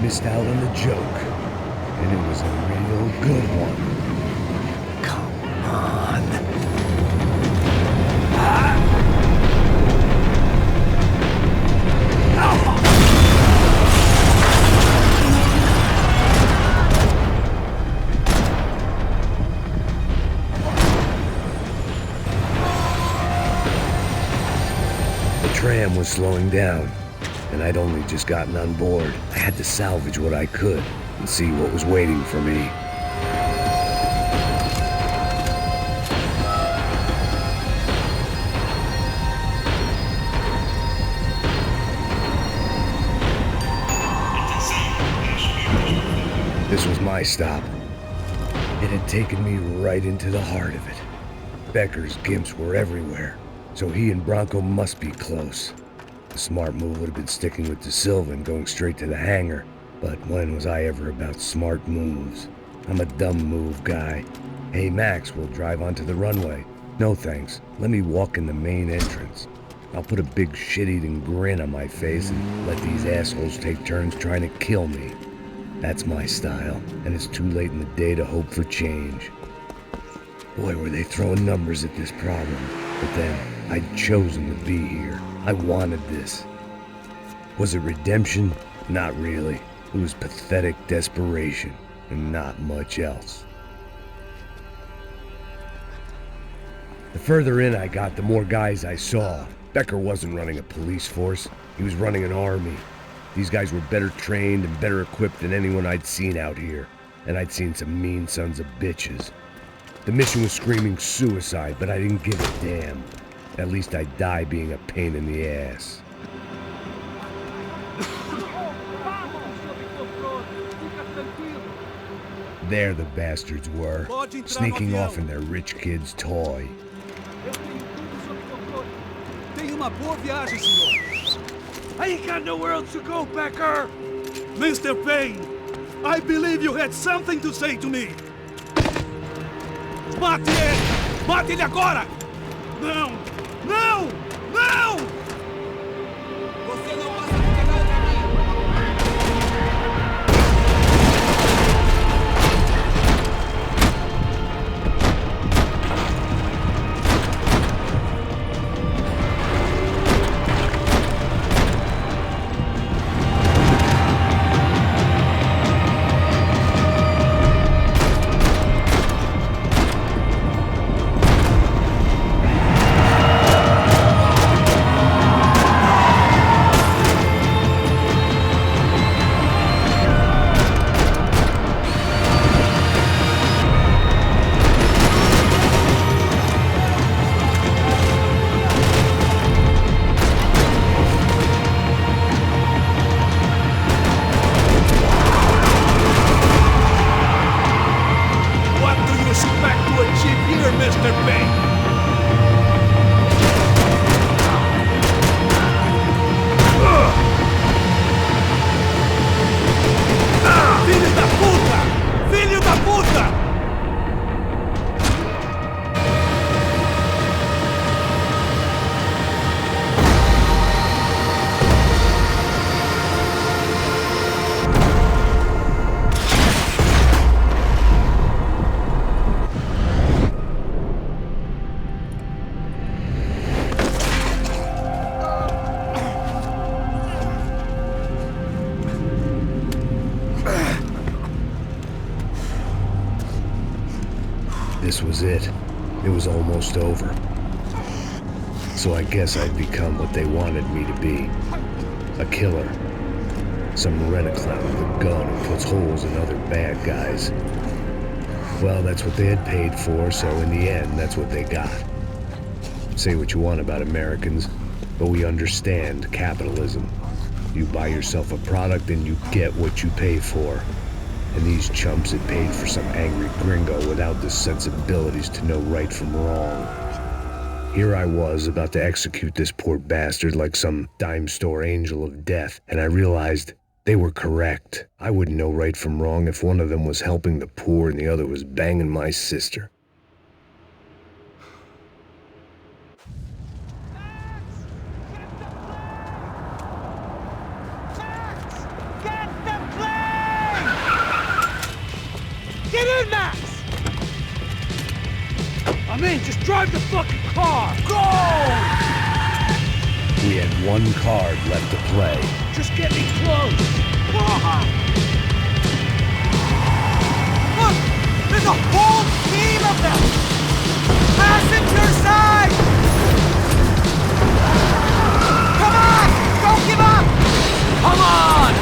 Missed out on the joke, and it was a real good one. Come on. The tram was slowing down, and I'd only just gotten on board. I had to salvage what I could and see what was waiting for me. This was my stop. It had taken me right into the heart of it. Becker's gimps were everywhere, so he and Bronco must be close. The smart move would have been sticking with De Silva and going straight to the hangar, but when was I ever about smart moves? I'm a dumb move guy. Hey Max, we'll drive onto the runway. No thanks, let me walk in the main entrance. I'll put a big shit-eating grin on my face and let these assholes take turns trying to kill me. That's my style, and it's too late in the day to hope for change. Boy, were they throwing numbers at this problem, but then I'd chosen to be here. I wanted this. Was it redemption? Not really. It was pathetic desperation, and not much else. The further in I got, the more guys I saw. Becker wasn't running a police force. He was running an army. These guys were better trained and better equipped than anyone I'd seen out here, and I'd seen some mean sons of bitches. The mission was screaming suicide, but I didn't give a damn. At least I'd die being a pain in the ass. There the bastards were, sneaking off in their rich kid's toy. Tenha uma boa viagem, senhor. I ain't got nowhere else to go, Becker. Mr. Payne, I believe you had something to say to me. Mate ele! Mate ele agora! Não! Não! Não! Você não passa por canal pra mim! This was it. It was almost over. So I guess I'd become what they wanted me to be. A killer. Some rent-a-clown with a gun who puts holes in other bad guys. Well, that's what they had paid for, so in the end, that's what they got. Say what you want about Americans, but we understand capitalism. You buy yourself a product and you get what you pay for. And these chumps had paid for some angry gringo without the sensibilities to know right from wrong. Here I was about to execute this poor bastard like some dime store angel of death, and I realized they were correct. I wouldn't know right from wrong if one of them was helping the poor and the other was banging my sister. Get in, Max! I'm in, just drive the fucking car! Go! We had one card left to play. Just get me close! Look! There's a whole team of them! Passenger side! Come on! Don't give up! Come on!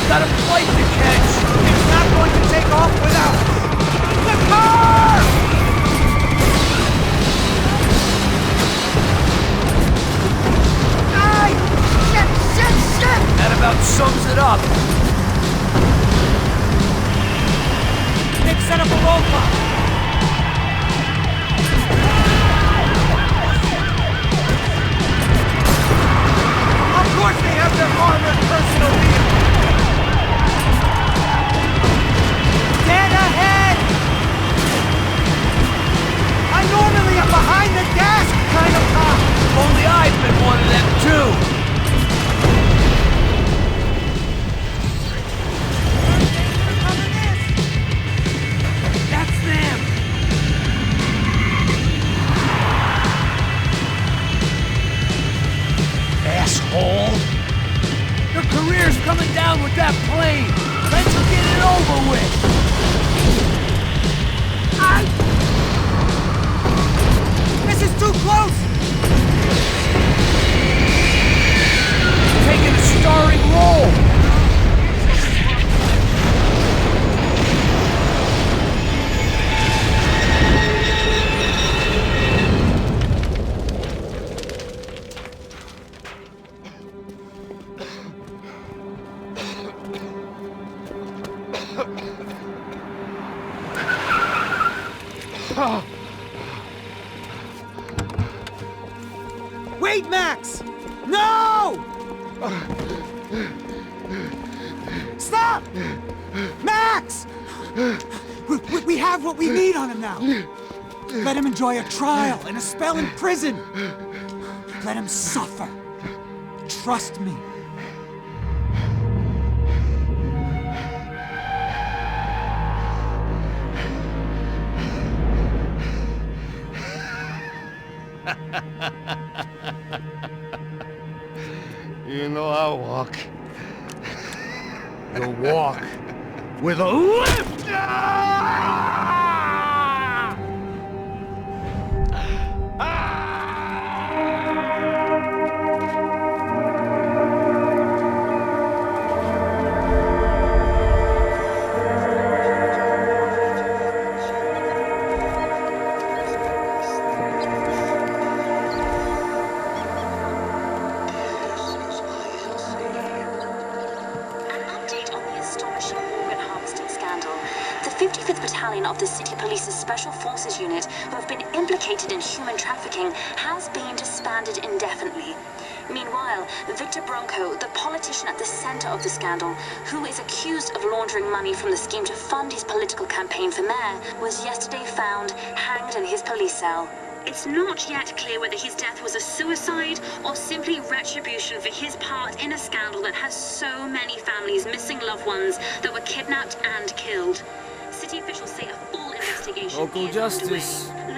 Got a flight to catch! It's not going to take off without the car! Ay! Shit! That about sums it up. Nick, set up a roadblock. Of course they have their armored personal vehicle. Dead ahead! I'm normally a behind the desk kind of cop. Only I've been one of them too. That's them. Asshole! Your career's coming down with that plane. Let's get it over with. This is too close! Taking a starring role. Wait, Max! No! Stop! Max! We have what we need on him now. Let him enjoy a trial and a spell in prison. Let him suffer. Trust me. You know I walk. You'll walk with a lift! Of the City Police's Special Forces Unit, who have been implicated in human trafficking, has been disbanded indefinitely. Meanwhile, Victor Bronco, the politician at the center of the scandal, who is accused of laundering money from the scheme to fund his political campaign for mayor, was yesterday found hanged in his police cell. It's not yet clear whether his death was a suicide or simply retribution for his part in a scandal that has so many families missing loved ones that were kidnapped and killed. City officials say a full investigation Local is justice. underway.